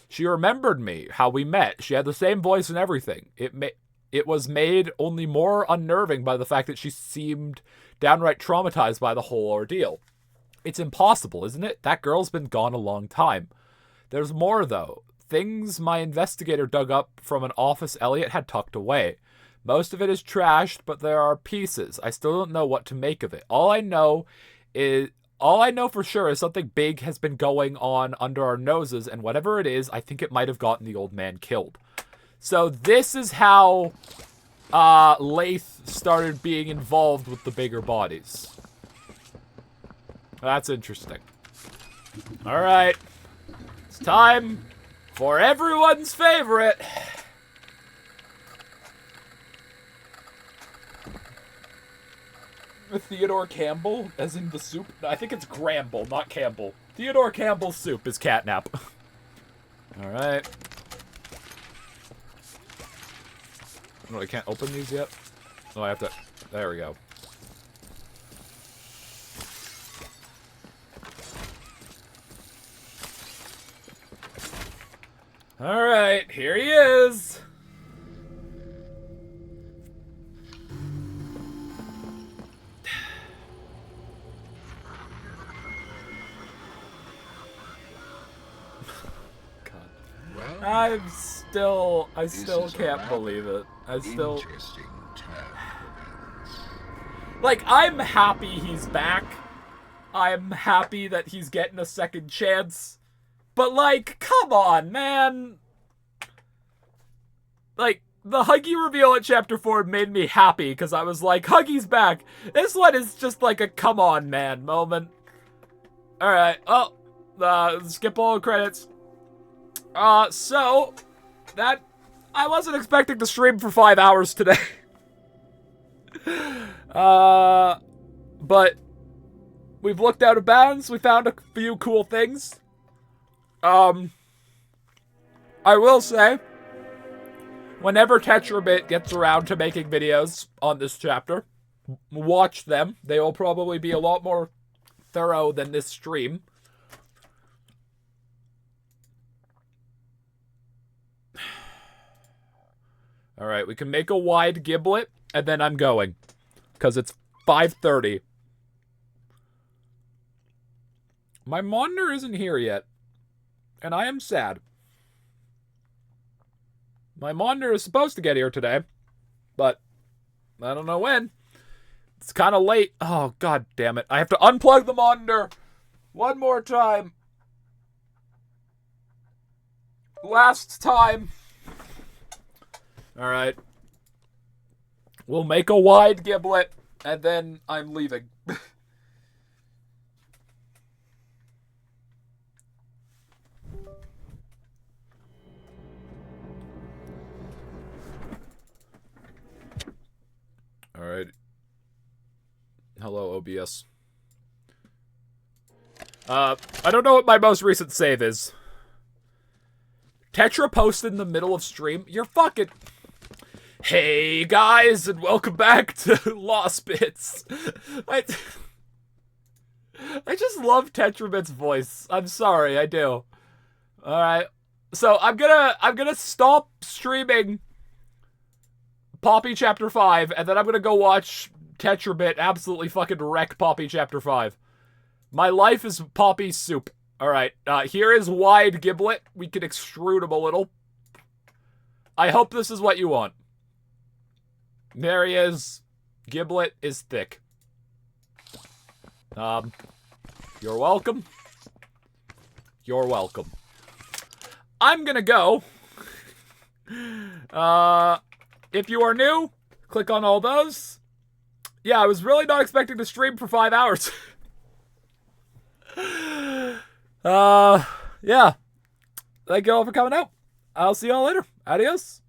She remembered me, how we met. She had the same voice and everything. It was made only more unnerving by the fact that she seemed downright traumatized by the whole ordeal. It's impossible, isn't it? That girl's been gone a long time. There's more, though. Things my investigator dug up from an office Elliot had tucked away. Most of it is trashed, but there are pieces. I still don't know what to make of it. All I know for sure is something big has been going on under our noses, and whatever it is, I think it might have gotten the old man killed. So this is how Laith started being involved with the bigger bodies. That's interesting. Alright. It's time for everyone's favorite. Theodore Campbell, as in the soup? I think it's Gramble, not Campbell. Theodore Campbell's soup is Catnap. Alright. No, I can't open these yet. Oh, I have to. There we go. Alright, here he is. I still can't believe it. Like, I'm happy he's back. I'm happy that he's getting a second chance. But, like, come on, man. Like, the Huggy reveal at Chapter 4 made me happy, because I was like, Huggy's back. This one is just like a come on, man moment. Alright, oh, skip all the credits. So, that, I wasn't expecting to stream for 5 hours today. But, we've looked out of bounds, we found a few cool things. I will say, whenever Tetrabit gets around to making videos on this chapter, watch them. They will probably be a lot more thorough than this stream. Alright, we can make a wide giblet, and then I'm going. Because it's 5:30. My monitor isn't here yet. And I am sad. My monitor is supposed to get here today. But I don't know when. It's kind of late. Oh, god damn it. I have to unplug the monitor. One more time. Last time. Alright. We'll make a wide giblet. And then I'm leaving. Alright. Hello, OBS. I don't know what my most recent save is. Tetra posted in the middle of stream. You're fucking... Hey, guys, and welcome back to Lost Bits. I just love Tetrabit's voice. I'm sorry, I do. Alright. So, I'm gonna stop streaming Poppy Chapter 5, and then I'm gonna go watch Tetrabit absolutely fucking wreck Poppy Chapter 5. My life is Poppy soup. Alright, here is wide giblet. We can extrude him a little. I hope this is what you want. There he is. Giblet is thick. You're welcome. You're welcome. I'm gonna go. If you are new, click on all those. Yeah, I was really not expecting to stream for 5 hours. Yeah. Thank you all for coming out. I'll see y'all later. Adios.